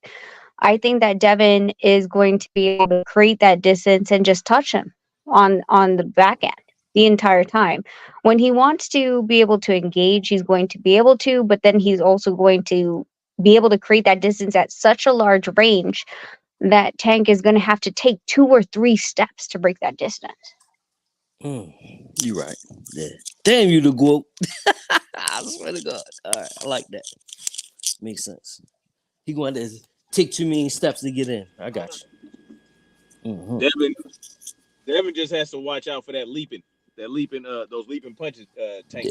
I think that Devin is going to be able to create that distance and just touch him on the back end the entire time. When he wants to be able to engage, he's going to be able to, but then he's also going to be able to create that distance at such a large range that Tank is going to have to take 2 or 3 steps to break that distance. You right. Yeah. Damn you, the goat. I swear to God. All right, I like that. Makes sense. He going to take too many steps to get in. I got you. Devin just has to watch out for that leaping, those leaping punches. Tank.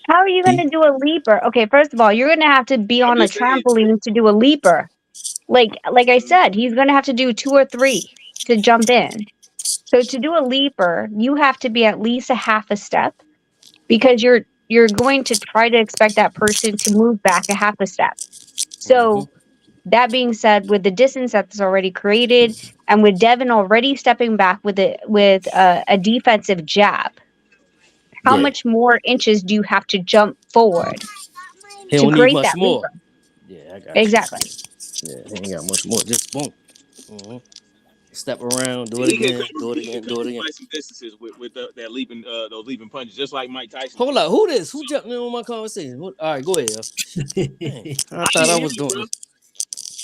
How are you going to do a leaper? Okay, first of all, you're going to have to be I'm on a just saying. trampoline to do a leaper. Like I said, he's going to have to do 2 or 3 to jump in. So to do a leaper, you have to be at least a half a step because you're going to try to expect that person to move back a half a step. So that being said, with the distance that's already created, and with Devin already stepping back with a defensive jab, how Yeah. much more inches do you have to jump forward He to don't need create much that more. leaper? Yeah, I got Exactly. you. Yeah, he ain't got much more. Just boom. Step around, do it He can again, cover. do it He can again, do it cover again. quite some distances with that leaping, those leaping punches, just like Mike Tyson. Hold up, who this? Who jumped in on my conversation? All right, go ahead, yo. Dang, I I thought didn't I hear was you, doing bro. this.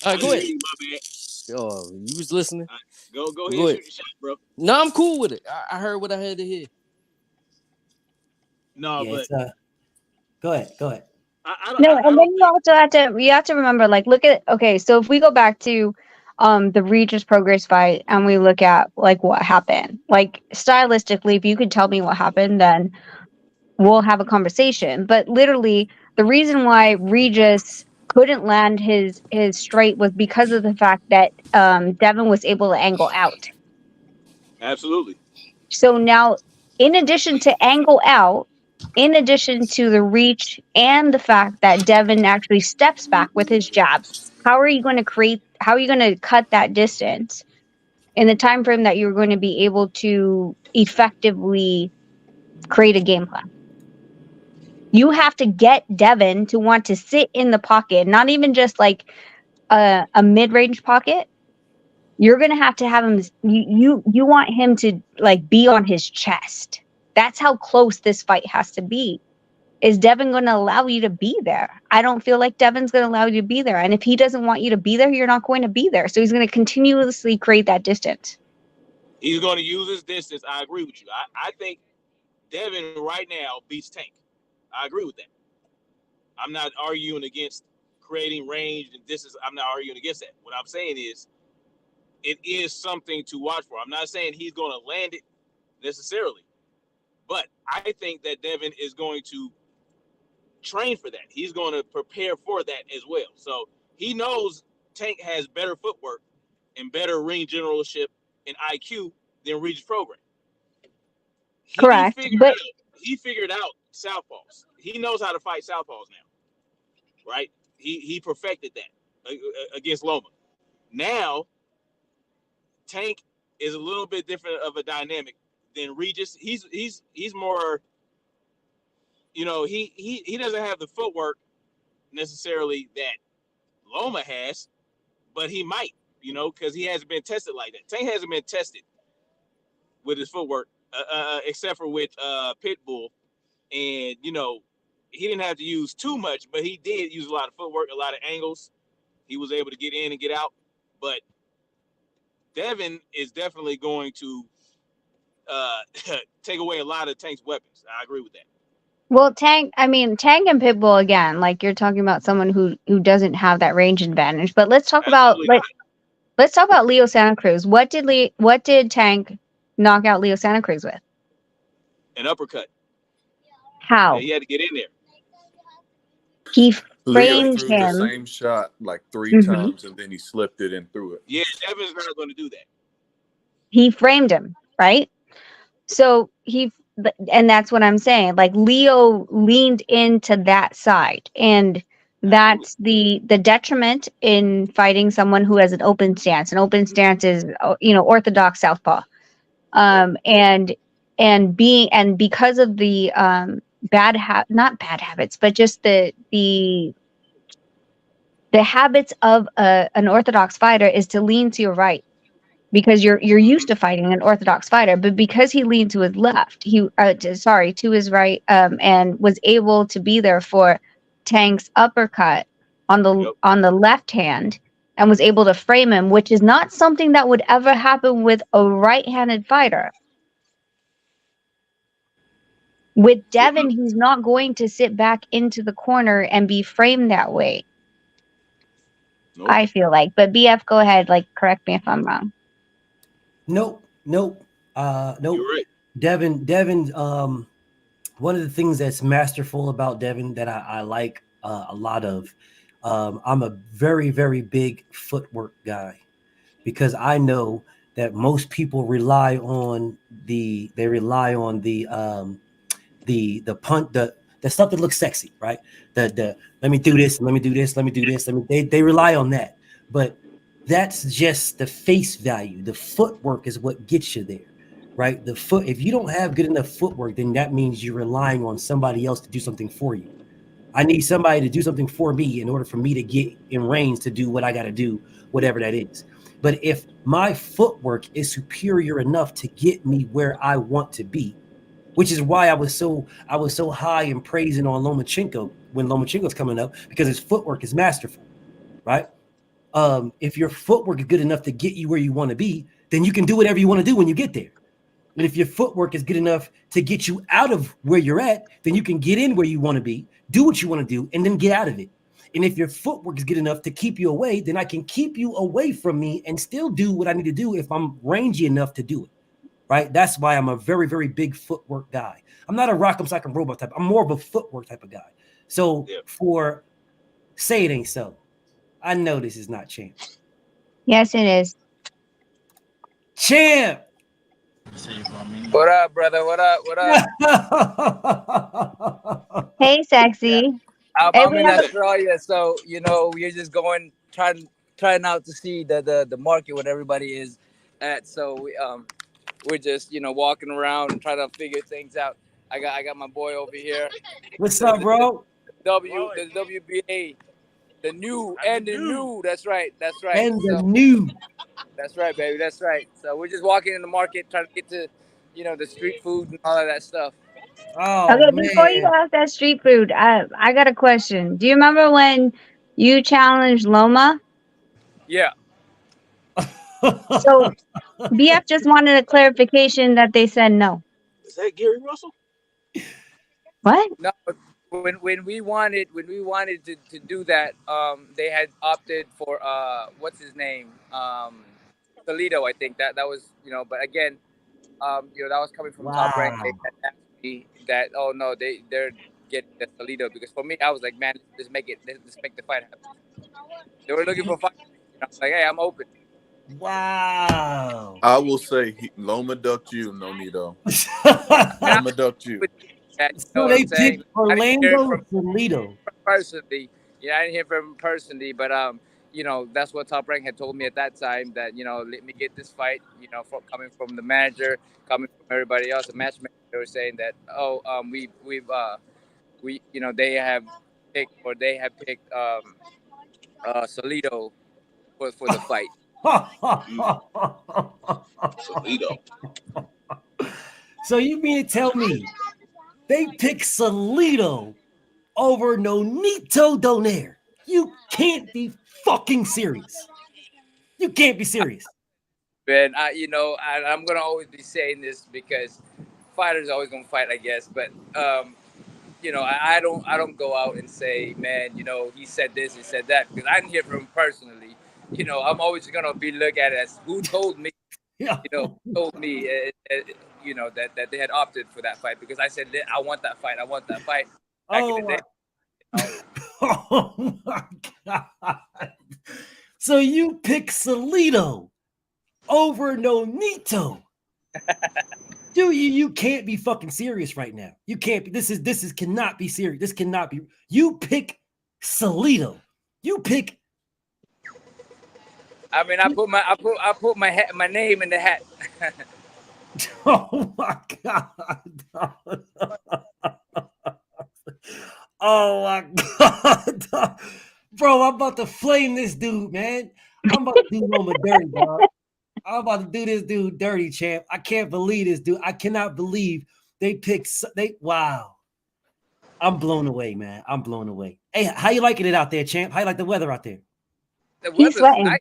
All right, I go didn't ahead. hear you. My bad. Yo, you was listening. Go ahead, Go ahead. shoot your shot, bro. No, I'm cool with it. I heard what I had to hear. No, Yeah, but it's go ahead. No, I and then don't you think. also have to remember, like, look at, okay, so if we go back to the Regis Progress fight and we look at like what happened, like stylistically, if you could tell me what happened, then we'll have a conversation. But literally, the reason why Regis couldn't land his straight was because of the fact that Devin was able to angle out. Absolutely. So now, in addition to angle out, in addition to the reach and the fact that Devin actually steps back with his jabs, how are you going to cut that distance in the time frame that you're going to be able to effectively create a game plan? You have to get Devin to want to sit in the pocket, not even just like a mid-range pocket. You're gonna have to have him. You want him to like be on his chest. That's how close this fight has to be. Is Devin going to allow you to be there? I don't feel like Devin's going to allow you to be there. And if he doesn't want you to be there, you're not going to be there. So he's going to continuously create that distance. He's going to use his distance. I agree with you. I think Devin right now beats Tank. I agree with that. I'm not arguing against creating range and distance. I'm not arguing against that. What I'm saying is it is something to watch for. I'm not saying he's going to land it necessarily, but I think that Devin is going to train for that. He's going to prepare for that as well. So he knows Tank has better footwork and better ring generalship and IQ than Regis Program. Correct. But He figured out southpaws. He knows how to fight southpaws now, right? He perfected that against Loma. Now, Tank is a little bit different of a dynamic than Regis. He's more, he doesn't have the footwork necessarily that Loma has, but he might, because he hasn't been tested like that. Tank hasn't been tested with his footwork, except for with Pitbull And he didn't have to use too much, but he did use a lot of footwork, a lot of angles. He was able to get in and get out. But Devin is definitely going to take away a lot of Tank's weapons. I agree with that. Well, Tank and Pitbull again, like you're talking about someone who doesn't have that range advantage. But let's talk about Leo Santa Cruz. What did Tank knock out Leo Santa Cruz with? An uppercut. How? Yeah, he had to get in there. He Leo framed threw him. the same shot like 3 times, and then he slipped it and threw it. Yeah, Devin's not going to do that. He framed him, right? So and that's what I'm saying. Like Leo leaned into that side, and that's the detriment in fighting someone who has an open stance. An open stance is, orthodox southpaw, and because of the not bad habits, but just the habits of an orthodox fighter is to lean to your right, because you're used to fighting an orthodox fighter. But because he leaned to his left, to his right, and was able to be there for Tank's uppercut on the left hand, and was able to frame him, which is not something that would ever happen with a right-handed fighter. With Devin, he's not going to sit back into the corner and be framed that way. Nope. I feel like. But BF, go ahead. Like, correct me if I'm wrong. Nope. Nope. You're right. Devin, one of the things that's masterful about Devin that I like a lot of, I'm a very, very big footwork guy, because I know that most people rely on the punt, the stuff that looks sexy, right? The let me do this, let me do this, let me do this. They rely on that. But that's just the face value. The footwork is what gets you there, right? If you don't have good enough footwork, then that means you're relying on somebody else to do something for you. I need somebody to do something for me in order for me to get in range to do what I got to do, whatever that is. But if my footwork is superior enough to get me where I want to be, which is why I was so high in praising on Lomachenko when Lomachenko's coming up, because his footwork is masterful, right? If your footwork is good enough to get you where you want to be, then you can do whatever you want to do when you get there. And if your footwork is good enough to get you out of where you're at, then you can get in where you want to be, do what you want to do, and then get out of it. And if your footwork is good enough to keep you away, then I can keep you away from me and still do what I need to do if I'm rangy enough to do it, right? That's why I'm a very, very big footwork guy. I'm not a rock'em sock'em robot type. I'm more of a footwork type of guy. So for Say It Ain't So, I know this is not Champ. Yes, it is. Champ! What up, brother? What up? What up? Hey, sexy. Yeah. I'm in Australia, so we're just trying out to see the market what everybody is at. So we're just walking around and trying to figure things out. I got my boy over here. What's up, bro? The WBA, the new. That's right. And the new. That's right, baby. That's right. So we're just walking in the market, trying to get to, the street food and all of that stuff. Oh, okay, man. Before you ask that street food, I got a question. Do you remember when you challenged Loma? Yeah. So BF just wanted a clarification that they said no. Is that Gary Russell? What? No. When we wanted to do that, they had opted for what's his name, Toledo, I think that was but again, that was coming from Top Rank. They had asked me that they're getting the Toledo, because for me I was like, man, let's make the fight happen. They were looking for fight. Like, hey, I'm open. Wow. I will say Loma ducked you, Nonito. Loma ducked you. So they did Orlando Toledo. Personally, I didn't hear from him personally, but that's what Top Rank had told me at that time, that let me get this fight, coming from the manager, coming from everybody else, the matchmaker. They were saying that they have picked Toledo for the fight. Toledo. So you mean to tell me They picked Salido over Nonito Donaire. You can't be fucking serious. You can't be serious. Man, I'm gonna always be saying this because fighters always gonna fight, I guess. But I don't go out and say, man, he said this, he said that, because I didn't hear from him personally. I'm always gonna be look at it as who told me. Yeah. Told me, that they had opted for that fight, because I said I want that fight. I want that fight. Back in the day. Oh my God. So you pick Salido over Nonito. Dude, you can't be fucking serious right now. You can't be. This is cannot be serious. This cannot be. You pick Salido. You pick. I mean, I put my name in the hat. Oh my God. Oh my God. Bro, I'm about to flame this dude, man. I'm about to do Roma dirty, bro. I'm about to do this dude dirty, champ. I can't believe this dude. I cannot believe they picked. Wow. I'm blown away, man. I'm blown away. Hey, how you liking it out there, champ? How you like the weather out there? The weather's nice.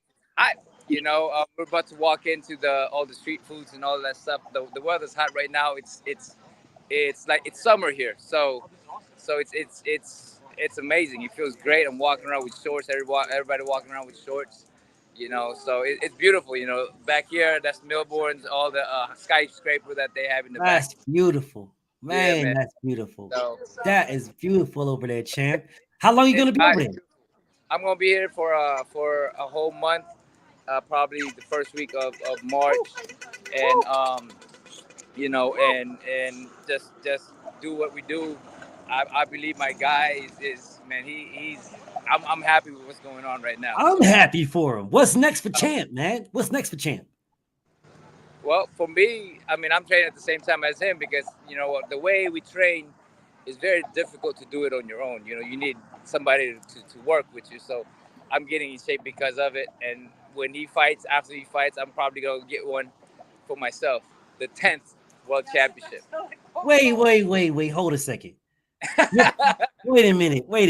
We're about to walk into all the street foods and all that stuff. The weather's hot right now. It's like it's summer here, so it's amazing. It feels great. I'm walking around with shorts. Everybody walking around with shorts. So it's beautiful. Back here, that's Melbourne's, all the skyscraper that they have in the back. That's beautiful, man. Yeah, man. That's beautiful. So, that is beautiful over there, champ. How long are you gonna be over there? I'm gonna be here for a whole month, probably the first week of March, and and just do what we do. I believe my guy is man. I'm happy with what's going on right now. I'm happy for him. What's next for champ, man? What's next for champ? Well, for me, I mean, I'm training at the same time as him because the way we train is very difficult to do it on your own. You need somebody to work with you. So I'm getting in shape because of it. And when he fights, after he fights, I'm probably gonna get one for myself. The 10th World Championship. Wait. Hold a second. Wait a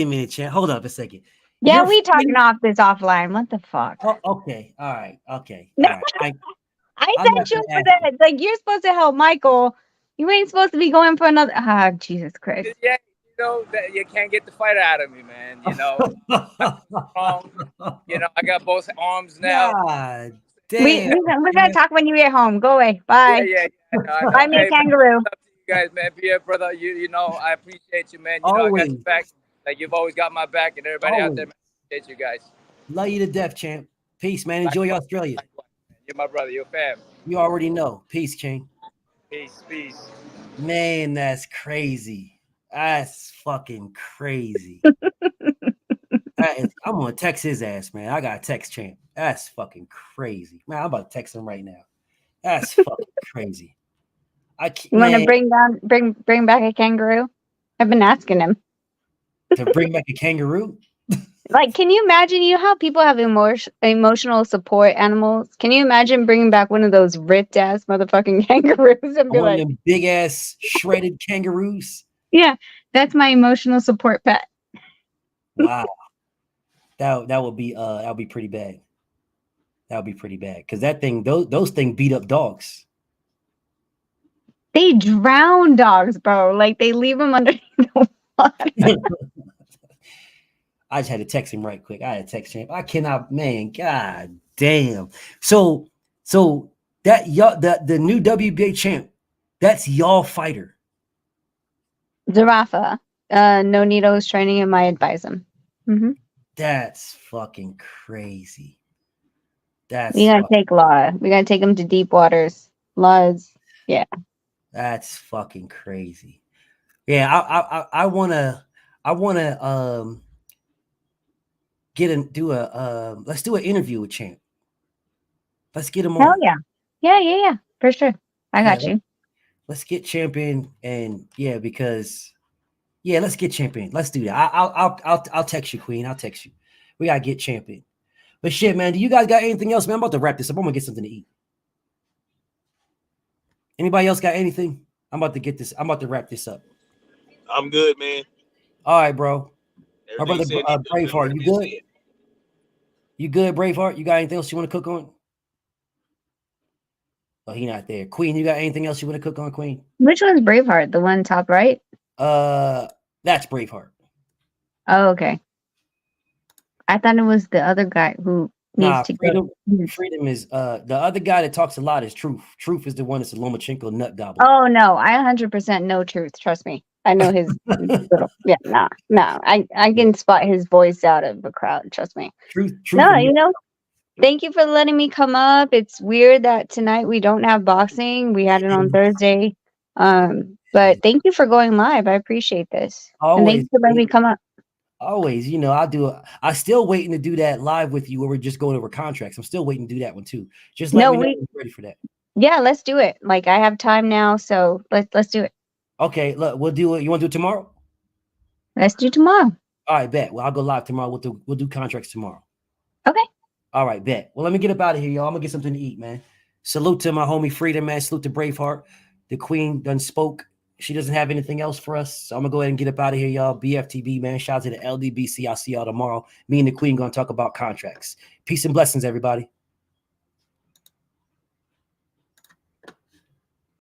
minute, champ. Hold up a second. Yeah, we talking off this offline. What the fuck? Oh, okay. All right. Okay. All right. I sent you for that. Like, you're supposed to help Michael. You ain't supposed to be going for another. Ah, Jesus Christ. Yeah, that you can't get the fight out of me, man. I got both arms now. God damn. We're gonna talk when you get home. Go away. Bye. Yeah. Buy me a kangaroo. You guys, man, be a brother. I appreciate you, man. I got your back. Like, you've always got my back, and everybody out there, man, I appreciate you guys. Love you to death, champ. Peace, man. Enjoy Australia. You're my brother. You're fam. You already know. Peace, King. Peace. Man, that's crazy. That's fucking crazy. I'm gonna text his ass, man. I gotta text champ. That's fucking crazy, man. I'm about to text him right now. That's fucking crazy. You want to bring back a kangaroo? I've been asking him to bring back a kangaroo. Like, can you imagine? How people have emotional support animals? Can you imagine bringing back one of those ripped ass motherfucking kangaroos and be one of them big ass shredded kangaroos? Yeah, that's my emotional support pet. Wow, that would be pretty bad. That would be pretty bad because that thing, those things beat up dogs. They drown dogs, bro. Like, they leave them underneath the water. I just had to text him right quick. I had to text him. I cannot, man. God damn. So that y'all, the new WBA champ, that's y'all fighter. Zarafa. Nonito's training him. I advise him. Mm-hmm. That's fucking crazy. We gotta take Law. We gotta take him to deep waters. Law's, yeah. That's fucking crazy. Yeah, I wanna let's do an interview with Champ. Let's get him on. Hell yeah. Yeah, for sure. I got you. Let's get Champ in, and let's get Champ in. Let's do that. I'll text you, Queen. I'll text you. We gotta get Champ in. But shit, man, do you guys got anything else, man? I'm about to wrap this up. I'm gonna get something to eat. Anybody else got anything? I'm about to wrap this up. I'm good, man. All right, bro. My brother Everything said, Braveheart, you good? You good, Braveheart? You got anything else you want to cook on? Oh, he not there. Queen, you got anything else you want to cook on, Queen? Which one's Braveheart? The one top right? That's Braveheart. Oh, okay. I thought it was the other guy who needs to Freedom. go. Freedom is the other guy that talks a lot is Truth. Truth is the one that's a Lomachenko nut gobbler. Oh no, I 100% know Truth. Trust me, I know his little. Yeah, no, I can spot his voice out of a crowd. Trust me. Truth. No, you know. Thank you for letting me come up. It's weird that tonight we don't have boxing. We had it on Thursday. But thank you for going live. I appreciate this. Always. And thank you for letting me come up. Always, you know, I still waiting to do that live with you where we're just going over contracts. I'm still waiting to do that one too. Just let me know when you're ready for that. Yeah, let's do it. Like I have time now, so let's do it. Okay, look, we'll do it. You want to do it tomorrow? Let's do tomorrow. All right, bet. Well, I'll go live tomorrow. We'll do contracts tomorrow. Okay. All right, bet. Well, let me get up out of here, y'all. I'm gonna get something to eat, man. Salute to my homie Freedom, man. Salute to Braveheart. The Queen done spoke. She doesn't have anything else for us. So I'm gonna go ahead and get up out of here, y'all. BFTB, man. Shout out to the LDBC. I'll see y'all tomorrow. Me and the Queen gonna talk about contracts. Peace and blessings, everybody.